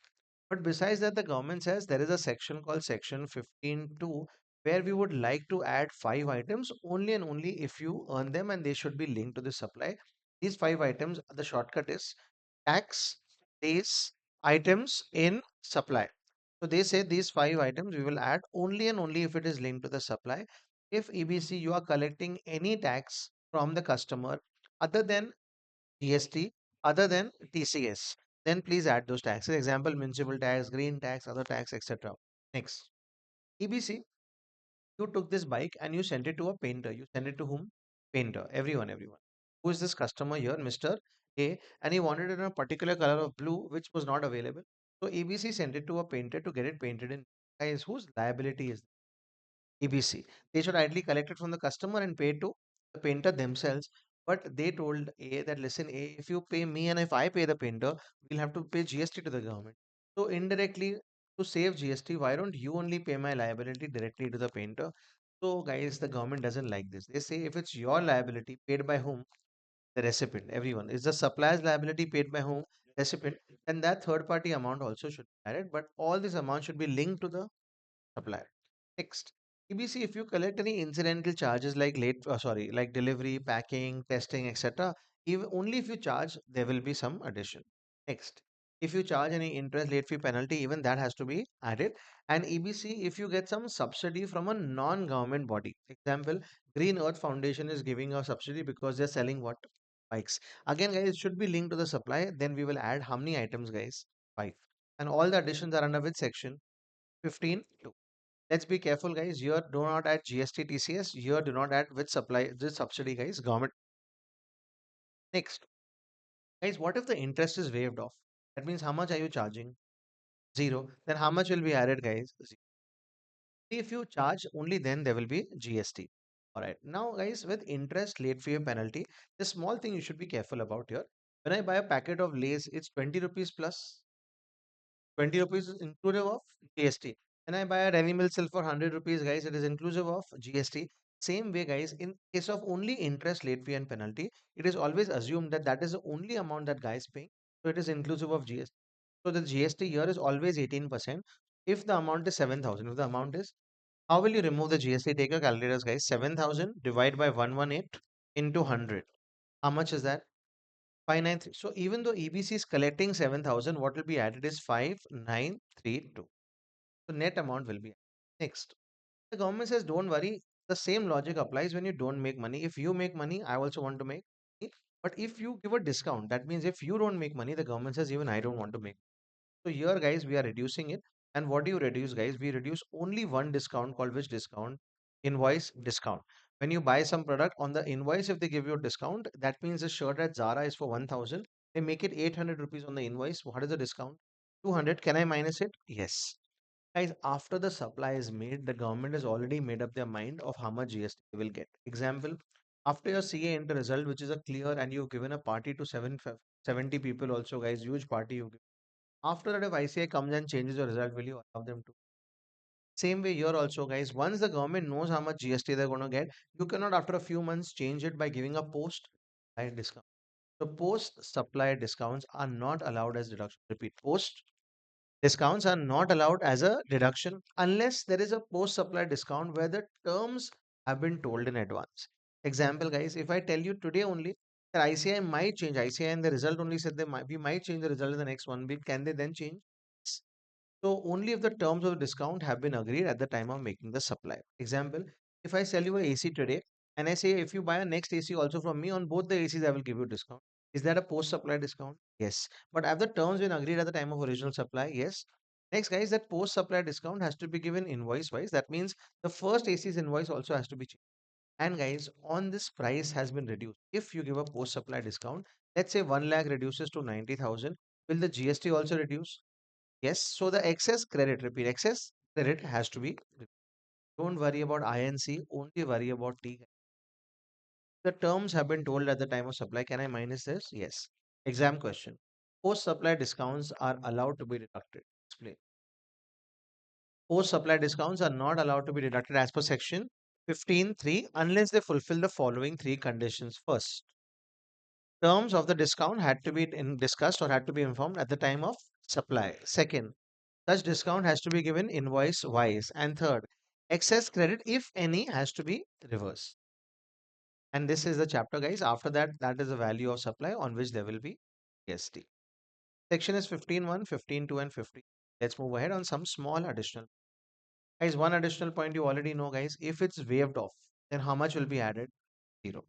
But besides that, the government says there is a section called section 15(2) where we would like to add 5 items only and only if you earn them and they should be linked to the supply. These 5 items, the shortcut is tax, days, items in supply. So they say these 5 items we will add only and only if it is linked to the supply. If EBC you are collecting any tax from the customer other than GST, other than TCS, then please add those taxes. Example, municipal tax, green tax, other tax, etc. Next, EBC, you took this bike and you sent it to a painter. You sent it to whom? Painter. Everyone. Who is this customer here? Mr. A. And he wanted it in a particular color of blue, which was not available. So EBC sent it to a painter to get it painted in. Guys, whose liability is EBC? They should ideally collect it from the customer and pay it to the painter themselves. But they told A that, listen, A, if you pay me and if I pay the painter, we'll have to pay GST to the government. So indirectly, to save GST, why don't you only pay my liability directly to the painter? So guys, the government doesn't like this. They say if it's your liability, paid by whom? The recipient, everyone. Is the supplier's liability paid by whom? Recipient. And that third party amount also should be added, but all this amount should be linked to the supplier. Next, EBC, if you collect any incidental charges like like delivery, packing, testing, etc., even only if you charge, there will be some addition. Next, if you charge any interest, late fee, penalty, even that has to be added. And EBC, if you get some subsidy from a non-government body, example, Green Earth Foundation is giving a subsidy because they're selling what? Bikes. Again, guys, it should be linked to the supply. Then we will add how many items, guys? 5. And all the additions are under which section? 15. Let's be careful, guys. Here, do not add GST TCS. Here, do not add with supply this subsidy, guys. Government. Next, guys, what if the interest is waived off? That means how much are you charging? Zero. Then how much will be added, guys? Zero. If you charge only then there will be GST. All right. Now, guys, with interest, late fee, and penalty, the small thing you should be careful about here. When I buy a packet of Lays, it's 20 rupees plus. 20 rupees is inclusive of GST. When I buy a Dairy Milk Silk for 100 rupees, guys, it is inclusive of GST. Same way, guys, in case of only interest, late fee, and penalty, it is always assumed that that is the only amount that guys paying. So it is inclusive of GST. So the GST here is always 18%. If the amount is 7,000, if the amount is, how will you remove the GST? Take your calculators, guys. 7,000 divided by 118 into 100. How much is that? 593. So even though EBC is collecting 7,000, what will be added is 5,932. So net amount will be next. The government says, don't worry. The same logic applies when you don't make money. If you make money, I also want to make money. But if you give a discount, that means if you don't make money, the government says, even I don't want to make. So here, guys, we are reducing it. And what do you reduce, guys? We reduce only one discount called which discount? Invoice discount. When you buy some product on the invoice, if they give you a discount, that means the shirt at Zara is for 1,000. They make it 800 rupees on the invoice. What is the discount? 200. Can I minus it? Yes. Guys, after the supply is made, the government has already made up their mind of how much GST they will get. Example, after your CA enter result, which is a clear, and you've given a party to 70 people also, guys, huge party you give. After that, if ICI comes and changes your result, will you allow them to? Same way here also, guys. Once the government knows how much GST they're going to get, you cannot after a few months change it by giving a post supply discount. So post supply discounts are not allowed as deduction. Repeat, post discounts are not allowed as a deduction unless there is a post supply discount where the terms have been told in advance. Example, guys, if I tell you today only that ICI might change, ICI and the result only said we might change the result in the next 1 week, can they then change? Yes. So only if the terms of the discount have been agreed at the time of making the supply. Example, if I sell you a AC today and I say if you buy a next AC also from me on both the ACs, I will give you a discount. Is that a post supply discount? Yes. But have the terms been agreed at the time of original supply? Yes. Next, guys, that post supply discount has to be given invoice wise. That means the first AC's invoice also has to be changed. And guys, on this price has been reduced. If you give a post supply discount, let's say 1 lakh reduces to 90,000, will the GST also reduce? Yes, so the excess credit, repeat, excess credit has to be. Don't worry about INC, only worry about T. The terms have been told at the time of supply. Can I minus this? Yes. Exam question. Post supply discounts are allowed to be deducted. Explain. Post supply discounts are not allowed to be deducted as per section 15.3 unless they fulfill the following three conditions. First, terms of the discount had to be discussed or had to be informed at the time of supply. Second, such discount has to be given invoice wise. And third, excess credit, if any, has to be reversed. And this is the chapter, guys. After that, that is the value of supply on which there will be GST. Section is 15.1, 15.2, and 50. Let's move ahead on some small additional. Guys, one additional point you already know, guys. If it's waived off, then how much will be added? Zero.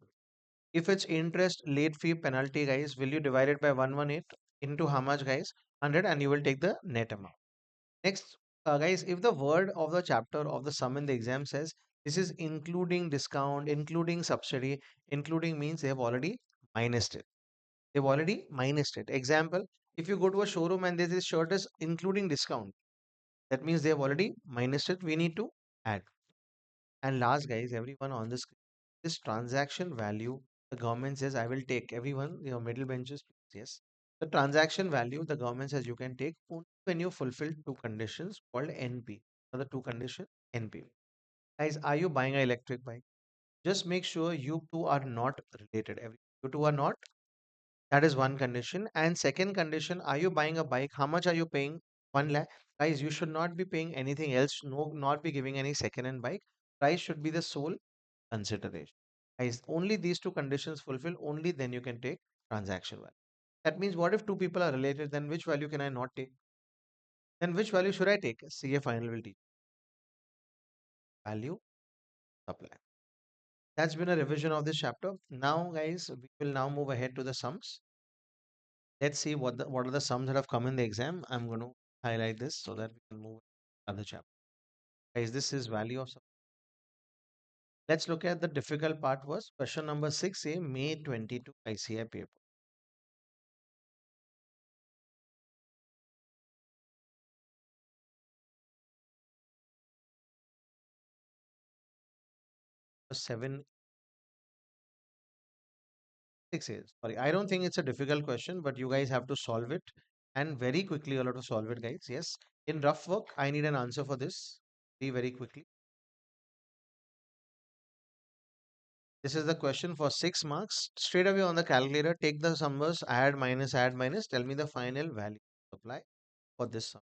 If it's interest, late fee, penalty, guys, will you divide it by 118 into how much, guys? 100, and you will take the net amount. Next, guys, if the word of the chapter of the sum in the exam says this is including discount, including subsidy, including means they have already minused it. They've already minused it. Example, if you go to a showroom and this shirt is including discount, that means they have already minused it. We need to add. And last, guys, everyone on this screen, this transaction value, the government says I will take everyone, middle benches, please, yes. The transaction value, the government says you can take only when you fulfill two conditions called NP. For the two condition NP. Guys, are you buying an electric bike? Just make sure you two are not related. You two are not. That is one condition. And second condition, are you buying a bike? How much are you paying? 1 lakh. Guys, you should not be paying anything else. No, not be giving any second-hand bike. Price should be the sole consideration. Guys, only these two conditions fulfill, only then you can take transaction value. That means what if two people are related, then which value can I not take? Then which value should I take? CA final will teach. Value supply. That's been a revision of this chapter. Now, guys, we will now move ahead to the sums. Let's see what are the sums that have come in the exam. I'm going to highlight this so that we can move to other chapter. Guys, this is value of supply. Let's look at the difficult part was question number 6A, May 22 ICI paper. Seven 6 is sorry. I don't think it's a difficult question, but you guys have to solve it and very quickly you'll have to solve it, guys. Yes, in rough work, I need an answer for this. Very quickly. This is the question for 6 marks. Straight away on the calculator, take the numbers, add, minus, tell me the final value. Apply for this sum.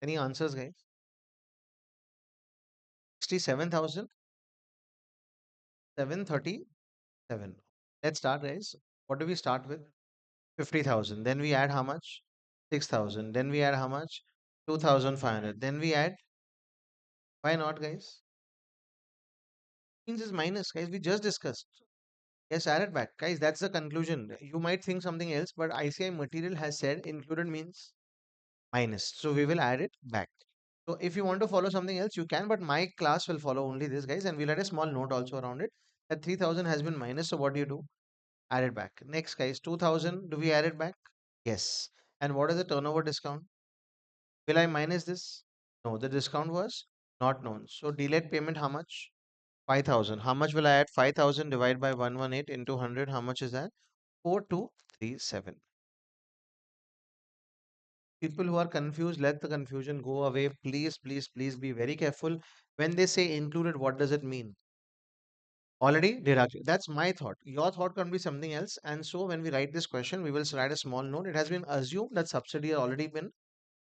Any answers, guys? 67,737. Let's start, guys. What do we start with? 50,000. Then we add how much? 6,000. Then we add how much? 2,500. Then we add. Why not, guys? Means is minus, guys. We just discussed. Yes, add it back. Guys, that's the conclusion. You might think something else, but ICI material has said included means minus. So we will add it back. So if you want to follow something else, you can, but my class will follow only this, guys, and we'll add a small note also around it. That 3,000 has been minus. So what do you do? Add it back. Next, guys, 2,000. Do we add it back? Yes. And what is the turnover discount? Will I minus this? No, the discount was not known. So delayed payment, how much? 5,000. How much will I add? 5,000 divided by 118 into 100. How much is that? 4237. People who are confused, let the confusion go away. Please be very careful. When they say included, what does it mean? Already deducted. That's my thought. Your thought can be something else. And so when we write this question, we will write a small note. It has been assumed that subsidy has already been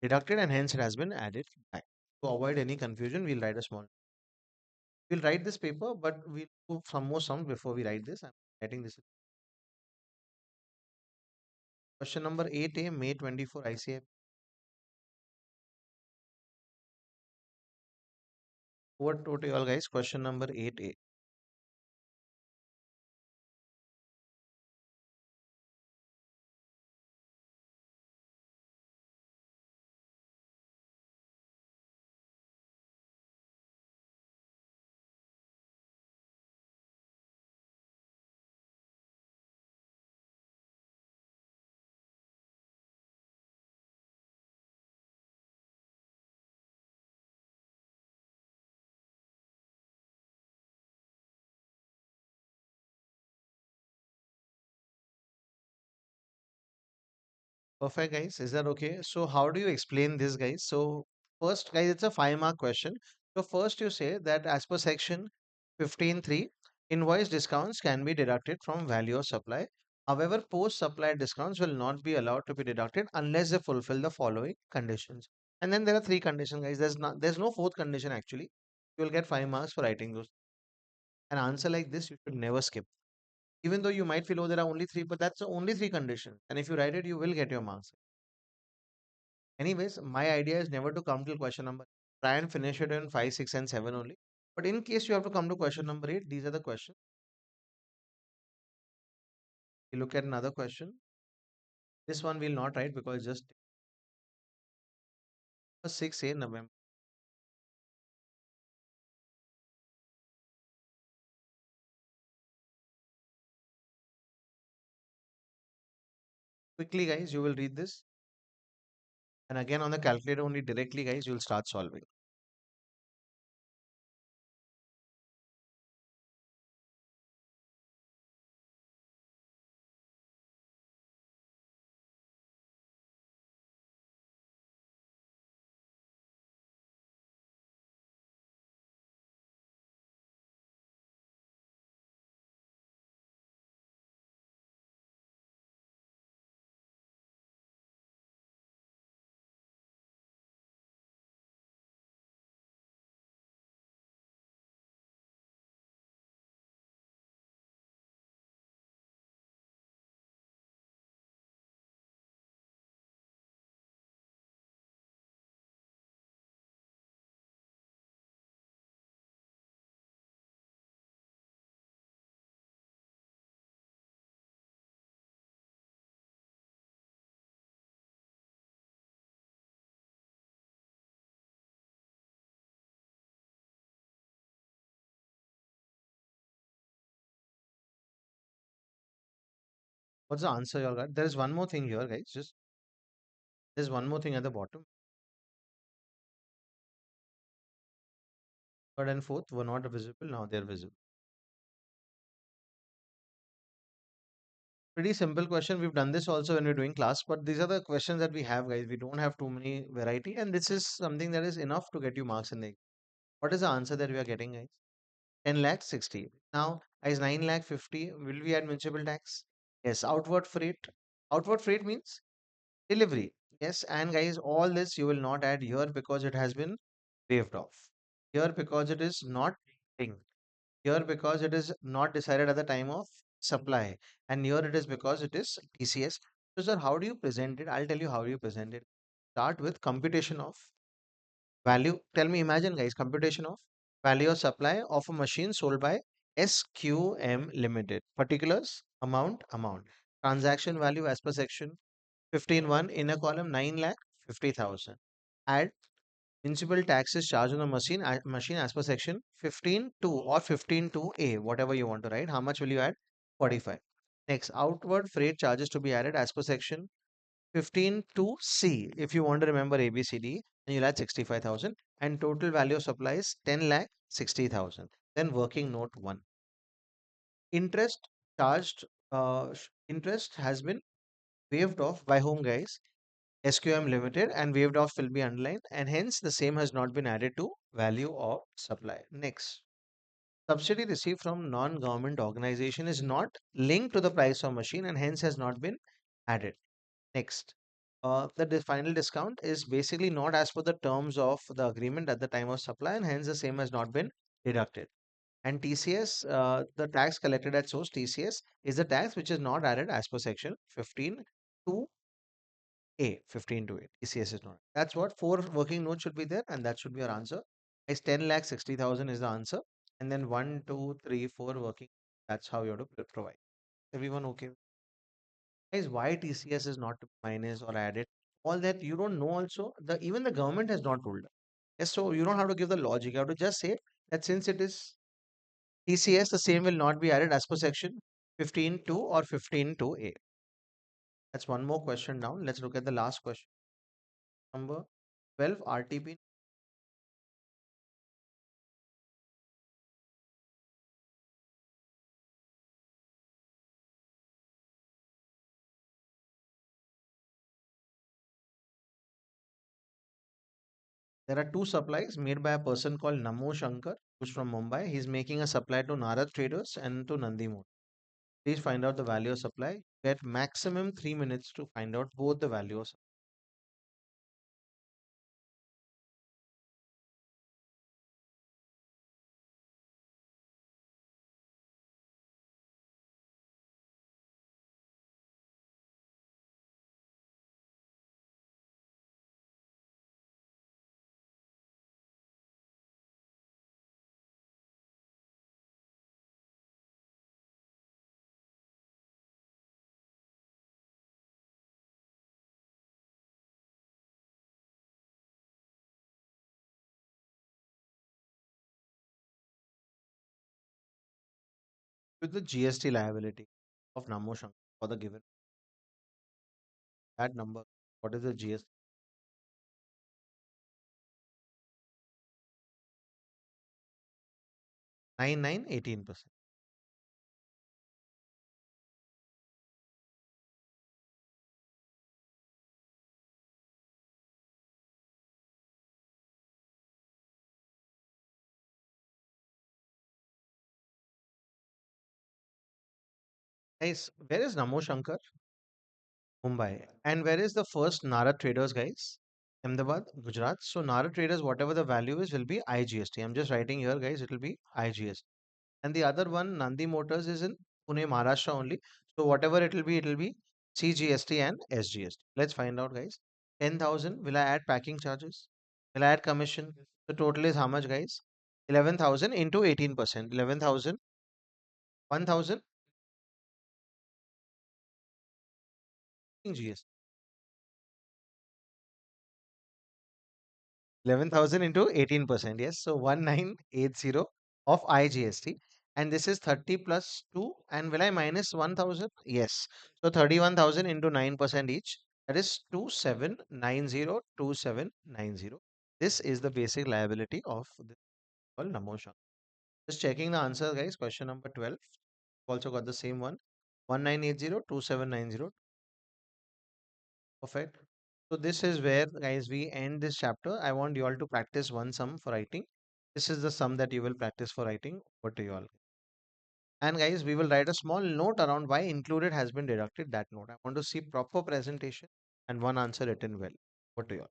deducted and hence it has been added back. To avoid any confusion, we'll write a small. We'll write this paper, but we'll do some more sums before we write this. I'm writing this. Question number 8A, May 24 ICA. Over to you all, guys. Question number 8A. Perfect, guys. Is that okay? So, how do you explain this, guys? So, first, guys, it's a 5 mark question. So, first, you say that as per section 15.3, invoice discounts can be deducted from value of supply. However, post supply discounts will not be allowed to be deducted unless they fulfill the following conditions. And then there are 3 conditions, guys. There's no fourth condition actually. You will get 5 marks for writing those. An answer like this, you should never skip. Even though you might feel, oh, there are only 3, but that's the only 3 conditions. And if you write it, you will get your marks. Anyways, my idea is never to come till question number. Try and finish it in 5, 6, and 7 only. But in case you have to come to question number 8, these are the questions. We look at another question. This one we'll not write because just 6A November. Quickly, guys, you will read this. And again on the calculator only directly, guys, you'll start solving. What's the answer you all got? There is one more thing here, guys. Just there's one more thing at the bottom. Third and fourth were not visible. Now they're visible. Pretty simple question. We've done this also when we're doing class, but these are the questions that we have, guys. We don't have too many variety, and this is something that is enough to get you marks in the. What is the answer that we are getting, guys? 10 lakh 60. Now, is 9 lakh 50? Will we add municipal tax? Yes. Outward freight. Outward freight means delivery. Yes. And guys, all this you will not add here because it has been waived off. Here because it is not linked. Here because it is not decided at the time of supply. And here it is because it is TCS. So, sir, how do you present it? I'll tell you how you present it. Start with computation of value. Tell me, imagine, guys, computation of value of supply of a machine sold by SQM Limited. Particulars, amount. Transaction value as per section 15.1 in a column 9 lakh 50,000. Add municipal taxes charged on the machine as per section 15.2 or 15.2A, whatever you want to write. How much will you add? 45. Next, outward freight charges to be added as per section 15.2C. If you want to remember ABCD, then you'll add 65,000 and total value of supply is 10 lakh 60,000. Then working note 1. Interest charged, interest has been waived off by whom, guys? SQM Limited, and waived off will be underlined, and hence the same has not been added to value of supply. Next, subsidy received from non-government organization is not linked to the price of machine and hence has not been added. Next, the final discount is basically not as per the terms of the agreement at the time of supply and hence the same has not been deducted. And TCS, the tax collected at source TCS is the tax which is not added as per section 15 to A, 15 to A. TCS is not. That's what 4 working notes should be there, and that should be our answer. Is 10 lakh 60,000 is the answer, and then 1, 2, 3, 4 working. That's how you have to provide. Everyone okay? Guys, why TCS is not minus or added? All that you don't know. Also, the even the government has not told us. Yes, so you don't have to give the logic. You have to just say that since it is TCS, the same will not be added as per section 15.2 or 15.2A. That's one more question down. Let's look at the last question. Number 12, RTP. There are two supplies made by a person called Namo Shankar, who's from Mumbai. He's making a supply to Narad Traders and to Nandi Motors. Please find out the value of supply. Get maximum 3 minutes to find out both the values. With the GST liability of Namo Shankar for the given that number. What is the GST? 18%. Guys, where is Namo Shankar? Mumbai. And where is the first Nara Traders, guys? Ahmedabad, Gujarat. So Nara Traders, whatever the value is, will be IGST. I'm just writing here, guys. It will be IGST. And the other one, Nandi Motors, is in Pune, Maharashtra only. So whatever it will be CGST and SGST. Let's find out, guys. 10,000. Will I add packing charges? Will I add commission? The total is how much, guys? 11,000 into 18%. 11,000, 1,000 GST. 11,000 into 18%. Yes. So 1980 of IGST. And this is 30 plus 2. And will I minus 1000? Yes. So 31,000 into 9% each. That is 2790. This is the basic liability of this called Namosha. Just checking the answer, guys. Question number 12. Also got the same one. 1980 2790. Perfect. So this is where, guys, we end this chapter. I want you all to practice one sum for writing. This is the sum that you will practice for writing. Over to you all. And guys, we will write a small note around why included has been deducted. That note. I want to see proper presentation and one answer written well. Over to you all.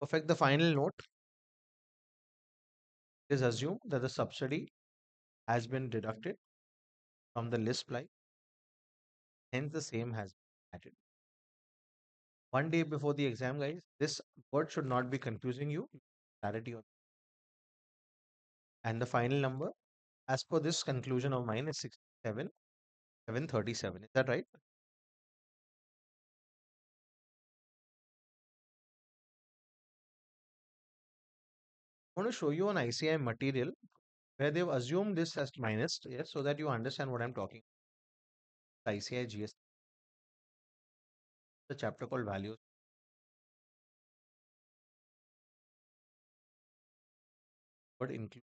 Perfect. The final note is assume that the subsidy has been deducted from the list price. Hence, the same has been added. One day before the exam, guys, this word should not be confusing you. Clarity on. And the final number, as per this conclusion of mine, is 67,737. Is that right? I want to show you an ICI material where they've assumed this as minus, yes, so that you understand what I'm talking. ICI GST, the chapter called values. But include.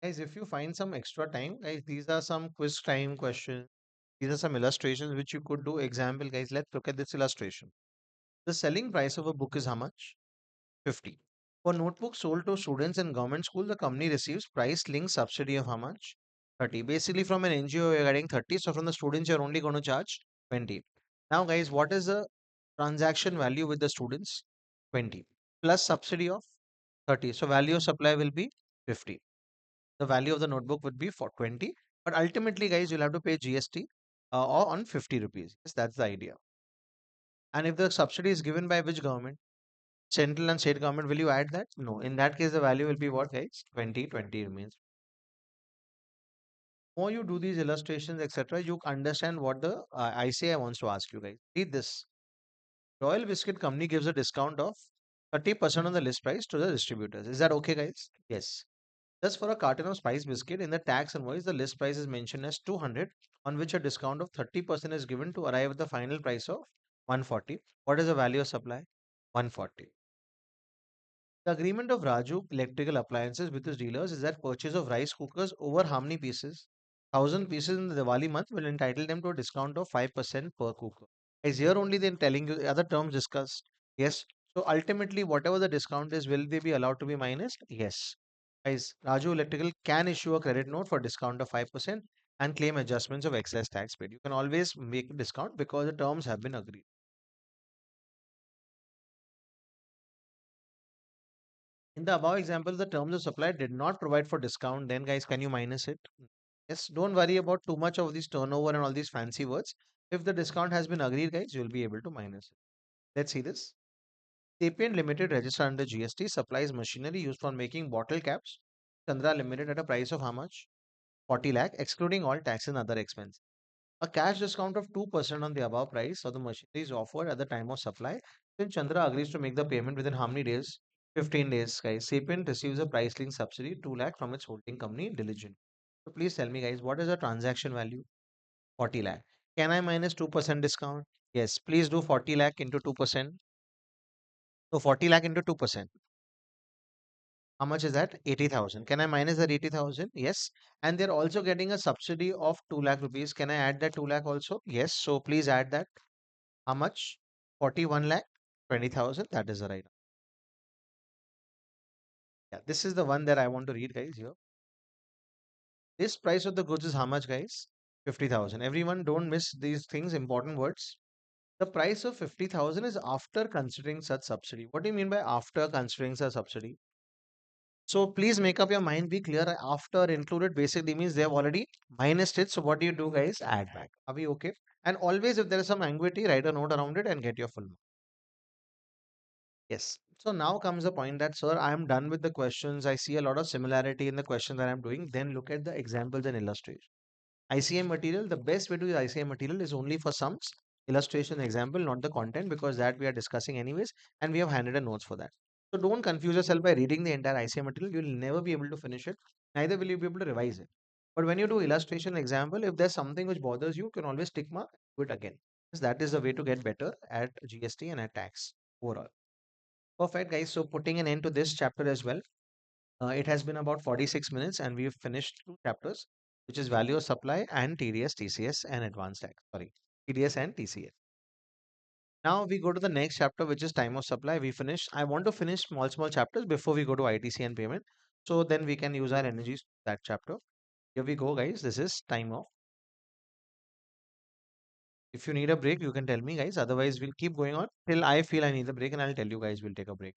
Guys, if you find some extra time, guys, these are some quiz time questions. These are some illustrations which you could do. Example, guys, let's look at this illustration. The selling price of a book is how much? 50. For notebooks sold to students in government school, the company receives price linked subsidy of how much? 30. Basically, from an NGO, you're getting 30. So from the students, you're only going to charge 20. Now, guys, what is the transaction value with the students? 20 plus subsidy of 30. So value of supply will be 50. The value of the notebook would be for 20. But ultimately, guys, you'll have to pay GST or on 50 rupees. Yes, that's the idea. And if the subsidy is given by which government? Central and state government, will you add that? No. In that case, the value will be what, guys? 20, 20 remains. More you do these illustrations, etc., you understand what the ICI wants to ask you, guys. Read this. Royal Biscuit Company gives a discount of 30% on the list price to the distributors. Is that okay, guys? Yes. Thus, for a carton of spice biscuit, in the tax invoice, the list price is mentioned as 200, on which a discount of 30% is given to arrive at the final price of 140. What is the value of supply? 140. The agreement of Raju Electrical Appliances with his dealers is that purchase of rice cookers over how many pieces? 1,000 pieces in the Diwali month will entitle them to a discount of 5% per cooker. Is here only then telling you the other terms discussed? Yes. So ultimately, whatever the discount is, will they be allowed to be minus? Yes. Guys, Raju Electrical can issue a credit note for discount of 5% and claim adjustments of excess tax paid. You can always make a discount because the terms have been agreed. In the above example, the terms of supply did not provide for discount. Then, guys, can you minus it? Yes, don't worry about too much of these turnover and all these fancy words. If the discount has been agreed, guys, you'll be able to minus it. Let's see this. Sapient Limited, registered under GST, supplies machinery used for making bottle caps. Chandra Limited at a price of how much? 40 lakh, excluding all tax and other expenses. A cash discount of 2% on the above price of the machinery is offered at the time of supply. Then Chandra agrees to make the payment within how many days? 15 days, guys. Sapient receives a price link subsidy 2 lakh from its holding company, Diligent. So please tell me, guys, what is the transaction value? 40 lakh. Can I minus 2% discount? Yes, please do 40 lakh into 2%. So 40 lakh into 2%. How much is that? 80,000. Can I minus that 80,000? Yes. And they're also getting a subsidy of 2 lakh rupees. Can I add that 2 lakh also? Yes. So please add that. How much? 41 lakh 20,000. That is the right. Yeah, this is the one that I want to read, guys. Here, this price of the goods is how much, guys? 50,000. Everyone, don't miss these things. Important words. The price of 50,000 is after considering such subsidy. What do you mean by after considering such subsidy? So please make up your mind. Be clear. After included basically means they have already minused it. So what do you do, guys? Add back. Are we okay? And always, if there is some ambiguity, write a note around it and get your full mark. Yes. So now comes the point that, sir, I am done with the questions. I see a lot of similarity in the question that I'm doing. Then look at the examples and illustration. ICM material, the best way to use ICM material is only for sums, illustration, example, not the content, because that we are discussing anyways, and we have handed a notes for that. So don't confuse yourself by reading the entire ICM material. You will never be able to finish it. Neither will you be able to revise it. But when you do illustration example, if there's something which bothers you, you can always tick mark, do it again. Because that is the way to get better at GST and at tax overall. Perfect, guys. So putting an end to this chapter as well. It has been about 46 minutes and we've finished two chapters, which is value of supply and TDS, TCS and advanced tax. Sorry, TDS and TCS. Now we go to the next chapter, which is time of supply. We finish. I want to finish small chapters before we go to ITC and payment. So then we can use our energies that chapter. Here we go, guys. This is time of. If you need a break, you can tell me, guys. Otherwise, we'll keep going on till I feel I need a break and I'll tell you guys we'll take a break.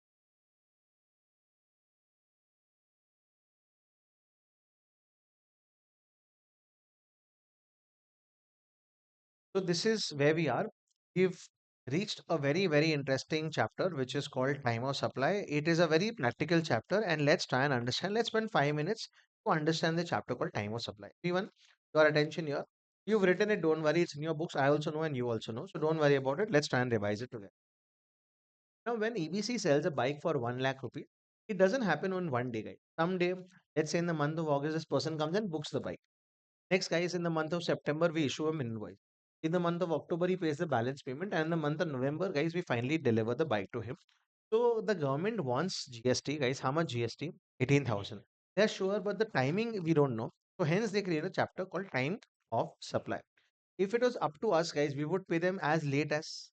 So this is where we are. We've reached a very interesting chapter, which is called time of supply. It is a very practical chapter, and let's try and understand. Let's spend 5 minutes to understand the chapter called time of supply. Everyone, your attention here. You've written it, don't worry, it's in your books. I also know, and you also know. So don't worry about it. Let's try and revise it together. Now, when EBC sells a bike for 1 lakh rupees, it doesn't happen on one day, guys. Someday, let's say in the month of August, this person comes and books the bike. Next, guys, in the month of September, we issue him invoice. In the month of October, he pays the balance payment, and in the month of November, guys, we finally deliver the bike to him. So the government wants GST, guys. How much GST? 18,000. They're sure, but the timing we don't know. So hence they create a chapter called time of supply. If it was up to us, guys, we would pay them as late as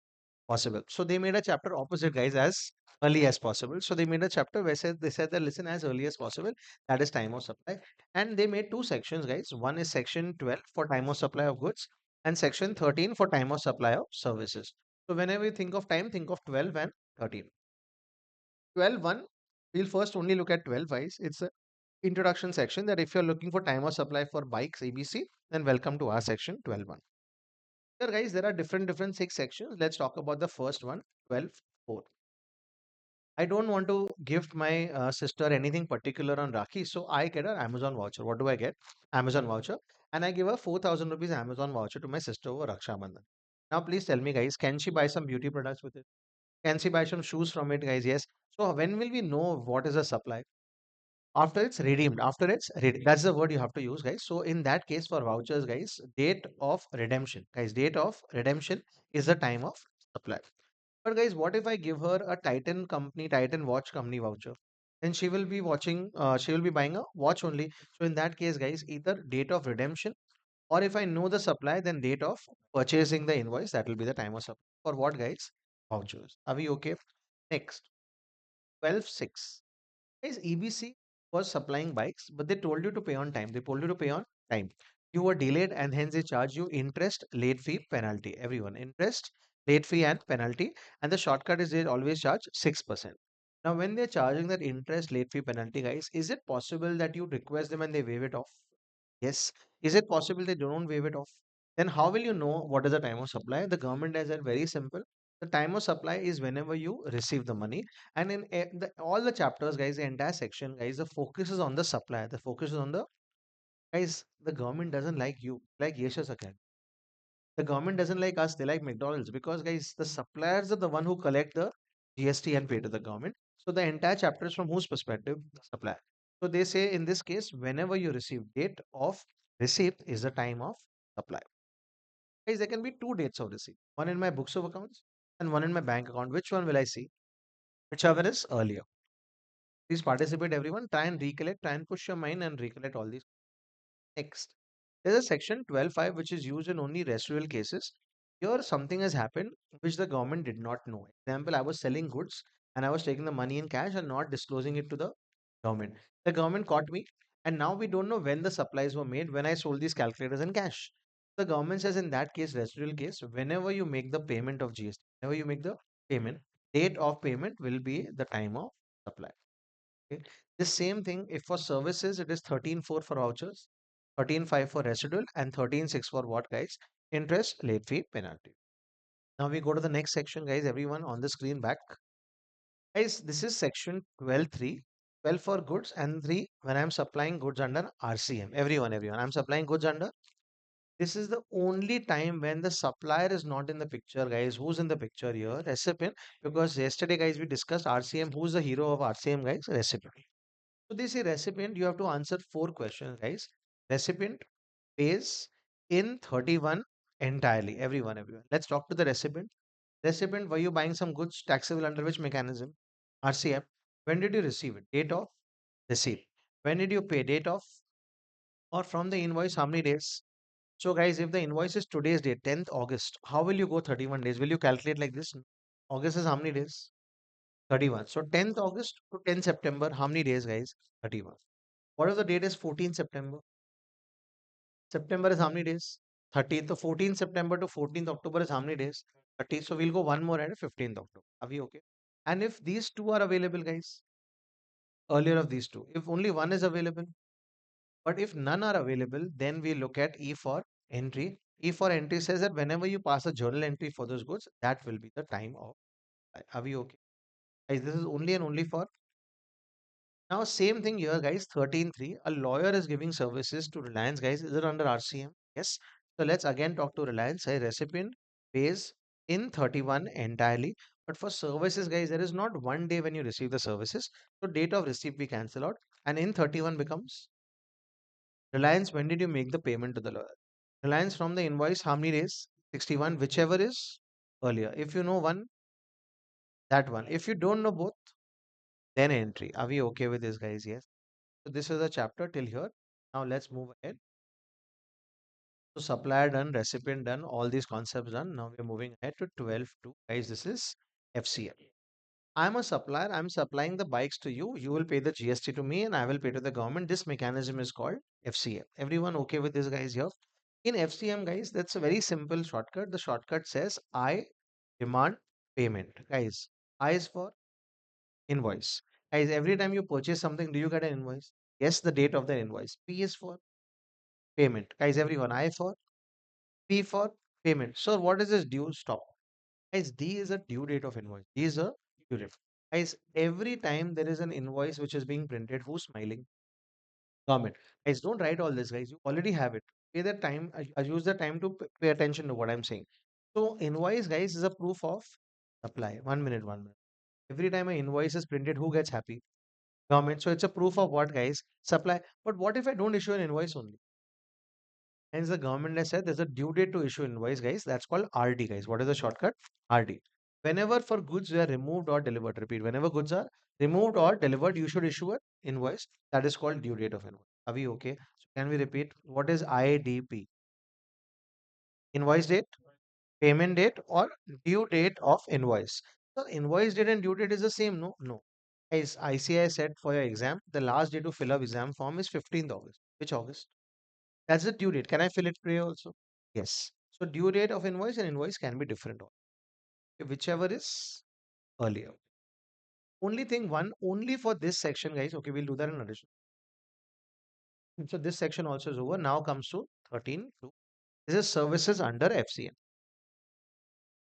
possible. So they made a chapter opposite, guys, as early as possible. So they made a chapter where they said that listen as early as possible. That is time of supply. And they made two sections, guys. One is section 12 for time of supply of goods and section 13 for time of supply of services. So whenever you think of time, think of 12 and 13. 12 one, we'll first only look at 12, guys. It's a introduction section that if you're looking for time of supply for bikes ABC, then welcome to our section 12 one. Here, guys, there are different six sections. Let's talk about the first one, 12.4. I don't want to gift my sister anything particular on Rakhi, so I get an Amazon voucher. What do I get? Amazon voucher, and I give her 4,000 rupees Amazon voucher to my sister over Raksha Bandhan. Now, please tell me, guys, can she buy some beauty products with it? Can she buy some shoes from it, guys? Yes. So when will we know what is the supply? After it's redeemed. After it's redeemed. That's the word you have to use, guys. So in that case, for vouchers, guys, date of redemption, guys, date of redemption is the time of supply. But guys, what if I give her a Titan company, Titan watch company voucher? Then she will be she will be buying a watch only. So in that case, guys, either date of redemption or if I know the supply, then date of purchasing the invoice, that will be the time of supply. For what, guys? Vouchers. Are we okay? Next, 12.6. Guys, EBC was supplying bikes, but they told you to pay on time. They told you to pay on time. You were delayed and hence they charge you interest, late fee, penalty. Everyone, interest, late fee and penalty. And the shortcut is they always charge 6%. Now, when they're charging that interest, late fee, penalty, guys, is it possible that you request them and they waive it off? Yes. Is it possible they don't waive it off? Then how will you know what is the time of supply? The government has it very simple. The time of supply is whenever you receive the money. And in all the chapters, guys, the entire section, guys, the focus is on the supply. The focus is on the guys. The government doesn't like you, like Yeshas again. The government doesn't like us. They like McDonald's because, guys, the suppliers are the one who collect the GST and pay to the government. So the entire chapter is from whose perspective? The supplier. So they say in this case, whenever you receive date of receipt is the time of supply. Guys, there can be two dates of receipt. One in my books of accounts and one in my bank account. Which one will I see? Whichever is earlier. Please participate, everyone. Try and recollect, try and push your mind and recollect all these. Next, there's a section 12.5 which is used in only residual cases. Here, something has happened which the government did not know. Example, I was selling goods and I was taking the money in cash and not disclosing it to the government. The government caught me, and now we don't know when the supplies were made when I sold these calculators in cash. The government says in that case, residual case, whenever you make the payment of GST, whenever you make the payment, date of payment will be the time of supply. Okay. The same thing if for services it is 13.4 for vouchers, 13.5 for residual, and 13.6 for what, guys? Interest, late fee, penalty. Now we go to the next section, guys. Everyone on the screen back. Guys, this is section 12.3. 12 for goods and 3 when I'm supplying goods under RCM. Everyone. I'm supplying goods under. This is the only time when the supplier is not in the picture, guys. Who's in the picture here? Recipient. Because yesterday, guys, we discussed RCM. Who's the hero of RCM, guys? Recipient. So they say recipient, you have to answer 4 questions, guys. Recipient pays in 31 entirely. Everyone. Let's talk to the recipient. Recipient, were you buying some goods taxable under which mechanism? RCM. When did you receive it? Date of receipt. When did you pay? Date of or from the invoice, how many days? So, guys, if the invoice is today's date, 10th August, how will you go 31 days? Will you calculate like this? August is how many days? 31. So, 10th August to 10th September, how many days, guys? 31. What if the date is 14th September? September is how many days? 30th. So 14th September to 14th October is how many days? 30. So we'll go one more at 15th October. Are we okay? And if these two are available, guys, earlier of these two, if only one is available, but if none are available, then we look at E for entry. E for entry says that whenever you pass a journal entry for those goods, that will be the time of. Are we okay? Guys, this is only and only for. Now, same thing here, guys. 13.3. A lawyer is giving services to Reliance, guys. Is it under RCM? Yes. So let's again talk to Reliance. A recipient pays in 31 entirely. But for services, guys, there is not one day when you receive the services. So date of receipt we cancel out. And in 31 becomes Reliance. When did you make the payment to the lawyer? Reliance from the invoice, how many days? 61, whichever is earlier. If you know one, that one. If you don't know both, then entry. Are we okay with this, guys? Yes. So this is the chapter till here. Now let's move ahead. So supplier done, recipient done, all these concepts done. Now we're moving ahead to 12.2. Guys, this is FCL. I'm a supplier. I'm supplying the bikes to you. You will pay the GST to me and I will pay to the government. This mechanism is called FCM. Everyone okay with this, guys, here? In FCM, guys, that's a very simple shortcut. The shortcut says I demand payment. Guys, I is for invoice. Guys, every time you purchase something, do you get an invoice? Yes, the date of the invoice. P is for payment. Guys, everyone, I for P for payment. So what is this due? Stop. Guys, D is a due date of invoice. D is a due date. Guys, every time there is an invoice which is being printed, who's smiling? Government. Guys, don't write all this, guys. You already have it. Pay the time. I use the time to pay attention to what I'm saying. So invoice, guys, is a proof of supply. 1 minute, 1 minute. Every time an invoice is printed, who gets happy? Government. So it's a proof of what, guys? Supply. But what if I don't issue an invoice only? Hence, the government has said there's a due date to issue invoice, guys. That's called RD, guys. What is the shortcut? RD. Whenever for goods they are removed or delivered, repeat, whenever goods are removed or delivered, you should issue an invoice. That is called due date of invoice. Are we okay? So can we repeat? What is IDP? Invoice date, payment date, or due date of invoice. So invoice date and due date is the same, no? No. Guys, ICI said for your exam, the last day to fill up exam form is 15th August. Which August? That's the due date. Can I fill it today also? Yes. So due date of invoice and invoice can be different. Whichever is earlier. Only thing one, only for this section, guys. Okay, we'll do that in addition. So this section also is over. Now comes to 13. This is services under FCM.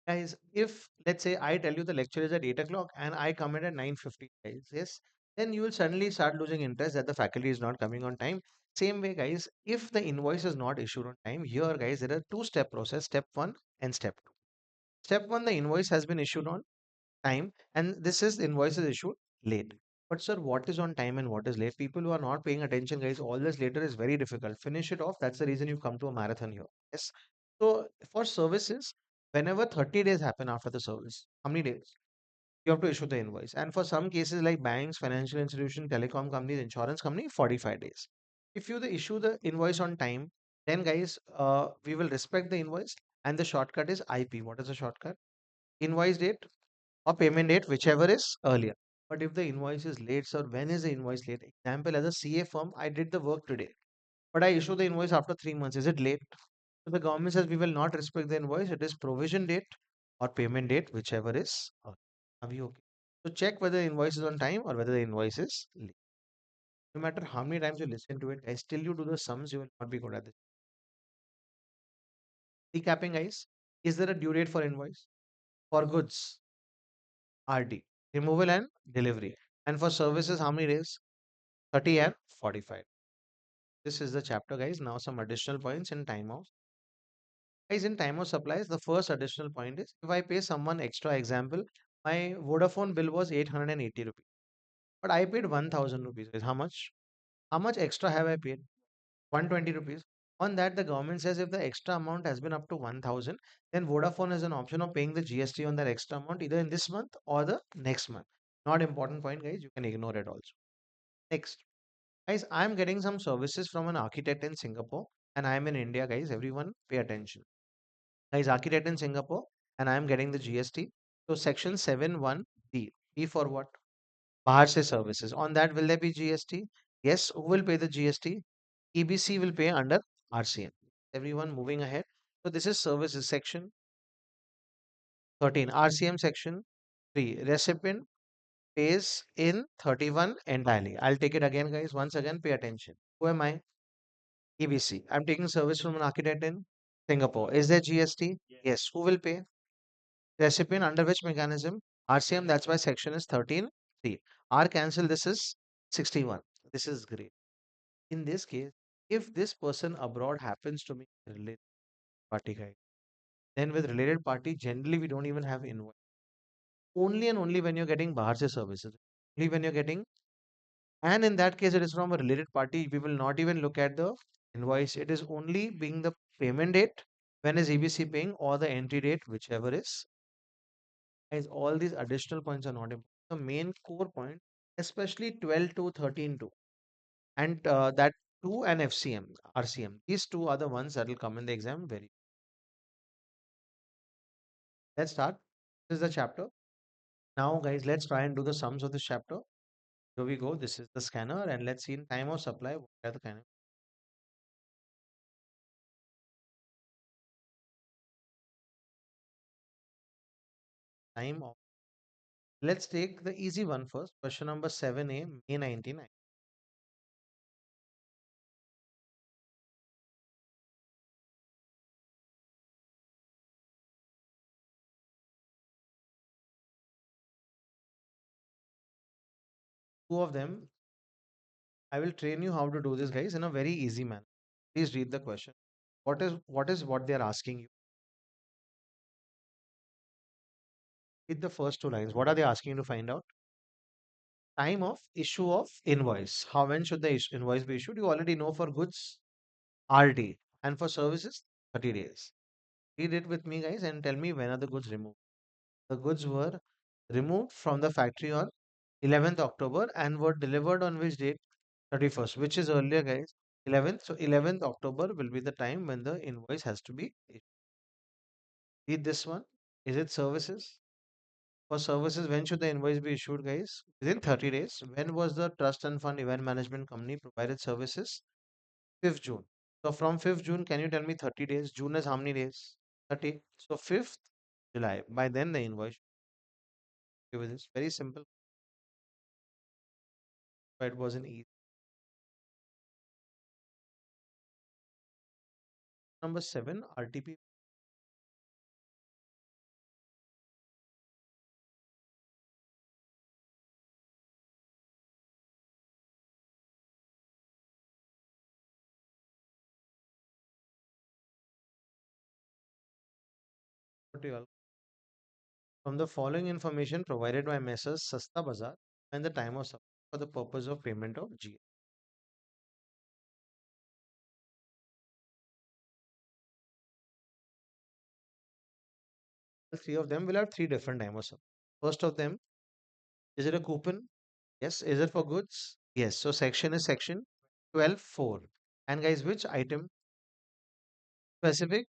Guys, if let's say I tell you the lecture is at 8 o'clock and I come in at 9:50, guys, yes, then you will suddenly start losing interest that the faculty is not coming on time. Same way, guys, if the invoice is not issued on time, here, guys, there are two-step process, step one and step two. Step one, the invoice has been issued on time, and this is invoice is issued late. But sir, what is on time and what is late? People who are not paying attention, guys, all this later is very difficult. Finish it off. That's the reason you come to a marathon here. Yes. So for services, whenever 30 days happen after the service, how many days? You have to issue the invoice. And for some cases like banks, financial institution, telecom companies, insurance company, 45 days. If you issue the invoice on time, then guys, we will respect the invoice and the shortcut is IP. What is the shortcut? Invoice date or payment date, whichever is earlier. But if the invoice is late, sir, when is the invoice late? Example, as a CA firm, I did the work today, but I issue the invoice after 3 months. Is it late? So the government says we will not respect the invoice. It is provision date or payment date, whichever is earlier. Are we okay? So check whether the invoice is on time or whether the invoice is late. No matter how many times you listen to it, guys, still you do the sums, you will not be good at this. Recapping, guys, is there a due date for invoice? For goods, RD, removal and delivery. And for services, how many days? 30 and 45. This is the chapter, guys. Now some additional points in time of. Guys, in time of supplies, the first additional point is if I pay someone extra, example, my Vodafone bill was 880 rupees, but I paid 1000 rupees. Guys, how much? How much extra have I paid? 120 rupees. On that, the government says if the extra amount has been up to 1000, then Vodafone has an option of paying the GST on that extra amount either in this month or the next month. Not important point, guys. You can ignore it also. Next, guys, I'm getting some services from an architect in Singapore and I'm in India, guys. Everyone pay attention. Guys, architect in Singapore and I'm getting the GST. So section 7(1)(b). B for what? Bahar se services. On that, will there be GST? Yes. Who will pay the GST? EBC will pay under RCM. Everyone moving ahead. So this is services section 13. RCM section 3. Recipient pays in 31 entirely. I'll take it again, guys. Once again, pay attention. Who am I? EBC. I'm taking service from an architect in Singapore. Is there GST? Yes. Who will pay? Recipient under which mechanism? RCM. That's why section is 13. 3. R cancel. This is 61. This is great. In this case, if this person abroad happens to be related party, guy, then with related party, generally we don't even have invoice. Only and only when you're getting Bahar se services. Only when you're getting, and in that case, it is from a related party. We will not even look at the invoice. It is only being the payment date, when is EBC paying, or the entry date, whichever is. Guys, all these additional points are not important. The main core point, especially 12 to 13 to, and that 2 and FCM, RCM. These two are the ones that will come in the exam very. Let's start. This is the chapter. Now, guys, let's try and do the sums of this chapter. Here we go. This is the scanner, and let's see in time of supply what are the kind of time of. Let's take the easy one first. Question number 7A, May 99. Two of them. I will train you how to do this, guys, in a very easy manner. Please read the question. What they are asking you? Read the first two lines. What are they asking you to find out? Time of issue of invoice. How when should the invoice be issued? You already know for goods, RD, and for services, 30 days. Read it with me, guys, and tell me when are the goods removed. The goods were removed from the factory on 11th October and were delivered on which date? 31st, which is earlier, guys. 11th. So 11th October will be the time when the invoice has to be issued. Read this one. Is it services? For services, when should the invoice be issued, guys? Within 30 days. When was the trust and fund event management company provided services? 5th June. So from 5th June, can you tell me 30 days? June is how many days? 30. So 5th July. By then the invoice. Okay with this. Very simple. But it wasn't easy. Number 7, RTP. From the following information provided by Messrs. Sasta Bazaar and the time of supply for the purpose of payment of GST. The three of them will have three different time of supply. First of them, is it a coupon? Yes. Is it for goods? Yes. So section is section 12(4). And guys, which item? Specific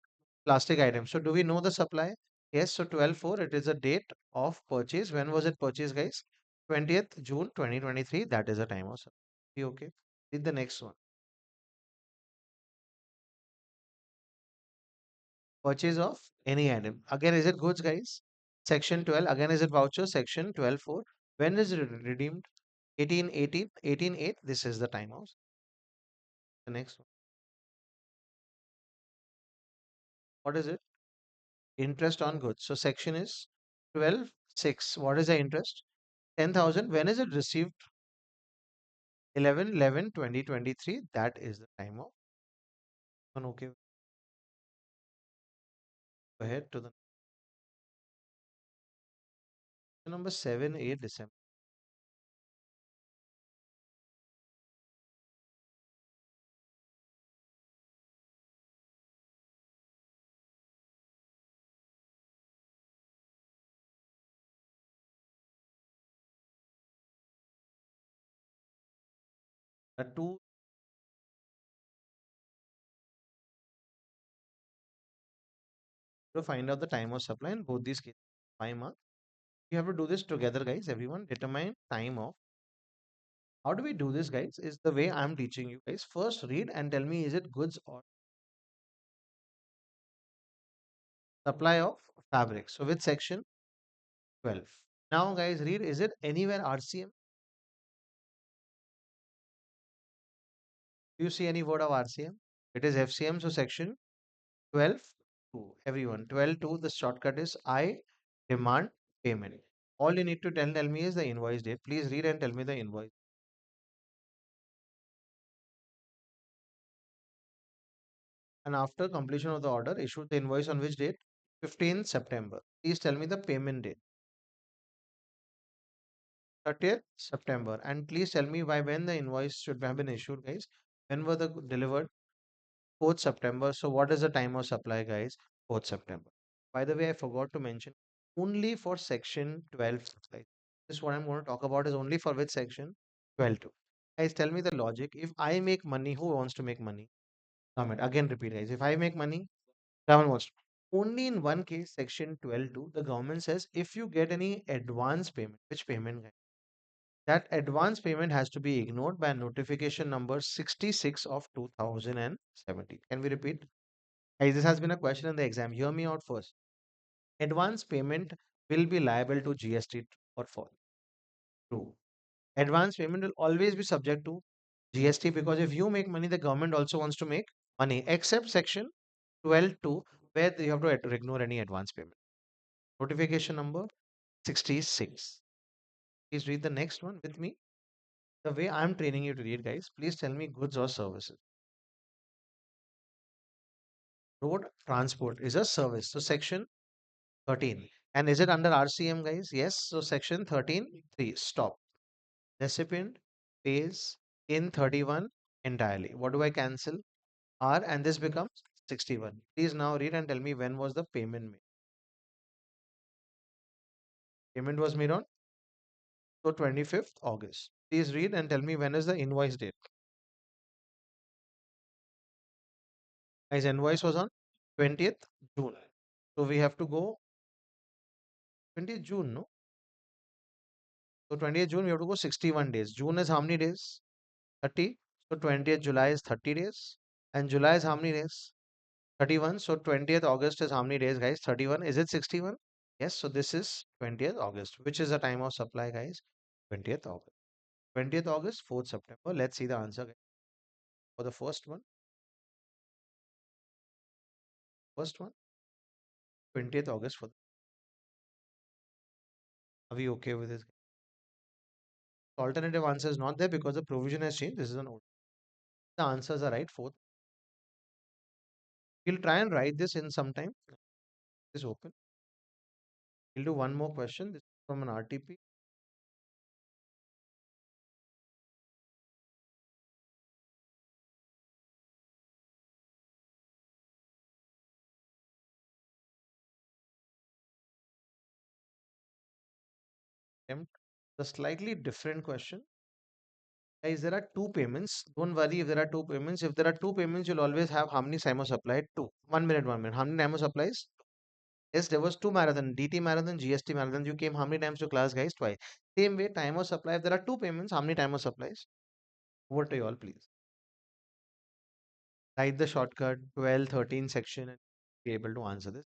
Plastic items. So do we know the supply? Yes. So 12/4, it is a date of purchase. When was it purchased, guys? 20th June 2023. That is the time of supply. Be okay. Read the next one. Purchase of any item. Again, is it goods, guys? Section 12. Again, is it voucher? Section 12/4. When is it redeemed? 18/18, 18/8. This is the time of the next one. What is it? Interest on goods. So section is 12/6. What is the interest? 10,000. When is it received? 11/11/2023. That is the time of one. Okay. Go ahead to the number 7, 8 December. Two to find out the time of supply in both these cases. 5 months. You have to do this together, guys. Everyone determine time of. How do we do this, guys? Is the way I'm teaching you guys. First, read and tell me, is it goods or supply of fabric? So with section 12. Now, guys, read, is it anywhere RCM? Do you see any word of RCM? It is FCM. So section 12(2). Everyone, 12(2). The shortcut is I demand payment. All you need to tell me is the invoice date. Please read and tell me the invoice. And after completion of the order, issue the invoice on which date? 15th September. Please tell me the payment date. 30th September. And please tell me by when the invoice should have been issued, guys. When were the delivered? 4th September. So what is the time of supply, guys? 4th September. By the way, I forgot to mention only for section 12 supply. This what I'm going to talk about is only for which section? 12 to. Guys, tell me the logic. If I make money, who wants to make money? Comment. Again, repeat, guys. If I make money, someone wants to. Only in one case, section 12(2), the government says if you get any advance payment, which payment, guys? That advance payment has to be ignored by notification number 66 of 2017. Can we repeat? Guys, this has been a question in the exam. Hear me out first. Advance payment will be liable to GST or false. True. Advance payment will always be subject to GST because if you make money, the government also wants to make money, except section 12(2), where you have to ignore any advance payment. Notification number 66. Please read the next one with me. The way I'm training you to read, guys, please tell me goods or services. Road transport is a service. So section 13. And is it under RCM, guys? Yes. So section 13(3). Stop. Recipient pays in 31 entirely. What do I cancel? R, and this becomes 61. Please now read and tell me when was the payment made. Payment was made on 25th August. Please read and tell me when is the invoice date. Guys, invoice was on 20th June. So we have to go 20th June, no? So 20th June, we have to go 61 days. June is how many days? 30. So 20th July is 30 days. And July is how many days? 31. So 20th August is how many days, guys? 31. Is it 61? Yes. So this is 20th August, which is the time of supply, guys. 20th August. 20th August, 4th September. Let's see the answer, guys. For the first one. First one, 20th August. Are we okay with this? The alternative answer is not there because the provision has changed. This is an old. The answers are right. Fourth. We'll try and write this in some time. This is open. We'll do one more question. This is from an RTP. Attempt the slightly different question. Guys, there are two payments. Don't worry if there are two payments. If there are two payments, you'll always have how many time of supply? Two. 1 minute, 1 minute. How many time of supplies? Yes, there was two marathon, DT marathon, GST marathon. You came how many times to class, guys? Twice. Same way, time of supply. If there are two payments, how many time of supplies? Over to you all, please. Write the shortcut 12, 13 section and be able to answer this.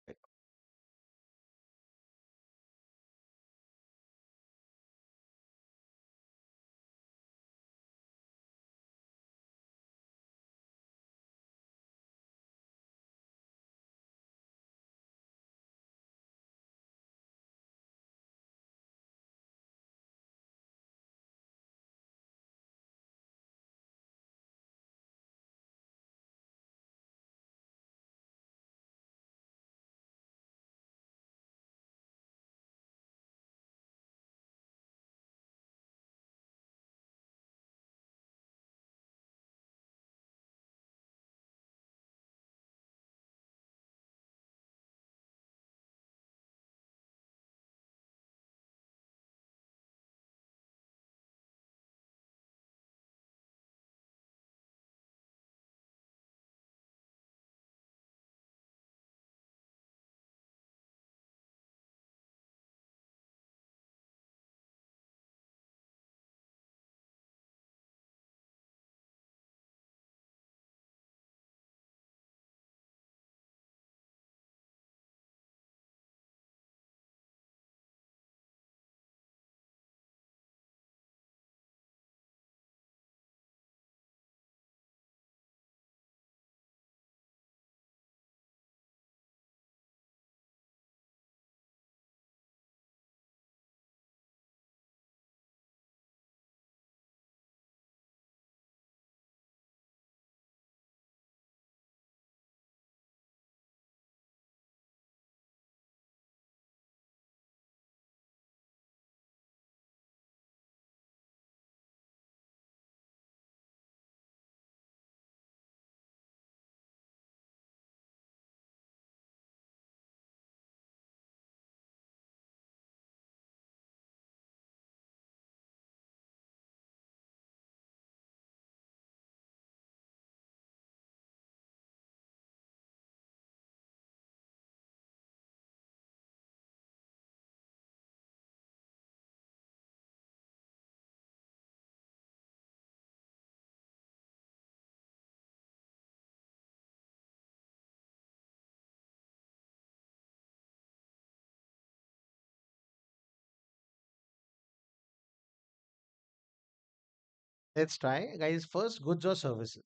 Let's try, guys. First, goods or services.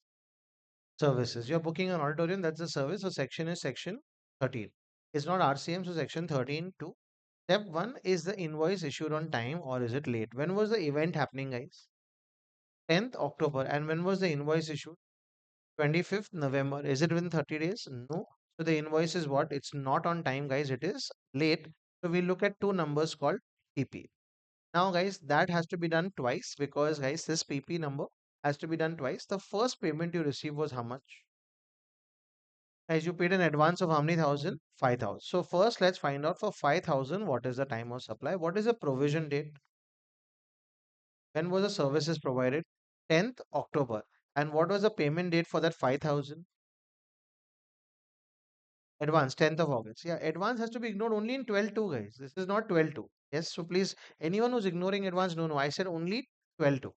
Services. You're booking an auditorium, that's a service. So section is section 13. It's not RCM, so section 13 too. Step 1 is the invoice issued on time or is it late? When was the event happening, guys? 10th October. And when was the invoice issued? 25th November. Is it within 30 days? No. So the invoice is what? It's not on time, guys. It is late. So we look at two numbers called PP. Now, guys, that has to be done twice because, guys, this PP number has to be done twice. The first payment you received was how much? Guys, you paid an advance of how many thousand? 5,000. So first, let's find out for 5,000, what is the time of supply? What is the provision date? When was the services provided? 10th October. And what was the payment date for that 5,000? Advance, 10th of August. Yeah, advance has to be ignored only in 12/2, guys. This is not 12/2. Yes, so please, anyone who's ignoring advance, no, no, I said only 12/2.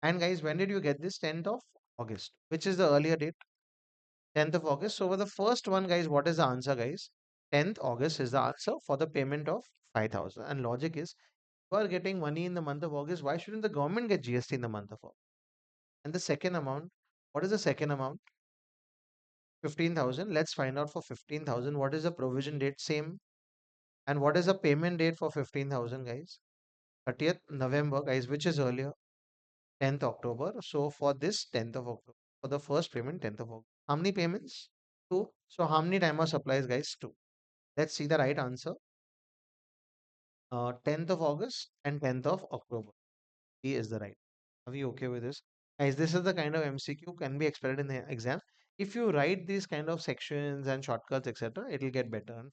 And guys, when did you get this? 10th of August. Which is the earlier date? 10th of August. So for the first one, guys, what is the answer, guys? 10th August is the answer for the payment of 5,000. And logic is, you are getting money in the month of August. Why shouldn't the government get GST in the month of August? And the second amount, what is the second amount? 15,000. Let's find out for 15,000. What is the provision date? Same. And what is the payment date for 15,000, guys? 30th November, guys, which is earlier? 10th October. So for this 10th of October, for the first payment, 10th of October. How many payments? Two. So how many time of supplies, guys? Two. Let's see the right answer. 10th of August and 10th of October. D is the right. Are we okay with this? Guys, this is the kind of MCQ can be expected in the exam. If you write these kind of sections and shortcuts, etc., it will get better.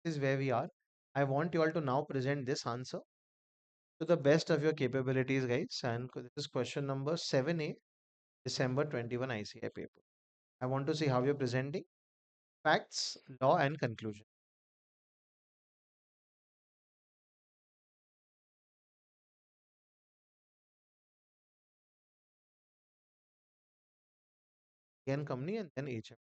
This is where we are. I want you all to now present this answer. to the best of your capabilities, guys. And this is question number 7A, December 21 ICI paper. I want to see how you're presenting facts, law, and conclusion. Again, company and then HM.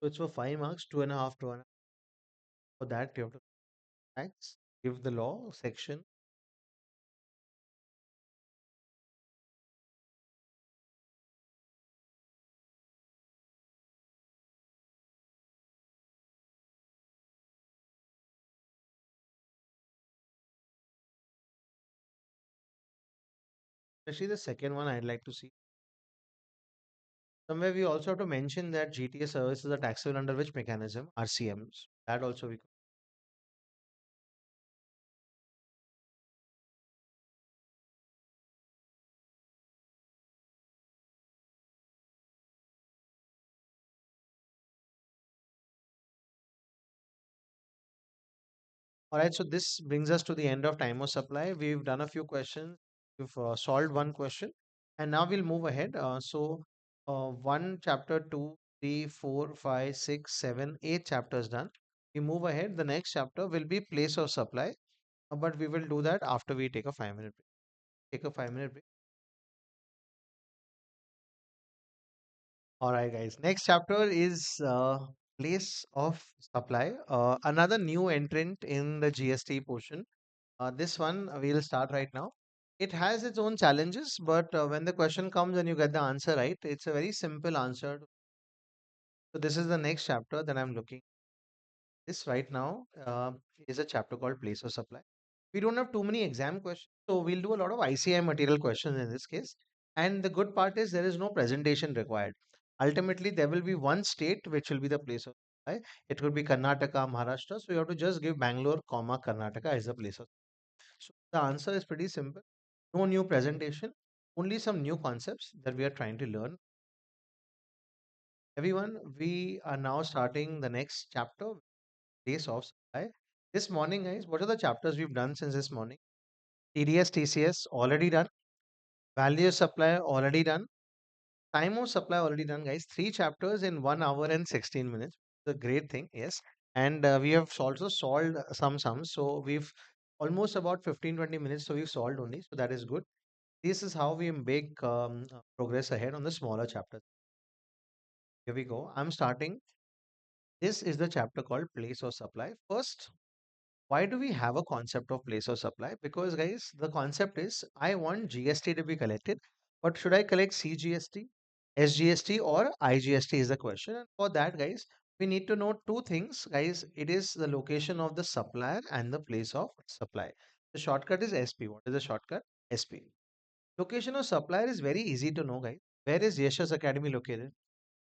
So it's for 5 marks, 2.5 to 1. For that, you have to facts, give the law section. Especially the second one, I'd like to see. Somewhere we also have to mention that GTA services are taxable under which mechanism? RCMs. That also we could. All right, so this brings us to the end of time of supply. We've done a few questions. We've solved one question, and now we'll move ahead. One chapter, two, three, four, five, six, seven, 8 chapters done. We move ahead. The next chapter will be place of supply, but we will do that after we take a 5 minute break. Take a 5 minute break. All right, guys. Next chapter is place of supply. Another new entrant in the GST portion. This one we'll start right now. It has its own challenges, but when the question comes and you get the answer right, it's a very simple answer. So this is the next chapter that I'm looking. This right now is a chapter called place of supply. We don't have too many exam questions, so we'll do a lot of ICI material questions in this case. And the good part is there is no presentation required. Ultimately, there will be one state which will be the place of supply. It could be Karnataka, Maharashtra. So you have to just give Bangalore, comma Karnataka as the place of. So the answer is pretty simple. No new presentation, only some new concepts that we are trying to learn. Everyone, we are now starting the next chapter, place of supply. This morning, guys, what are the chapters we've done since this morning? TDS, TCS already done. Value of supply already done. Time of supply already done, guys. Three chapters in 1 hour and 16 minutes. The great thing, yes. And we have also solved some sums. So we've almost about 15-20 minutes. So we've solved only. So that is good. This is how we make progress ahead on the smaller chapters. Here we go. I'm starting. This is the chapter called place of supply. First, why do we have a concept of place of supply? Because, guys, the concept is I want GST to be collected, but should I collect CGST, SGST, or IGST is the question. And for that, guys, we need to know two things, guys. It is the location of the supplier and the place of supply. The shortcut is SP. What is the shortcut? SP. Location of supplier is very easy to know, guys. Where is Yeshas Academy located?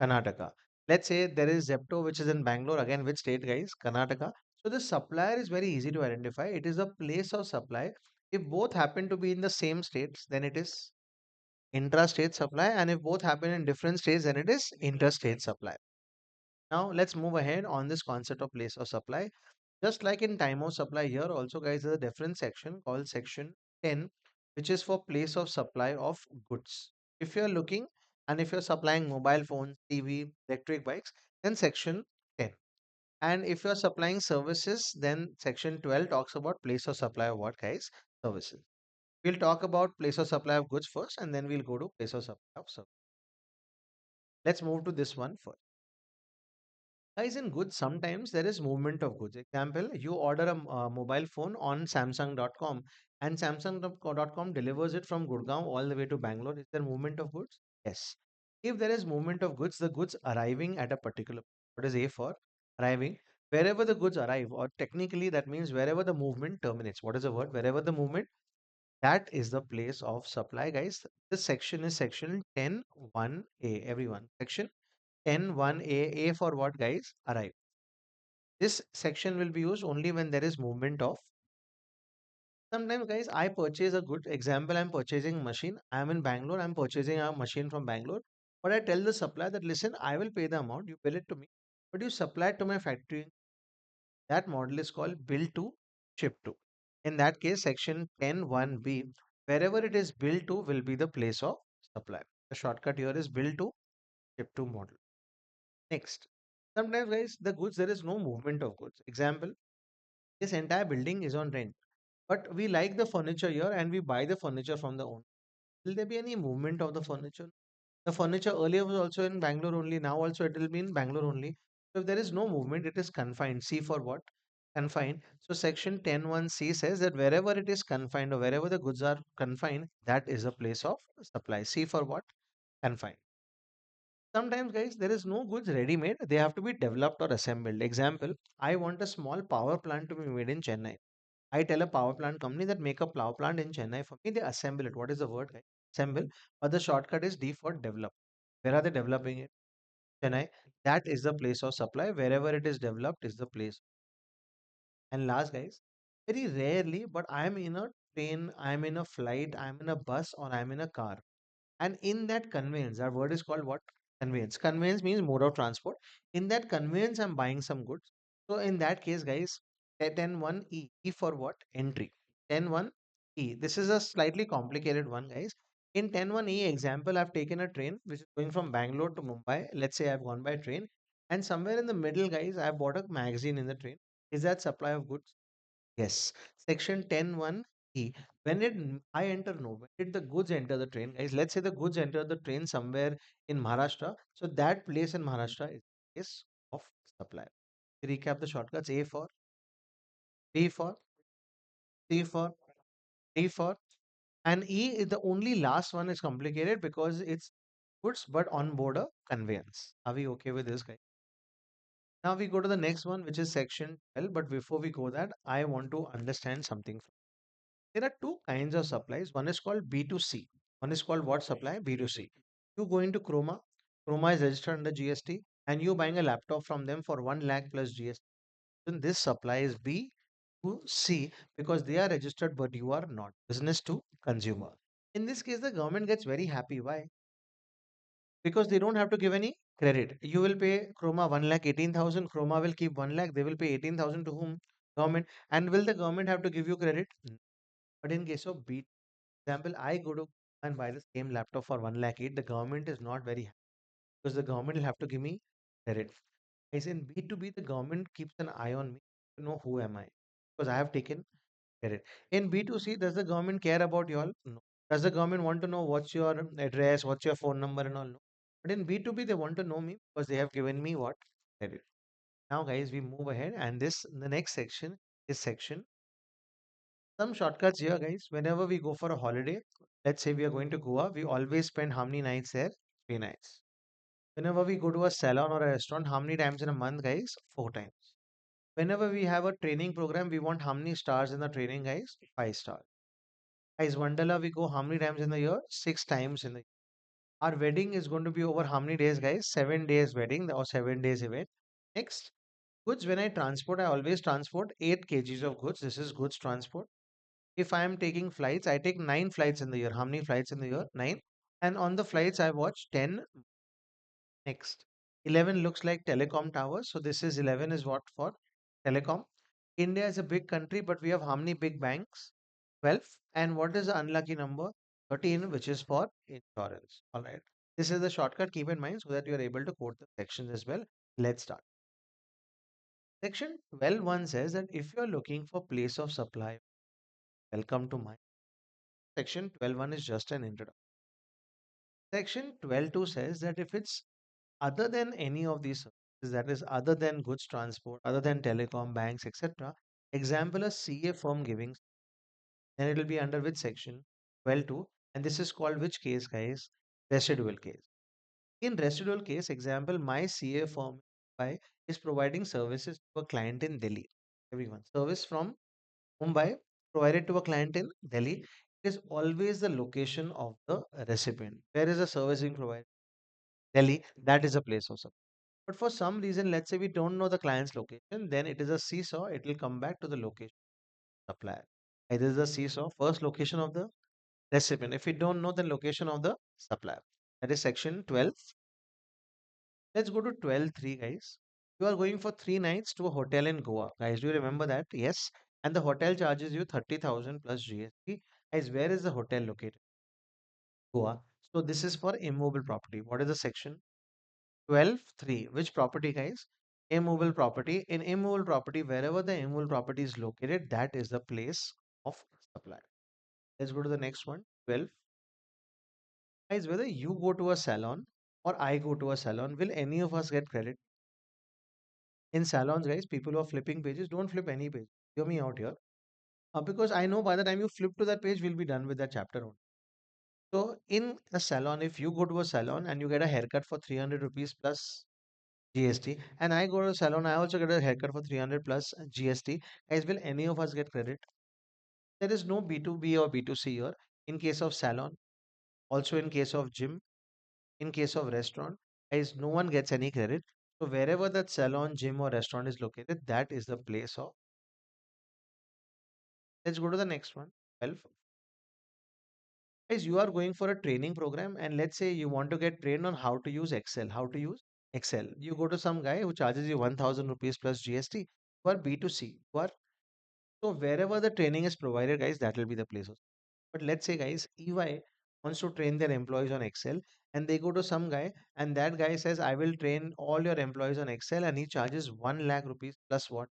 Karnataka. Let's say there is Zepto, which is in Bangalore. Again, which state, guys? Karnataka. So the supplier is very easy to identify. It is a place of supply. If both happen to be in the same states, then it is intra-state supply. And if both happen in different states, then it is interstate supply. Now, let's move ahead on this concept of place of supply. Just like in time of supply here also, guys, there's a different section called section 10, which is for place of supply of goods. If you're looking and if you're supplying mobile phones, TV, electric bikes, then section 10. And if you're supplying services, then section 12 talks about place of supply of what, guys? Services. We'll talk about place of supply of goods first, and then we'll go to place of supply of services. Let's move to this one first. Guys, in goods, sometimes there is movement of goods. Example, you order a mobile phone on Samsung.com and Samsung.com delivers it from Gurgaon all the way to Bangalore. Is there movement of goods? Yes. If there is movement of goods, the goods arriving at a particular, what is A for? Arriving. Wherever the goods arrive, or technically that means wherever the movement terminates. What is the word? Wherever the movement, that is the place of supply, guys. This section is section 10(1)(a). Everyone. Section 10(1)(a). A for what, guys? Arrive. This section will be used only when there is movement of. Sometimes, guys, I purchase a good example. I'm purchasing a machine. I'm in Bangalore. I'm purchasing a machine from Bangalore. But I tell the supplier that listen, I will pay the amount. You bill it to me, but you supply it to my factory. That model is called bill to ship to. In that case, section 10(1)(b), wherever it is bill to will be the place of supply. The shortcut here is bill to ship to model. Next, sometimes, guys, the goods there is no movement of goods. Example, this entire building is on rent, but we like the furniture here and we buy the furniture from the owner. Will there be any movement of the furniture? The furniture earlier was also in Bangalore only, now also it will be in Bangalore only. So if there is no movement, it is confined. C for what? Confined. So section 10(1)(c) says that wherever it is confined or wherever the goods are confined, that is a place of supply. C for what? Confined. Sometimes, guys, there is no goods ready made. They have to be developed or assembled. Example, I want a small power plant to be made in Chennai. I tell a power plant company that make a power plant in Chennai for me. They assemble it. What is the word, guys? Assemble. But the shortcut is D for develop. Where are they developing it? Chennai. That is the place of supply. Wherever it is developed is the place. And last, guys, very rarely, but I am in a train, I am in a flight, I am in a bus, or I am in a car. And in that conveyance, that word is called what? Conveyance. Conveyance means mode of transport. In that conveyance, I'm buying some goods. So in that case, guys, 10(1)(e). E for what? Entry. 10(1)(e). This is a slightly complicated one, guys. In 10(1)(e) example, I've taken a train which is going from Bangalore to Mumbai. Let's say I've gone by train. And somewhere in the middle, guys, I bought a magazine in the train. Is that supply of goods? Yes. Section 10(1)(e). When I enter, no, when did the goods enter the train? Guys, let's say the goods enter the train somewhere in Maharashtra. So that place in Maharashtra is place of Recap the shortcuts: A for, B for, C for, D for, and E is the only last one is complicated because it's goods but on board a conveyance. Are we okay with this, guys? Now we go to the next one, which is section 12. But before we go that, I want to understand something. There are two kinds of supplies. One is called B2C. One is called what supply? B2C. You go into Chroma. Chroma is registered under GST, and you buying a laptop from them for 1 lakh plus GST. Then this supply is B2C because they are registered, but you are not. Business to consumer. In this case, the government gets very happy. Why? Because they don't have to give any credit. You will pay Chroma 1 lakh 18,000. Chroma will keep 1 lakh. They will pay 18,000 to whom? Government. And will the government have to give you credit? No. But in case of B, example, I go to and buy the same laptop for 1 lakh 8. The government is not very happy because the government will have to give me credit. As in B2B, the government keeps an eye on me to know who am I because I have taken credit. In B2C, does the government care about you all? No. Does the government want to know what's your address, what's your phone number and all? No. But in B2B, they want to know me because they have given me what? Credit. Now, guys, we move ahead, and the next section is section. Some shortcuts here, guys. Whenever we go for a holiday, let's say we are going to Goa, we always spend how many nights there? 3 nights. Whenever we go to a salon or a restaurant, how many times in a month, guys? 4 times. Whenever we have a training program, we want how many stars in the training, guys? 5 stars. Guys, Wonderla, we go how many times in the year? 6 times in the year. Our wedding is going to be over how many days, guys? 7 days wedding or 7 days event. Next, goods. When I transport, I always transport 8 kgs of goods. This is goods transport. If I am taking flights, I take 9 flights in the year. How many flights in the year? 9. And on the flights, I watch 10. Next, 11 looks like telecom towers. So this is 11 is what for telecom. India is a big country, but we have how many big banks? 12. And what is the unlucky number? 13, which is for insurance. All right. This is the shortcut. Keep in mind so that you are able to quote the sections as well. Let's start. Section 12.1 says that if you are looking for place of supply, welcome to my section 12.1 is just an introduction. Section 12.2 says that if it's other than any of these services, that is other than goods transport, other than telecom, banks, etc. Example, a CA firm giving, then it will be under which section? 12.2. And this is called which case, guys? Residual case. In residual case, example, my CA firm Mumbai is providing services to a client in Delhi. Everyone, service from Mumbai provided to a client in Delhi. It is always the location of the recipient. Where is the servicing provided? Delhi. That is a place of supply. But for some reason, let's say we don't know the client's location, then it is a seesaw. It will come back to the location supplier. Either is the seesaw, first location of the recipient. If we don't know the location of the supplier, that is section 12. Let's go to 12.3, guys. You are going for 3 nights to a hotel in Goa. Guys, do you remember that? Yes. And the hotel charges you 30,000 plus GST. Guys, where is the hotel located? Goa. So this is for immobile property. What is the section? 12.3. Which property, guys? Immovable property. In immovable property, wherever the immovable property is located, that is the place of supply. Let's go to the next one. 12. Guys, whether you go to a salon or I go to a salon, will any of us get credit? In salons, guys, people who are flipping pages, don't flip any page. Hear me out here. Because I know by the time you flip to that page, we'll be done with that chapter only. So in a salon, if you go to a salon and you get a haircut for 300 rupees plus GST, and I go to a salon, I also get a haircut for 300 plus GST. Guys, will any of us get credit? There is no B2B or B2C here. In case of salon, also in case of gym, in case of restaurant, guys, no one gets any credit. So wherever that salon, gym, or restaurant is located, that is the place of. Let's go to the next one. 12. Guys, you are going for a training program, and let's say you want to get trained on how to use Excel. How to use Excel. You go to some guy who charges you 1,000 rupees plus GST. You are B2C. You are so wherever the training is provided, guys, that will be the place. But let's say, guys, EY wants to train their employees on Excel, and they go to some guy, and that guy says, I will train all your employees on Excel, and he charges 1 lakh rupees plus what?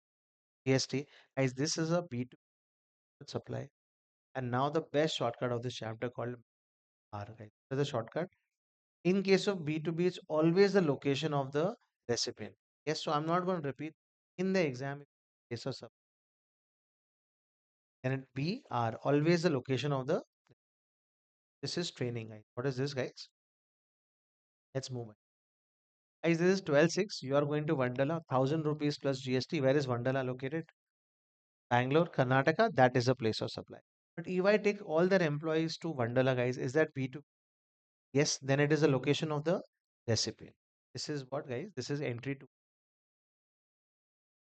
GST. Guys, this is a B2 supply. And now the best shortcut of this chapter called R, guys. What is the shortcut? In case of B2B, it's always the location of the recipient. Yes, so I'm not going to repeat. In the exam, place of supply, then it B R, always the location of the. This is training, guys. What is this, guys? Let's move on. Guys, this is 12.6. You are going to Vandala, 1,000 rupees plus GST. Where is Vandala located? Bangalore, Karnataka. That is a place of supply. But if I take all their employees to Vandala, guys, is that B2? Yes, then it is the location of the recipient. This is what, guys? This is entry to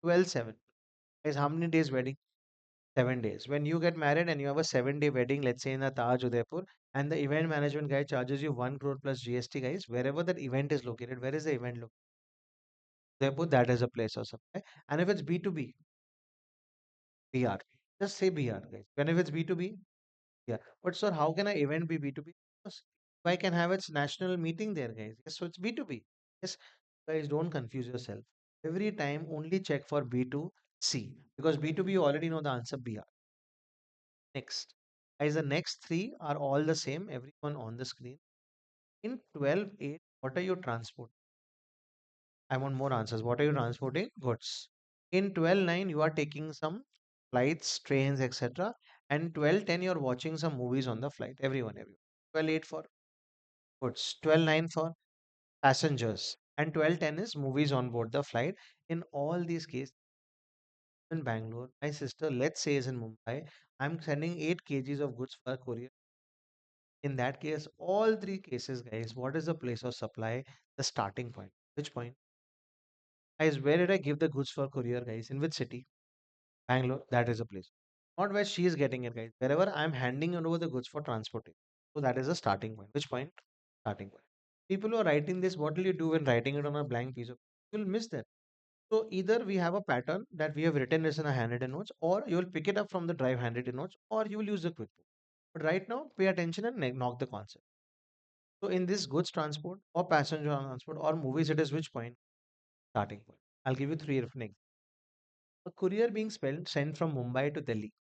12.7. Guys, how many days wedding? 7 days. When you get married and you have a 7 day wedding, let's say in a Taj Udaipur, and the event management guy charges you 1 crore plus GST, guys, wherever that event is located, where is the event located? Udaipur, that is a place of supply. And if it's B2B, BR, just say BR, guys. When if it's B2B, yeah. But sir, how can an event be B2B? Because if I can have its national meeting there, guys. Yes, so it's B2B. Yes, guys, don't confuse yourself. Every time only check for B2C because B2B you already know the answer BR. Next. Guys, the next three are all the same, everyone on the screen. In 12.8, what are you transporting? I want more answers. What are you transporting? Goods. In 12.9, you are taking some flights, trains, etc. And 12.10, you're watching some movies on the flight. Everyone. 12.8 for goods, 12.9 for passengers, and 12.10 is movies on board the flight. In all these cases, in Bangalore, my sister, let's say, is in Mumbai, I'm sending 8 kgs of goods for courier. In that case, all three cases, guys, what is the place of supply? The starting point. Which point? Guys, where did I give the goods for courier, guys? In which city? Bangalore. That is a place. Not where she is getting it, guys. Wherever I'm handing over the goods for transporting. So that is a starting point. Which point? Starting point. People who are writing this, what will you do when writing it on a blank piece of? You'll miss that. So either we have a pattern that we have written this in a handwritten notes, or you will pick it up from the drive handwritten notes, or you will use the QuickBook. But right now, pay attention and knock the concept. So in this goods transport or passenger transport or movies, it is which point? Starting point. I'll give you three different examples. A courier being sent from Mumbai to Delhi.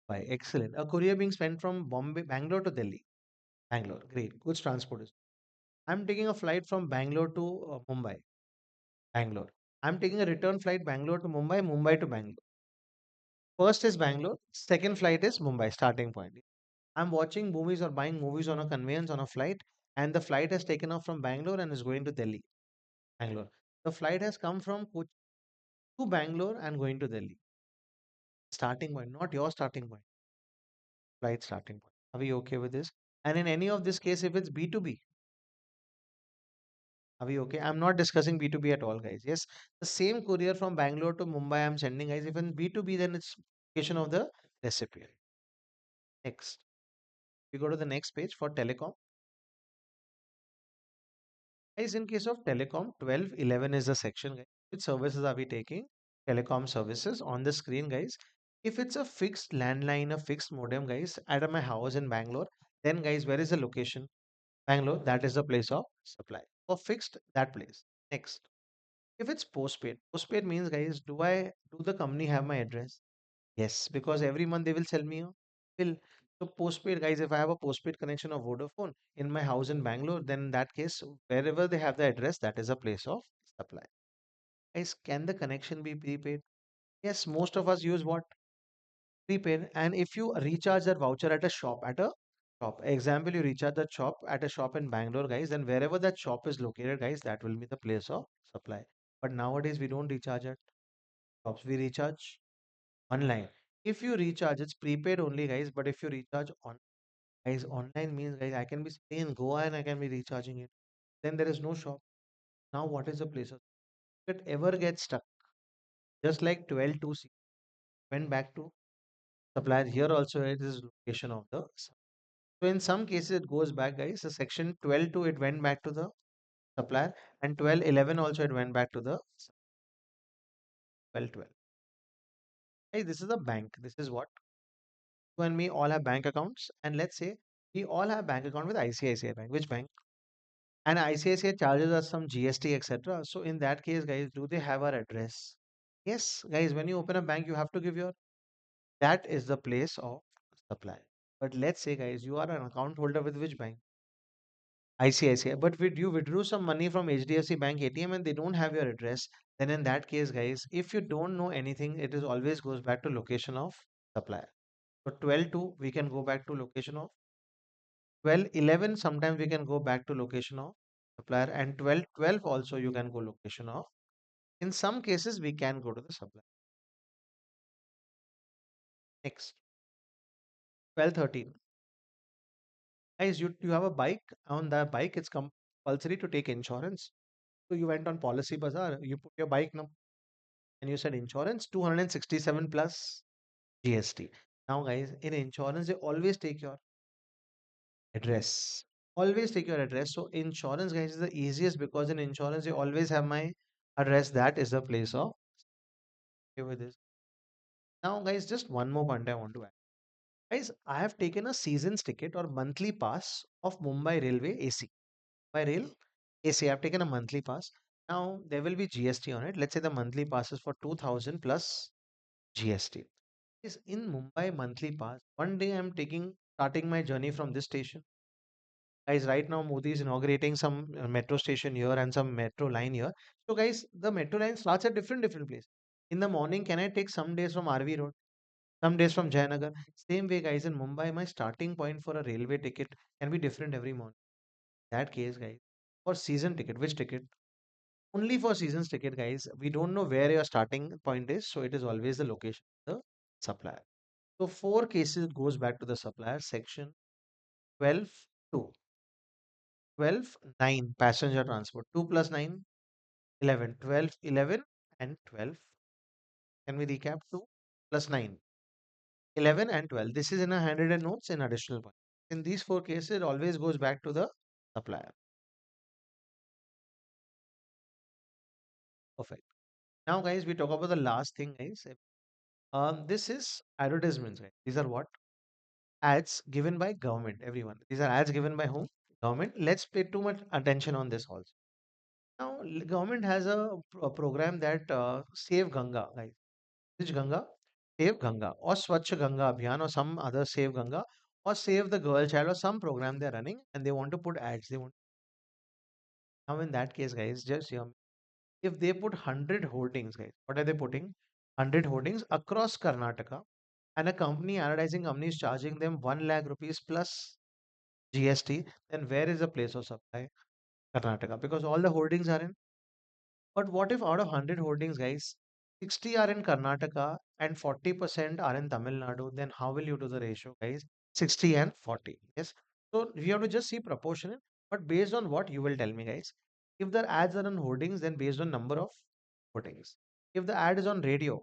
Why? Excellent. A courier being sent from Bangalore to Delhi. Bangalore. Great. Goods transport is. I'm taking a flight from Bangalore to Mumbai. Bangalore. I'm taking a return flight Bangalore to Mumbai, Mumbai to Bangalore. First is Bangalore. Second flight is Mumbai. Starting point. I'm watching movies or buying movies on a conveyance on a flight, and the flight has taken off from Bangalore and is going to Delhi. Bangalore. The flight has come from Kochi to Bangalore and going to Delhi. Starting point, not your starting point, flight starting point. Are we okay with this? And in any of this case, if it's B2B, are we okay? I'm not discussing B2B at all, guys. Yes, the same courier from Bangalore to Mumbai I'm sending, guys. If in B2B, then it's location of the recipient. Next, we go to the next page for telecom. Guys, in case of telecom, 12.11 is the section, guys. Which services are we taking? Telecom services on the screen, guys. If it's a fixed landline, a fixed modem, guys, at my house in Bangalore, then, guys, where is the location? Bangalore, that is the place of supply. For fixed, that place. Next. If it's postpaid means, guys, do the company have my address? Yes, because every month they will sell me a bill. So postpaid, guys, if I have a postpaid connection of Vodafone in my house in Bangalore, then in that case, wherever they have the address, that is a place of supply. Guys, can the connection be prepaid? Yes, most of us use what? Prepaid. And if you recharge that voucher at a shop, example, you recharge that shop at a shop in Bangalore, guys, then wherever that shop is located, guys, that will be the place of supply. But nowadays, we don't recharge at shops, we recharge online. If you recharge, it's prepaid only, guys. But if you recharge on, guys, online means, guys, I can be staying in Goa and I can be recharging it. Then there is no shop. Now, what is the place of it ever gets stuck? Just like 12 to C went back to supplier. Here also it is location of the. So in some cases it goes back, guys. So section 12 to it went back to the supplier, and 12.11 also it went back to the 12.12. Hey, this is a bank. This is what you and me all have bank accounts, and let's say we all have bank account with ICICI Bank. Which bank? And ICICI charges us some GST, etc. So in that case, guys, do they have our address? Yes, guys. When you open a bank, you have to give your. That is the place of supply. But let's say, guys, you are an account holder with which bank? ICICI. But you withdrew some money from HDFC Bank ATM and they don't have your address, then in that case, guys, if you don't know anything, it is always goes back to location of supplier. So 12 2, we can go back to location of 12 11. Sometimes we can go back to location of supplier, and 12 12 also you can go location of. In some cases, we can go to the supplier. Next, 12 13. Guys, you have a bike. On that bike, it's compulsory to take insurance. So you went on Policy Bazaar, you put your bike number and you said insurance 267 plus GST. Now, guys, in insurance, they always take your address. Always take your address. So, insurance, guys, is the easiest because in insurance, they always have my address. That is the place of. Okay with this. Now, guys, just one more point I want to add. Guys, I have taken a season's ticket or monthly pass of Mumbai Railway AC. By rail AC, I've taken a monthly pass. Now, there will be GST on it. Let's say the monthly pass is for 2000 plus GST. Is in Mumbai monthly pass. One day I'm starting my journey from this station. Guys, right now Modi is inaugurating some metro station here and some metro line here. So guys, the metro line starts at different place. In the morning, can I take some days from RV Road, some days from Jayanagar? Same way, guys, in Mumbai, my starting point for a railway ticket can be different every morning. That case, guys, for season ticket, which ticket? Only for seasons ticket, guys. We don't know where your starting point is, so it is always the location of the supplier. So four cases goes back to the supplier section 12 2. 12 9 passenger transport 2 plus 9 11 12 11 and 12. Can we recap? 2 plus 9 11 and 12. This is in a handwritten notes in additional point. In these four cases, it always goes back to the supplier. Perfect. Now, guys, we talk about the last thing, guys. This is advertisements, guys. These are what? Ads given by government, everyone. These are ads given by whom? Government. Let's pay too much attention on this also. Now, government has a program that Save Ganga, guys. Which Ganga? Save Ganga or Swachh Ganga Abhiyan or some other Save Ganga or Save the Girl Child or some program they're running and they want to put ads. They want now in that case, guys, just hear me. If they put 100 hoardings, guys, what are they putting? 100 hoardings across Karnataka, and a company advertising company is charging them 1 lakh rupees plus GST, then where is the place of supply? Karnataka, because all the hoardings are in. But what if out of 100 hoardings, guys, 60 are in Karnataka and 40% are in Tamil Nadu? Then how will you do the ratio, guys? 60 and 40. Yes. So you have to just see proportional. But based on what you will tell me, guys, if the ads are on hoardings, then based on number of hoardings. If the ad is on radio,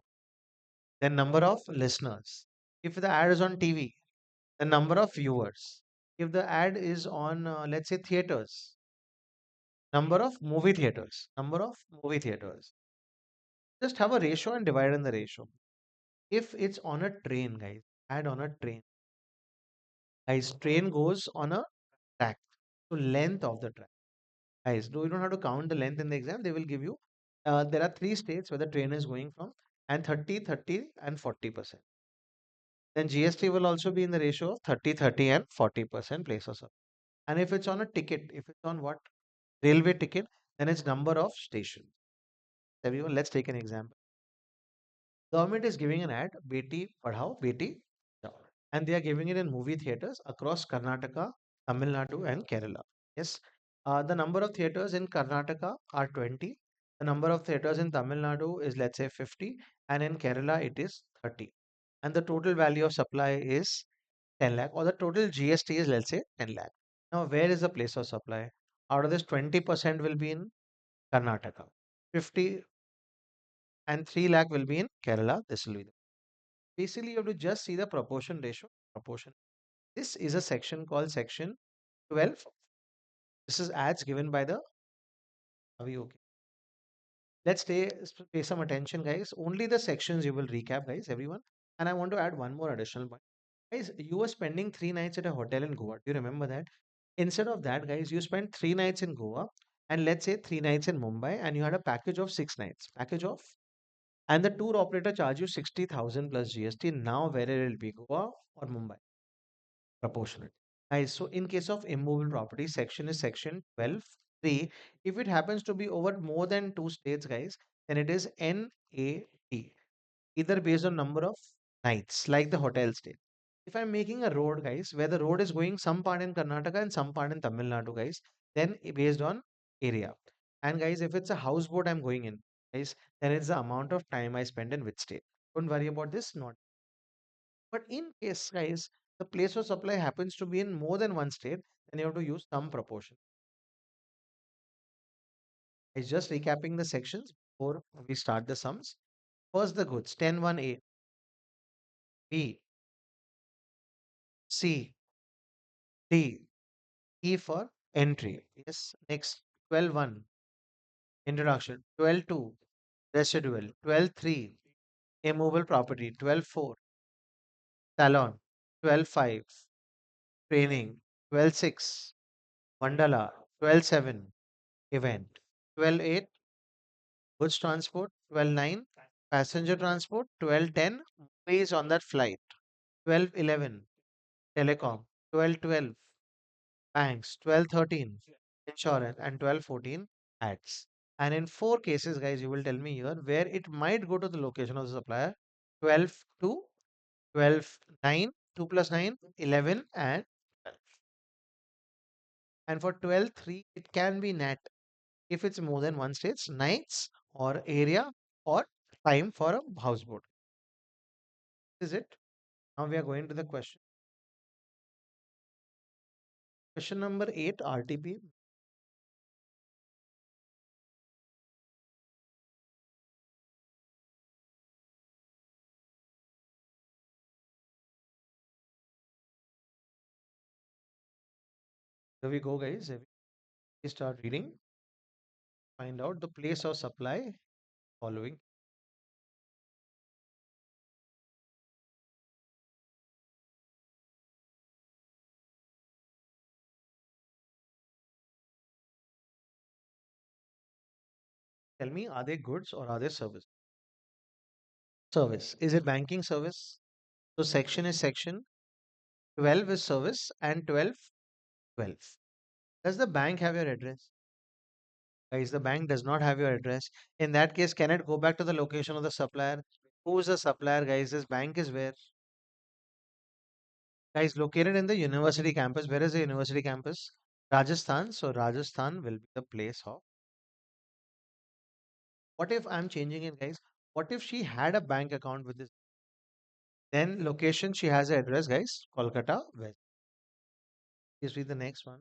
then number of listeners. If the ad is on TV, the number of viewers. If the ad is on, let's say, theaters, number of movie theaters, number of movie theaters. Just have a ratio and divide in the ratio. If it's on a train, guys, add on a train. Guys, train goes on a track. So length of the track. Guys, you don't have to count the length in the exam. They will give you. There are three states where the train is going from, and 30, 30, and 40%. Then GST will also be in the ratio of 30, 30, and 40% places. And if it's on a ticket, if it's on what? Railway ticket, then it's number of stations. Everyone, let's take an example. Government is giving an ad, Beti Padhao, Beti Bachao, and they are giving it in movie theaters across Karnataka, Tamil Nadu, and Kerala. Yes, the number of theaters in Karnataka are 20. The number of theaters in Tamil Nadu is, let's say, 50, and in Kerala it is 30. And the total value of supply is 10 lakh, or the total GST is, let's say, 10 lakh. Now, where is the place of supply? Out of this, 20% will be in Karnataka, 50 and 3 lakh will be in Kerala. This will be basically you have to just see the proportion ratio. Proportion. This is a section called section 12. This is ads given by the. Are we okay? Let's pay some attention, guys. Only the sections you will recap, guys, everyone. And I want to add one more additional point. Guys, you were spending 3 nights at a hotel in Goa. Do you remember that? Instead of that, guys, you spent 3 nights in Goa and let's say 3 nights in Mumbai, and you had a package of 6 nights. Package of, and the tour operator charge you 60,000 plus GST. Now, where it will be, Goa or Mumbai? Proportionate. Guys, so in case of immovable property, section is section 12(3). If it happens to be over more than two states, guys, then it is NAT, either based on number of nights, like the hotel stay. If I'm making a road, guys, where the road is going some part in Karnataka and some part in Tamil Nadu, guys, then based on area. And guys, if it's a houseboat I'm going in, guys, then it's the amount of time I spend in which state. Don't worry about this, not. But in case, guys, the place of supply happens to be in more than one state, then you have to use some proportion. It's just recapping the sections before we start the sums. First, the goods 10(1)(a), B, C, D, E for entry. Yes. Next, 12(1), introduction. 12(2), residual. 12(3), immovable property. 12(4), salon. 12(5), training. 12(6), mandala. 12(7), event. 12(8), goods transport. 12(9), passenger transport. 12(10), movies on that flight. 12(11), telecom. 12(12), banks. 12(13), insurance. And 12(14), ads. And in four cases, guys, you will tell me here where it might go to the location of the supplier. 12(2), 12(9), 2 plus 9, 11, and 12. And for 12(3), it can be net if it's more than one state's nights or area or time for a houseboat. This is it. Now we are going to the question. Question number 8, RTP. Here we go, guys. If we start reading, find out the place of supply following. Tell me, are they goods or are they service? Service. Is it banking service? So section is section. 12 is service and 12, 12. Does the bank have your address? Guys, the bank does not have your address. In that case, can it go back to the location of the supplier? Who is the supplier, guys? This bank is where? Guys, located in the university campus. Where is the university campus? Rajasthan. So Rajasthan will be the place of. What if I'm changing it, guys? What if she had a bank account with this? Then location, she has an address, guys. Kolkata West. Please read the next one.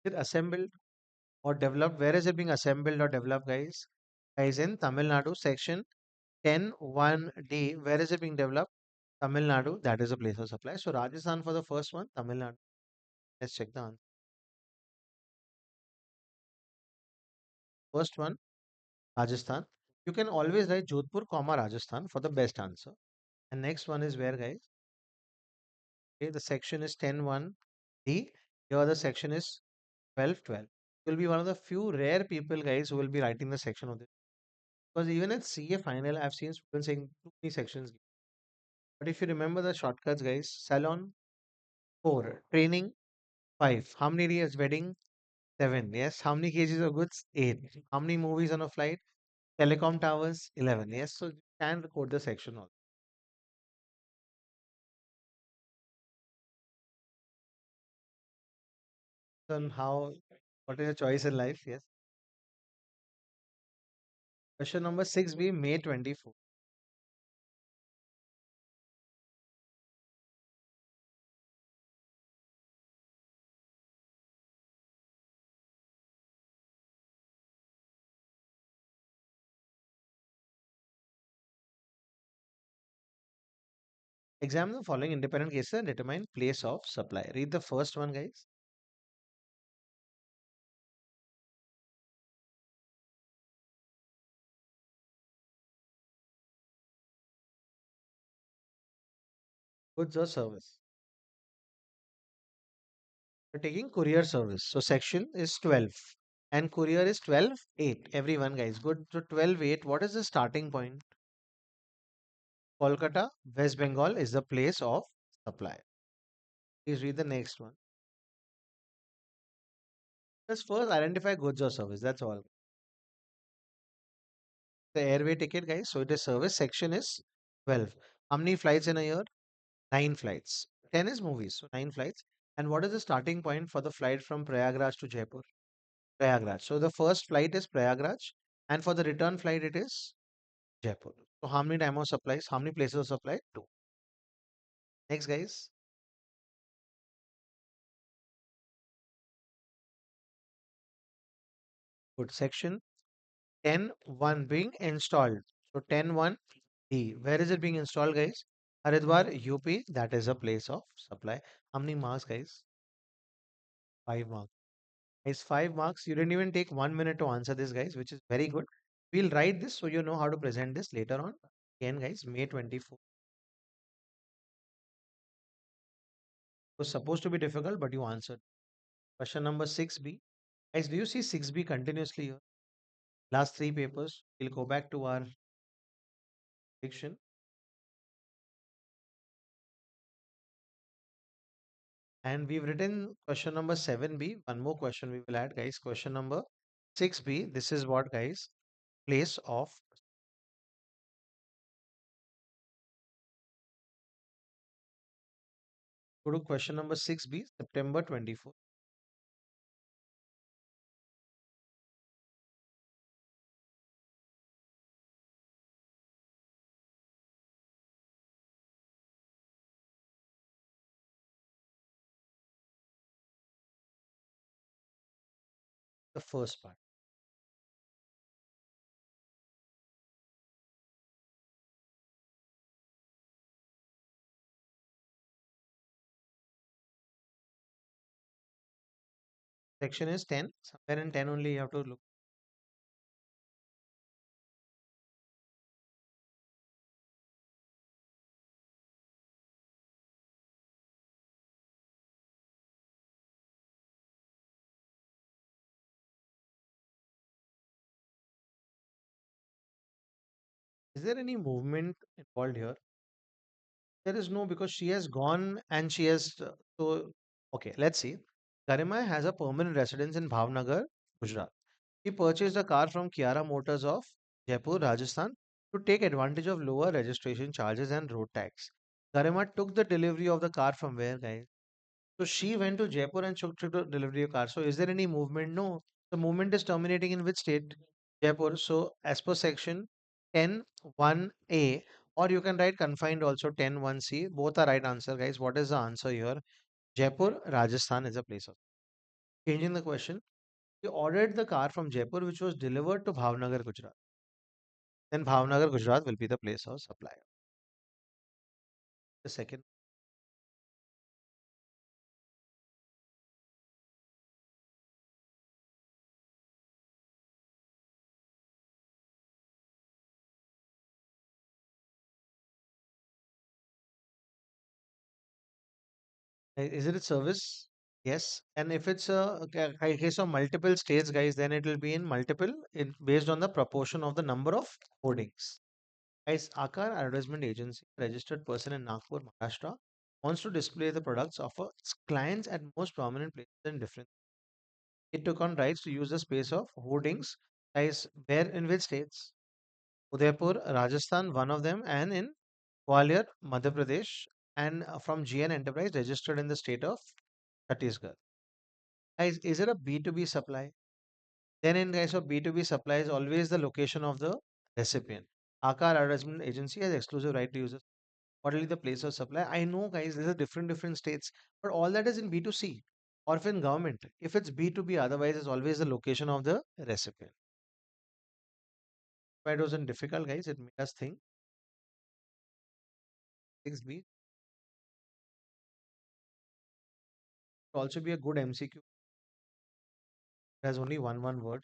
Is it assembled or developed? Where is it being assembled or developed, guys? Guys, in Tamil Nadu, section 10(1)(d). Where is it being developed? Tamil Nadu, that is a place of supply. So Rajasthan for the first one, Tamil Nadu. Let's check the answer. First one, Rajasthan. You can always write Jodhpur, comma Rajasthan for the best answer. And next one is where, guys? Okay, the section is 10(1)(d). Here the section is 12(12). You'll be one of the few rare people, guys, who will be writing the section of this. Because even at CA final, I've seen students saying too many sections. But if you remember the shortcuts, guys, salon 4, training 5. How many days wedding? 7. Yes. How many kgs of goods? 8. How many movies on a flight? Telecom towers? 11. Yes. So you can record the section also. On how, what is your choice in life? Yes. Question number 6B, May 24. Examine the following independent cases and determine place of supply. Read the first one, guys. Goods or service. We're taking courier service. So section is 12. And courier is 12.8. Everyone, guys, good. So 12.8. What is the starting point? Kolkata, West Bengal is the place of supply. Please read the next one. Let's first identify goods or service. That's all. The airway ticket, guys. So it is service. Section is 12. How many flights in a year? 9 flights. 10 is movies. So 9 flights. And what is the starting point for the flight from Prayagraj to Jaipur? Prayagraj. So the first flight is Prayagraj. And for the return flight, it is Jaipur. So how many time of supplies? How many places of supply? Two. Next, guys. Good. Section 10.1 being installed. So 10.1 D. Where is it being installed, guys? Haridwar, UP. That is a place of supply. How many marks, guys? 5 marks. Guys, 5 marks. You didn't even take 1 minute to answer this, guys, which is very good. We'll write this so you know how to present this later on. Again, guys, May 24th. Was supposed to be difficult, but you answered. Question number 6B. Guys, do you see 6B continuously here? Last three papers. We'll go back to our fiction. And we've written question number 7B. One more question we will add, guys. Question number 6B. This is what, guys? Place of. Go to question number 6B, September 24th. The first part. Section is 10. Somewhere in 10 only you have to look. Is there any movement involved here? There is no, because she has gone and she has. So, okay, let's see. Garima has a permanent residence in Bhavnagar, Gujarat. He purchased a car from Kiara Motors of Jaipur, Rajasthan to take advantage of lower registration charges and road tax. Garima took the delivery of the car from where, guys? So she went to Jaipur and took the delivery of car. So is there any movement? No. The movement is terminating in which state? Jaipur. So as per section 10.1a, or you can write confined also 10.1c. Both are right answer, guys. What is the answer here? Jaipur, Rajasthan is a place of. Changing the question. He ordered the car from Jaipur, which was delivered to Bhavnagar, Gujarat. Then Bhavnagar, Gujarat will be the place of supply. The second. Is it a service? Yes. And if it's a case of multiple states, guys, then it will be in multiple based on the proportion of the number of hoardings. Guys, Akar Advertisement Agency, registered person in Nagpur, Maharashtra, wants to display the products of its clients at most prominent places in different. It took on rights to use the space of hoardings. Guys, where in which states? Udaipur, Rajasthan, one of them, and in Gwalior, Madhya Pradesh, and from GN Enterprise registered in the state of Chhattisgarh. Guys, is it a B2B supply? Then in case of B2B supply is always the location of the recipient. Akar Advertisement Agency has exclusive right to use it. What will be the place of supply? I know, guys, there's a different states, but all that is in B2C or if in government. If it's B2B, otherwise it's always the location of the recipient. But it wasn't difficult, guys. It made us think. 6B also be a good MCQ. It has only one word.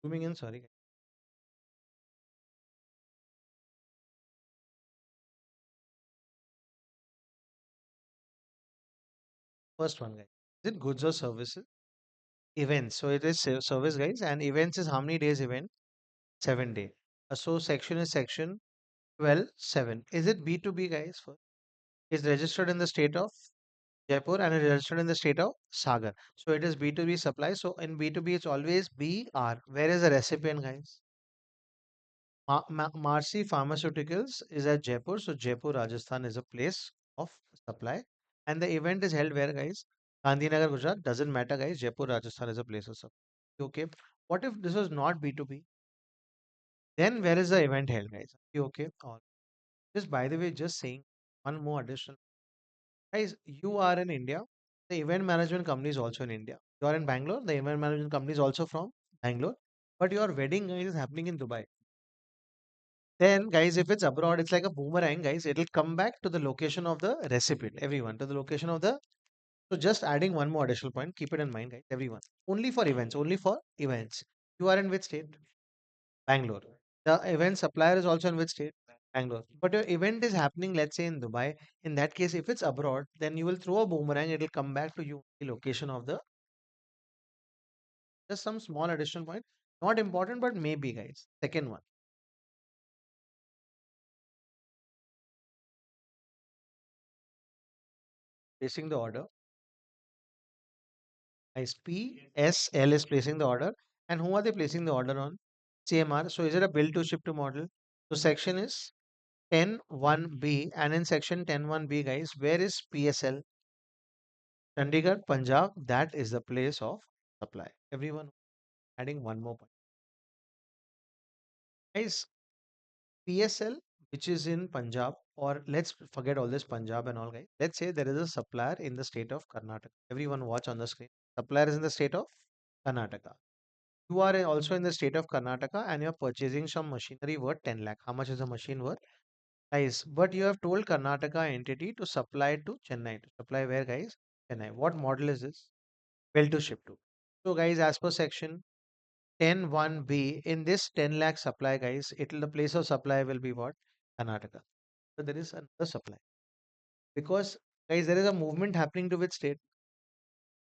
Zooming in, sorry. First one, guys. Is it goods or services? Events. So it is service, guys, and events is how many days event? 7 day. So section is section 12(7). Is it B2B, guys? First, is registered in the state of Jaipur and is registered in the state of Sagar. So it is B2B supply. So in B2B, it's always BR. Where is the recipient, guys? Marcy Pharmaceuticals is at Jaipur. So Jaipur, Rajasthan is a place of supply. And the event is held where, guys? Gandhinagar, Gujarat. Doesn't matter, guys. Jaipur, Rajasthan is a place of supply. Okay. What if this was not B2B? Then where is the event held, guys? Okay. All. Just by the way, just saying one more additional. Guys, you are in India. The event management company is also in India. You are in Bangalore. The event management company is also from Bangalore. But your wedding, guys, is happening in Dubai. Then, guys, if it's abroad, it's like a boomerang, guys. It'll come back to the location of the recipient, everyone, to the location of the. So, just adding one more additional point, keep it in mind, guys, everyone. Only for events, only for events. You are in which state? Bangalore. The event supplier is also in which state? Bangalore. But your event is happening, let's say, in Dubai. In that case, if it's abroad, then you will throw a boomerang, it'll come back to you, the location of the. Just some small additional point. Not important, but maybe, guys. Second one, placing the order. As PSL is placing the order. And who are they placing the order on? CMR. So is it a bill to ship to model? So section is 10(1)(b). And in section 10(1)(b), guys, where is PSL? Chandigarh, Punjab. That is the place of supply. Everyone adding one more point. Guys, PSL, which is in Punjab, or let's forget all this Punjab and all, guys. Let's say there is a supplier in the state of Karnataka. Everyone watch on the screen. Supplier is in the state of Karnataka. You are also in the state of Karnataka and you're purchasing some machinery worth 10 lakh. How much is the machine worth? Guys, but you have told Karnataka entity to supply to Chennai. To supply where, guys? Chennai. What model is this? Well to ship to. So, guys, as per section 10(1)(b), in this 10 lakh supply, guys, it'll the place of supply will be what? Karnataka. So there is another supply. Because, guys, there is a movement happening to which state?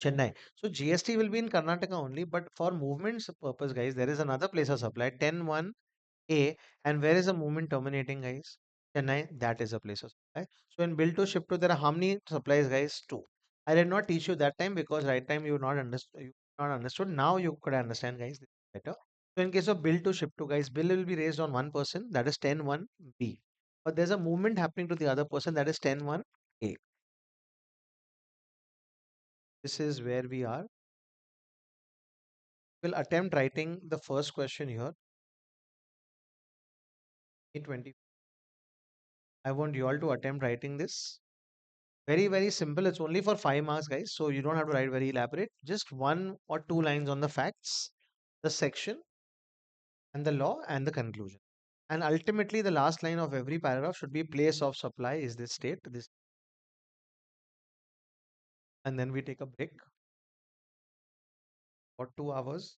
Chennai. So GST will be in Karnataka only, but for movement's purpose, guys, there is another place of supply, 10(1)(a), and where is the movement terminating, guys? Chennai, that is a place of supply. So in bill to ship to, there are how many supplies, guys? Two. I did not teach you that time because right time you not understood. You not understood. Now you could understand, guys, this better. So in case of bill to ship to, guys, bill will be raised on one person, that is 10(1)(b). But there's a movement happening to the other person, that is 10(1)(a). This is where we are. We'll attempt writing the first question here. 20. I want you all to attempt writing this. Very, very simple. It's only for 5 marks, guys. So you don't have to write very elaborate. Just 1 or 2 lines on the facts, the section, and the law, and the conclusion. And ultimately, the last line of every paragraph should be place of supply is this state, this, and then we take a break for 2 hours.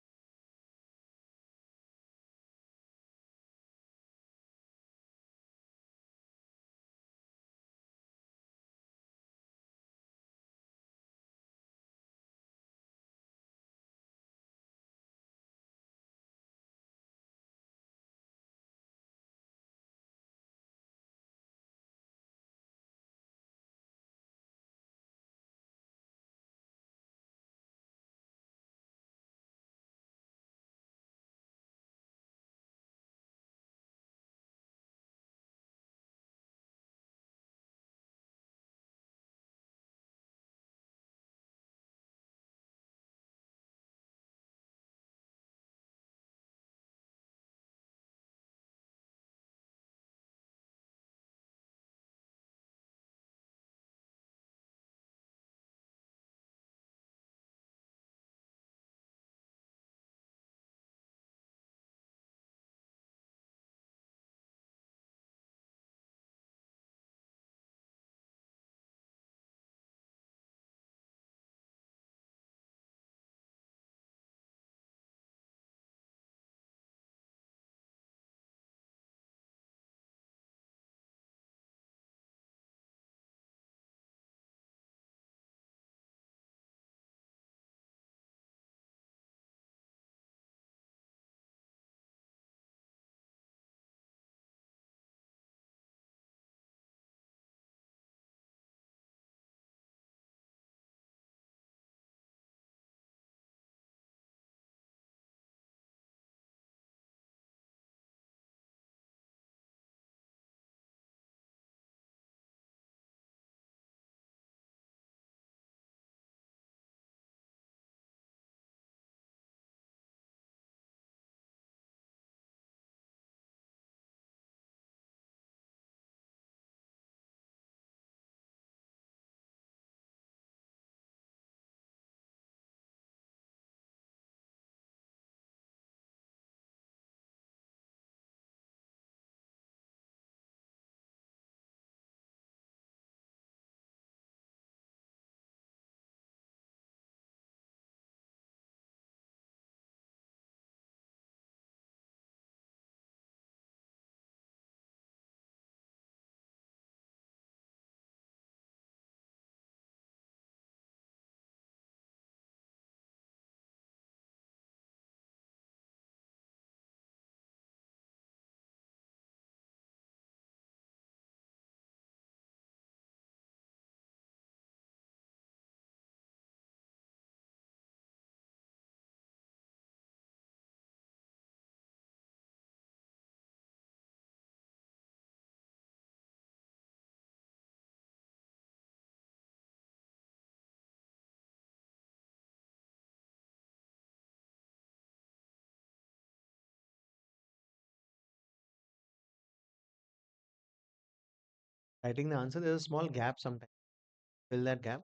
Writing the answer, there's a small gap sometimes. Fill that gap.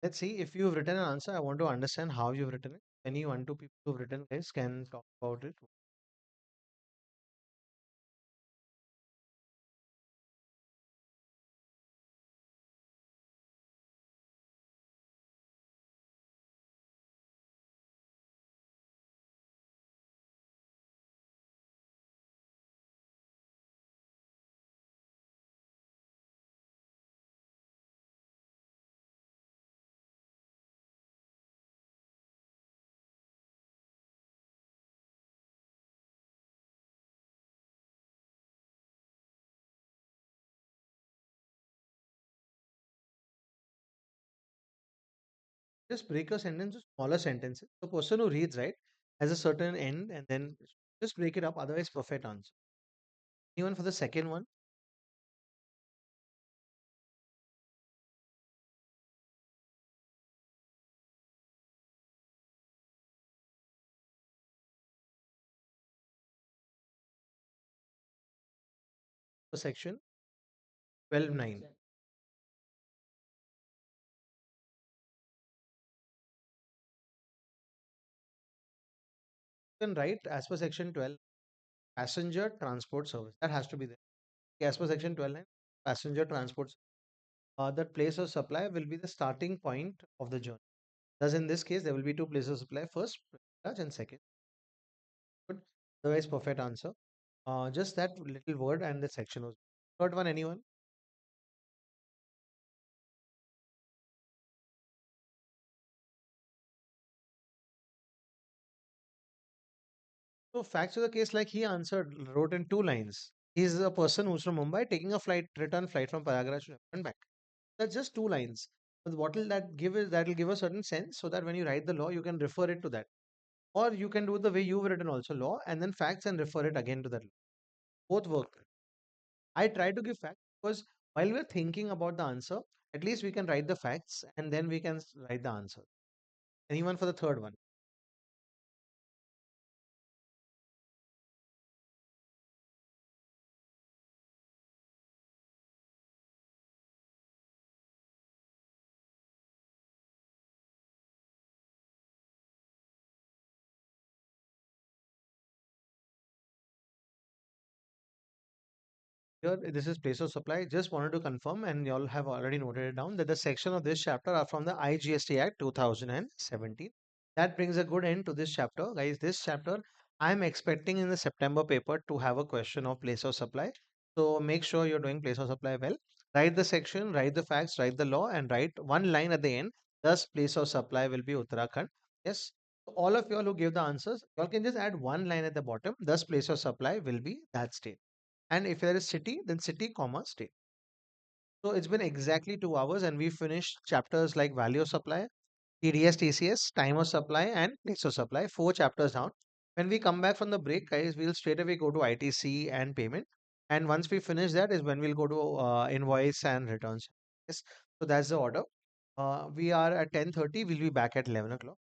Let's see if you've written an answer. I want to understand how you've written it. Any one, two people who've written guys can talk about it. Just break a sentence to smaller sentences. The person who reads, right, has a certain end and then just break it up, otherwise perfect answer. Anyone for the second one? For section 12.9. You can write as per section 12, passenger transport service. That has to be there. As per section 12.9, passenger transport. That place of supply will be the starting point of the journey. Thus, in this case, there will be two places of supply. First, and second. Good. Otherwise, perfect answer. Just that little word and the section was. Third one, anyone? So facts of the case, like he answered, wrote in 2 lines. He's a person who's from Mumbai taking a flight, return flight from Prayagraj to and back. That's just 2 lines. But what will that give is that will give a certain sense so that when you write the law, you can refer it to that. Or you can do it the way you've written also law and then facts and refer it again to that law. Both work. I try to give facts because While we're thinking about the answer, at least we can write the facts and then we can write the answer. Anyone for the third one? Here, this is place of supply. Just wanted to confirm, and you all have already noted it down, that the section of this chapter are from the IGST Act 2017. That brings a good end to this chapter. Guys, this chapter, I'm expecting in the September paper to have a question of place of supply. So make sure you're doing place of supply well. Write the section, write the facts, write the law, and write one line at the end. Thus, place of supply will be Uttarakhand. Yes. So all of you all who give the answers, you all can just add one line at the bottom. Thus, place of supply will be that state. And if there is city, then city, comma, state. So it's been exactly 2 hours and we finished chapters like value of supply, TDS, TCS, time of supply, and place of supply. 4 chapters down. When we come back from the break, guys, we'll straight away go to ITC and payment. And once we finish that is when we'll go to invoice and returns. Yes. So that's the order. We are at 10:30. We'll be back at 11 o'clock.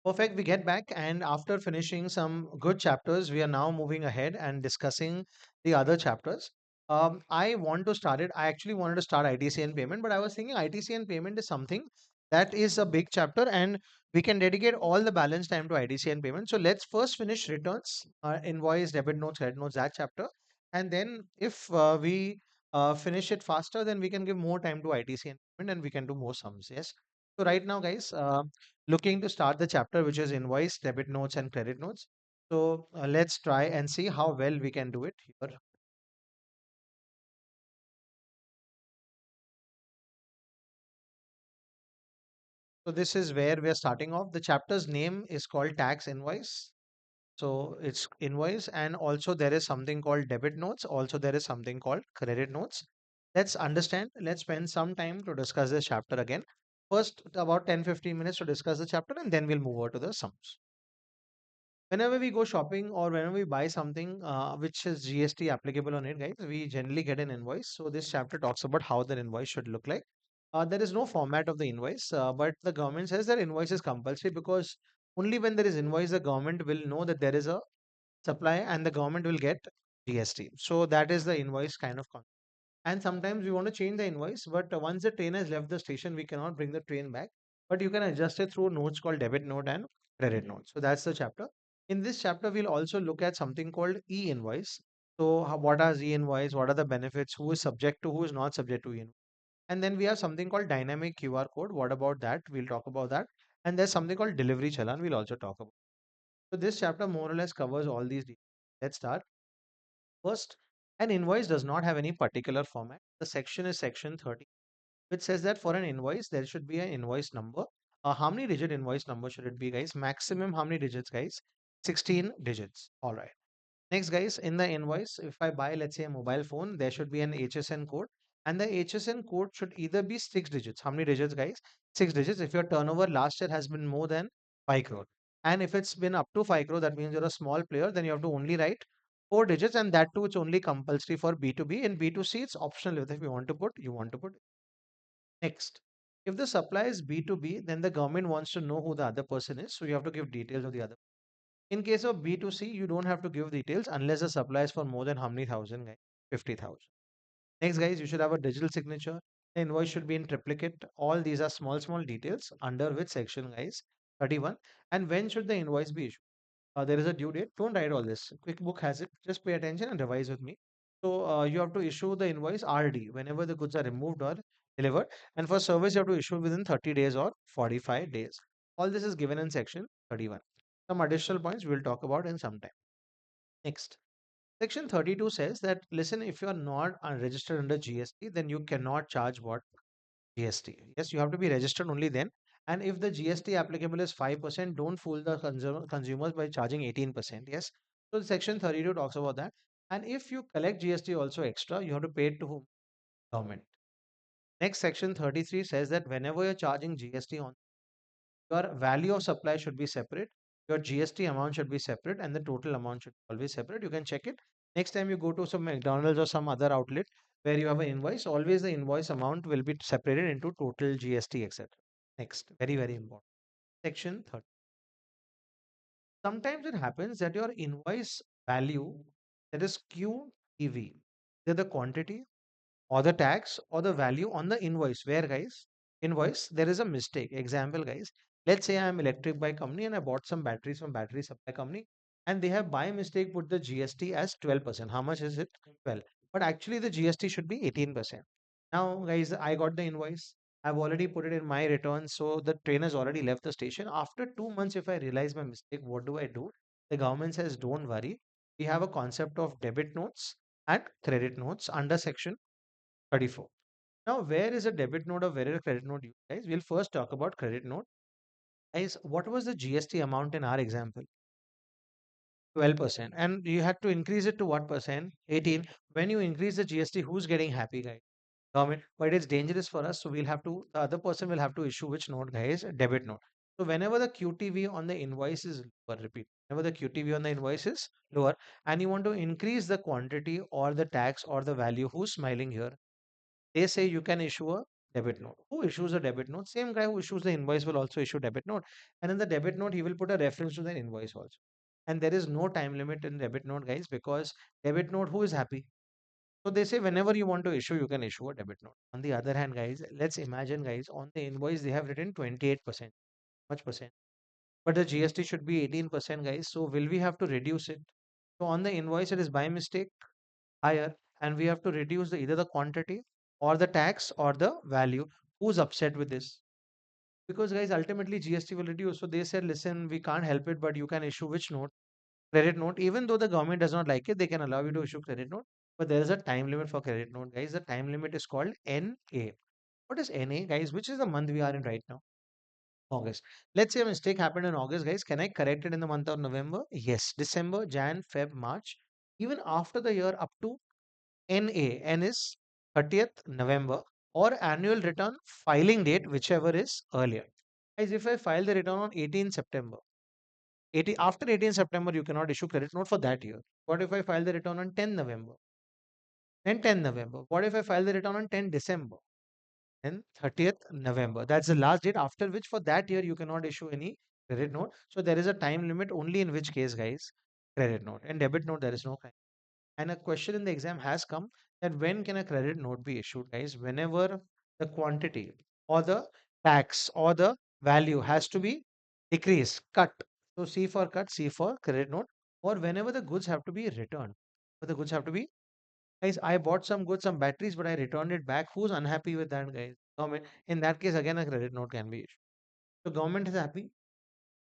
Perfect. We get back, and after finishing some good chapters, we are now moving ahead and discussing the other chapters. I want to start it. I actually wanted to start ITC and payment, but I was thinking ITC and payment is something that is a big chapter, and we can dedicate all the balance time to ITC and payment. So let's first finish returns, invoice, debit notes, credit notes, that chapter, and then if we finish it faster, then we can give more time to ITC and payment, and we can do more sums. Yes. So right now, guys. Looking to start the chapter, which is invoice, debit notes, and credit notes. So let's try and see how well we can do it here. So this is where we are starting off. The chapter's name is called tax invoice. So it's invoice, and also there is something called debit notes. Also, there is something called credit notes. Let's understand. Let's spend some time to discuss this chapter again. First, about 10-15 minutes to discuss the chapter, and then we'll move over to the sums. Whenever we go shopping or whenever we buy something which is GST applicable on it, guys, we generally get an invoice. So this chapter talks about how the invoice should look like. There is no format of the invoice, but the government says that invoice is compulsory because only when there is invoice, the government will know that there is a supply and the government will get GST. So that is the invoice kind of concept. And sometimes we want to change the invoice, but once the train has left the station, we cannot bring the train back. But you can adjust it through notes called debit note and credit note. So that's the chapter. In this chapter, we'll also look at something called e-invoice. So what are e-invoice? What are the benefits? Who is subject to? Who is not subject to e-invoice? And then we have something called dynamic QR code. What about that? We'll talk about that. And there's something called delivery challan. We'll also talk about. So this chapter more or less covers all these details. Let's start. First, an invoice does not have any particular format. The section is section 30, which says that for an invoice, there should be an invoice number. How many digit invoice number should it be, guys? Maximum how many digits, guys? 16 digits. All right. Next, guys, in the invoice, if I buy, let's say, a mobile phone, there should be an HSN code. And the HSN code should either be 6 digits. How many digits, guys? 6 digits. If your turnover last year has been more than 5 crore. And if it's been up to 5 crore, that means you're a small player, then you have to only write 4 digits. And that too, it's only compulsory for B2B. In B2C, it's optional. If you want to put, you want to put. Next, if the supply is B2B, then the government wants to know who the other person is. So you have to give details of the other. In case of B2C, you don't have to give details unless the supply is for more than how many thousand, guys? 50,000. Next, guys, you should have a digital signature. The invoice should be in triplicate. All these are small, small details under which section, guys? 31. And when should the invoice be issued? There is a due date. Don't write all this. QuickBook has it. Just pay attention and revise with me. So you have to issue the invoice RD whenever the goods are removed or delivered. And for service, you have to issue within 30 days or 45 days. All this is given in section 31. Some additional points we'll talk about in some time. Next, section 32 says that listen, if you are not registered under GST, then you cannot charge what? GST. Yes, you have to be registered only then. And if the GST applicable is 5%, don't fool the consumers by charging 18%. Yes. So section 32 talks about that. And if you collect GST also extra, you have to pay it to whom? Government. Next, section 33 says that whenever you're charging GST on your value of supply should be separate, your GST amount should be separate, and the total amount should always separate. You can check it. Next time you go to some McDonald's or some other outlet where you have an invoice, always the invoice amount will be separated into total GST, etc. Next, very, very important. Section 30. Sometimes it happens that your invoice value, that is QEV, either the quantity or the tax or the value on the invoice. Where, guys? Invoice, there is a mistake. Example, guys. Let's say I am electric bike company and I bought some batteries from battery supply company and they have by mistake put the GST as 12%. How much is it? 12. But actually the GST should be 18%. Now, guys, I got the invoice. I've already put it in my return. So the train has already left the station. After 2 months, if I realize my mistake, what do I do? The government says, don't worry. We have a concept of debit notes and credit notes under section 34. Now, where is a debit note or where is a credit note used, guys? We'll first talk about credit note. Guys, what was the GST amount in our example? 12%. And you had to increase it to what percent? 18. When you increase the GST, who's getting happy, guys? Government. But it's dangerous for us. So we'll have to, the other person will have to issue which note, guys? A debit note. So whenever the QTV on the invoice is lower, repeat, whenever the QTV on the invoice is lower, and you want to increase the quantity or the tax or the value, who's smiling here? They say you can issue a debit note. Who issues a debit note? Same guy who issues the invoice will also issue debit note. And in the debit note, he will put a reference to the invoice also. And there is no time limit in debit note, guys, because debit note, who is happy? So they say whenever you want to issue, you can issue a debit note. On the other hand, guys, let's imagine, guys, on the invoice, they have written 28%. Much percent? But the GST should be 18%, guys. So will we have to reduce it? So on the invoice, it is by mistake higher and we have to reduce the either the quantity or the tax or the value. Who's upset with this? Because guys, ultimately GST will reduce. So they said, listen, we can't help it, but you can issue which note? Credit note. Even though the government does not like it, they can allow you to issue credit note. But there is a time limit for credit note, guys. The time limit is called NA. What is NA, guys? Which is the month we are in right now? August. Let's say a mistake happened in August, guys. Can I correct it in the month of November? Yes. December, Jan, Feb, March. Even after the year up to NA. N is 30th November or annual return filing date, whichever is earlier. Guys, if I file the return on 18 September, 80, after 18 September, you cannot issue credit note for that year. What if I file the return on 10 November? Then 10 November. What if I file the return on 10 December? Then 30th November. That's the last date after which for that year you cannot issue any credit note. So there is a time limit only in which case, guys, credit note and debit note, there is no time. And a question in the exam has come that when can a credit note be issued, guys? Whenever the quantity or the tax or the value has to be decreased, cut. So C for cut, C for credit note, or whenever the goods have to be returned. But the goods have to be, guys, I bought some goods, some batteries, but I returned it back. Who's unhappy with that, guys? Government. In that case, again, a credit note can be issued. So government is happy,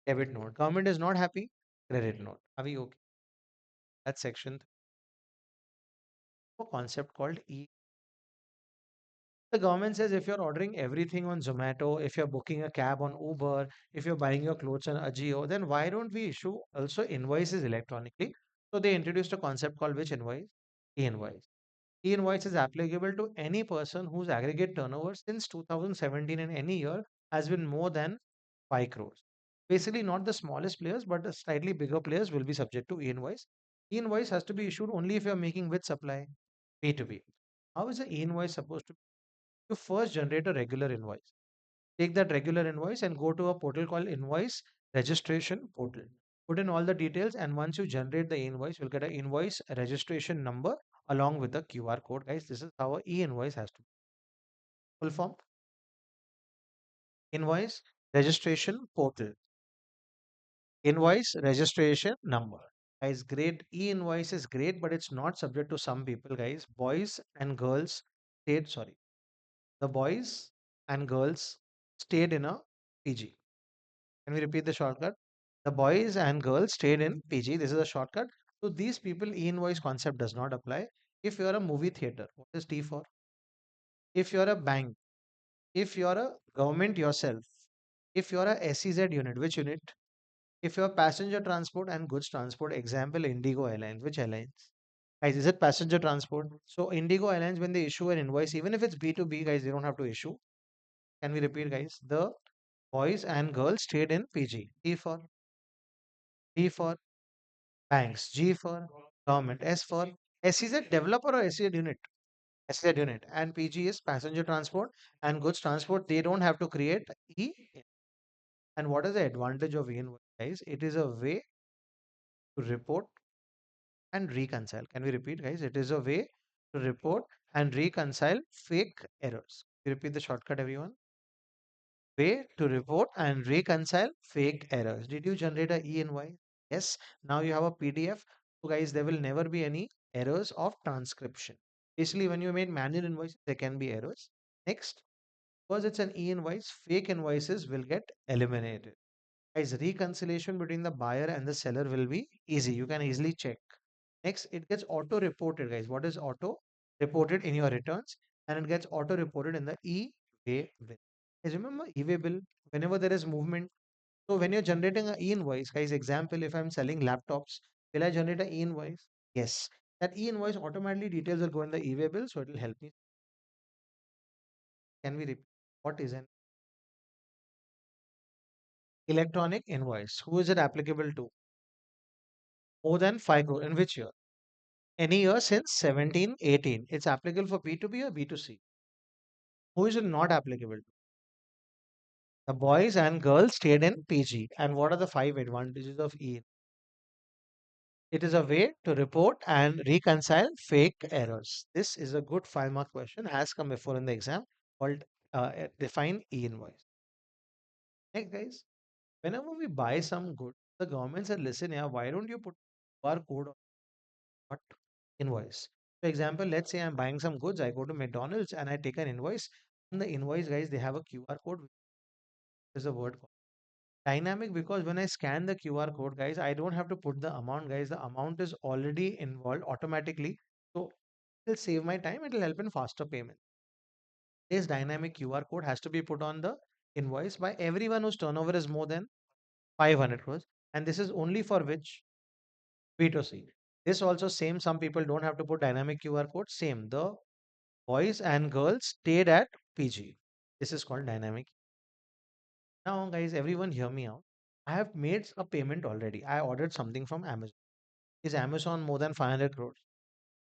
debit note. Government is not happy, credit note. Are we okay? That's section 3. A concept called E. The government says if you're ordering everything on Zomato, if you're booking a cab on Uber, if you're buying your clothes on Ajio, then why don't we issue also invoices electronically? So they introduced a concept called which invoice? E-invoice. E-invoice is applicable to any person whose aggregate turnover since 2017 in any year has been more than 5 crores. Basically, not the smallest players, but the slightly bigger players will be subject to e-invoice. E-invoice has to be issued only if you're making with supply, B2B. How is the e-invoice supposed to be? You first generate a regular invoice. Take that regular invoice and go to a portal called Invoice Registration Portal. Put in all the details, and once you generate the invoice, you'll get an invoice registration number along with the QR code. Guys, this is how a e-invoice has to be. Full form Invoice Registration Portal. Invoice registration number. Guys, great. E-invoice is great, but it's not subject to some people, guys. Boys and girls stayed, sorry. The boys and girls stayed in a PG. Can we repeat the shortcut? The boys and girls stayed in PG. This is a shortcut. So these people e-invoice concept does not apply. If you're a movie theater, what is T for? If you're a bank, if you're a government yourself, if you're a SEZ unit, which unit? If you're passenger transport and goods transport, example Indigo Airlines, which airlines? Guys, is it passenger transport? So Indigo Airlines, when they issue an invoice, even if it's B2B, guys, they don't have to issue. Can we repeat, guys? The boys and girls stayed in PG. D for banks. G for government. S for SEZ developer or SEZ unit? SEZ unit. And PG is passenger transport and goods transport. They don't have to create E. And what is the advantage of E-invoice, guys? It is a way to report and reconcile. Can we repeat, guys? It is a way to report and reconcile fake errors. We repeat the shortcut, everyone. Way to report and reconcile fake errors. Did you generate a E-invoice? Yes. Now you have a PDF. So, guys, there will never be any errors of transcription. Basically, when you made manual invoices, there can be errors. Next, because it's an E-invoice, fake invoices will get eliminated. Guys, reconciliation between the buyer and the seller will be easy. You can easily check. Next, it gets auto reported, guys. What is auto reported in your returns? And it gets auto reported in the e-way bill. Guys, remember e-way bill? Whenever there is movement. So when you're generating an e-invoice, guys, example, if I'm selling laptops, will I generate an e-invoice? Yes. That e-invoice automatically details will go in the e-way bill, so it will help me. Can we repeat? What is an electronic invoice? Who is it applicable to? More than 5 crore. In which year? Any year since 1718. It's applicable for B2B or B2C. Who is it not applicable to? The boys and girls stayed in PG. And what are the 5 advantages of E? It is a way to report and reconcile fake errors. This is a good 5 mark question, has come before in the exam, called define E invoice. Next, guys, whenever we buy some good, the government said, listen, yeah, why don't you put QR code on what invoice? For example, let's say I'm buying some goods, I go to McDonald's and I take an invoice. On the invoice, guys, they have a QR code, which is a word called dynamic, because when I scan the QR code, guys, I don't have to put the amount, guys. The amount is already involved automatically. So it will save my time, it will help in faster payment. This dynamic QR code has to be put on the invoice by everyone whose turnover is more than 500 crores. And this is only for which? B2C. This also same, some people don't have to put dynamic QR code. Same, the boys and girls stayed at PG. This is called dynamic. Now, guys, everyone hear me out. I have made a payment already. I ordered something from Amazon. Is Amazon more than 500 crores?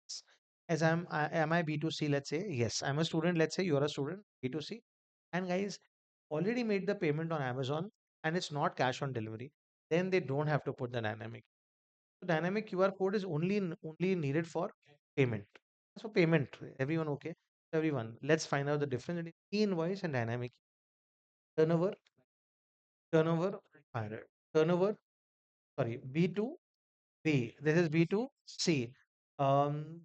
Yes. As am I B2C, let's say? Yes. I'm a student, let's say you're a student, B2C. And guys, already made the payment on Amazon and it's not cash on delivery. Then they don't have to put the dynamic. So dynamic QR code is only needed for payment. So payment, everyone okay? Everyone, let's find out the difference between e-invoice and dynamic turnover. Turnover 500. Turnover, sorry, B2B. This is B2C.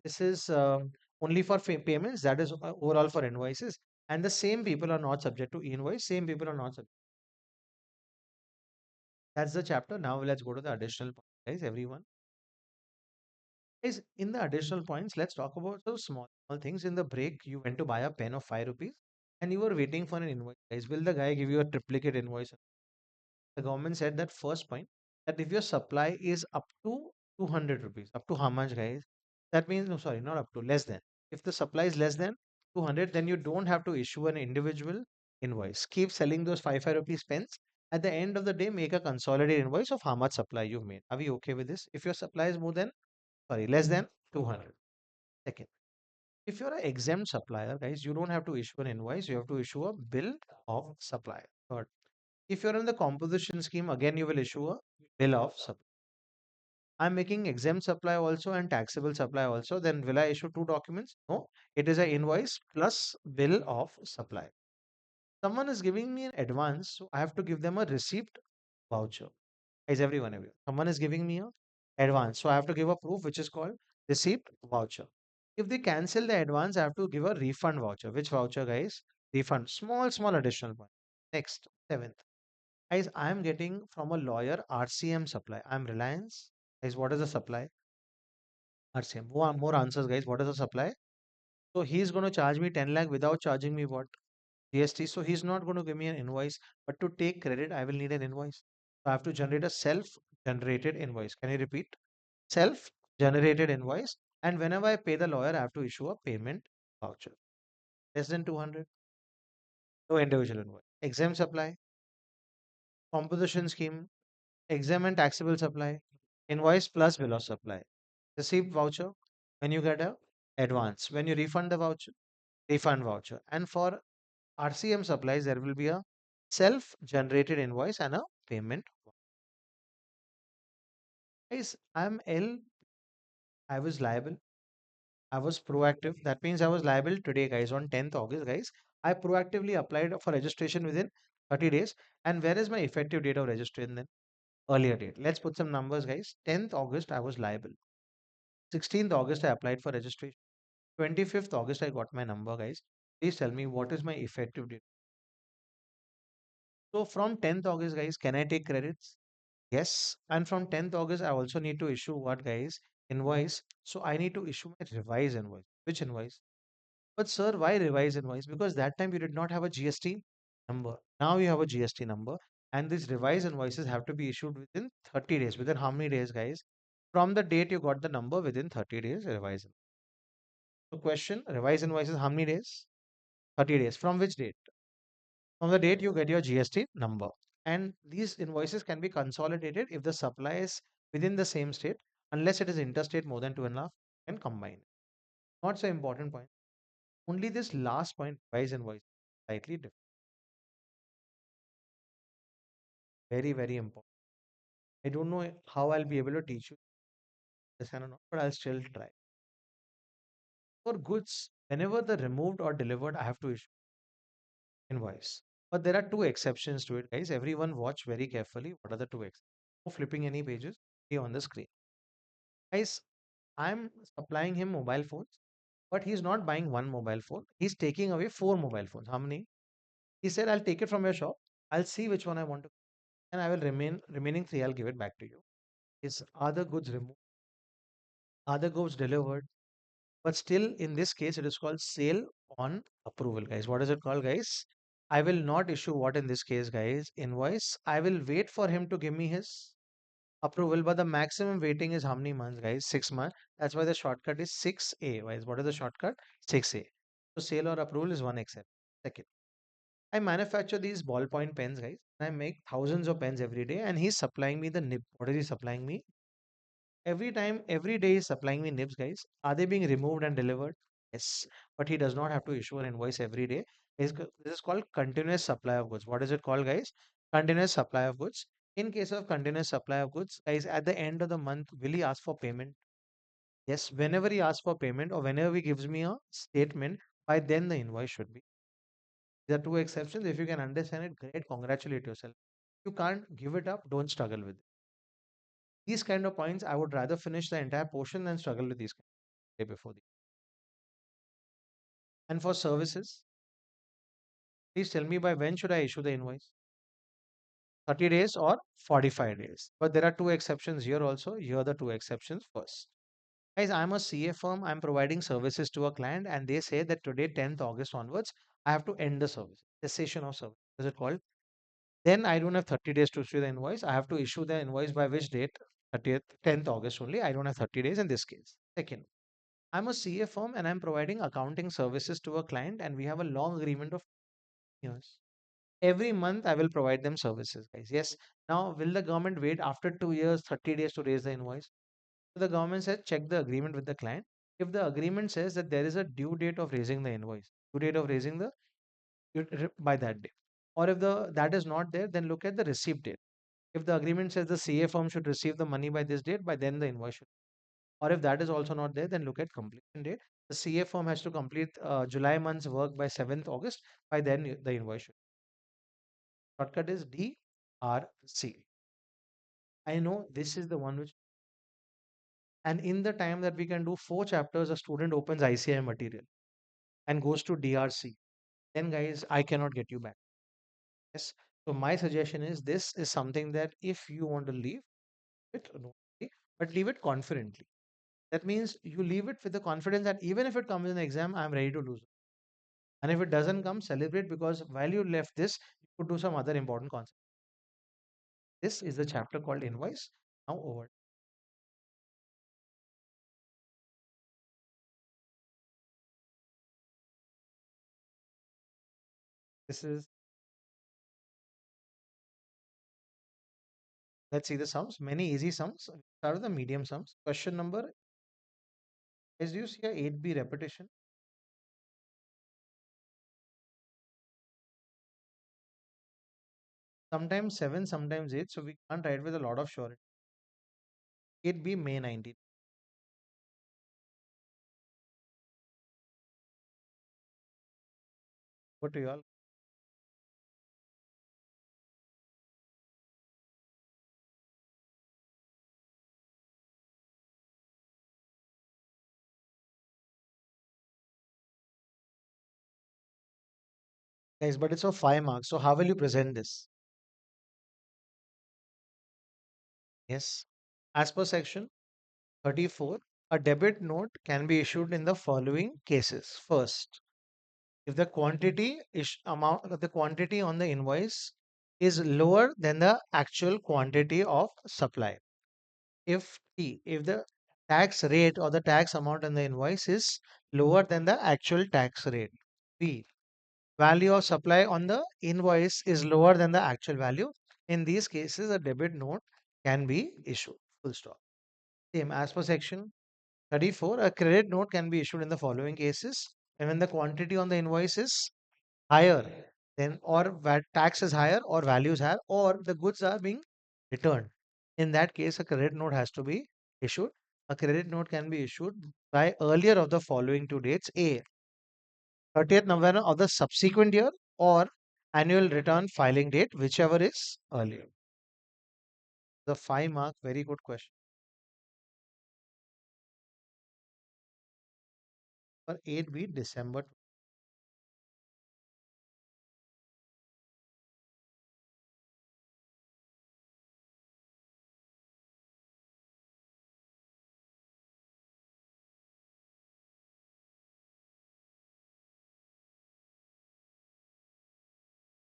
This is only for payments. That is overall for invoices. And the same people are not subject to e-invoice. Same people are not subject. That's the chapter. Now let's go to the additional points, guys. Everyone. Guys, in the additional points, let's talk about those small things. In the break, you went to buy a pen of 5 rupees and you were waiting for an invoice. Guys, will the guy give you a triplicate invoice? The government said that first point, that if your supply is up to 200 rupees, up to how much, guys? That means, no, sorry, not up to, less than. If the supply is less than 200, then you don't have to issue an individual invoice. Keep selling those 5 rupees pens. At the end of the day, make a consolidated invoice of how much supply you've made. Are we okay with this? If your supply is less than 200. Second, if you're an exempt supplier, guys, you don't have to issue an invoice. You have to issue a bill of supply. Third, if you're in the composition scheme, again, you will issue a bill of supply. I'm making exempt supply also and taxable supply also. Then will I issue two documents? No, it is an invoice plus bill of supply. Someone is giving me an advance, so I have to give them a receipt voucher. Is everyone? Someone is giving me a advance, so I have to give a proof which is called receipt voucher. If they cancel the advance, I have to give a refund voucher. Which voucher, guys? Refund. Small additional one. Next, seventh. Guys, I am getting from a lawyer RCM supply. I'm Reliance. Guys, what is the supply? RCM. More answers, guys. What is the supply? So he's going to charge me 10 lakh without charging me what? GST. So he's not going to give me an invoice. But to take credit, I will need an invoice. So I have to generate a self-generated invoice. Can you repeat? Self-generated invoice. And whenever I pay the lawyer, I have to issue a payment voucher. Less than 200. No individual invoice. Exempt supply. Composition scheme. Exempt and taxable supply. Invoice plus bill of supply. Receipt voucher, when you get a advance. When you refund the voucher, refund voucher. And for RCM supplies, there will be a self-generated invoice and a payment. Guys, I'm L. I was liable. I was proactive. That means I was liable today, guys, on 10th August, guys. I proactively applied for registration within 30 days. And where is my effective date of registration then? Earlier date. Let's put some numbers, guys. 10th August, I was liable. 16th August, I applied for registration. 25th August, I got my number, guys. Please tell me what is my effective date. So from 10th August, guys, can I take credits? Yes. And from 10th August, I also need to issue what, guys? Invoice. So I need to issue my revised invoice. Which invoice? But sir, why revise invoice? Because that time you did not have a GST number. Now you have a GST number, and these revised invoices have to be issued within 30 days. Within how many days, guys? From the date you got the number, within 30 days, revise. So question, revise invoices how many days? 30 days. From which date? From the date you get your GST number. And these invoices can be consolidated if the supply is within the same state, unless it is interstate more than 2.5, and combine. Not so important point. Only this last point, revise invoice, slightly different. Very, very important. I don't know how I'll be able to teach you this or not, but I'll still try. For goods, whenever they're removed or delivered, I have to issue invoice. But there are two exceptions to it, guys. Everyone watch very carefully. What are the two exceptions? No flipping any pages here on the screen. Guys, I'm supplying him mobile phones, but he's not buying one mobile phone. He's taking away four mobile phones. How many? He said, I'll take it from your shop. I'll see which one I want to, and I will remaining three, I'll give it back to you. Is other goods removed? Other goods delivered? But still, in this case, it is called sale on approval, guys. What is it called, guys? I will not issue what in this case, guys? Invoice. I will wait for him to give me his approval, but the maximum waiting is how many months, guys? 6 months. That's why the shortcut is 6A, guys. What is the shortcut? 6A. So sale or approval is one exception. Second, I manufacture these ballpoint pens, guys. And I make thousands of pens every day, and he's supplying me the nib. What is he supplying me? Every time, every day he's supplying me nibs, guys. Are they being removed and delivered? Yes. But he does not have to issue an invoice every day. This is called continuous supply of goods. What is it called, guys? Continuous supply of goods. In case of continuous supply of goods, guys, at the end of the month, will he ask for payment? Yes. Whenever he asks for payment or whenever he gives me a statement, by then the invoice should be. There are two exceptions. If you can understand it, great. Congratulate yourself. If you can't give it up, don't struggle with it. These kind of points, I would rather finish the entire portion than struggle with these day before the. And for services, please tell me by when should I issue the invoice? 30 days or 45 days. But there are two exceptions here also. Here are the two exceptions first. Guys, I'm a CA firm. I'm providing services to a client, and they say that today, 10th August onwards, I have to end the service. Cessation of service. What is it called? Then I don't have 30 days to issue the invoice. I have to issue the invoice by which date? 30th, 10th August only. I don't have 30 days in this case. Second, I'm a CA firm and I'm providing accounting services to a client, and we have a long agreement of years. Every month I will provide them services, guys. Yes. Now, will the government wait after 2 years, 30 days to raise the invoice? So the government says check the agreement with the client. If the agreement says that there is a due date of raising the invoice, due date of raising the by that day, or if the that is not there, then look at the receipt date. If the agreement says the CA firm should receive the money by this date, by then the invoice should. Or if that is also not there, then look at completion date. The CA firm has to complete July month's work by 7th August. By then, the invoice should. Shortcut is DRC. I know this is the one which, and in the time that we can do 4 chapters, a student opens ICI material and goes to DRC. Then, guys, I cannot get you back. Yes. So, my suggestion is this is something that if you want to leave it, no, but leave it confidently. That means you leave it with the confidence that even if it comes in the exam, I'm ready to lose. And if it doesn't come, celebrate because while you left this, you could do some other important concept. This is the chapter called Invoice. Now over. This is, let's see the sums. Many easy sums. Start with the medium sums. Question number Guys, do you see a 8B repetition? Sometimes 7, sometimes 8, so we can't write with a lot of surety. 8B May 19. What to you all? Guys, but it's of 5 marks. So how will you present this? Yes. As per section 34, a debit note can be issued in the following cases. First, if the quantity on the invoice is lower than the actual quantity of supply. If the tax rate or the tax amount on the invoice is lower than the actual tax rate. B, value of supply on the invoice is lower than the actual value. In these cases, a debit note can be issued. Full stop. Same as per section 34, a credit note can be issued in the following cases. And when the quantity on the invoice is higher then or tax is higher or values higher or the goods are being returned. In that case, a credit note has to be issued. A credit note can be issued by earlier of the following two dates: A, 30th November of the subsequent year, or annual return filing date, whichever is earlier. The 5 mark, very good question. For 8B, December.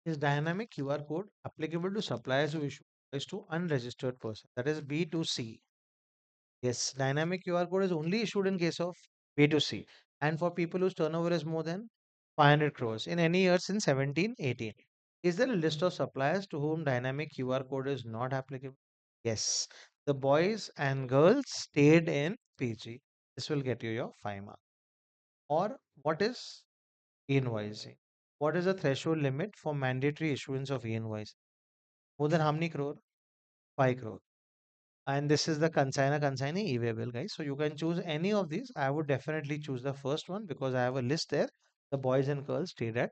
Is dynamic QR code applicable to suppliers who issue invoice to unregistered person? That is B2C. Yes, dynamic QR code is only issued in case of B2C and for people whose turnover is more than 500 crores in any year since 1718. Is there a list of suppliers to whom dynamic QR code is not applicable? Yes, the boys and girls stayed in PG. This will get you your 5 mark. Or what is e-invoicing? What is the threshold limit for mandatory issuance of e-invoice? More than how many crore? 5 crore. And this is the consignee e-way bill, guys. So you can choose any of these. I would definitely choose the first one because I have a list there. The boys and girls stayed at.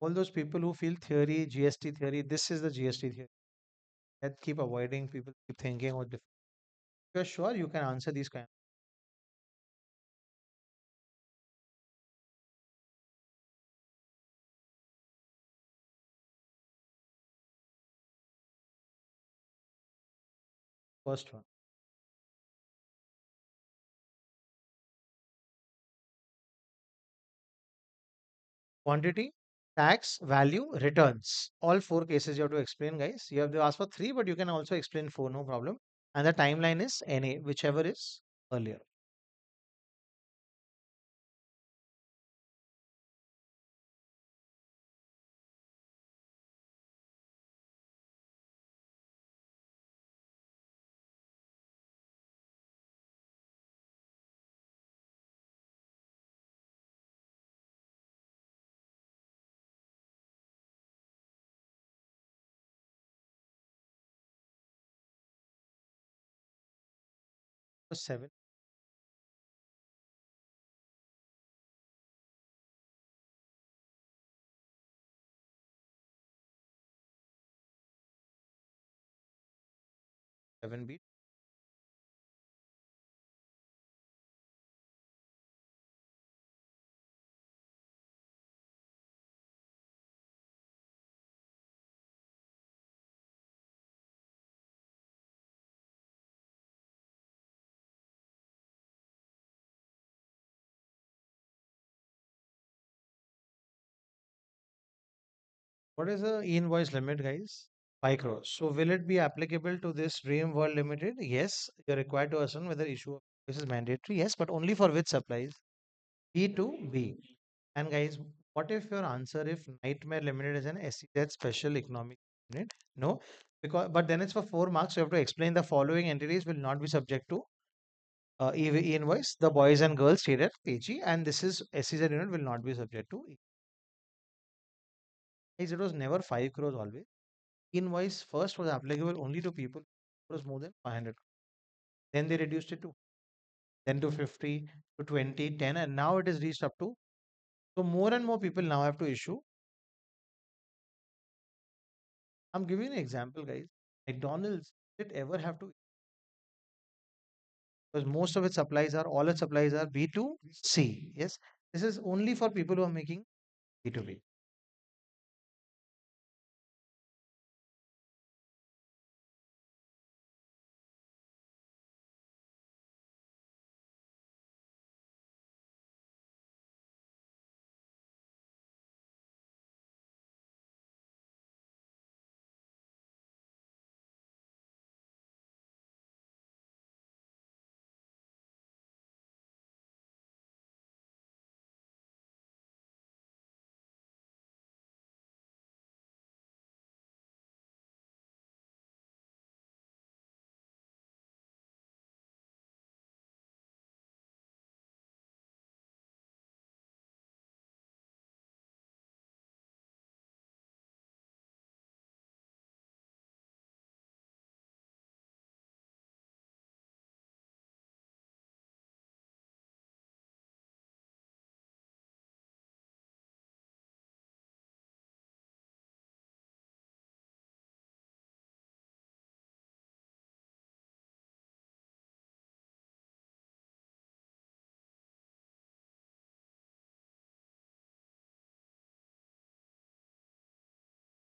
All those people who feel theory, GST theory, this is the GST theory. That keep avoiding people, keep thinking of different. If you're sure, you can answer these kind. First one. Quantity, tax, value, returns. All 4 cases you have to explain, guys. You have to ask for 3, but you can also explain 4, no problem. And the timeline is NA, whichever is earlier. So 7. 7B. What is the e-invoice limit, guys? 5 crores. So will it be applicable to this Dream World Limited? Yes. You're required to ascertain whether issue of this is mandatory. Yes, but only for which supplies? B to B. And guys, what if your answer if Nightmare Limited is an SEZ special economic unit? No. Because but then it's for 4 marks. So you have to explain the following entities will not be subject to invoice. The boys and girls stayed at PG, and this is SEZ unit will not be subject to. Guys, it was never 5 crores always. Invoice first was applicable only to people who was more than 500. Then they reduced it to then to 50 to 20, 10, and now it is reached up to. So more and more people now have to issue. I'm giving an example, guys. McDonald's did ever have to, because most of its supplies are all its supplies are B2C. Yes, this is only for people who are making B2B.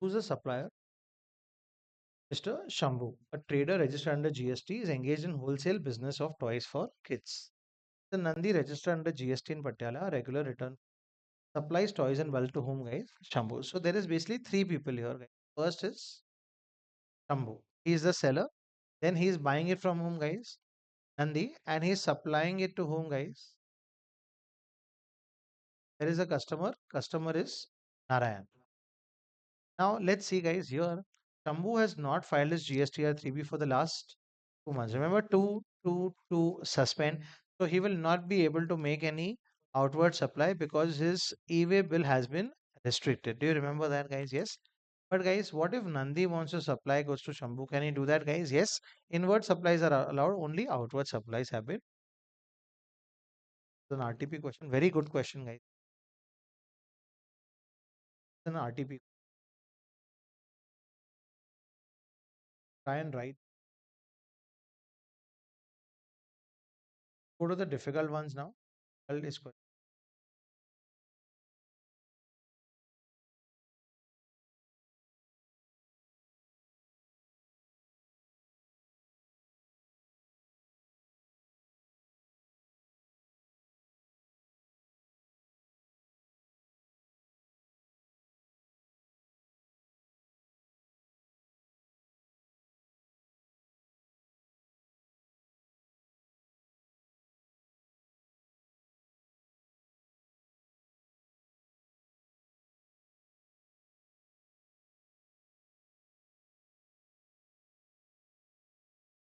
Who's the supplier? Mr. Shambhu, a trader registered under GST, is engaged in wholesale business of toys for kids. The Nandi registered under GST in Patiala, a regular return supplies toys and bulk to whom, guys? Shambhu. So there is basically three people here, guys. First is Shambhu. He is the seller. Then he is buying it from whom, guys? Nandi, and he is supplying it to whom, guys? There is a customer. Customer is Narayan. Now let's see, guys. Here, Shambhu has not filed his GSTR 3B for the last 2 months. Remember, to suspend. So he will not be able to make any outward supply because his e-way bill has been restricted. Do you remember that, guys? Yes. But guys, what if Nandi wants to supply goes to Shambhu? Can he do that, guys? Yes. Inward supplies are allowed. Only outward supplies have been. It's an RTP question. Very good question, guys. It's an RTP. Try and write. Go to the difficult ones now. Difficult is question.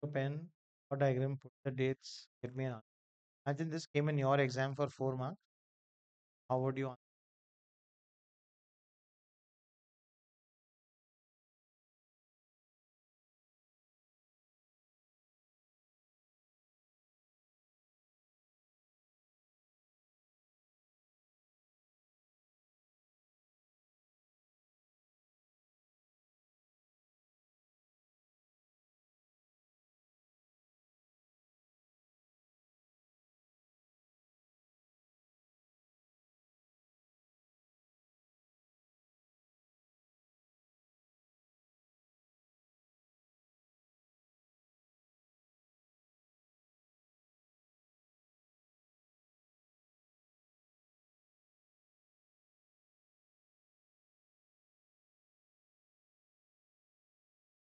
A pen or diagram, put the dates, give me an answer. Imagine this came in your exam for 4 marks. How would you answer?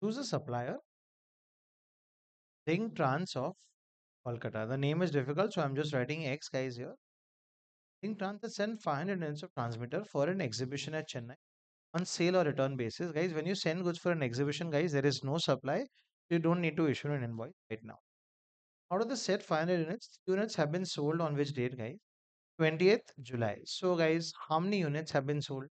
Choose a supplier. Ring Trans of Kolkata. The name is difficult, so I'm just writing X, guys, here. Ring Trans has sent 500 units of transmitter for an exhibition at Chennai. on sale or return basis, guys, when you send goods for an exhibition, guys, there is no supply. You don't need to issue an invoice right now. Out of the set 500 units, units have been sold on which date, guys? 20th July. So, guys, how many units have been sold?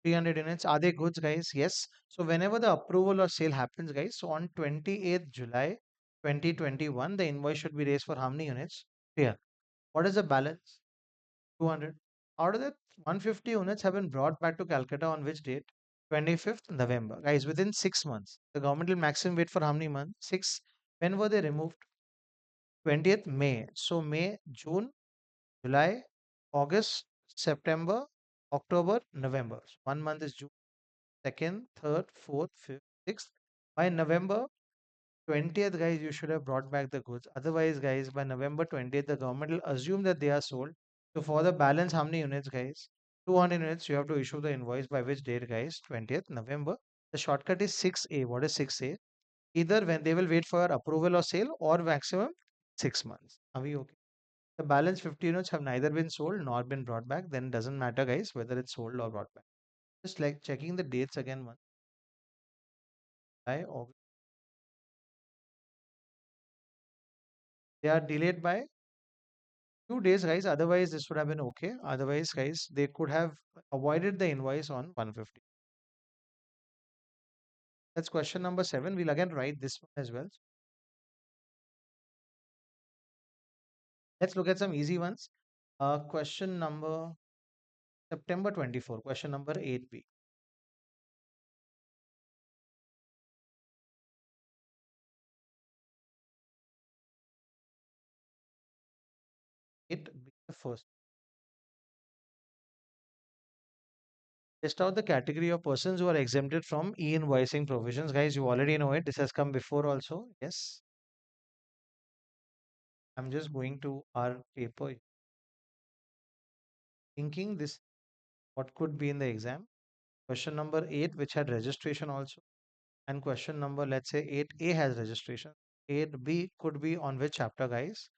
300 units. Are they goods, guys? Yes. So, whenever the approval or sale happens, guys, so on 28th July 2021, the invoice should be raised for how many units? Here. What is the balance? 200. Out of that, 150 units have been brought back to Calcutta on which date? 25th November. Guys, within 6 months. The government will maximum wait for how many months? 6. When were they removed? 20th May. So, May, June, July, August, September, October, November. So 1 month is June, second, third, fourth, fifth, sixth. By November 20th, guys, you should have brought back the goods. Otherwise, guys, by November 20th, the government will assume that they are sold. So for the balance, how many units, guys? 200 units, you have to issue the invoice by which date, guys? 20th November. The shortcut is 6A. What is 6A? Either when they will wait for approval or sale or maximum 6 months. Are we okay? The balance 50 units have neither been sold nor been brought back. Then it doesn't matter, guys, whether it's sold or brought back. Just like checking the dates again. One, July, August. They are delayed by 2 days, guys. Otherwise, this would have been okay. Otherwise, guys, they could have avoided the invoice on 150. That's question number 7. We'll again write this one as well. Let's look at some easy ones. Question number September 24. Question number 8B. 8B, the first. List out the category of persons who are exempted from e-invoicing provisions. Guys, you already know it. This has come before also. Yes. I'm just going to our paper thinking this what could be in the exam. Question number 8, which had registration also. And question number, let's say 8A has registration. 8B could be on which chapter, guys?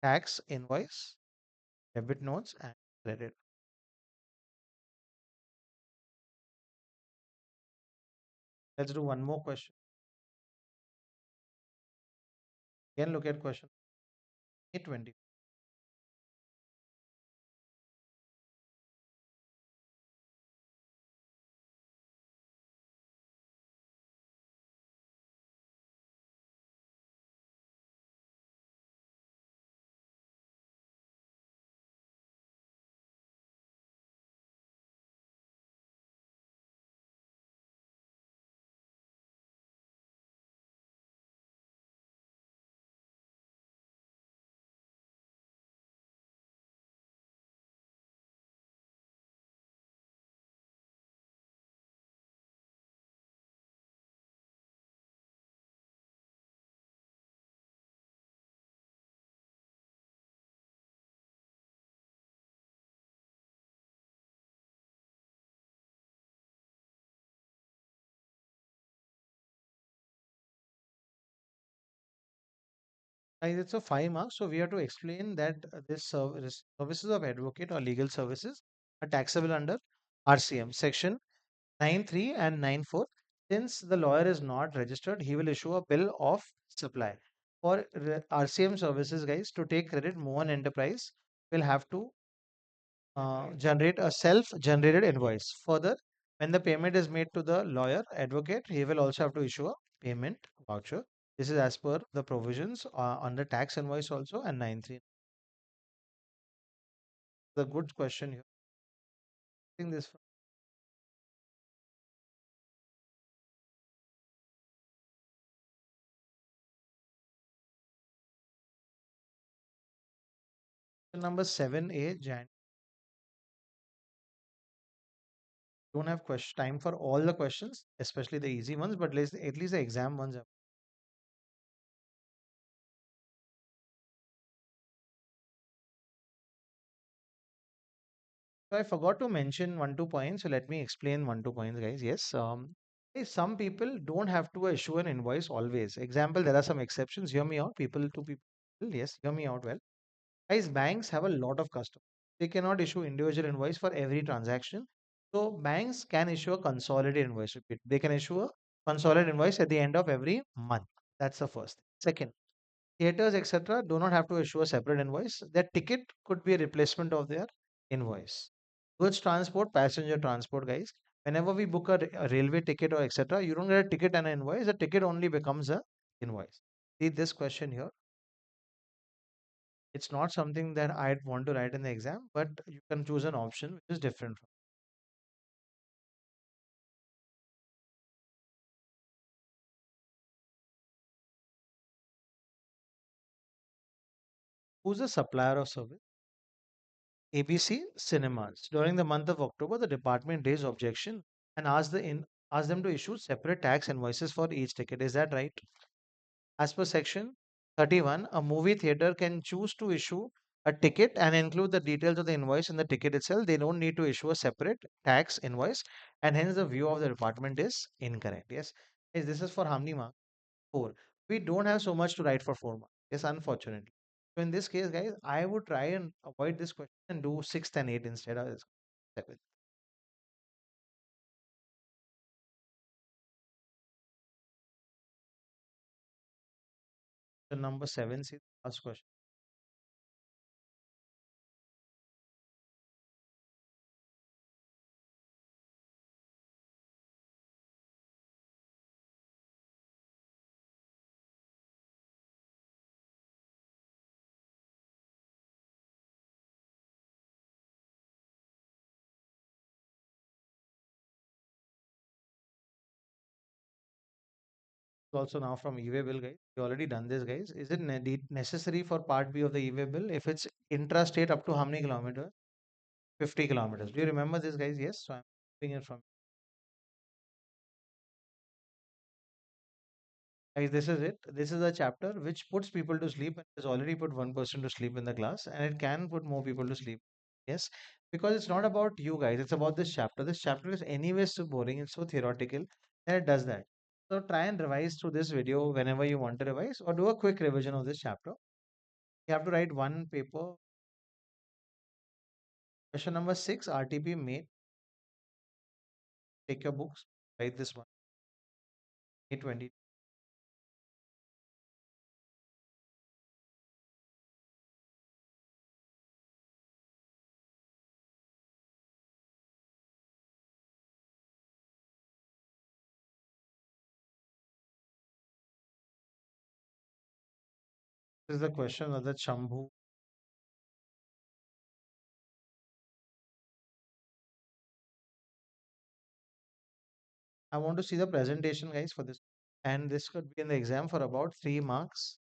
Tax, invoice, debit notes, and credit. Let's do one more question. Again, look at question 820. Guys, it's a 5 marks, so we have to explain that this services of advocate or legal services are taxable under RCM section 9.3 and 9.4. Since the lawyer is not registered, he will issue a bill of supply. For RCM services, guys, to take credit, Mohan Enterprise will have to generate a self-generated invoice. Further, when the payment is made to the lawyer, advocate, he will also have to issue a payment voucher. This is as per the provisions under tax invoice also and 9.3. The good question here. I think this number 7A, Jan. Don't have question time for all the questions, especially the easy ones, but at least the exam ones. So I forgot to mention 1 2 points. So let me explain 1 2 points, guys. Yes. Some people don't have to issue an invoice always. Example, there are some exceptions. Hear me out. People to people. Yes, hear me out well. Guys, banks have a lot of customers. They cannot issue individual invoice for every transaction. So banks can issue a consolidated invoice. Repeat. They can issue a consolidated invoice at the end of every month. That's the first thing. Second, theaters, etc., do not have to issue a separate invoice. Their ticket could be a replacement of their invoice. Goods transport, passenger transport, guys. Whenever we book a railway ticket or etc., you don't get a ticket and an invoice. The ticket only becomes a invoice. See this question here. It's not something that I'd want to write in the exam, but you can choose an option which is different. Who's a supplier of service? ABC Cinemas. During the month of October, the department raised objection and asked them to issue separate tax invoices for each ticket. Is that right? As per section 31, a movie theater can choose to issue a ticket and include the details of the invoice in the ticket itself. They don't need to issue a separate tax invoice, and hence the view of the department is incorrect. Yes, yes, this is for how many marks? 4. We don't have so much to write for 4 marks. Yes, unfortunately. So in this case, guys, I would try and avoid this question and do 6th and 8 instead of this. 7th. So number 7 is the last question. Also now from e-way bill, guys. We already done this, guys. Is it necessary for part B of the e-way bill if it's intrastate up to how many kilometers? 50 kilometers. Do you remember this, guys? Yes. So I'm doing it from. Guys, this is it. This is a chapter which puts people to sleep and has already put one person to sleep in the class, and it can put more people to sleep. Yes, because it's not about you guys, it's about this chapter. This chapter is anyway so boring, it's so theoretical, and it does that. So try and revise through this video whenever you want to revise, or do a quick revision of this chapter. You have to write one paper. Question number 6, RTP May. Take your books, write this one. May 20. This is the question of the Shambhu. I want to see the presentation, guys, for this. And this could be in the exam for about 3 marks.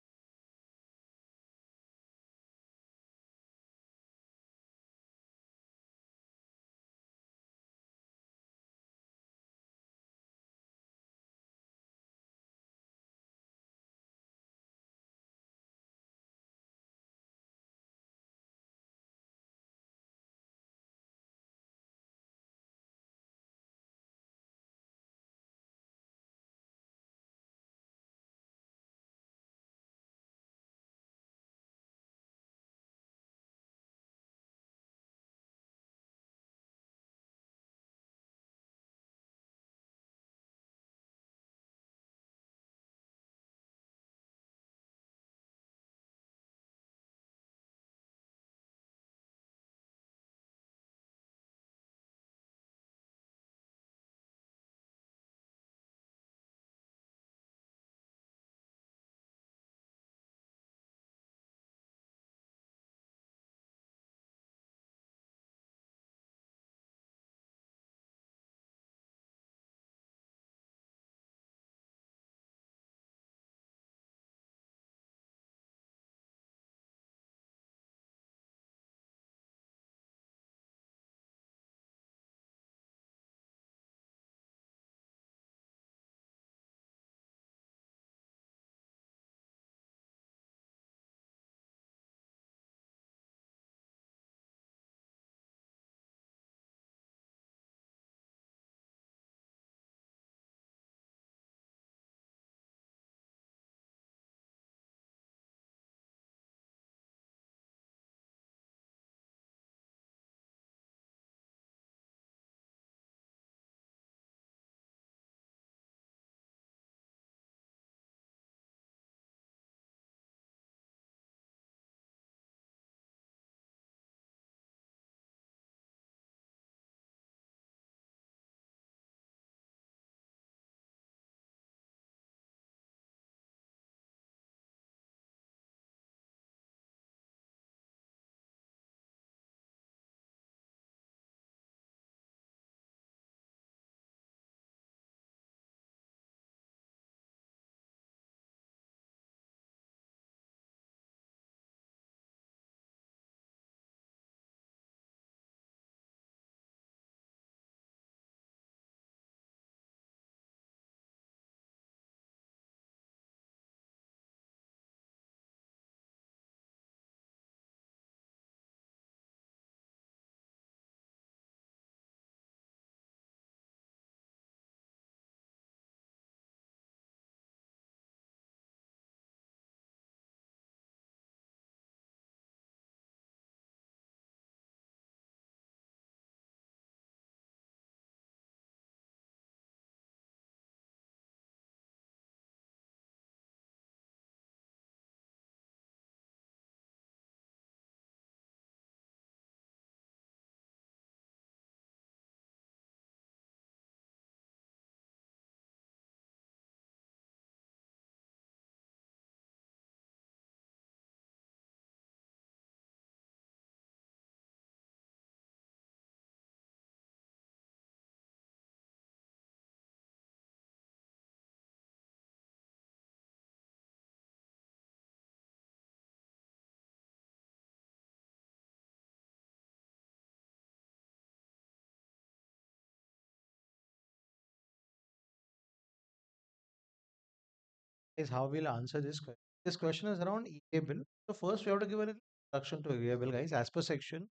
is how we'll answer this question. This question is around e-way bill. So first we have to give an introduction to e-way bill, guys, as per section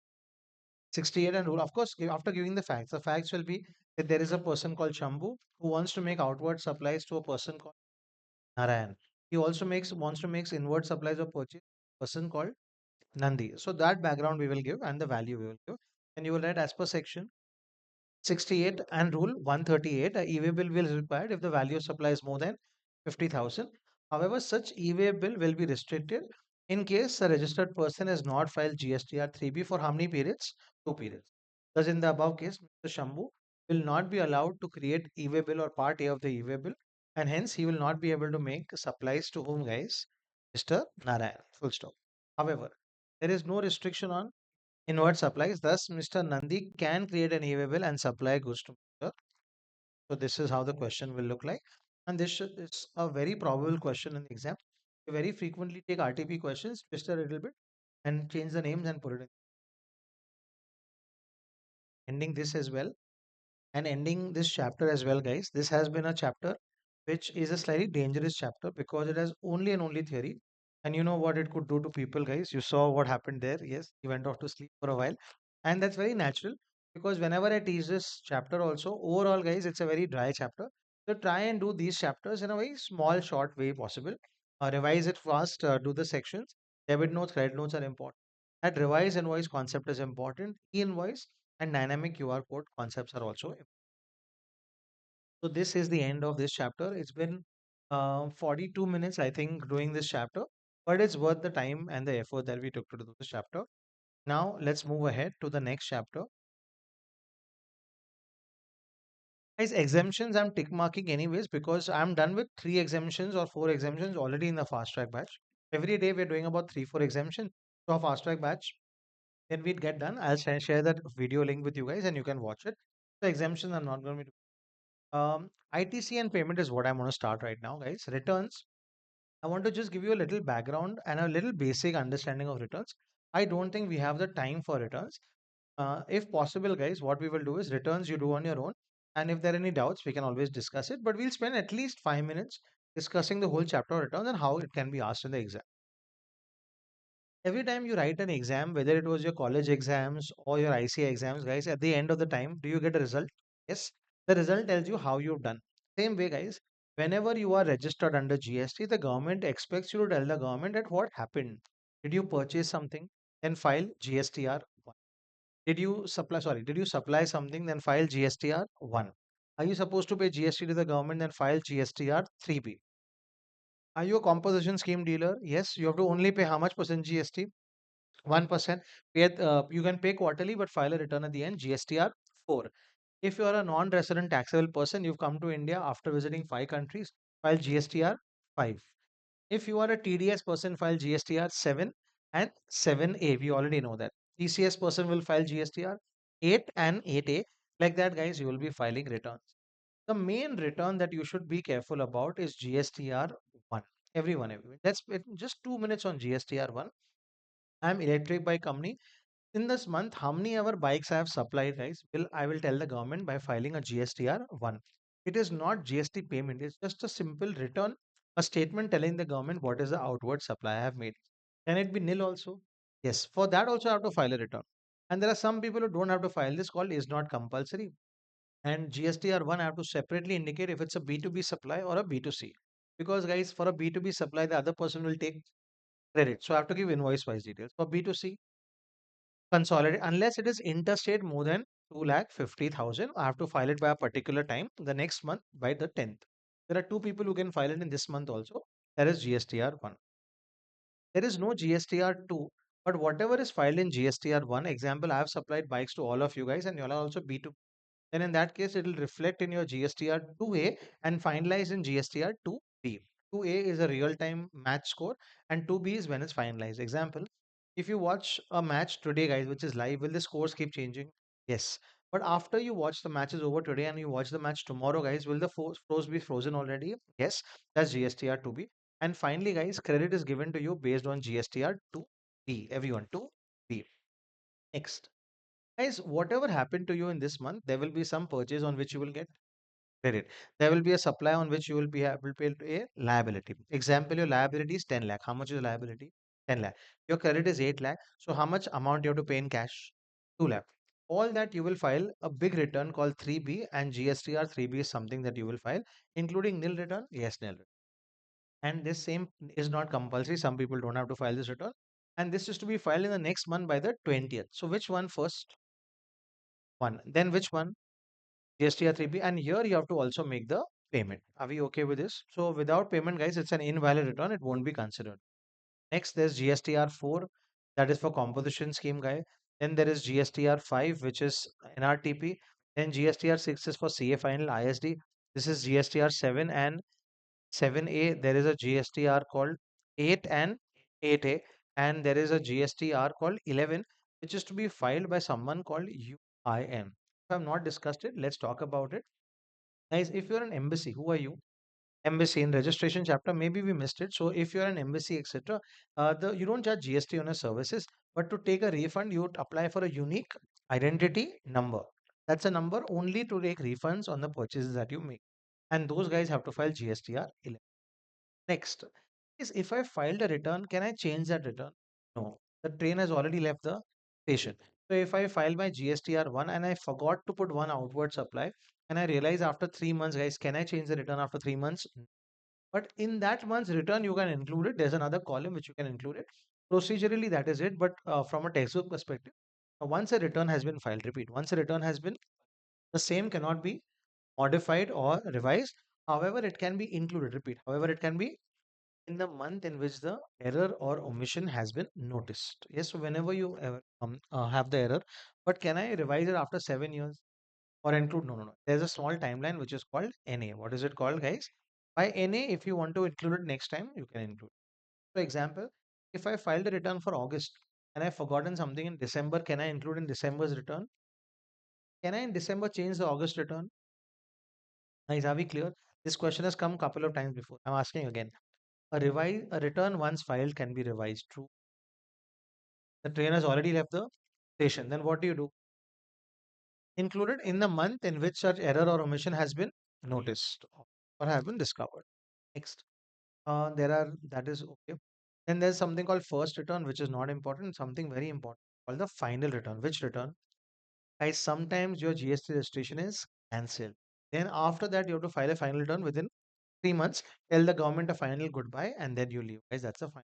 68 and rule. Of course, after giving the facts will be that there is a person called Shambhu who wants to make outward supplies to a person called Narayan. He also wants to make inward supplies of purchase to a person called Nandi. So that background we will give and the value we will give. And you will write as per section 68 and rule 138, a e-way bill will be required if the value of supply is more than 50,000. However, such e-way bill will be restricted in case a registered person has not filed GSTR 3B for how many periods? 2 periods. Thus, in the above case, Mr. Shambhu will not be allowed to create e-way bill or part A of the e-way bill, and hence he will not be able to make supplies to whom, guys? Mr. Narayan. Full stop. However, there is no restriction on inward supplies. Thus, Mr. Nandi can create an e-way bill and supply goods to Mr. So this is how the question will look like. And is a very probable question in the exam. You very frequently take RTP questions, twist a little bit, and change the names and put it in. Ending this as well. And ending this chapter as well, guys. This has been a chapter which is a slightly dangerous chapter because it has only and only theory. And you know what it could do to people, guys. You saw what happened there. Yes, he went off to sleep for a while. And that's very natural because whenever I teach this chapter, also, overall, guys, it's a very dry chapter. So try and do these chapters in a very small, short way possible. Revise it fast, do the sections. Debit notes, credit notes are important. That revise invoice concept is important. E invoice and dynamic QR code concepts are also important. So this is the end of this chapter. It's been 42 minutes, I think, doing this chapter, but it's worth the time and the effort that we took to do this chapter. Now let's move ahead to the next chapter. Guys, exemptions I'm tick marking anyways because I'm done with 3 exemptions or 4 exemptions already in the fast track batch. Every day we're doing about 3-4 exemptions. So our fast track batch, when we get done, I'll share that video link with you guys and you can watch it. The exemptions I'm not going to be ITC and payment is what I'm going to start right now, guys. Returns. I want to just give you a little background and a little basic understanding of returns. I don't think we have the time for returns. If possible, guys, what we will do is returns you do on your own. And if there are any doubts, we can always discuss it. But we'll spend at least 5 minutes discussing the whole chapter of returns and how it can be asked in the exam. Every time you write an exam, whether it was your college exams or your ICA exams, guys, at the end of the time, do you get a result? Yes. The result tells you how you've done. Same way, guys, whenever you are registered under GST, the government expects you to tell the government that what happened. Did you purchase something? Then file GSTR 1. Did you supply something? Then file GSTR 1. Are you supposed to pay GST to the government? Then file GSTR 3B. Are you a composition scheme dealer? Yes, you have to only pay how much percent GST? 1%. You can pay quarterly, but file a return at the end, GSTR 4. If you are a non-resident taxable person, you've come to India after visiting 5 countries, file GSTR 5. If you are a TDS person, file GSTR 7 and 7A. We already know that. TCS person will file GSTR 8 and 8A. Like that, guys, you will be filing returns. The main return that you should be careful about is GSTR 1. Everyone. Let's spend just 2 minutes on GSTR 1. I'm electric bike company. In this month, how many ever bikes I have supplied, guys, I will tell the government by filing a GSTR 1. It is not GST payment, it's just a simple return, a statement telling the government what is the outward supply I have made. Can it be nil also? Yes, for that also I have to file a return. And there are some people who don't have to file this called is not compulsory. And GSTR 1 I have to separately indicate if it's a B2B supply or a B2C. Because guys, for a B2B supply, the other person will take credit. So I have to give invoice wise details. For B2C, consolidate unless it is interstate more than 2,50,000. I have to file it by a particular time the next month by the 10th. There are 2 people who can file it in this month also. That is GSTR 1. There is no GSTR 2, but whatever is filed in GSTR 1, example, I have supplied bikes to all of you guys and you all are also B2. Then in that case, it will reflect in your GSTR 2A and finalize in GSTR 2B. 2A is a real-time match score and 2B is when it's finalized. Example, if you watch a match today, guys, which is live, will the scores keep changing? Yes. But after you watch the matches over today and you watch the match tomorrow, guys, will the scores be frozen already? Yes, that's GSTR 2B. And finally, guys, credit is given to you based on GSTR 2B. Everyone, 2B. Next. Guys, whatever happened to you in this month, there will be some purchase on which you will get. credit. There will be a supply on which you will be able to pay a liability. Example, your liability is 10 lakh. How much is the liability? 10 lakh. Your credit is 8 lakh. So how much amount you have to pay in cash? 2 lakh. All that you will file a big return called 3B, and GSTR 3B is something that you will file, including nil return, yes, nil return. And this same is not compulsory. Some people don't have to file this return. And this is to be filed in the next month by the 20th. So which one first? One. Then which one? GST 3B, and here you have to also make the payment. Are we okay with this? So without payment, guys, it's an invalid return. It won't be considered. Next, there's GSTR 4, that is for composition scheme, guy. Then there is GSTR 5, which is NRTP. Then GSTR 6 is for CA final ISD. This is GSTR 7 and 7A. There is a GSTR called 8 and 8A. And there is a GSTR called 11, which is to be filed by someone called UIN. If I've not discussed it, let's talk about it. Guys, if you're an embassy, who are you? Embassy in registration chapter, maybe we missed it. So if you're an embassy, etc., the you don't charge GST on your services, but to take a refund, you would apply for a unique identity number. That's a number only to take refunds on the purchases that you make. And those guys have to file GSTR 11. Next is, if I filed a return, can I change that return? No, the train has already left the station. So if I file my GSTR 1 and I forgot to put one outward supply, and I realize after 3 months, guys, can I change the return after 3 months? But in that month's return, you can include it. There's another column which you can include it. Procedurally, that is it. But from a textbook perspective, once a return has been filed, repeat, once a return has been, the same cannot be modified or revised. However, it can be included. Repeat. However, it can be in the month in which the error or omission has been noticed. Yes, so whenever you have the error, but can I revise it after 7 years or include? No, no, no. There's a small timeline which is called NA. What is it called, guys? By NA, if you want to include it next time, you can include. For example, if I filed a return for August and I've forgotten something in December, can I include in December's return? Can I in December change the August return? Guys, are we clear? This question has come couple of times before. I'm asking again. A return once filed can be revised. True. The train has already left the station. Then what do you do? Included in the month in which such error or omission has been noticed or have been discovered. Next, that is okay. Then there's something called first return, which is not important. Something very important called the final return. Which return? Guys, sometimes your GST registration is cancelled. Then after that, you have to file a final return within 3 months. Tell the government a final goodbye, and then you leave. Guys, that's a final.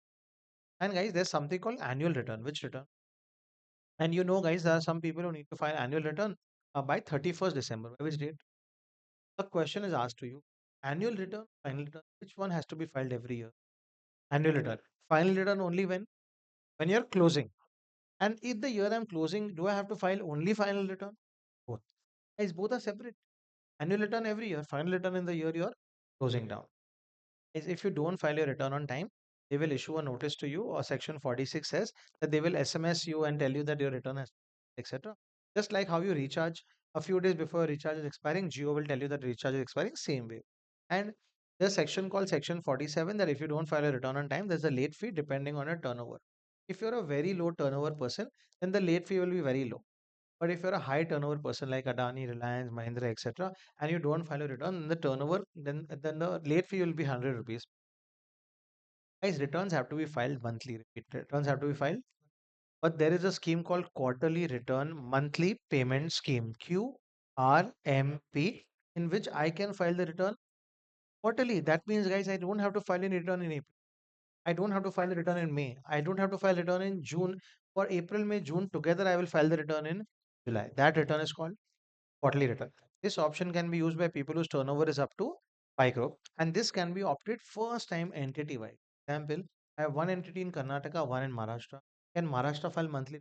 And guys, there's something called annual return. Which return? And you know, guys, there are some people who need to file annual return by 31st December. By which date? The question is asked to you. Annual return, final return, which one has to be filed every year? Annual return. Final return only when you're closing. And if the year I'm closing, do I have to file only final return? Both. Guys, both are separate. Annual return every year, final return in the year you're closing down. Is if you don't file your return on time, they will issue a notice to you, or section 46 says that they will SMS you and tell you that your return has, etc. Just like how you recharge a few days before your recharge is expiring, Geo will tell you that recharge is expiring, same way. And there's a section called section 47 that if you don't file a return on time, there's a late fee depending on your turnover. If you're a very low turnover person, then the late fee will be very low. But if you're a high turnover person like Adani, Reliance, Mahindra, etc., and you don't file a return, then the turnover, then the late fee will be 100 rupees. Guys, returns have to be filed monthly. Repeat, returns have to be filed. But there is a scheme called Quarterly Return Monthly Payment Scheme, QRMP, in which I can file the return quarterly. That means, guys, I don't have to file any return in April. I don't have to file the return in May. I don't have to file return in June. For April, May, June together, I will file the return in July. That return is called quarterly return. This option can be used by people whose turnover is up to 5 crore, and this can be opted first time entity wise. Example, I have one entity in Karnataka, one in Maharashtra. Can Maharashtra file monthly?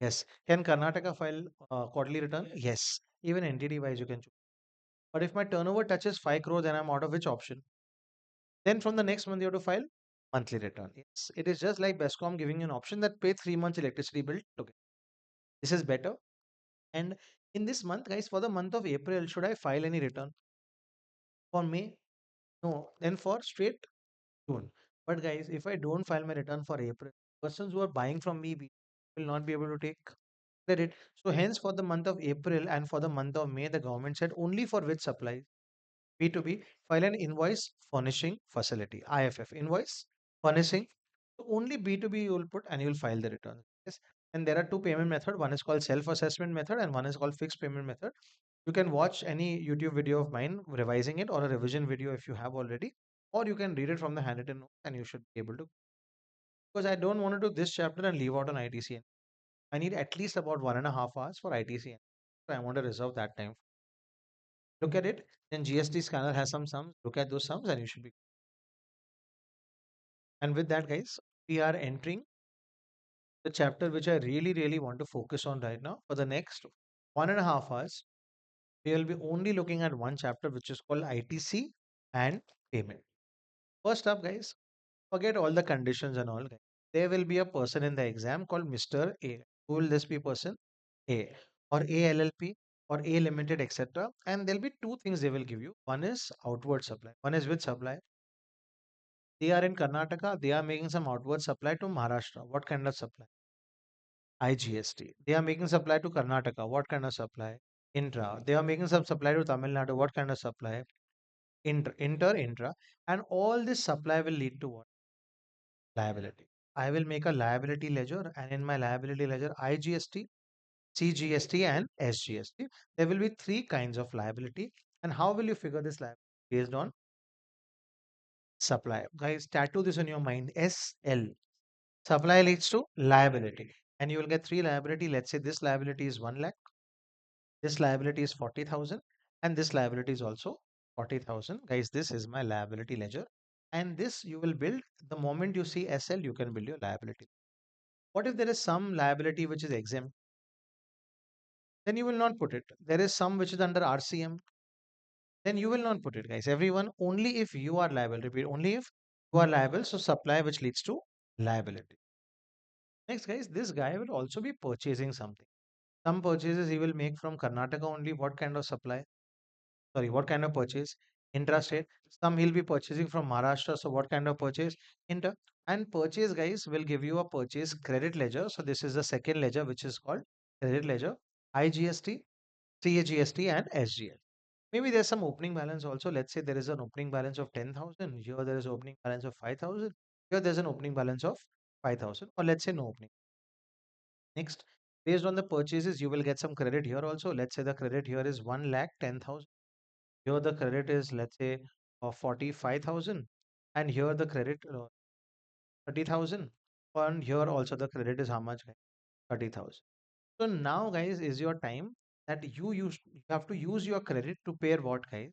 Yes. Can Karnataka file quarterly return? Yes. Even entity wise you can choose. But if my turnover touches 5 crore, then I'm out of which option? Then from the next month you have to file monthly return. Yes. It is just like Bescom giving you an option that pay 3 months electricity bill together. This is better. And in this month, guys, for the month of April, should I file any return? For May? No. Then for straight June. But guys, if I don't file my return for April, persons who are buying from me will not be able to take credit. So hence for the month of April and for the month of May, the government said only for which supplies? B2B, file an invoice furnishing facility, IFF, invoice furnishing. So only B2B you will put and you will file the return. Yes. And there are two payment method. One is called self-assessment method and one is called fixed payment method. You can watch any YouTube video of mine revising it or a revision video if you have already, or you can read it from the handwritten notes and you should be able to. Because I don't want to do this chapter and leave out on ITC. I need at least about 1.5 hours for ITC. So I want to reserve that time. Look at it. Then GST scanner has some sums. Look at those sums and you should be. And with that, guys, we are entering the chapter which I really, really want to focus on right now. For the next 1.5 hours, we will be only looking at one chapter which is called ITC and payment. First up, guys, forget all the conditions and all. Guys. There will be a person in the exam called Mr. A. Who will this be person? A or A LLP or A Limited, etc. And there'll be two things they will give you. One is outward supply. One is with supply. They are in Karnataka. They are making some outward supply to Maharashtra. What kind of supply? IGST. They are making supply to Karnataka. What kind of supply? Intra. They are making some supply to Tamil Nadu. What kind of supply? Intra. And all this supply will lead to what? Liability. I will make a liability ledger, and in my liability ledger, IGST, CGST, and SGST. There will be three kinds of liability. And how will you figure this liability? Based on supply. Guys, tattoo this in your mind. SL. Supply leads to liability. And you will get three liability. Let's say this liability is 1 lakh, this liability is 40,000, and this liability is also 40,000. Guys, this is my liability ledger. And this you will build the moment you see SL, you can build your liability. What if there is some liability which is exempt? Then you will not put it. There is some which is under RCM, then you will not put it, guys. Everyone, only if you are liable. Repeat, only if you are liable. So supply which leads to liability. Next, guys, this guy will also be purchasing something. Some purchases he will make from Karnataka only. What kind of supply? Sorry, what kind of purchase? Intrastate. Some he'll be purchasing from Maharashtra. So what kind of purchase? Inter. And purchase, guys, will give you a purchase credit ledger. So this is the second ledger which is called credit ledger. IGST, CAGST, and SGL. Maybe there's some opening balance also. Let's say there is an opening balance of 10,000. Here there is opening balance of 5,000. Here there's an opening balance of 5,000. Or let's say no opening. Next, based on the purchases, you will get some credit here also. Let's say the credit here is 1,10,000. Here the credit is, let's say, 45,000. And here the credit 30,000. And here also the credit is how much? 30,000. So now, guys, is your time that you have to use your credit to pay what, guys?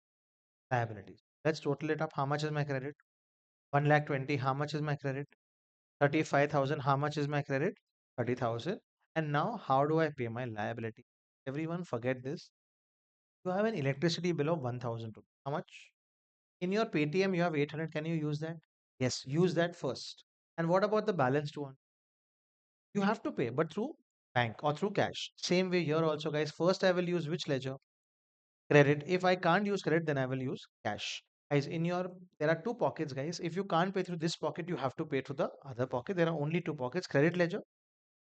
Liabilities. Let's total it up. How much is my credit? 1,20,000. How much is my credit? 35,000. How much is my credit? 30,000. And now, how do I pay my liability? Everyone, forget this. You have an electricity bill of 1,000 rupees. How much? In your Paytm, you have 800. Can you use that? Yes, use that first. And what about the balance 200? You have to pay, but through bank or through cash. Same way here also, guys. First, I will use which ledger? Credit. If I can't use credit, then I will use cash. Guys, there are two pockets, guys. If you can't pay through this pocket, you have to pay through the other pocket. There are only two pockets: credit ledger,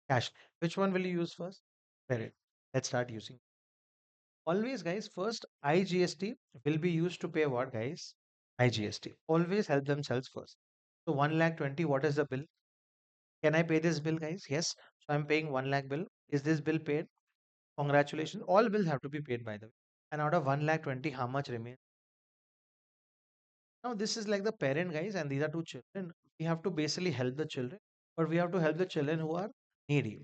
cash. Which one will you use first? Credit. Let's start using. Always, guys, first IGST will be used to pay what, guys? IGST. Always help themselves first. So 1,20,000, what is the bill? Can I pay this bill, guys? Yes. So I'm paying 1 lakh bill. Is this bill paid? Congratulations. All bills have to be paid, by the way. And out of 1,20,000, how much remains? Now, this is like the parent, guys, and these are two children. We have to basically help the children, but we have to help the children who are needy.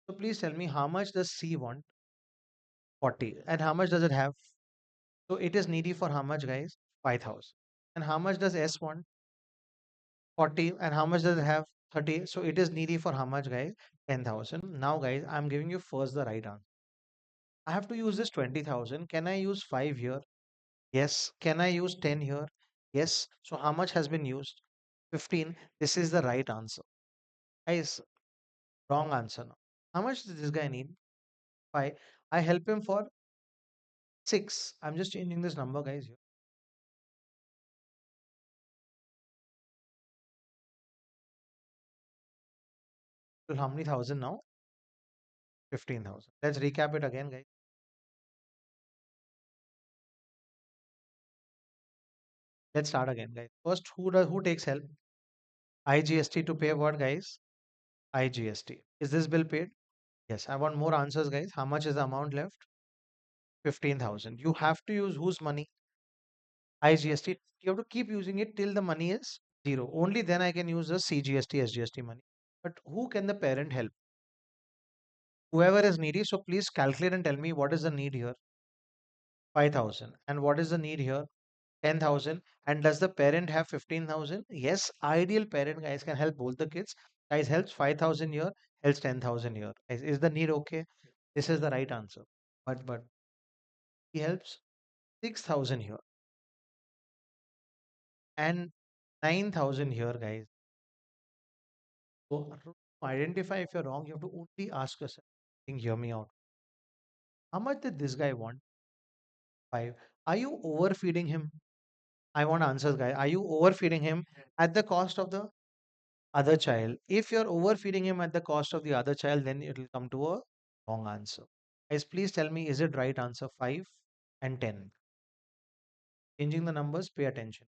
So please tell me, how much does C want? 40. And how much does it have? So it is needy for how much, guys? 5,000. And how much does S want? 40. And how much does it have? 30. So it is needy for how much, guys? 10,000. Now, guys, I'm giving you first the right answer. I have to use this 20,000. Can I use 5 here? Yes. Can I use 10 here? Yes. So how much has been used? 15. This is the right answer. Guys, wrong answer now. How much does this guy need? 5. I help him for 6. I'm just changing this number, guys. Here. So how many thousand now? 15,000. Let's recap it again, guys. Let's start again, guys. First, who takes help? IGST to pay what, guys? IGST. Is this bill paid? Yes. I want more answers, guys. How much is the amount left? 15,000. You have to use whose money? IGST. You have to keep using it till the money is zero. Only then I can use the CGST, SGST money. But who can the parent help? Whoever is needy. So please calculate and tell me what is the need here. 5,000. And what is the need here? 10,000. And does the parent have 15,000? Yes, ideal parent, guys, can help both the kids. Guys, helps 5,000 here, helps 10,000 here. Guys, is the need okay? This is the right answer. But he helps 6,000 here and 9,000 here, guys. So to identify if you're wrong, you have to only ask yourself, hear me out. How much did this guy want? 5. Are you overfeeding him? I want answers, guys. Are you overfeeding him at the cost of the other child? If you're overfeeding him at the cost of the other child, then it will come to a wrong answer. Guys, please tell me, is it right answer 5 and 10? Changing the numbers, pay attention.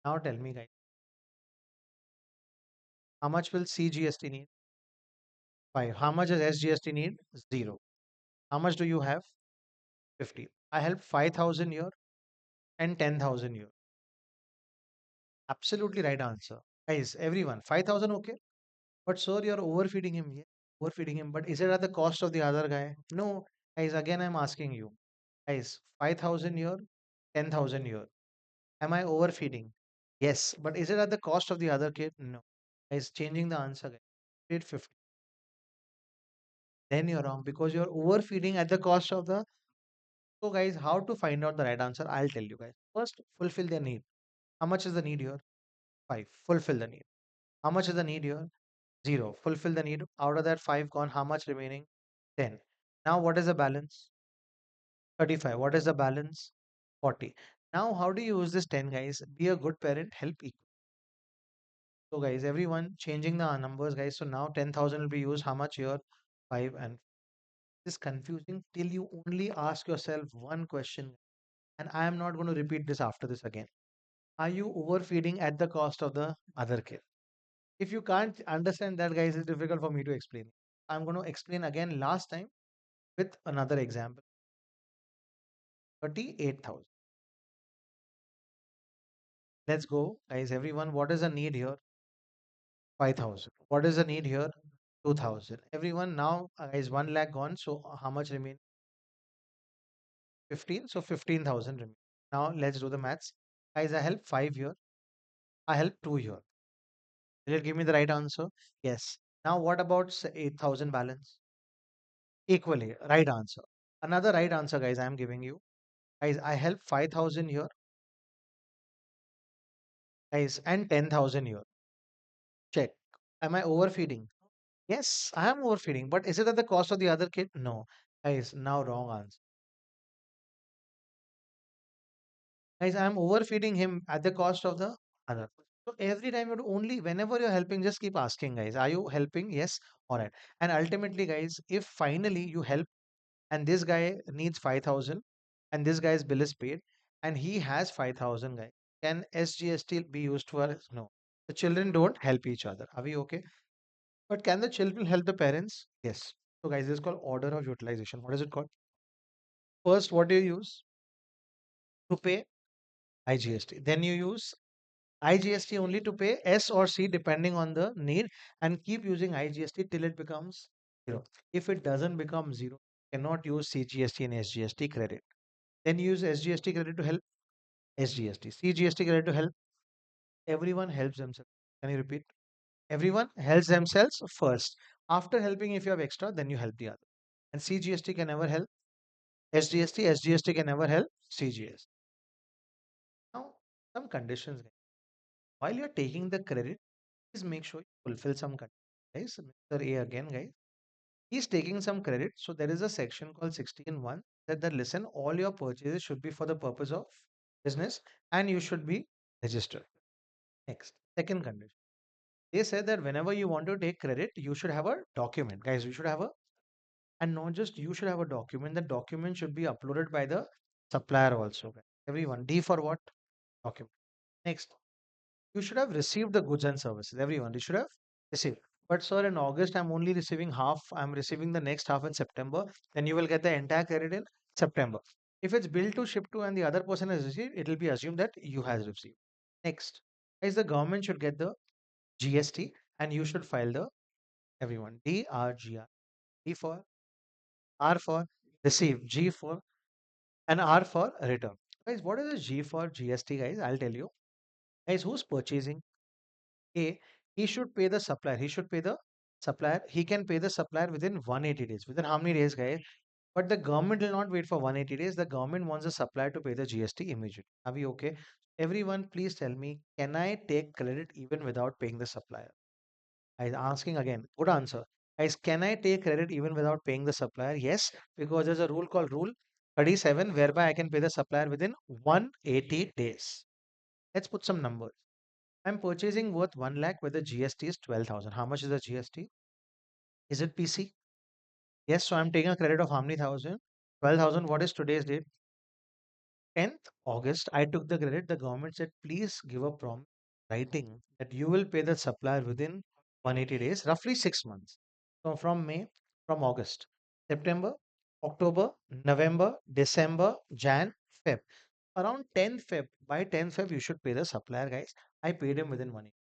Now tell me, guys, how much will CGST need? 5. How much does SGST need? 0. How much do you have? 50. I help 5,000 here and 10,000 here. Absolutely right answer. Guys, everyone, 5,000 okay? But sir, you're overfeeding him. Yeah, overfeeding him. But is it at the cost of the other guy? No. Guys, again, I'm asking you. Guys, 5,000 here, 10,000 here. Am I overfeeding? Yes. But is it at the cost of the other kid? No. Guys, changing the answer, guys. Paid 50. Then you're wrong because you're overfeeding at the cost of the. So, guys, how to find out the right answer? I'll tell you guys. First, fulfill their need. How much is the need here? 5. Fulfill the need. How much is the need here? 0. Fulfill the need. Out of that 5 gone, how much remaining? 10. Now, what is the balance? 35. What is the balance? 40. Now, how do you use this 10, guys? Be a good parent, help equal. So, guys, everyone changing the numbers, guys. So, now 10,000 will be used. How much here? 5 and this is confusing till you only ask yourself one question. And I am not going to repeat this after this again. Are you overfeeding at the cost of the other kid? If you can't understand that, guys, it's difficult for me to explain. I'm going to explain again last time with another example. 38,000. Let's go, guys. Everyone, what is the need here? 5,000. What is the need here? 2,000. Everyone, now, guys, 1 lakh gone. So, how much remain? 15. So, 15,000 remain. Now, let's do the maths. Guys, I help 5 here. I help 2 here. Will it give me the right answer? Yes. Now, what about 8,000 balance? Equally, right answer. Another right answer, guys, I am giving you. Guys, I help 5,000 here. Guys, and 10,000 here. Check. Am I overfeeding? Yes, I am overfeeding. But is it at the cost of the other kid? No. Guys, now wrong answer. Guys, I am overfeeding him at the cost of the other. So every time you do only whenever you're helping, just keep asking, guys, are you helping? Yes. All right. And ultimately, guys, if finally you help and this guy needs 5,000 and this guy's bill is paid and he has 5,000, guys, can SGST be used for? No. The children don't help each other. Are we okay? But can the children help the parents? Yes. So, guys, this is called order of utilization. What is it called? First, what do you use to pay IGST? Then you use IGST only to pay S or C depending on the need and keep using IGST till it becomes 0. If it doesn't become 0, cannot use CGST and SGST credit. Then use SGST credit to help SGST. CGST credit to help. Everyone helps themselves. Can you repeat? Everyone helps themselves first. After helping, if you have extra, then you help the other. And CGST can never help SGST can never help CGS. Now, some conditions, guys. While you're taking the credit, please make sure you fulfill some conditions. Guys, Mr. A again, guys. He's taking some credit. So there is a section called 16.1 that listen, all your purchases should be for the purpose of business and you should be registered. Next, second condition. They said that whenever you want to take credit, you should have a document. Guys, you should have a, and not just you should have a document. The document should be uploaded by the supplier also. Guys. Everyone. D for what? Document. Next, you should have received the goods and services. Everyone, you should have received. But sir, in August, I'm only receiving half. I'm receiving the next half in September. Then you will get the entire credit in September. If it's billed to ship to and the other person has received, it will be assumed that you has received. Next, is the government should get the GST and you should file the everyone DRGR. D for R for receive, G for and R for return. Guys, what is the G for GST, guys? I'll tell you. Guys, who's purchasing? A, he should pay the supplier. He should pay the supplier. He can pay the supplier within 180 days. Within how many days, guys? But the government will not wait for 180 days. The government wants the supplier to pay the GST immediately. Are we okay? Everyone, please tell me, can I take credit even without paying the supplier? I asking again. Good answer. Guys, can I take credit even without paying the supplier? Yes, because there's a rule called Rule 37 whereby I can pay the supplier within 180 days. Let's put some numbers. I'm purchasing worth 1 lakh where the GST is 12,000. How much is the GST? Is it PC? Yes, so I'm taking a credit of how many thousand? 12,000. What is today's date? 10th August. I took the credit. The government said, please give a promise writing that you will pay the supplier within 180 days, roughly 6 months. So from May, from August, September, October, November, December, Jan, Feb. Around 10th Feb, by 10th Feb, you should pay the supplier, guys. I paid him within 1 year.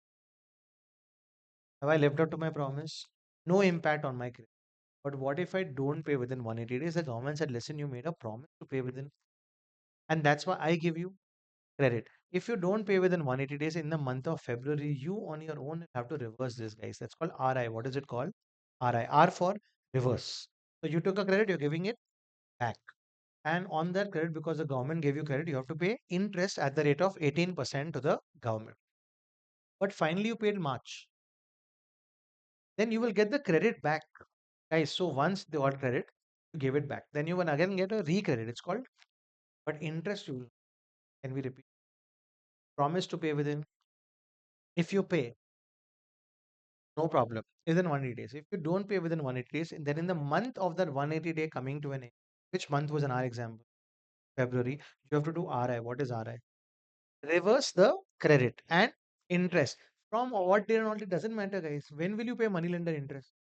Have I lived up to my promise? No impact on my credit. But what if I don't pay within 180 days? The government said, listen, you made a promise to pay within, and that's why I give you credit. If you don't pay within 180 days in the month of February, you on your own have to reverse this, guys. That's called RI. What is it called? RI. R for reverse. So you took a credit, you're giving it back. And on that credit, because the government gave you credit, you have to pay interest at the rate of 18% to the government. But finally, you paid March. Then you will get the credit back. Guys, so once they got credit, you give it back. Then you will again get a recredit. It's called, but interest you will. Can we repeat? Promise to pay within. If you pay, no problem. Within 180 days. If you don't pay within 180 days, then in the month of that 180 day coming to an end, which month was in our example? February. You have to do RI. What is RI? Reverse the credit and interest. From what day and all, it doesn't matter, guys. When will you pay money lender interest?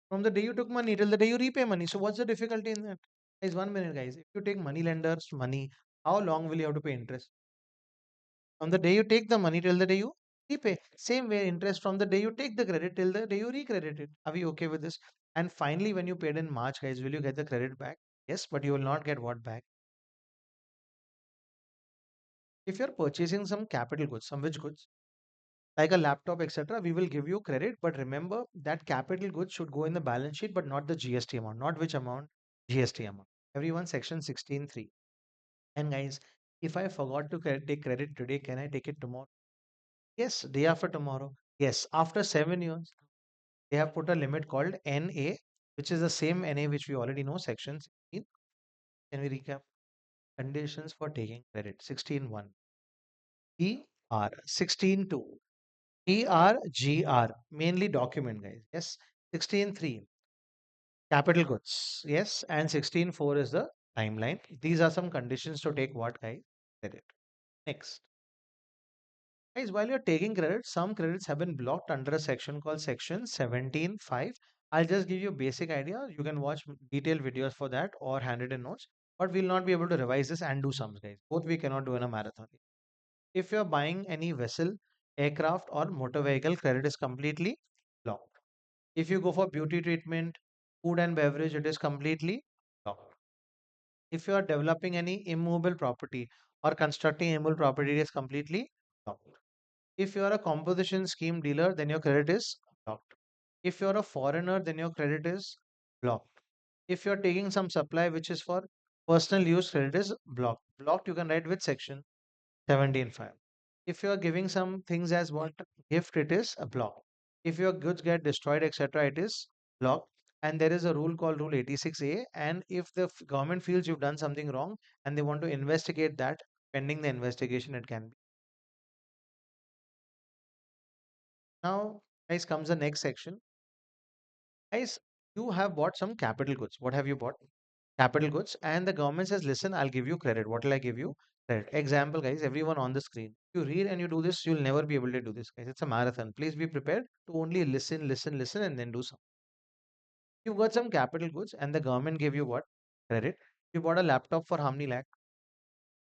From the day you took money till the day you repay money. So what's the difficulty in that? Guys, 1 minute, guys. If you take money lenders money, how long will you have to pay interest? From the day you take the money till the day you repay. Same way, interest from the day you take the credit till the day you recredit it. Are we okay with this? And finally, when you paid in March, guys, will you get the credit back? Yes, but you will not get what back? If you're purchasing some capital goods, some which goods? Like a laptop, etc., we will give you credit. But remember that capital goods should go in the balance sheet, but not the GST amount. Not which amount? GST amount. Everyone, section 16.3. And guys, if I forgot to take credit today, can I take it tomorrow? Yes, day after tomorrow. Yes, after 7 years, they have put a limit called NA, which is the same NA which we already know, section 16. Can we recap? Conditions for taking credit 16.1. ER 16.2. ERGR, mainly document, guys. Yes, 16.3. Capital goods. Yes, and 16.4 is the timeline. These are some conditions to take what, guys? Credit. Next. Guys, while you're taking credit, some credits have been blocked under a section called section 17.5. I'll just give you a basic idea. You can watch detailed videos for that or handwritten notes, but we'll not be able to revise this and do sums, guys. Both we cannot do in a marathon. If you're buying any vessel, aircraft, or motor vehicle, credit is completely blocked. If you go for beauty treatment, food and beverage, it is completely blocked. If you are developing any immovable property or constructing immovable property, it is completely blocked. If you are a composition scheme dealer, then your credit is blocked. If you are a foreigner, then your credit is blocked. If you are taking some supply which is for personal use, credit is blocked. Blocked, you can write with section 17.5. If you are giving some things as what gift, it is a block. If your goods get destroyed, etc., it is blocked. And there is a rule called Rule 86A. And if the government feels you've done something wrong and they want to investigate that, pending the investigation, it can be Now, guys, comes the next section. Guys, you have bought some capital goods. What have you bought? Capital goods. And the government says, listen, I'll give you credit. What will I give you? Credit. Example, guys, everyone on the screen. You read and you do this, you'll never be able to do this, guys. It's a marathon. Please be prepared to only listen, listen, listen, and then do something. You got some capital goods and the government gave you what? Credit. You bought a laptop for how many lakh?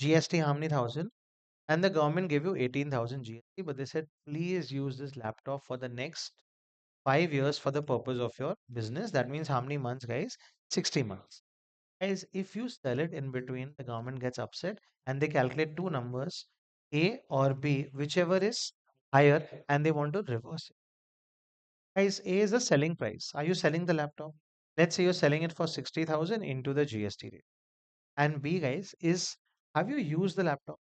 GST how many thousand? And the government gave you 18,000 GST, but they said, please use this laptop for the next 5 years for the purpose of your business. That means how many months, guys? 60 months. Guys, if you sell it in between, the government gets upset and they calculate two numbers, A or B, whichever is higher, and they want to reverse it. Guys, A is the selling price. Are you selling the laptop? Let's say you're selling it for 60,000 into the GST rate. And B, guys, is have you used the laptop?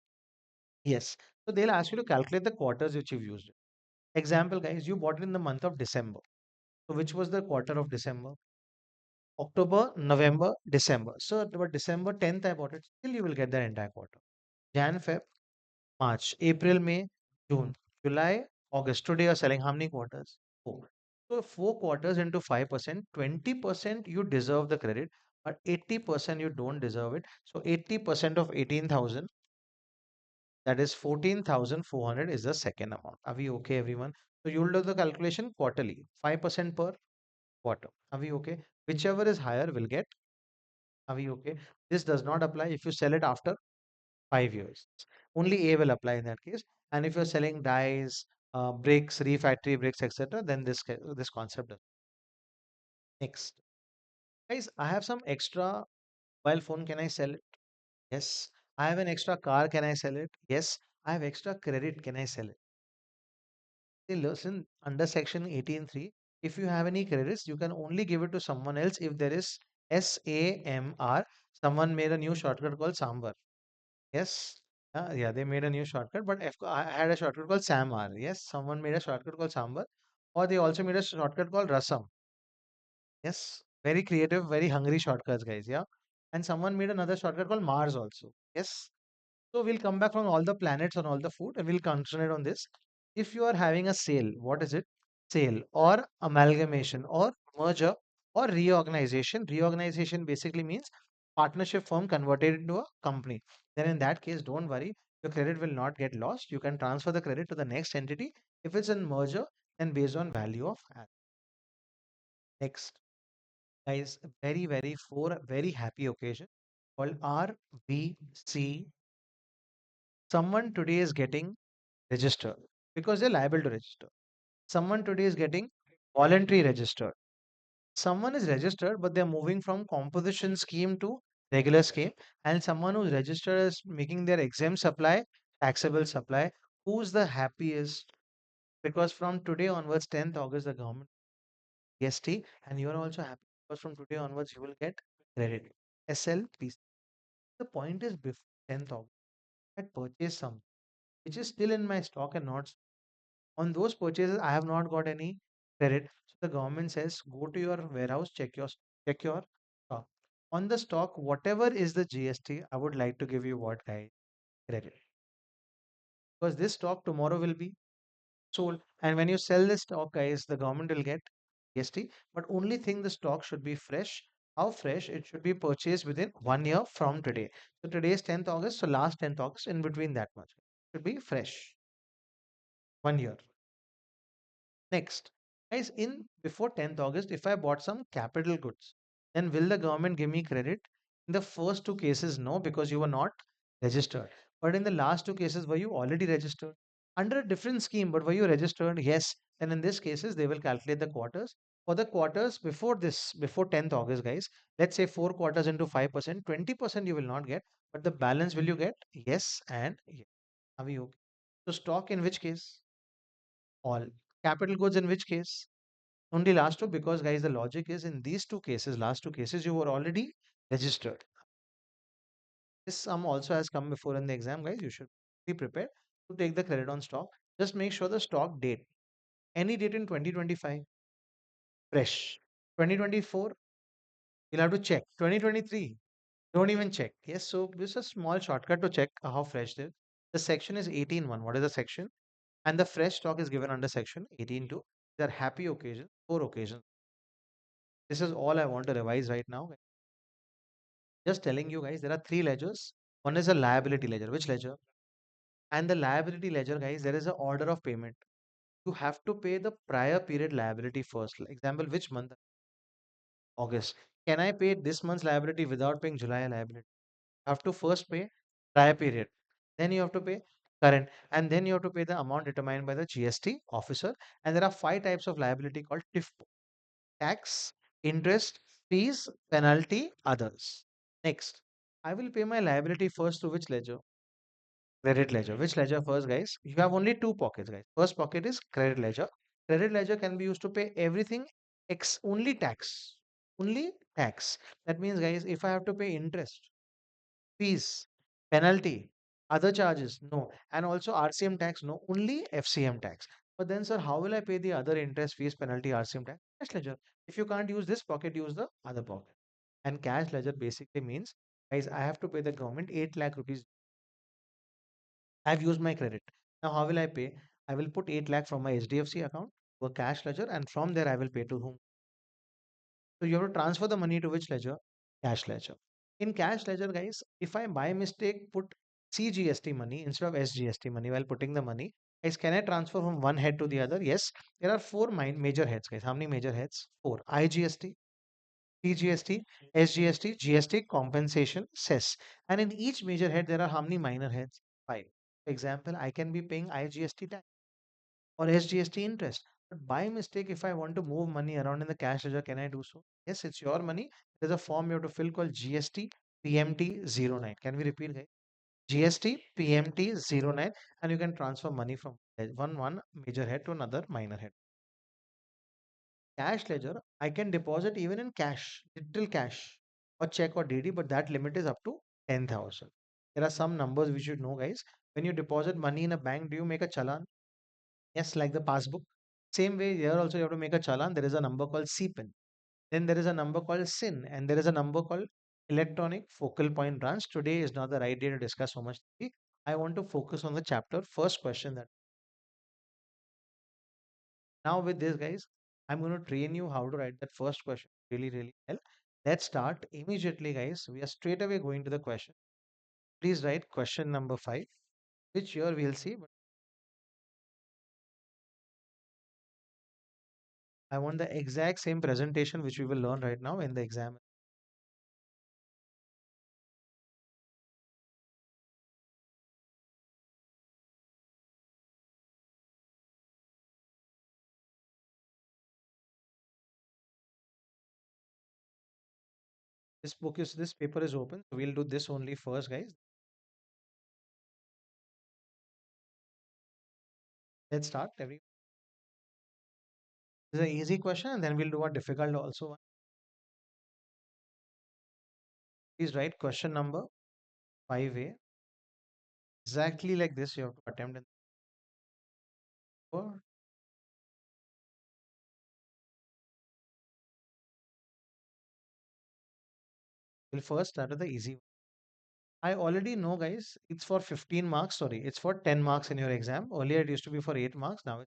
Yes. So they'll ask you to calculate the quarters which you've used it. Example, guys, you bought it in the month of December. So which was the quarter of December? October, November, December. So about December 10th, I bought it. Still, you will get the entire quarter. Jan, Feb, March, April, May, June, July, August. Today, you're selling how many quarters? Four. So 4 quarters into 5%, 20% you deserve the credit, but 80% you don't deserve it. So 80% of 18,000, that is 14,400 is the second amount. Are we okay, everyone? So you'll do the calculation quarterly, 5% per quarter. Are we okay? Whichever is higher will get. Are we okay? This does not apply if you sell it after 5 years. Only A will apply in that case. And if you're selling dies, bricks, refactory bricks, etc., then this concept does. Next, guys, I have some extra mobile phone. Can I sell it? Yes. I have an extra car. Can I sell it? Yes. I have extra credit. Can I sell it? See, listen, under section 18.3, if you have any credits, you can only give it to someone else if there is SAMR. Someone made a new shortcut called Sambar. Yes. Yeah, they made a new shortcut, but I had a shortcut called SAMR. Yes, someone made a shortcut called Sambar, or they also made a shortcut called Rasam. Yes, very creative, very hungry shortcuts, guys. Yeah, and someone made another shortcut called Mars also. Yes, so we'll come back from all the planets and all the food and we'll concentrate on this. If you are having a sale, what is it? Sale or amalgamation or merger or reorganization. Reorganization basically means partnership firm converted into a company. Then in that case, don't worry, your credit will not get lost. You can transfer the credit to the next entity. If it's in merger, then based on value of asset. Next, guys, very for a very happy occasion called RBC. Someone today is getting registered because they're liable to register. Someone today is getting voluntary registered. Someone is registered, but they're moving from composition scheme to regular scheme. And someone who's registered is making their exempt supply, taxable supply. Who's the happiest? Because from today onwards, 10th August, the government GST, and you're also happy because from today onwards, you will get credit. SLPC. The point is before 10th August, I purchased some which is still in my stock and not on those purchases I have not got any credit. So the government says go to your warehouse, check your stock. On the stock, whatever is the GST, I would like to give you what, guys? Credit. Because this stock tomorrow will be sold. And when you sell this stock, guys, the government will get GST. But only thing the stock should be fresh. How fresh? It should be purchased within 1 year from today. So today is 10th August. So last 10th August, in between that much. Should be fresh. 1 year. Next, guys, in before 10th August, if I bought some capital goods, then will the government give me credit? In the first two cases, no, because you were not registered. But in the last two cases, were you already registered? Under a different scheme, but were you registered? Yes. And in this cases, they will calculate the quarters. For the quarters before this, before 10th August, guys, let's say 4 quarters into 5%, 20% you will not get, but the balance will you get? Yes and yes. Are we okay? So stock in which case? All. Capital goods in which case? Only last two, because guys, the logic is in these two cases, last two cases, you were already registered. This sum also has come before in the exam, guys. You should be prepared to take the credit on stock. Just make sure the stock date, any date in 2025, fresh. 2024, you'll have to check. 2023, don't even check. Yes, so this is a small shortcut to check how fresh it is. The section is 18.1. What is the section? And the fresh stock is given under section 18.2. These are happy occasions, 4 occasions. This is all I want to revise right now. Just telling you guys, there are 3 ledgers. One is a liability ledger. Which ledger? And the liability ledger, guys, there is an order of payment. You have to pay the prior period liability first. Like, example, which month? August. Can I pay this month's liability without paying July liability? You have to first pay prior period. Then you have to pay current. And then you have to pay the amount determined by the GST officer. And there are 5 types of liability called TIF: tax, interest, fees, penalty, others. Next, I will pay my liability first to which ledger? Credit ledger. Which ledger first, guys? You have only 2 pockets, guys. First pocket is credit ledger. Credit ledger can be used to pay everything ex only tax. Only tax. That means, guys, if I have to pay interest, fees, penalty, other charges, no. And also RCM tax, no. Only FCM tax. But then, sir, how will I pay the other interest, fees, penalty, RCM tax? Cash ledger. If you can't use this pocket, use the other pocket. And cash ledger basically means, guys, I have to pay the government 8 lakh rupees. I've used my credit. Now, how will I pay? I will put 8 lakh from my HDFC account to a cash ledger, and from there I will pay to whom? So you have to transfer the money to which ledger? Cash ledger. In cash ledger, guys, if I by mistake put CGST money instead of SGST money while putting the money, guys, can I transfer from one head to the other? Yes. There are 4 major heads, guys. How many major heads? 4. IGST, TGST, SGST, GST, compensation, cess. And in each major head, there are how many minor heads? 5. For example, I can be paying IGST tax or SGST interest. But by mistake, if I want to move money around in the cash ledger, can I do so? Yes, it's your money. There's a form you have to fill called GST PMT09. Can we repeat, guys? GST PMT09, and you can transfer money from one major head to another minor head. Cash ledger, I can deposit even in cash, literal cash, or check or DD, but that limit is up to 10,000. There are some numbers we should know, guys. When you deposit money in a bank, do you make a challan? Yes, like the passbook. Same way, here also you have to make a challan. There is a number called CPIN. Then there is a number called SIN, and there is a number called electronic focal point branch. Today is not the right day to discuss so much. I want to focus on the chapter. First question that now with this, guys, I'm going to train you how to write that first question really, really well. Let's start immediately, guys. We are straight away going to the question. Please write question number 5, which here we'll see. But I want the exact same presentation which we will learn right now in the exam. This paper is open. So we'll do this only first, guys. Let's start. This is an easy question, and then we'll do a difficult also one. Please write question number 5A. Exactly like this, you have to attempt in the paper. We'll first start with the easy one. I already know, guys, it's for 15 marks. Sorry, it's for 10 marks in your exam. Earlier, it used to be for 8 marks. Now,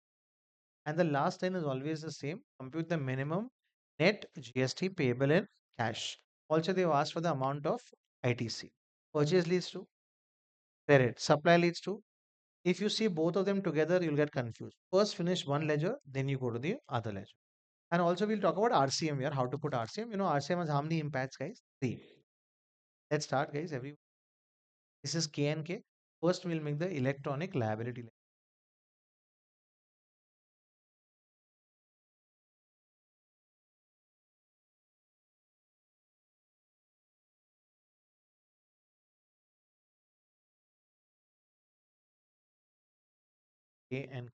and the last line is always the same. Compute the minimum net GST payable in cash. Also, they've asked for the amount of ITC. Purchase leads to credit. Supply leads to. If you see both of them together, you'll get confused. First, finish one ledger, then you go to the other ledger. And also, we'll talk about RCM here, how to put RCM. You know, RCM has how many impacts, guys? 3. Let's start, guys. This is K and K. First, we'll make the electronic liability. K and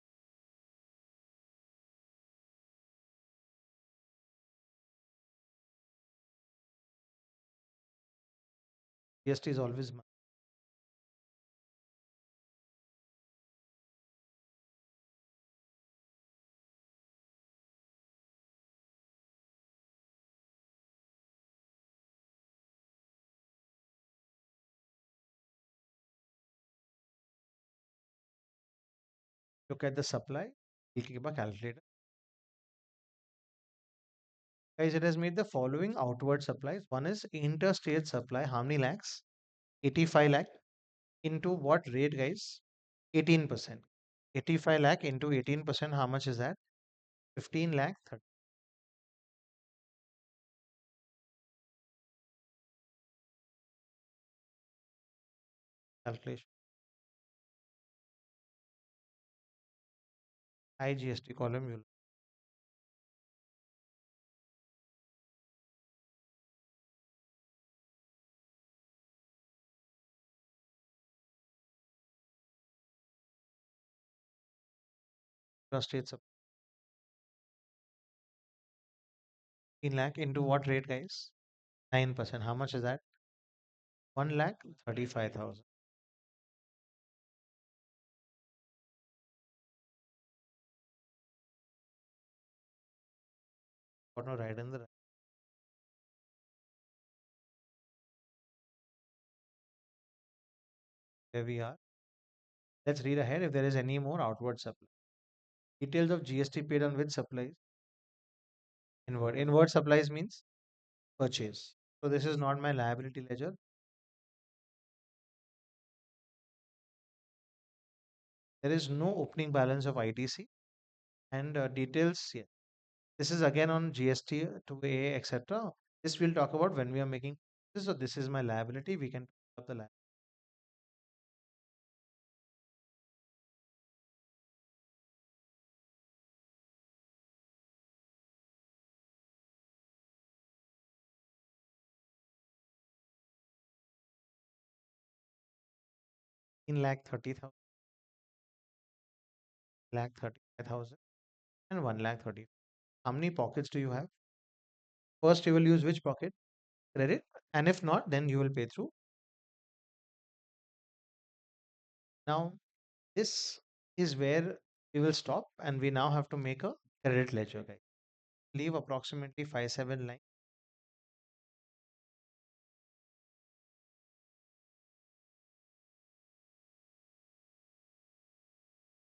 GST is always Look at the supply. We'll keep a calculator. Guys, it has made the following outward supplies. One is interstate supply. How many lakhs? 85 lakh. Into what rate, guys? 18%. 85 lakh into 18%. How much is that? 15 lakh 30. Calculation. IGST column. You'll interstate supply. 15 lakh into what rate, guys? 9%. How much is that? 1 lakh 35,000. Got no right in the right. There we are. Let's read ahead if there is any more outward supply. Details of GST paid on which supplies? Inward. Inward supplies means purchase. So this is not my liability ledger. There is no opening balance of ITC and details. Yeah. This is again on GST to A, etc. This we'll talk about when we are making this. So this is my liability. We can talk about the liability. In lakh 30,000, lakh 35,000, and 1 lakh 30. How many pockets do you have? First, you will use which pocket? Credit, and if not, then you will pay through. Now, this is where we will stop, and we now have to make a credit ledger, guys. Leave approximately 5-7 lines.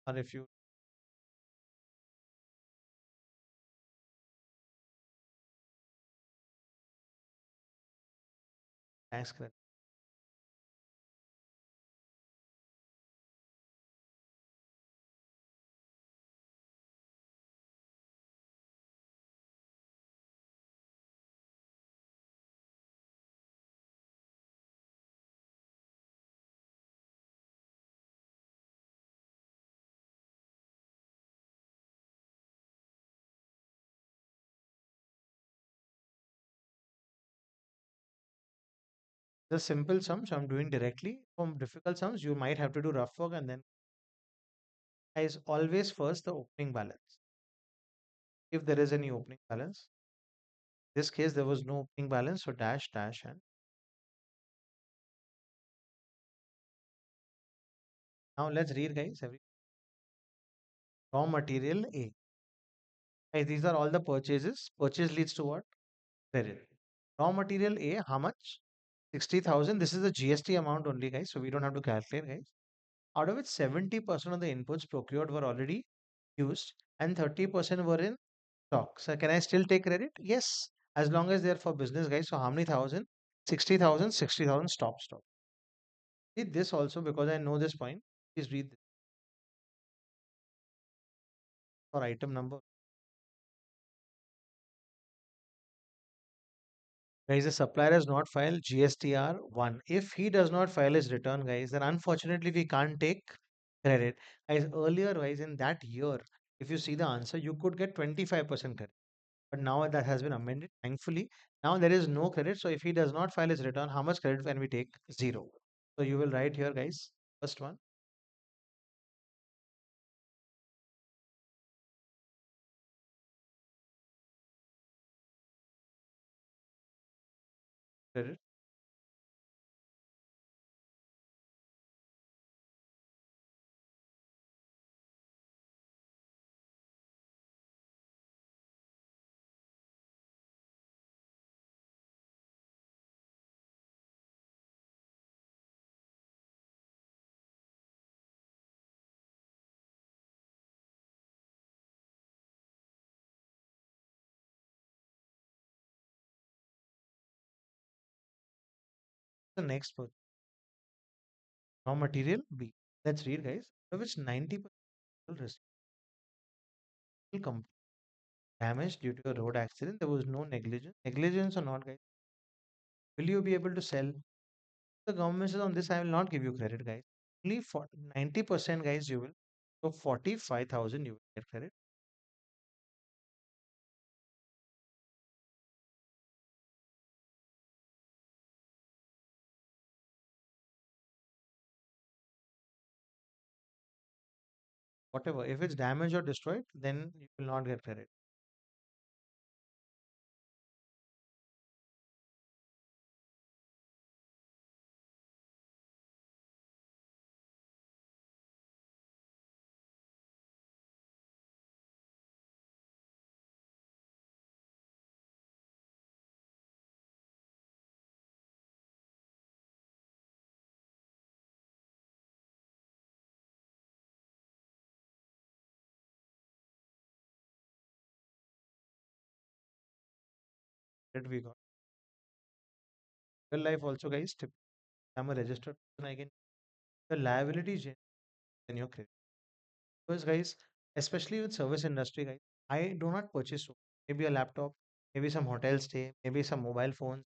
Or if you tax credit. The simple sums I'm doing directly. From difficult sums, you might have to do rough work, and then is always first the opening balance. If there is any opening balance, in this case there was no opening balance, so dash dash and now let's read, guys. Every raw material A. Guys, these are all the purchases. Purchase leads to what? Credit. Raw material A, how much? 60,000. This is the GST amount only, guys. So we don't have to calculate, guys. Out of which 70% of the inputs procured were already used and 30% were in stock. So can I still take credit? Yes, as long as they're for business, guys. So how many thousand? 60,000, 60,000. Stop, stop. Read this also because I know this point. Please read this for item number. Guys, the supplier has not filed GSTR 1. If he does not file his return, guys, then unfortunately we can't take credit. Guys, earlier, guys, in that year, if you see the answer, you could get 25% credit. But now that has been amended, thankfully. Now there is no credit. So if he does not file his return, how much credit can we take? Zero. So you will write here, guys, first one. Credit. the next purchase? Raw material B. Let's read, guys. Of which 90% will receive complete damage due to a road accident. There was no negligence. Negligence or not, guys? Will you be able to sell? The government says on this, I will not give you credit, guys. Only for 90%, guys, you will. So 45,000 you will get credit. Whatever. If it's damaged or destroyed, then you will not get credit. Credit we got. Real life also, guys. I'm a registered person. I can the liability is in your credit. Because, guys, especially with service industry, guys, I do not purchase so maybe a laptop, maybe some hotel stay, maybe some mobile phones.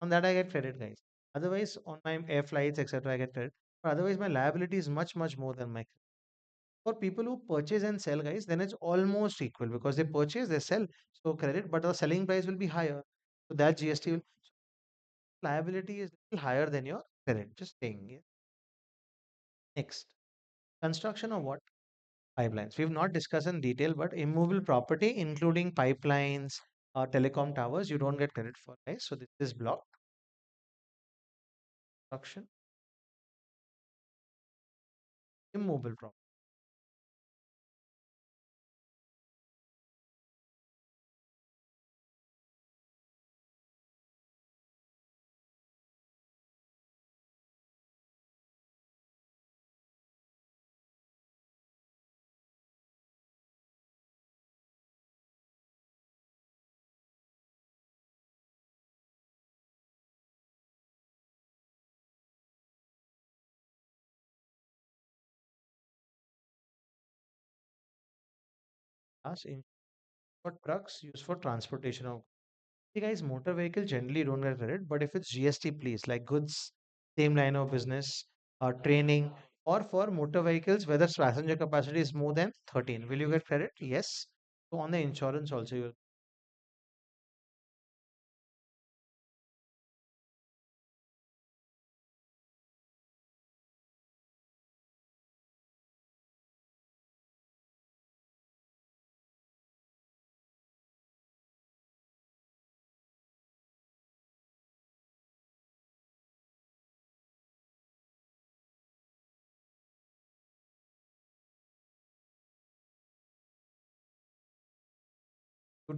On that, I get credit, guys. Otherwise, on my air flights, etc., I get credit. But otherwise, my liability is much, much more than my credit. For people who purchase and sell, guys, then it's almost equal because they purchase, they sell. So credit, but the selling price will be higher. So that GST will liability is little higher than your credit. Just saying. Yeah. Next, construction of what? Pipelines. We've not discussed in detail, but immovable property, including pipelines, telecom towers, you don't get credit for, right? So this is block construction, immovable property. As in for trucks used for transportation of. See, guys, motor vehicle generally don't get credit, but if it's GST, please, like goods, same line of business, training, or for motor vehicles, whether passenger capacity is more than 13, will you get credit? Yes. So on the insurance also, you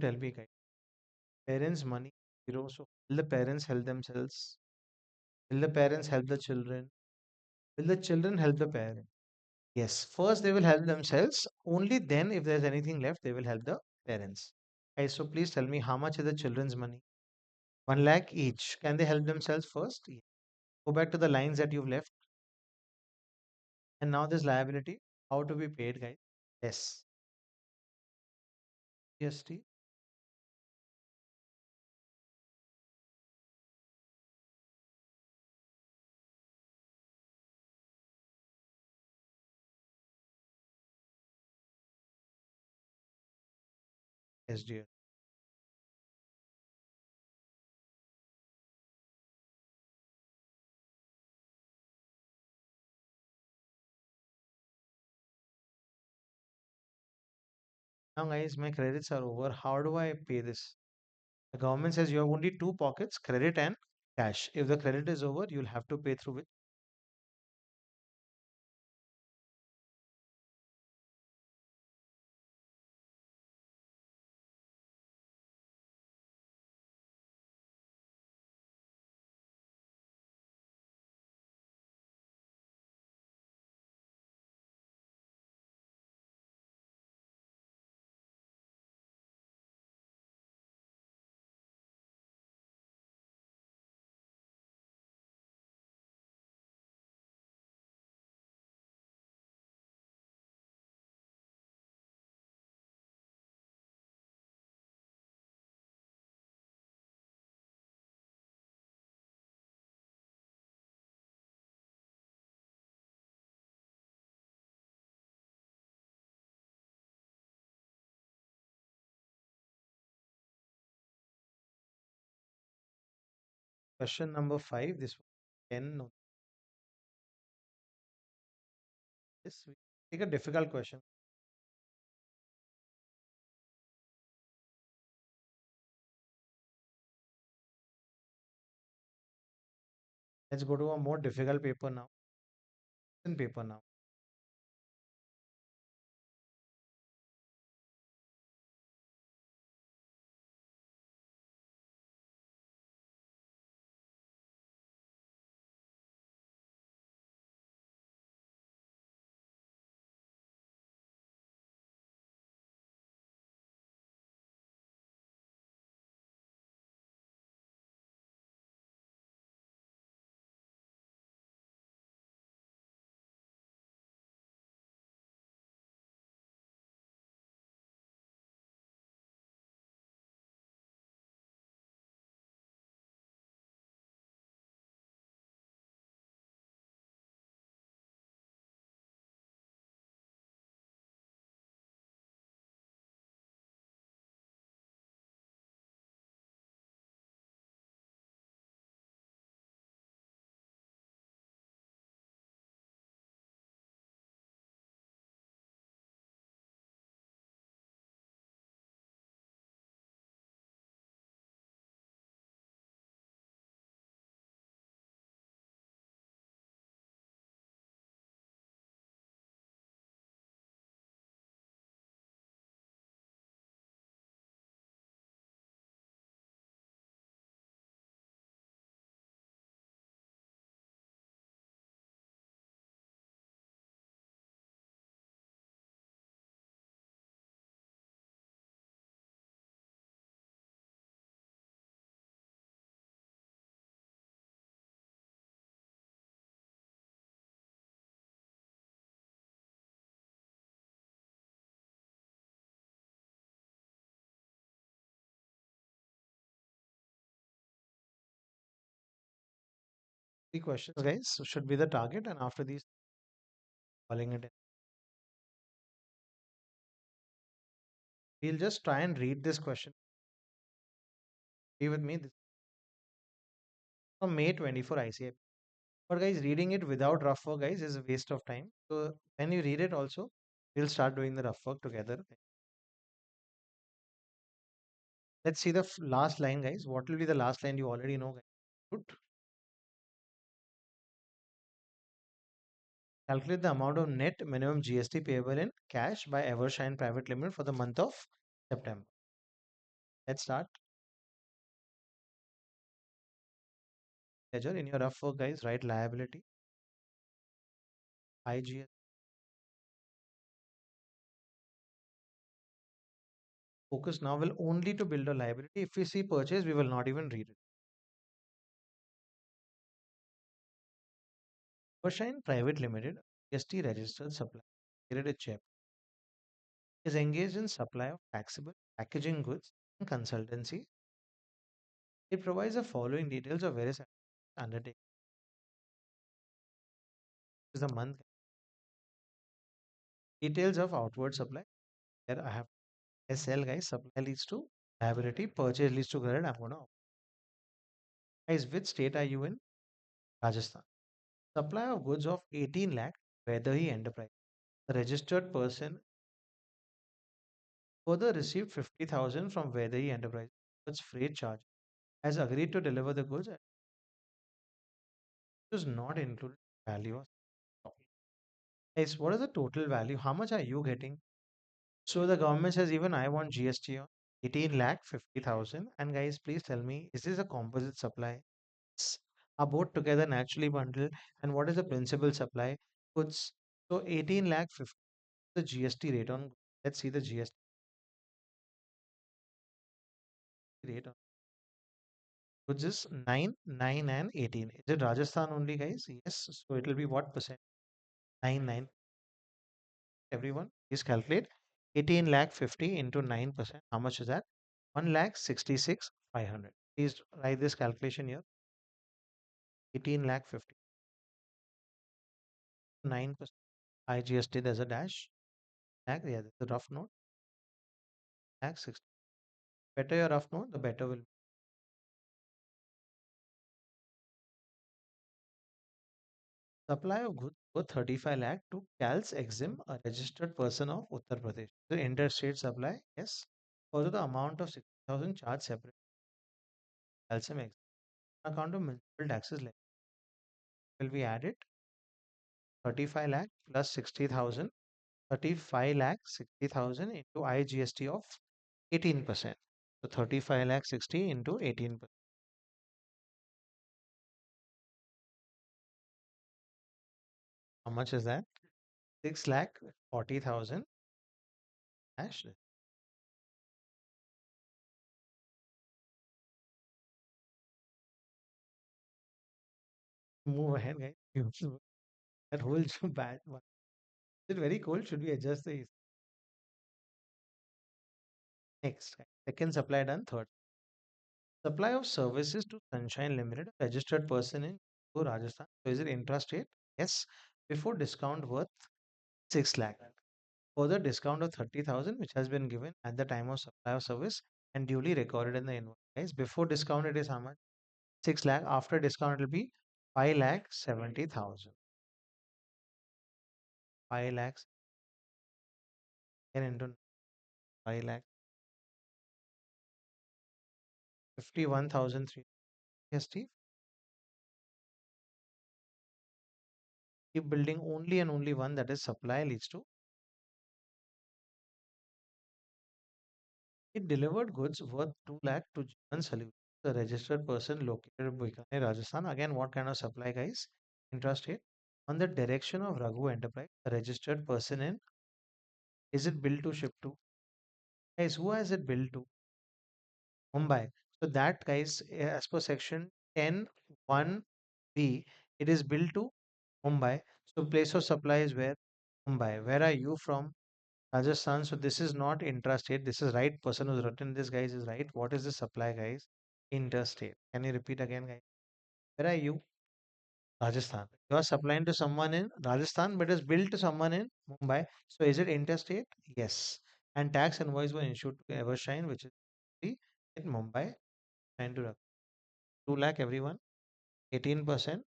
tell me, guys. Parents' money zero. So will the parents help themselves? Will the parents help the children? Will the children help the parents? Yes. First, they will help themselves. Only then, if there's anything left, they will help the parents. Okay, so please tell me how much is the children's money? 1 lakh each. Can they help themselves first? Yes. Go back to the lines that you've left. And now this liability, how to be paid, guys? Yes. GST, SGS. Now, guys, my credits are over. How do I pay this? The government says you have only two pockets, credit and cash. If the credit is over, you'll have to pay through it. Question number 5. This one, 10. No, this we take a difficult question. Let's go to a more difficult paper now. Paper now. Three questions, guys. So should be the target, and after these, calling it in. We'll just try and read this question. Be with me. This is from May 24 ICI. But guys, reading it without rough work, guys, is a waste of time. So when you read it also, we'll start doing the rough work together. Let's see the last line, guys. What will be the last line? You already know, guys. Good. Calculate the amount of net minimum GST payable in cash by Evershine Private Limited for the month of September. Let's start. Ledger in your rough work, guys. Write liability. IGS. Focus now will only to build a liability. If we see purchase, we will not even read it. Evershine Private Limited, GST registered supplier, credit check, is engaged in supply of taxable packaging goods and consultancy. It provides the following details of various undertakings. This is the month. Details of outward supply. Here I have SL, guys. Supply leads to liability. Purchase leads to credit. I'm gonna. Guys, which state are you in? Rajasthan. Supply of goods of 18 lakh. He Enterprise. The registered person further received 50,000 from He Enterprise. Its freight charge has agreed to deliver the goods. It does not include value of stock. Guys, what is the total value? How much are you getting? So the government says even I want GST on 18 lakh 50,000. And guys, please tell me, is this a composite supply? Are both together naturally bundled? And what is the principal supply? Goods. So 18 lakh 50, the GST rate on. Let's see the GST rate on goods is 9, 9, and 18. Is it Rajasthan only, guys? Yes. So it will be what percent? 9, 9. Everyone, please calculate 18 lakh 50 into 9%. How much is that? 1 lakh 66 500. Please write this calculation here. 18 lakh 50. 9%. IGST, there's a dash. Lakh, yeah, there's a rough note. Lakh 60. Better your rough note, the better will be. Supply of goods worth 35 lakh to Cal's Exim, a registered person of Uttar Pradesh. The interstate supply, yes. Further, the amount of 60,000 charged separate calcium Exim on account of municipal taxes levy will be added 35 lakh plus 60,000, 35 lakh 60,000 into IGST of 18%. So 35 lakh 60 into 18%. How much is that? 6 lakh 40,000 dash. Move ahead, guys. That whole bad one. Is it very cold? Should we adjust the AC? Next, second supply done. Third, supply of services to Sunshine Limited, a registered person in Jaipur, Rajasthan. So is it intrastate? Yes. Before discount worth 6 lakh. Further discount of 30,000, which has been given at the time of supply of service and duly recorded in the invoice. Guys, before discount it is how much? 6 lakh. After discount it will be 5 lakh 70,000. 5 lakhs into 5 lakh 51,003. Yes, Steve. Keep building only and only one, that is supply leads to. It delivered goods worth 2 lakh to Jeevan Solutions, the registered person located in Bikaner, Rajasthan. Again, what kind of supply, guys? Intrastate. On the direction of Raghu Enterprise, the registered person in. Is it billed to ship to? Guys, who has it billed to? Mumbai. So that, guys, as per section 10(1)(b, it is billed to Mumbai. So place of supply is where? Mumbai. Where are you from? Rajasthan. So this is not intrastate. This is right. Person who's written this, guys, is right. What is the supply, guys? Interstate. Can you repeat again, guys? Where are you? Rajasthan. You are supplying to someone in Rajasthan, but is billed to someone in Mumbai. So is it interstate? Yes. And tax invoice was issued to Evershine, which is in Mumbai. And to 2 lakh everyone. 18%.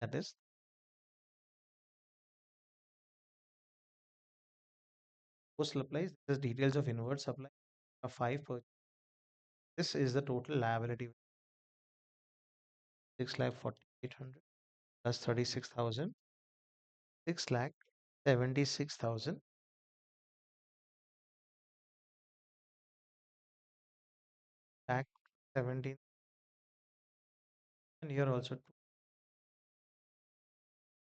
That is post supplies. This is details of inward supply. A 5 per. This is the total liability. 6 lakh 4800 plus 36,000. 6 lakh 76,000 lakh 17, and here also two.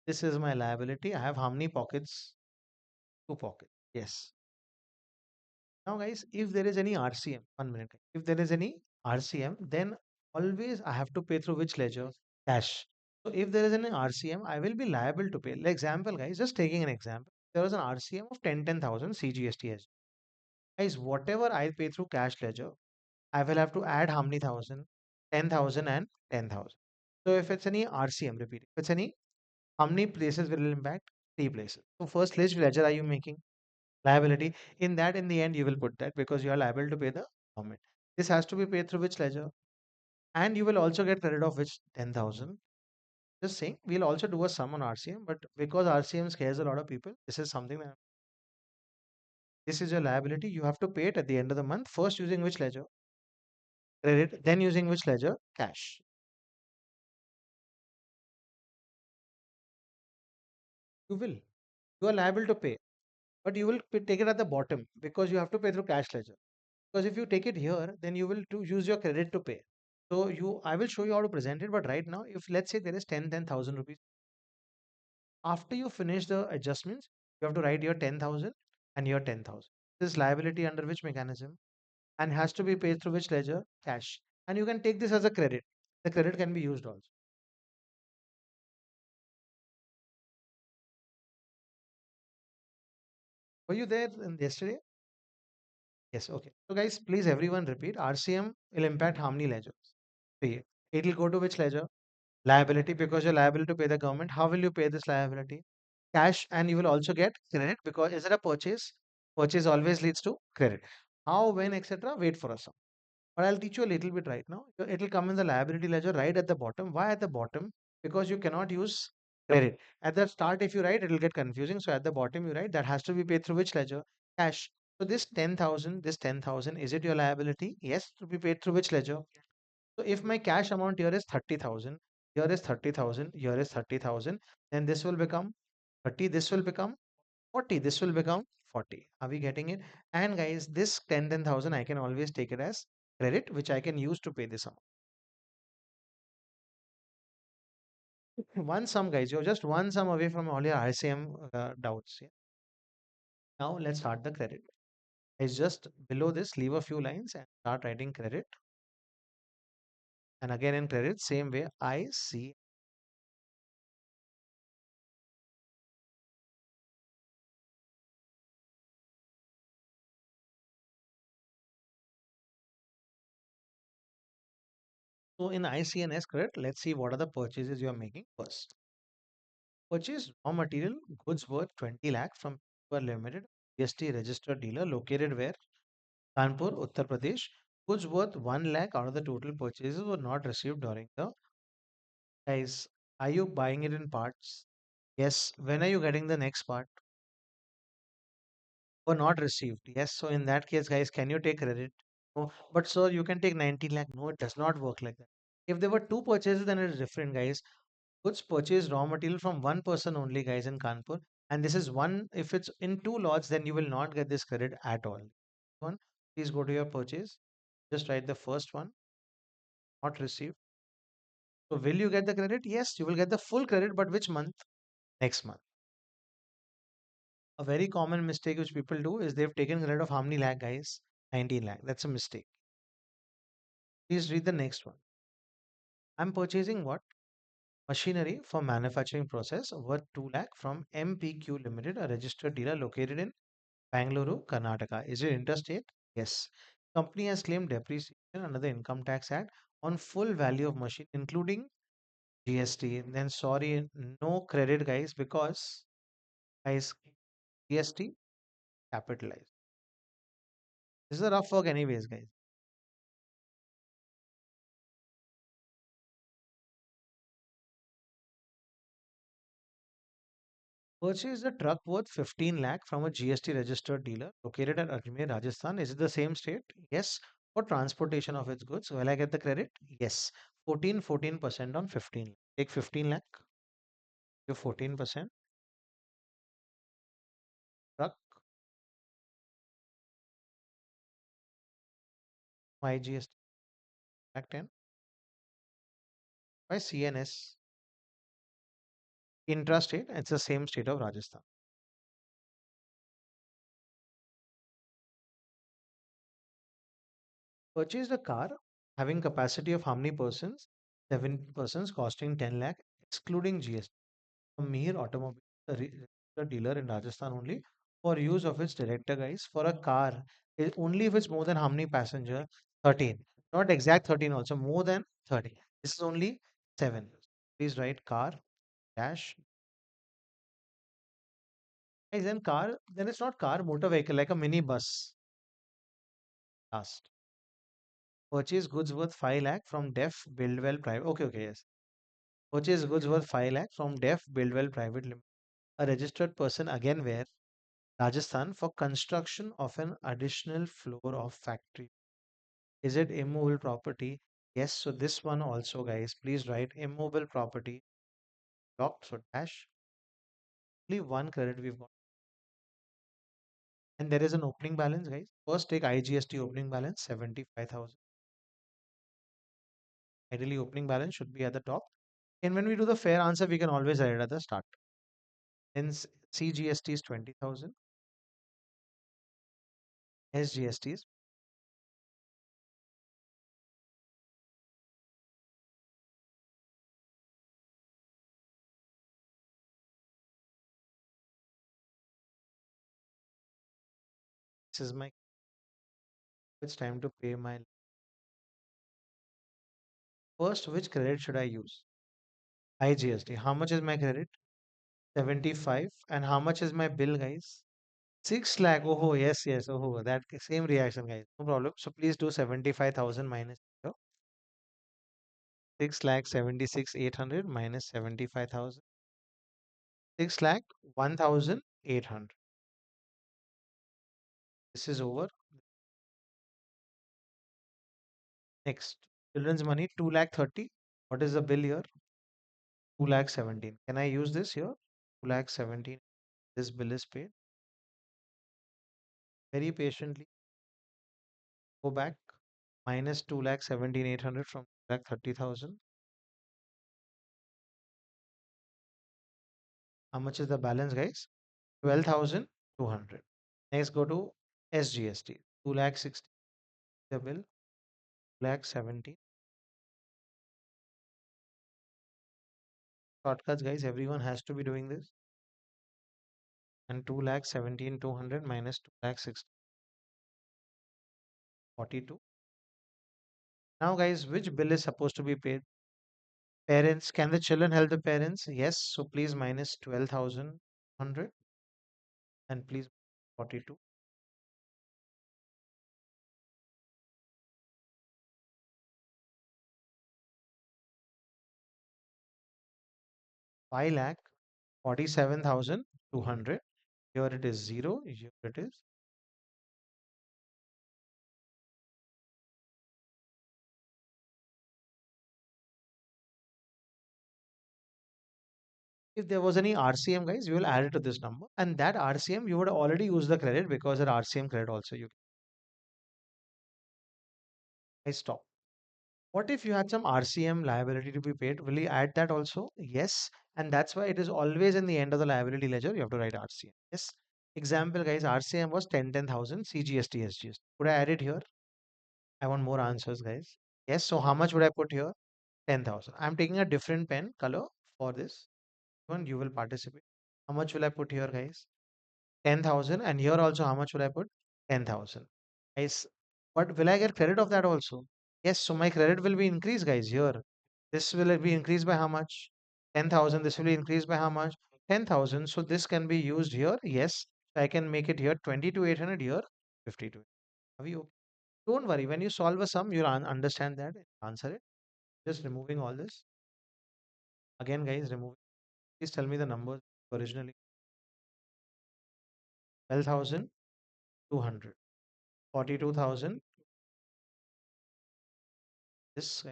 This is my liability. I have how many pockets? Two pockets. Yes. Now, guys, if there is any RCM, 1 minute. If there is any RCM, then always I have to pay through which ledger? Cash. So if there is any RCM, I will be liable to pay. Like example, guys, just taking an example. There was an RCM of 10,000 CGST. Guys, whatever I pay through cash ledger, I will have to add how many thousand? 10,000 and 10,000. So if it's any RCM, repeat. If it's any, how many places will it impact? Three places. So first, which ledger are you making? Liability. In that, in the end, you will put that because you are liable to pay the government. This has to be paid through which ledger? And you will also get credit of which 10,000. Just saying, we'll also do a sum on RCM, but because RCM scares a lot of people, this is something that this is your liability. You have to pay it at the end of the month. First, using which ledger? Credit. Then using which ledger? Cash. You will. You are liable to pay, but you will take it at the bottom because you have to pay through cash ledger. Because if you take it here, then you will use your credit to pay. So I will show you how to present it. But right now, if let's say there is 10,000 rupees, after you finish the adjustments, you have to write your 10,000 and your 10,000. This is liability under which mechanism and has to be paid through which ledger? Cash. And you can take this as a credit. The credit can be used also. Were you there yesterday? Yes. Okay. So guys, please everyone repeat. RCM will impact how many ledgers? Three. It will go to which ledger? Liability, because you're liable to pay the government. How will you pay this liability? Cash, and you will also get credit because is it a purchase? Purchase always leads to credit. How, when, etc. Wait for us. But I'll teach you a little bit right now. It'll come in the liability ledger right at the bottom. Why at the bottom? Because you cannot use credit. At the start, if you write, it'll get confusing. So at the bottom, you write that has to be paid through which ledger? Cash. So this 10,000, is it your liability? Yes, to be paid through which ledger? So if my cash amount here is 30,000, here is 30,000, here is 30,000, then this will become 30, this will become 40, this will become 40. Are we getting it? And guys, this 10,000, I can always take it as credit, which I can use to pay this amount. One sum, guys, you're just one sum away from all your RCM doubts. Yeah? Now let's start the credit. It's just below this, leave a few lines and start writing credit. And again in credit, same way, I see. So in ICNS credit, let's see what are the purchases you are making first. Purchase raw material goods worth 20 lakh from Paper Limited, GST registered dealer located where? Kanpur, Uttar Pradesh. Goods worth 1 lakh out of the total purchases were not received during the. Guys, are you buying it in parts? Yes. When are you getting the next part? Or not received? Yes. So in that case, guys, can you take credit? No. But sir, you can take 19 lakh. No, it does not work like that. If there were two purchases, then it is different, guys. Goods purchase raw material from one person only, guys, in Kanpur. And this is one, if it's in two lots, then you will not get this credit at all. One, please go to your purchase. Just write the first one, not received. So will you get the credit? Yes, you will get the full credit, but which month? Next month. A very common mistake which people do is they've taken credit of how many lakh, guys? 19 lakh. That's a mistake. Please read the next one. I'm purchasing what? Machinery for manufacturing process worth 2 lakh from MPQ Limited, a registered dealer located in Bangalore, Karnataka. Is it interstate? Yes. Company has claimed depreciation under the Income Tax Act on full value of machine, including GST. Then sorry, no credit, guys, because guys, GST capitalized. This is a rough work, anyways, guys. Purchased a truck worth 15 lakh from a GST registered dealer located at Ajmer, Rajasthan. Is it the same state? Yes. For transportation of its goods. Will I get the credit? Yes. 14% on 15. Take 15 lakh. Give 14%. Truck. My GST. Lakh 10. By CNS. Intrastate. It's the same state of Rajasthan. Purchased a car having capacity of how many persons? 7 persons costing 10 lakh excluding GST. From Mihir Automobile, the registered dealer in Rajasthan only for use of its director, guys, for a car. Only if it's more than how many passenger? 13. Not exact 13 also, more than 30. This is only 7. Please write car dash. Guys, then car, then it's not car, motor vehicle, like a mini bus. Last. Purchase goods worth 5 lakh from Def Buildwell Private. Okay, yes. Purchase goods worth 5 lakh from Def Buildwell Private Limited. A registered person again where? Rajasthan for construction of an additional floor of factory. Is it immovable property? Yes. So this one also, guys, please write immovable property. Blocked. So dash. Only one credit we've got. And there is an opening balance, guys. First take IGST opening balance 75,000. Ideally, opening balance should be at the top. And when we do the fair answer, we can always write it at the start. Then CGST is 20,000. SGST is. This is my. It's time to pay my. First, which credit should I use? IGST. How much is my credit? 75. And how much is my bill, guys? 6 lakh. Oh, yes, yes. Oh, that same reaction, guys. No problem. So please do 75,000 minus here. 6 lakh 76,800 minus 75,000. 6 lakh 1,800. This is over. Next, children's money 2 lakh 30. What is the bill here? 2 lakh 17. Can I use this here? 2 lakh 17. This bill is paid. Very patiently go back. Minus 2 lakh 17,800 from 2 lakh 30,000. How much is the balance, guys? 12,200. Next, go to SGST. 2 lakh 60. The bill 2 lakh 70. Shortcuts, guys. Everyone has to be doing this. And 2 lakh 17,200 minus 2 lakh 60. 42. Now, guys, which bill is supposed to be paid? Parents, can the children help the parents? Yes. So please minus 12,100 and please 42. 5 lakh 47,200. Here it is 0. Here it is. If there was any RCM, guys, you will add it to this number. And that RCM, you would already use the credit because that RCM credit also you can stop. What if you had some RCM liability to be paid? Will you add that also? Yes. And that's why it is always in the end of the liability ledger. You have to write RCM. Yes. Example, guys, RCM was 10,000 CGST SGST. Would I add it here? I want more answers, guys. Yes. So how much would I put here? 10,000. I'm taking a different pen color for this one. You will participate. How much will I put here, guys? 10,000. And here also, how much will I put? 10,000. Guys, but will I get credit of that also? Yes. So my credit will be increased, guys, here. This will be increased by how much? 10,000. This will be increased by how much? 10,000. So this can be used here. Yes. So I can make it here 22,800 here 52. Are we okay? Don't worry. When you solve a sum, you'll understand that. Answer it. Just removing all this. Again, guys, remove. Please tell me the numbers originally. 12,200. 42,000. This.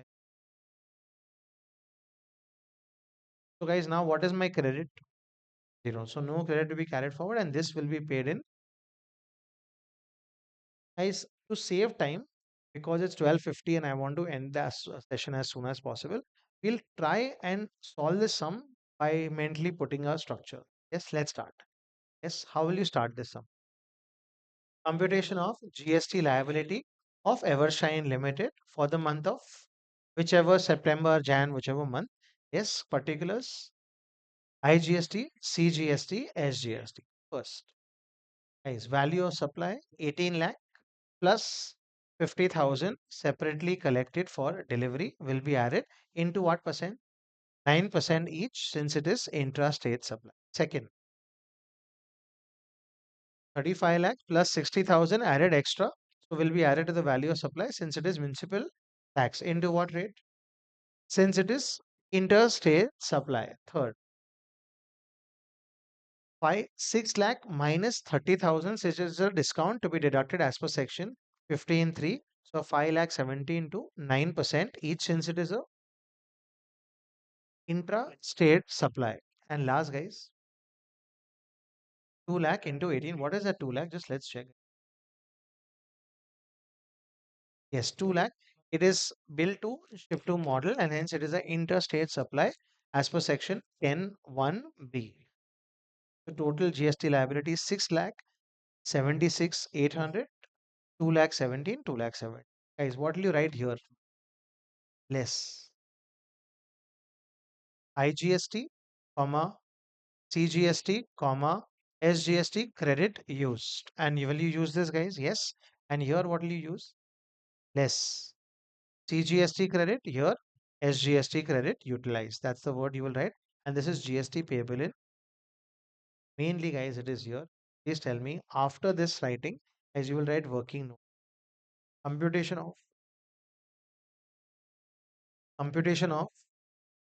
So, guys, now what is my credit? 0. So, no credit to be carried forward, and this will be paid in. Guys, to save time, because it's 12:50 and I want to end the session as soon as possible, we'll try and solve this sum by mentally putting a structure. Yes, let's start. Yes, how will you start this sum? Computation of GST liability of Evershine Limited for the month of whichever September, Jan, whichever month. Yes, particulars IGST, CGST, SGST. First, guys, value of supply 18 lakh plus 50,000 separately collected for delivery will be added into what percent? 9% each since it is intra-state supply. Second, 35 lakh plus 60,000 added extra. So will be added to the value of supply since it is municipal tax into what rate? Since it is interstate supply. Third, 6 lakh minus 30,000 since it is a discount to be deducted as per section 15(3). So 5 lakh 17 to 9% each since it is a intra-state supply. And last, guys, 2 lakh into 18. What is that 2 lakh? Just let's check. Yes, 2 lakh. It is built to shift to model and hence it is an interstate supply as per section 10(1)(b). The total GST liability is 6 lakh 76,800, 2 lakh 17, 2 lakh 7. Guys, what will you write here? Less IGST, comma, CGST, comma, SGST credit used. And will you use this, guys? Yes. And here, what will you use? Less CGST credit, here SGST credit utilized. That's the word you will write. And this is GST payable in. Mainly, guys, it is here. Please tell me after this writing, as you will write working note. Computation of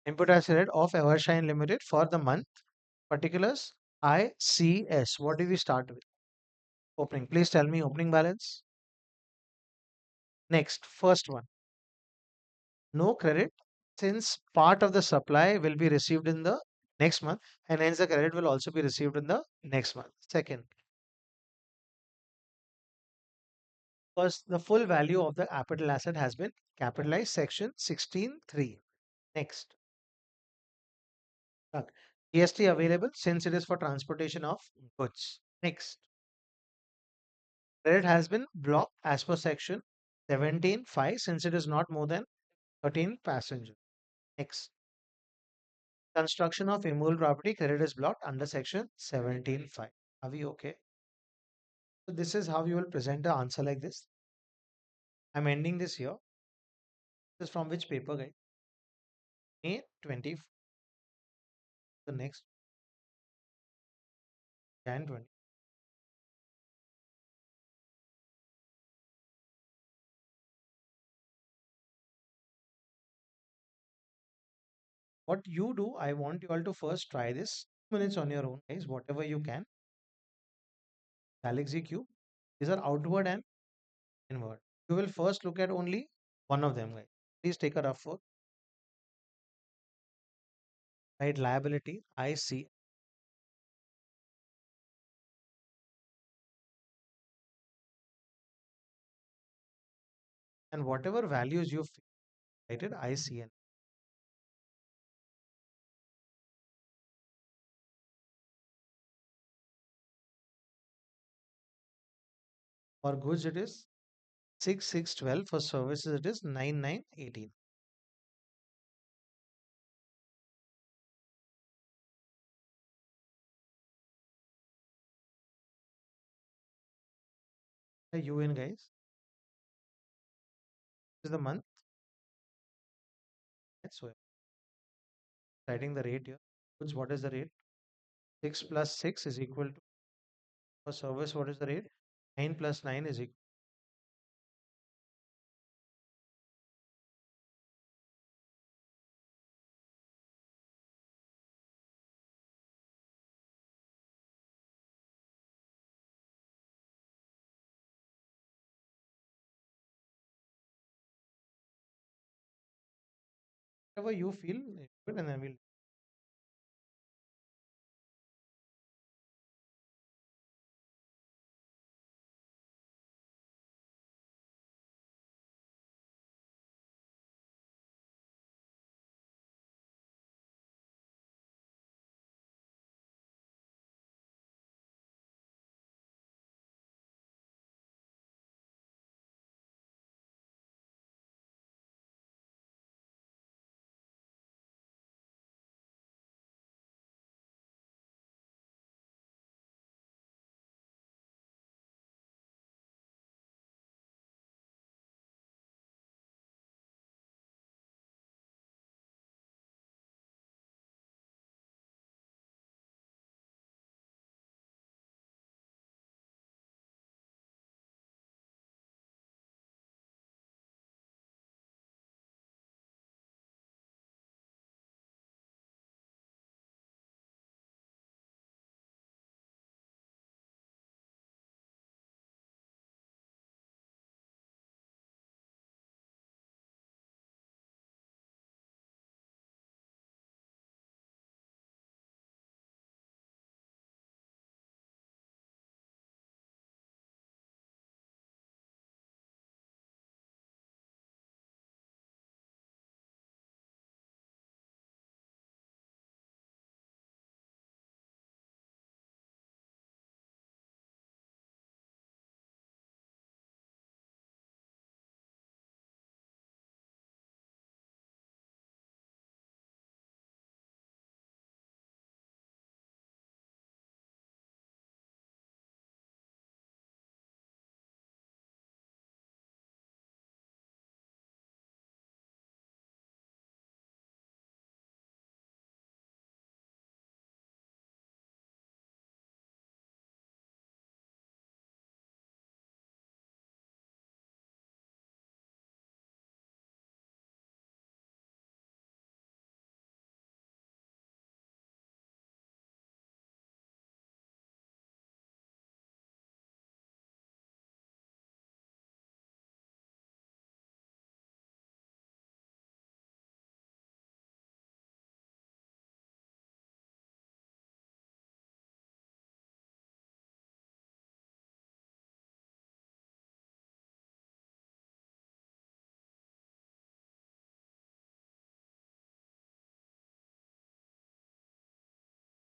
input as rate of Evershine Limited for the month. Particulars ICS. What do we start with? Opening. Please tell me opening balance. Next, first one. No credit since part of the supply will be received in the next month and hence the credit will also be received in the next month. Second, because the full value of the capital asset has been capitalized, section 16(3). Next, GST available since it is for transportation of goods. Next, credit has been blocked as per section 17(5) since it is not more than 13 passengers. Next, construction of immovable property credit is blocked under section 17(5). Are we okay? So this is how you will present the answer like this. I'm ending this here. This is from which paper, guys? May 20. The next Jan 20. What you do, I want you all to first try this 2 minutes on your own, guys. Whatever you can. Galaxy Cube. These are outward and inward. You will first look at only one of them, guys. Please take a rough work. Right, liability. I see. And whatever values you write it, I see. And for goods, it is 6612. For services, it is 9918. You in, guys. This is the month. So writing the rate here. Goods, what is the rate? 6 plus 6 is equal to, for service, what is the rate? 9 plus 9 is equal to whatever you feel good, and then we'll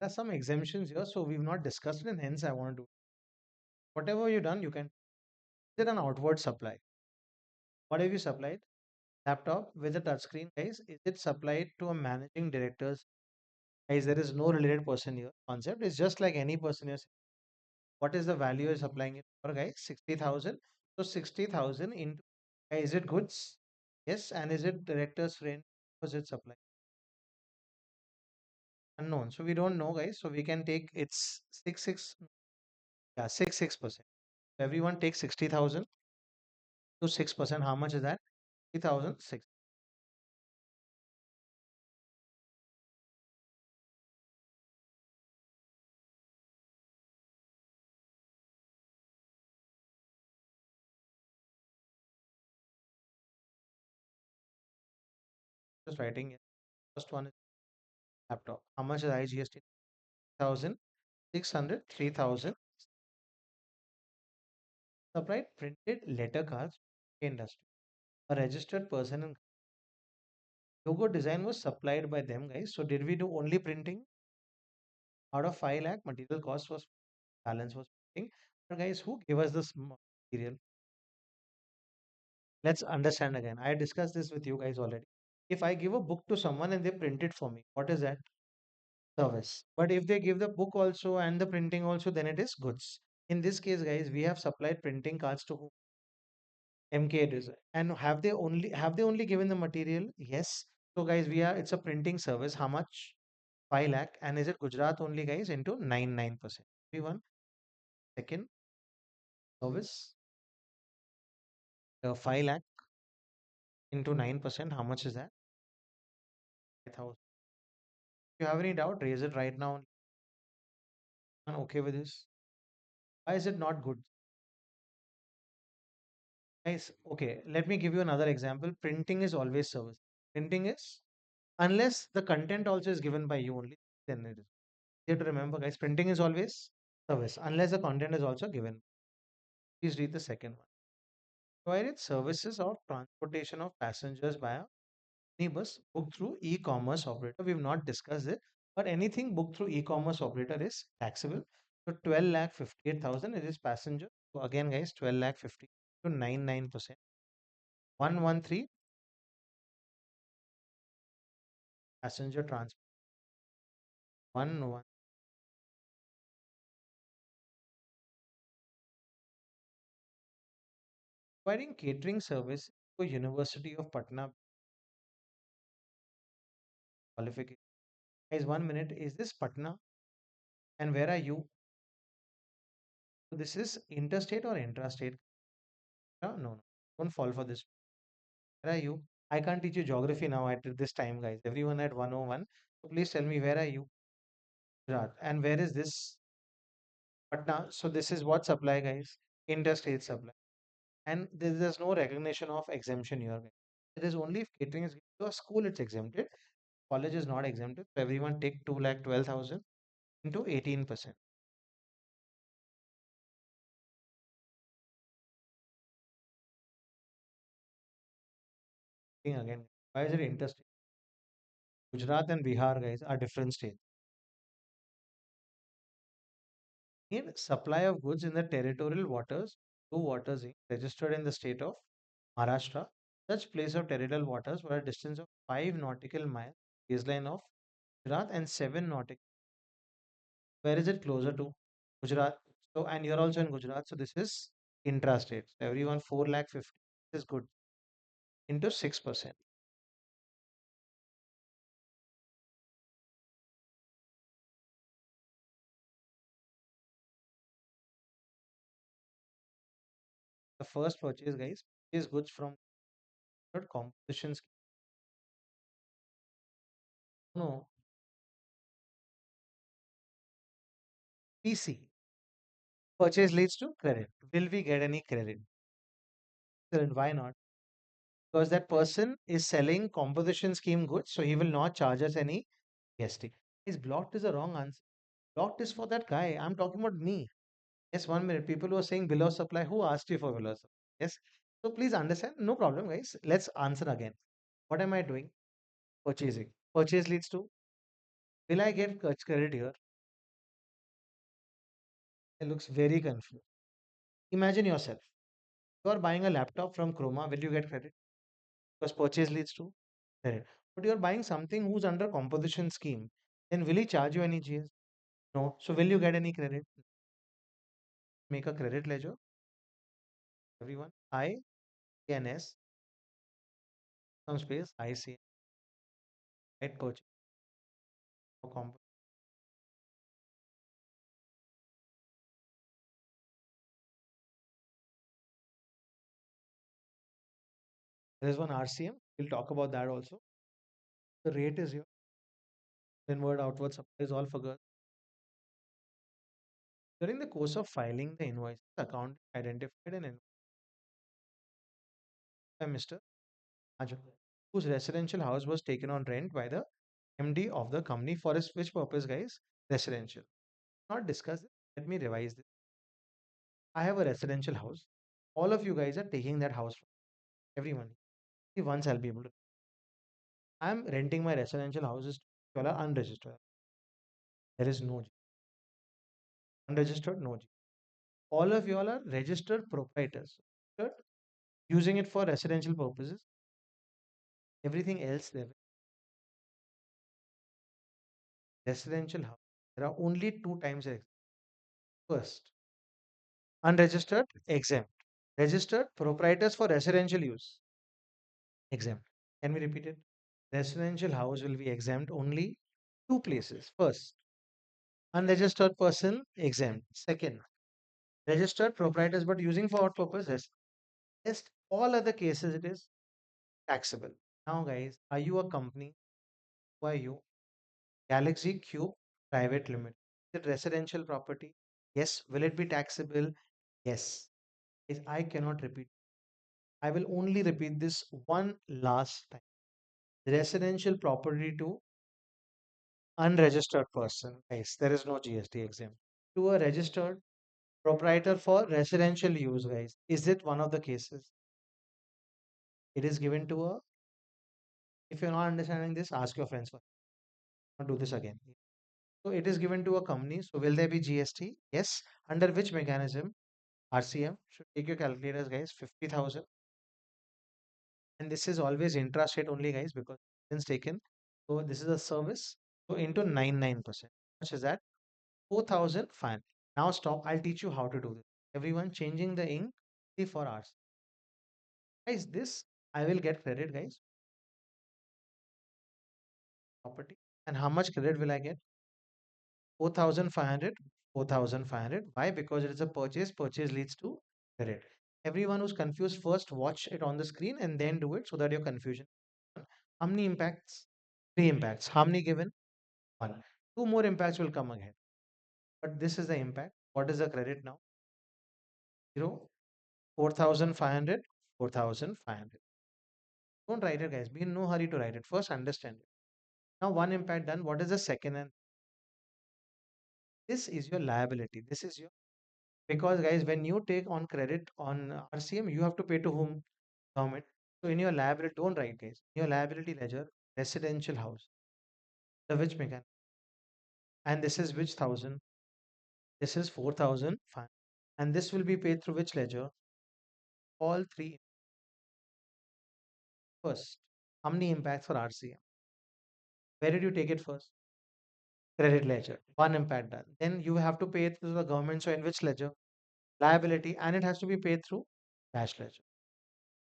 There are some exemptions here, so we've not discussed it, and hence I want to do whatever you've done, you can. Is it an outward supply? What have you supplied? Laptop with a touchscreen, guys. Is it supplied to a managing director's? Guys, there is no related person here. Concept is just like any person here. What is the value you're supplying it for, guys? 60,000. So 60,000 into, is it goods? Yes. And is it director's rent? Was it supply? Unknown. So we don't know, guys. So we can take it's 6, yeah, 6%. Everyone takes 60,000 to 6%. How much is that? 3,006. Just writing it. First one is laptop. How much is IGST? 1,600, 3,000. Supplied printed letter cards industry. A registered person and logo design was supplied by them, guys. So did we do only printing? Out of 5 lakh, material cost was balance was printing. But guys, who gave us this material? Let's understand again. I discussed this with you guys already. If I give a book to someone and they print it for me, what is that? Service. But if they give the book also and the printing also, then it is goods. In this case, guys, we have supplied printing cards to whom? MK Design. And have they only given the material? Yes. So guys, it's a printing service. How much? 5 lakh. And is it Gujarat only, guys? Into 99%. Everyone. Second service. 5 lakh into 9%. How much is that? 5,000. If you have any doubt, raise it right now. I'm okay with this. Why is it not good? Guys, okay, let me give you another example. Printing is always service. Printing is, unless the content also is given by you only, then it is. You have to remember, guys, printing is always service, unless the content is also given. Please read the second one. Provided services of transportation of passengers via minibus booked through e-commerce operator. We've not discussed it, but anything booked through e-commerce operator is taxable. So 12 lakh 58,000 it is passenger. So again, guys, 12 lakh 50 to 99%. 113 passenger transport. 1 providing catering service for University of Patna qualification. Guys, 1 minute. Is this Patna? And where are you? So this is interstate or intrastate? No, no. Don't fall for this. Where are you? I can't teach you geography now at this time, guys. Everyone at 101. So please tell me, where are you? Gujarat. And where is this? Patna. So this is what supply, guys? Interstate supply. And there's no recognition of exemption here, guys. It is only if catering is given to a school, it's exempted. College is not exempted. So everyone take 2,12,000 into 18%. Again, why is it interstate? Gujarat and Bihar, guys, are different states. In supply of goods in the territorial waters, two waters registered in the state of Maharashtra. Such place of territorial waters were a distance of 5 nautical miles, baseline of Gujarat, and 7 nautical. Where is it closer to? Gujarat. So, and you're also in Gujarat. So, this is intrastate. So everyone 4 lakh 50 is good into 6%. The first purchase, guys, is goods from composition scheme. No, PC. Purchase leads to credit. Will we get any credit? Then why not? Because that person is selling composition scheme goods, so he will not charge us any GST. Is blocked is the wrong answer. Blocked is for that guy. I'm talking about me. Yes, 1 minute. People who are saying below supply, who asked you for below supply? Yes. So please understand. No problem, guys. Let's answer again. What am I doing? Purchasing. Purchase leads to. Will I get credit here? It looks very confused. Imagine yourself. You are buying a laptop from Chroma. Will you get credit? Because purchase leads to credit. But you are buying something who's under composition scheme. Then will he charge you any GS? No. So will you get any credit? Make a credit ledger. Everyone. INS. Some space. IC. Right purchase. No There is one RCM. We'll talk about that also. The rate is here. Inward, outward supply is all figures. During the course of filing the invoice, the account identified an invoice by Mr. Ajay, whose residential house was taken on rent by the MD of the company for which purpose, guys? Residential. Not discuss this. Let me revise this. I have a residential house. All of you guys are taking that house from everyone. Once I'll be able to. I'm renting my residential houses to all are unregistered. There is no G. Unregistered, no G. All of you all are registered proprietors. Registered, using it for residential purposes. Everything else there. Residential house. There are only two times exempt. First, unregistered, exempt. Registered, proprietors for residential use, exempt. Can we repeat it? Residential house will be exempt only two places. First, unregistered person, exempt. Second, registered proprietors but using for what purposes? Just all other cases it is taxable. Now, guys, are you a company? Who are you? Galaxy Cube Private Limited. Is it residential property? Yes. Will it be taxable? Yes. Is I cannot repeat. I will only repeat this one last time. Residential property to unregistered person. Guys, there is no GST exempt. To a registered proprietor for residential use, guys. Is it one of the cases? It is given to a. If you're not understanding this, ask your friends. I'll do this again. So it is given to a company. So will there be GST? Yes. Under which mechanism? RCM. Should take your calculators, guys. 50,000. And this is always interest rate only, guys, because it's taken. So this is a service. So into 99%. How much is that? 4,005. Now stop. I'll teach you how to do this. Everyone changing the ink for hours. Guys, this I will get credit, guys. Property. And how much credit will I get? 4,500. 4,500. Why? Because it is a purchase. Purchase leads to credit. Everyone who's confused, first watch it on the screen and then do it so that your confusion. How many impacts? Three impacts. How many given? One. Two more impacts will come again. But this is the impact. What is the credit now? 0. 4,500. 4,500. Don't write it, guys. Be in no hurry to write it. First, understand it. Now, one impact done. What is the second? And this is your liability. This is your. Because, guys, when you take on credit on RCM, you have to pay to whom? Government. So, in your liability, don't write, guys. In your liability ledger, residential house. The which mechanism? And this is which thousand? This is 4,005. And this will be paid through which ledger? All three. First, how many impacts for RCM? Where did you take it first? Credit ledger. One impact done. Then you have to pay it to the government. So in which ledger? Liability. And it has to be paid through cash ledger.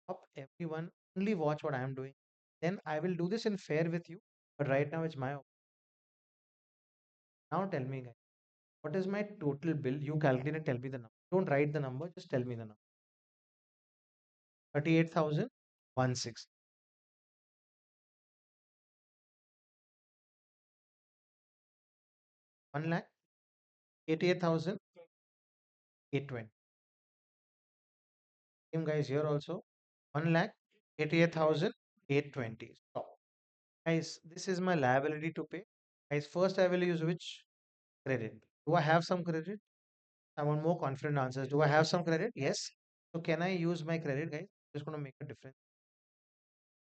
Stop everyone. Only watch what I am doing. Then I will do this in fair with you. But right now it's my opinion. Now tell me, guys. What is my total bill? You calculate and tell me the number. Don't write the number. Just tell me the number. 38,016. 1,88,820. Same guys here also. 1,88,820. Stop. Guys, this is my liability to pay. Guys, first I will use which credit? Do I have some credit? I want more confident answers. Do I have some credit? Yes. So can I use my credit, guys? Just going to make a difference.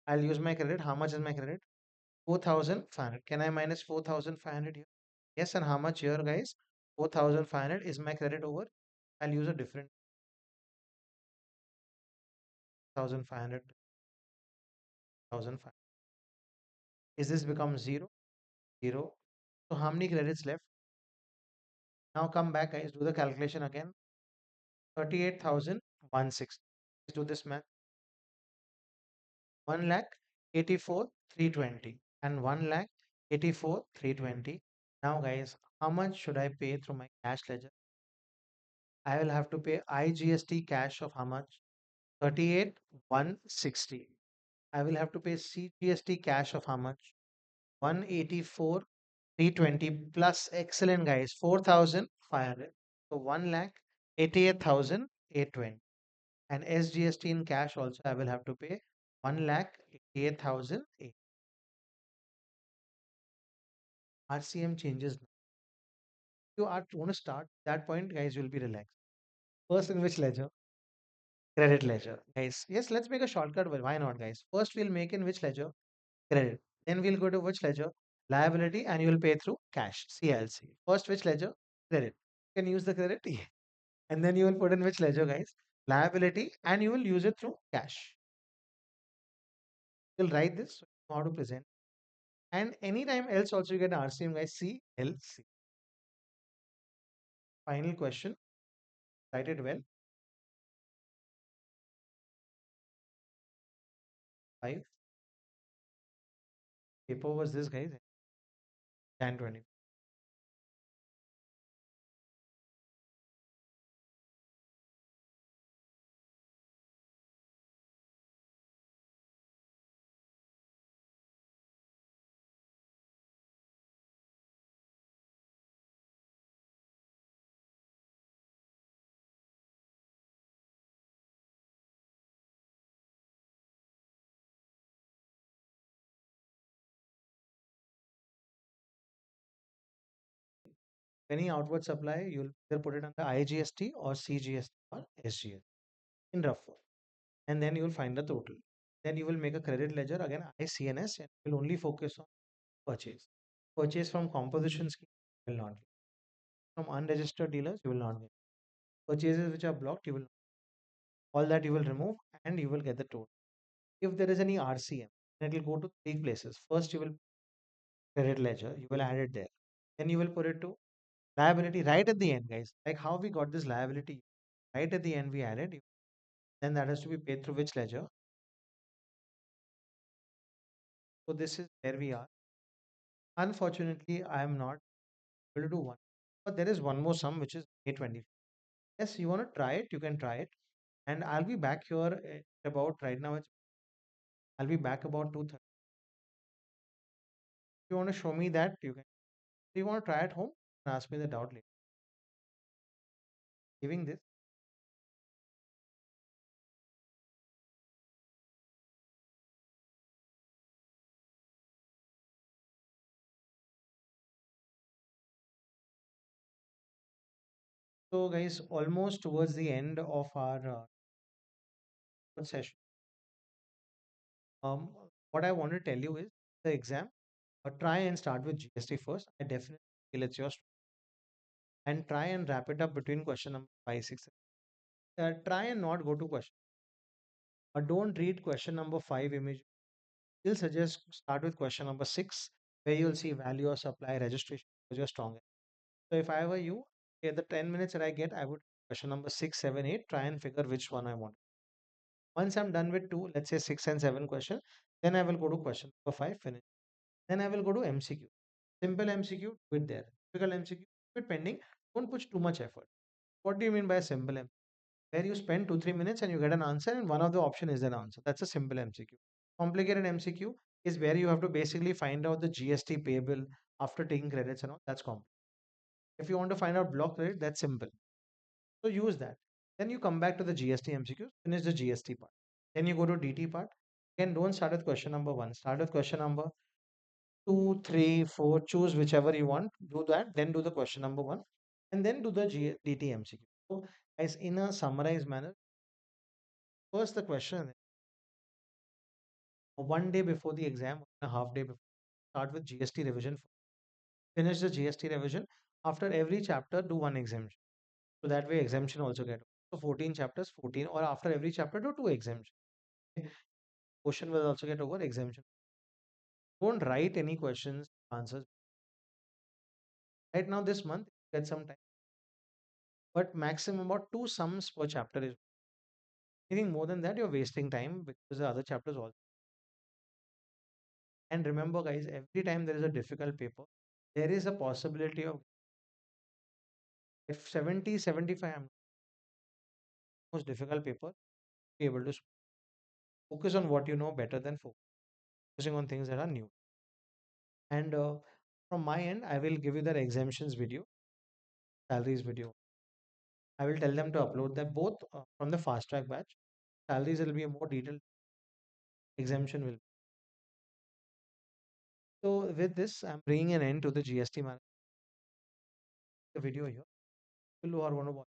I'll use my credit. How much is my credit? 4,500. Can I minus 4,500 here? Yes. And how much here, guys? 4,500 is my credit over. I'll use a different 1,500, 1,500. Is this become 0? 0. So how many credits left? Now come back, guys. Do the calculation again. 38,160. Let's do this math. 1 lakh 84,320 and 1 lakh 84,320. Now, guys, how much should I pay through my cash ledger? I will have to pay IGST cash of how much? 38,160. I will have to pay CGST cash of how much? 184,320 plus excellent guys 4,500. So 1 lakh 88,820. And SGST in cash also I will have to pay 1 lakh 88,008. RCM changes. You are want to start that point, guys. You'll be relaxed. First, in which ledger? Credit ledger, guys. Yes, let's make a shortcut. Well, why not, guys? First, we'll make in which ledger? Credit. Then we'll go to which ledger? Liability, and you'll pay through cash. CLC. First, which ledger? Credit. You can use the credit. Yeah. And then you will put in which ledger, guys? Liability, and you will use it through cash. You'll write this. So you know how to present. And anytime else also you get RCM, guys. CLC. Final question. Write it well. 5. Paper was this, guys. Jan 20. Any outward supply, you'll either put it under IGST or CGST or SGST in rough form. And then you'll find the total. Then you will make a credit ledger again, ICNS, and you'll only focus on purchase. Purchase from composition scheme will not get. From unregistered dealers, you will not get. Purchases which are blocked, you will all that you will remove and you will get the total. If there is any RCM, then it will go to 3 places. First, you will credit ledger, you will add it there. Then you will put it to liability right at the end, guys. Like how we got this liability. Right at the end, we added. Then that has to be paid through which ledger? So this is where we are. Unfortunately, I am not able to do one. But there is one more sum which is A20. Yes, you want to try it, you can try it. And I'll be back here at about right now. I'll be back about 2:30. If you want to show me that, you can. If you want to try at home, ask me the doubt later. Giving this. So, guys, almost towards the end of our session. What I want to tell you is the exam. Try and start with GST first. I definitely feel it's yours. And try and wrap it up between question number 5, 6. Try and not go to question. Don't read question number 5 image. Still suggest start with question number 6, where you'll see value of supply registration because you're stronger. So if I were you, at the 10 minutes that I get, I would question number 6, 7, 8, try and figure which one I want. Once I'm done with 2, let's say 6 and 7 question, then I will go to question number 5, finish. Then I will go to MCQ. Simple MCQ, do it there. Difficult MCQ, do it pending. Don't put too much effort. What do you mean by a simple MCQ? Where you spend 2-3 minutes and you get an answer, and one of the option is an answer. That's a simple MCQ. Complicated MCQ is where you have to basically find out the GST payable after taking credits and all. That's complicated. If you want to find out block credit, that's simple. So use that. Then you come back to the GST MCQ, finish the GST part. Then you go to DT part. Again, don't start with question number 1. Start with question number 2, 3, 4. Choose whichever you want. Do that. Then do the question number 1. And then do the DT MCQ. So, guys, in a summarized manner, first the question, one day before the exam, a half day before, start with GST revision. Finish the GST revision. After every chapter, do one exemption. So that way exemption also get. So 14 chapters, 14, or after every chapter, do two exemption. Question will also get over exemption. Don't write any questions, answers. Right now, this month, get some time. But maximum about two sums per chapter is. Anything more than that, you're wasting time because the other chapters also. And remember, guys, every time there is a difficult paper, there is a possibility of if 70, 75 most difficult paper, be able to focus on what you know better than focusing on things that are new. And from my end, I will give you that exemptions video, salaries video. I will tell them to upload them both from the fast track batch. Salaries will be a more detailed exemption will. So with this, I'm bringing an end to the GST man the video here. People who are want to watch.